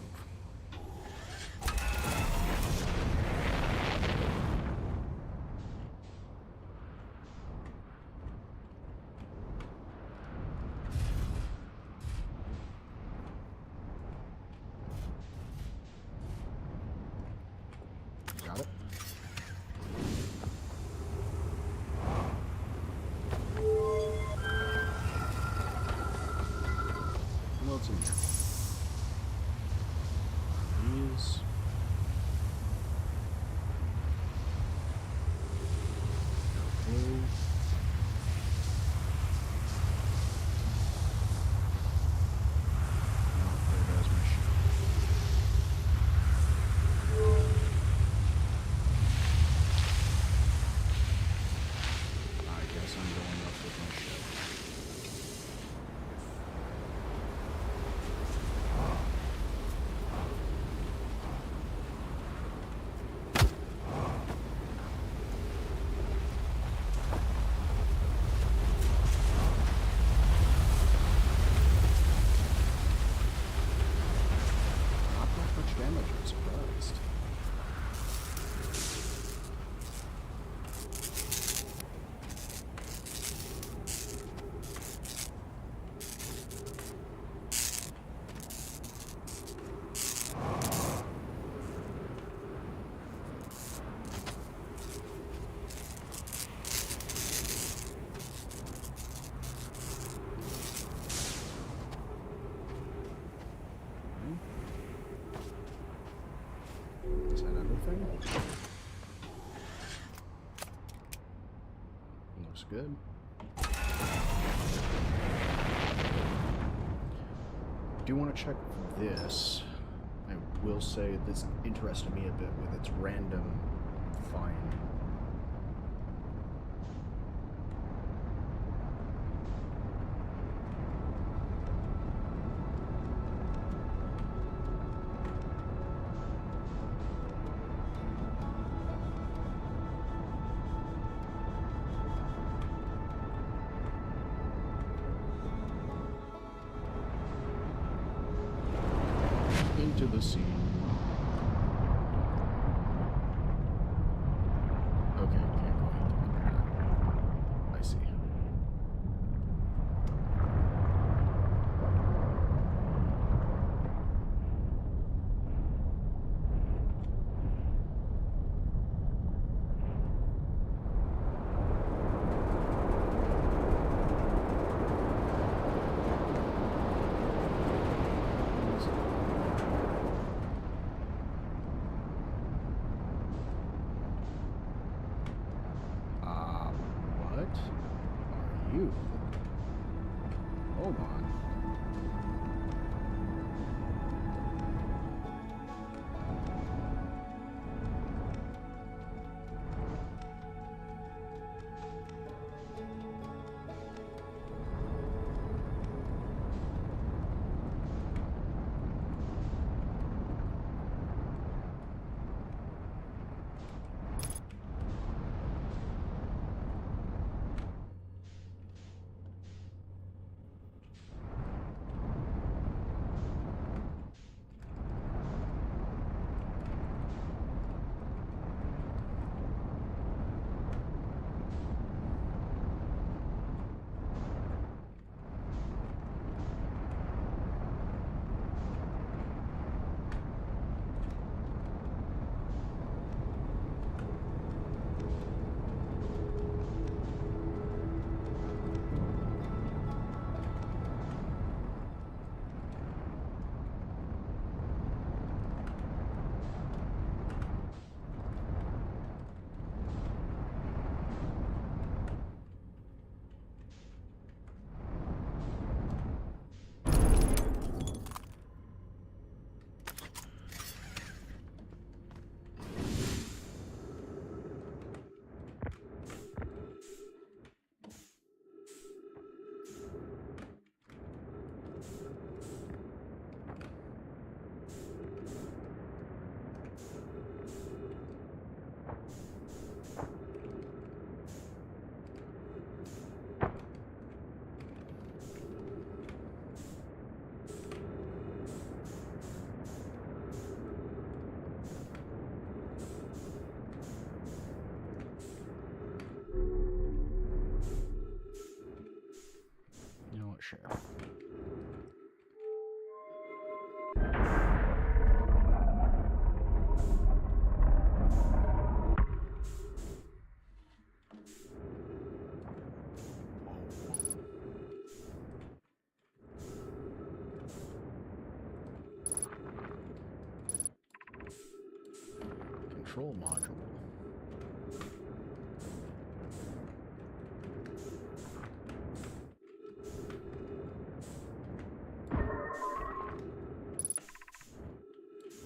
Got it. What's in here? These. Okay. No, there goes my ship. I guess I'm going up with my ship. Not that much damage, I'm surprised. Is that everything? Looks good. Do want to check this. I will say this interested me a bit with its random find. Into the sea. Okay, can't go into there. I see. What are you? Hold on. share. Control module.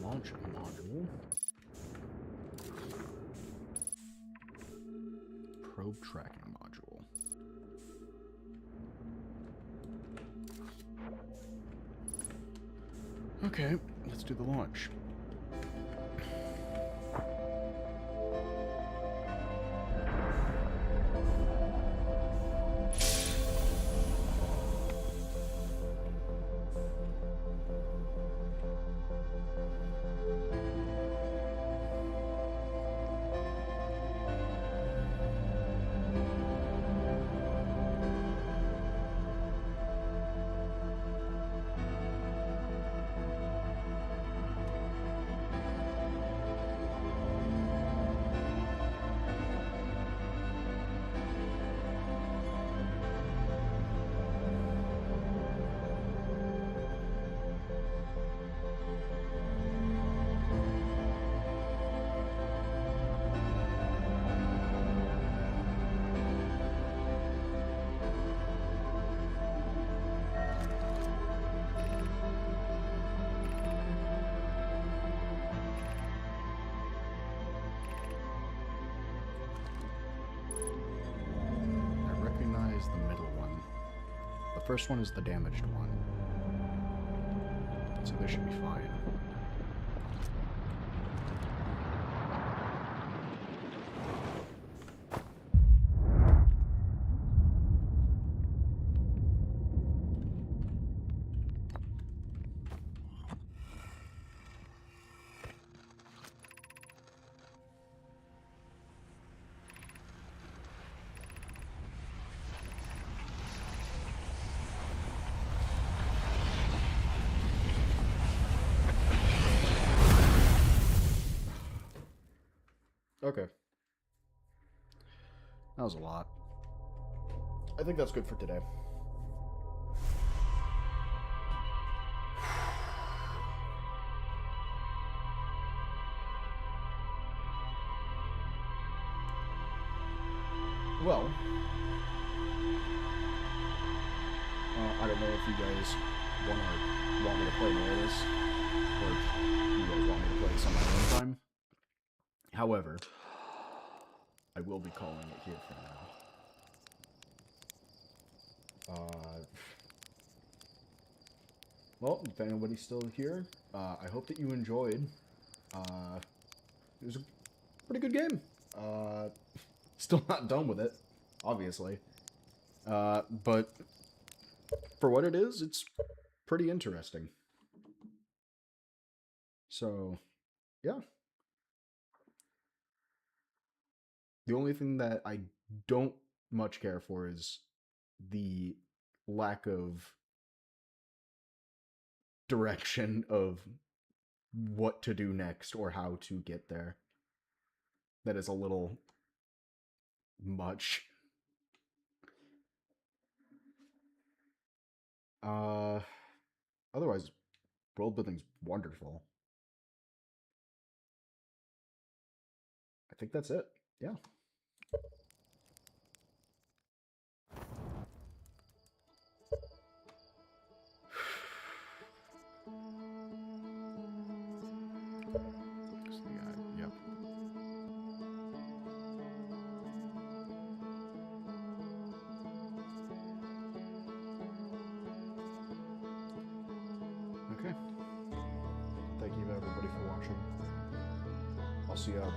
Launch module. Probe tracking module. Okay, let's do the launch. The middle one. The first one is the damaged one. So they should be fine. Okay. That was a lot. I think that's good for today. Well, I don't know if you guys want me to play more of this, or if you guys want me to play some at my own time. However, I will be calling it here for now. Well, if anybody's still here, I hope that you enjoyed. It was a pretty good game. Still not done with it, obviously. But for what it is, it's pretty interesting. So, yeah. The only thing that I don't much care for is the lack of direction of what to do next or how to get there. That is a little much. Otherwise, world building's wonderful. I think that's it. Yeah. Yep. Okay. Thank you everybody for watching. I'll see you out.